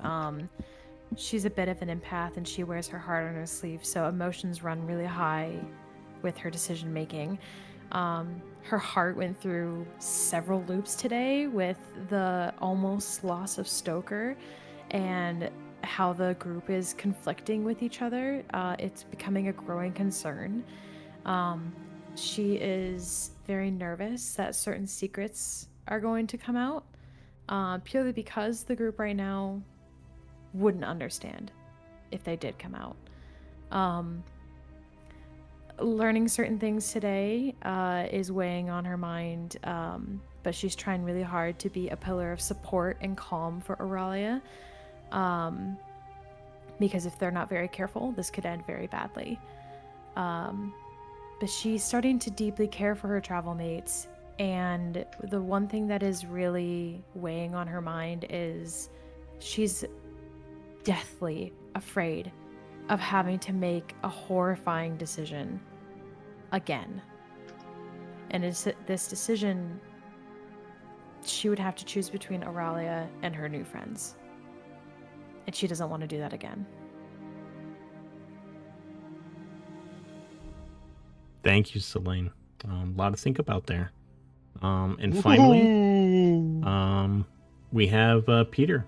She's a bit of an empath and she wears her heart on her sleeve, so emotions run really high with her decision making. Her heart went through several loops today with the almost loss of Stoker and how the group is conflicting with each other. It's becoming a growing concern. She is very nervous that certain secrets are going to come out, purely because the group right now wouldn't understand if they did come out. Learning certain things today is weighing on her mind, but she's trying really hard to be a pillar of support and calm for Auralia, because if they're not very careful, this could end very badly. But she's starting to deeply care for her travel mates, and the one thing that is really weighing on her mind is she's deathly afraid of having to make a horrifying decision again. And this decision, she would have to choose between Auralia and her new friends. And she doesn't want to do that again. Thank you, Selene. A lot to think about there. And finally, we have Peter.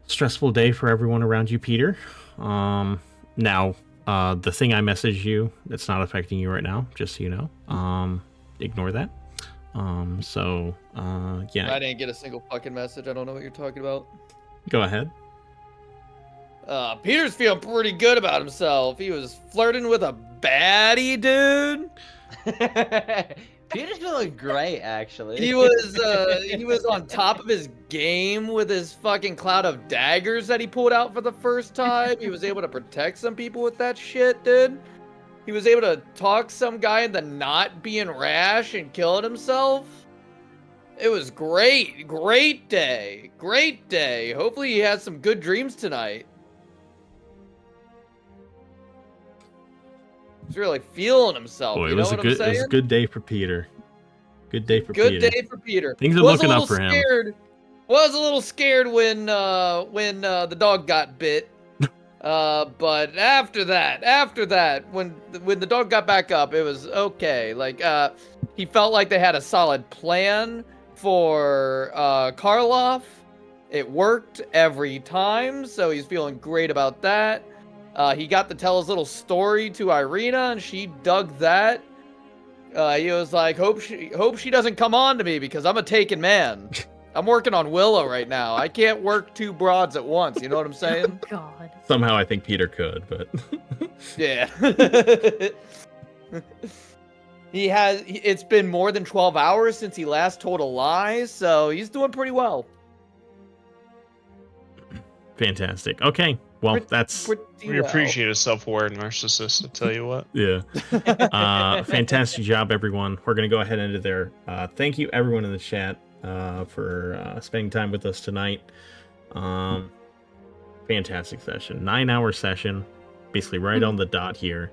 Stressful day for everyone around you, Peter. Now, the thing I messaged you, that's not affecting you right now, just so you know. Ignore that. Yeah. I didn't get a single fucking message. I don't know what you're talking about. Go ahead. Peter's feeling pretty good about himself. He was flirting with a baddie, dude. Peter's feeling great, actually. He was on top of his game with his fucking cloud of daggers that he pulled out for the first time. He was able to protect some people with that shit, dude. He was able to talk some guy into not being rash and killing himself. It was great. Great day. Great day. Hopefully he has some good dreams tonight. He's really feeling himself. Boy, you know what I'm saying? It was a good day for Peter. Good day for Good Peter. day for Peter. Things are looking up for him. Was a little scared when the dog got bit. But after that, when the dog got back up, it was okay. Like, he felt like they had a solid plan for Karloff. It worked every time, so he's feeling great about that. He got to tell his little story to Irina, and she dug that. He was like, hope she doesn't come on to me because I'm a taken man. I'm working on Willow right now. I can't work two broads at once. You know what I'm saying? God. Somehow I think Peter could, but yeah. It's been more than 12 hours since he last told a lie, so he's doing pretty well. Fantastic. Okay. Well, we appreciate a self-aware narcissist, I tell you what. Yeah. Fantastic job, everyone. We're going to go ahead and end it there. Thank you, everyone in the chat, for spending time with us tonight. Fantastic session. 9-hour session. Basically right on the dot here.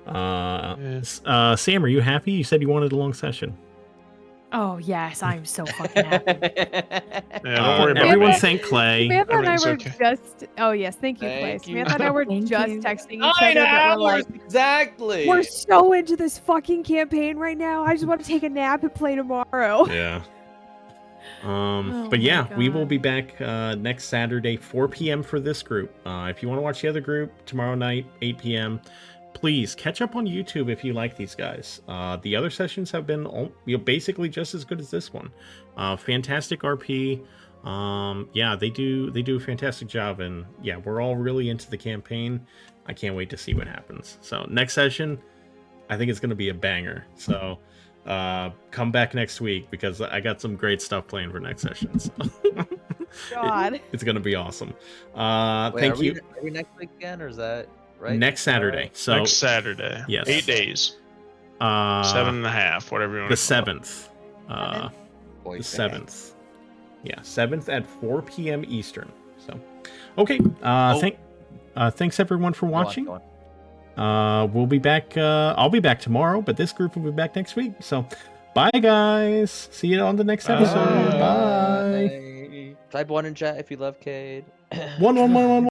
Sam, are you happy? You said you wanted a long session. Oh yes, I'm so fucking happy. Yeah, don't worry about Everyone me. thank Clay. Samantha and I Everything's were okay. just. Oh yes, thank you, Clay. Thank you. Samantha and I were Thank just you. texting each 9 other that hours we're like, exactly. we're so into this fucking campaign right now. I just want to take a nap and play tomorrow. Yeah. Oh But my yeah, we will God. be back next Saturday, 4 p.m. for this group. If you want to watch the other group tomorrow night, 8 p.m., please catch up on YouTube if you like these guys. The other sessions have been basically just as good as this one. Fantastic RP. Yeah, they do a fantastic job, and yeah, we're all really into the campaign. I can't wait to see what happens. So next session, I think it's going to be a banger. So come back next week because I got some great stuff planned for next session. So God. it's going to be awesome. Wait, Thank you. Are we next week again, or is that right? Next Saturday. So Next Saturday. Yes. 8 days. uh, 7.5, whatever you want the to call it. 7th. Boy, The 7th. Yeah, 7th at 4 p.m. Eastern. So, okay. Thanks everyone for watching. Go on. We'll be back. I'll be back tomorrow, but this group will be back next week. So, bye guys. See you on the next episode. Bye. Type 1 in chat if you love Cade. 11111.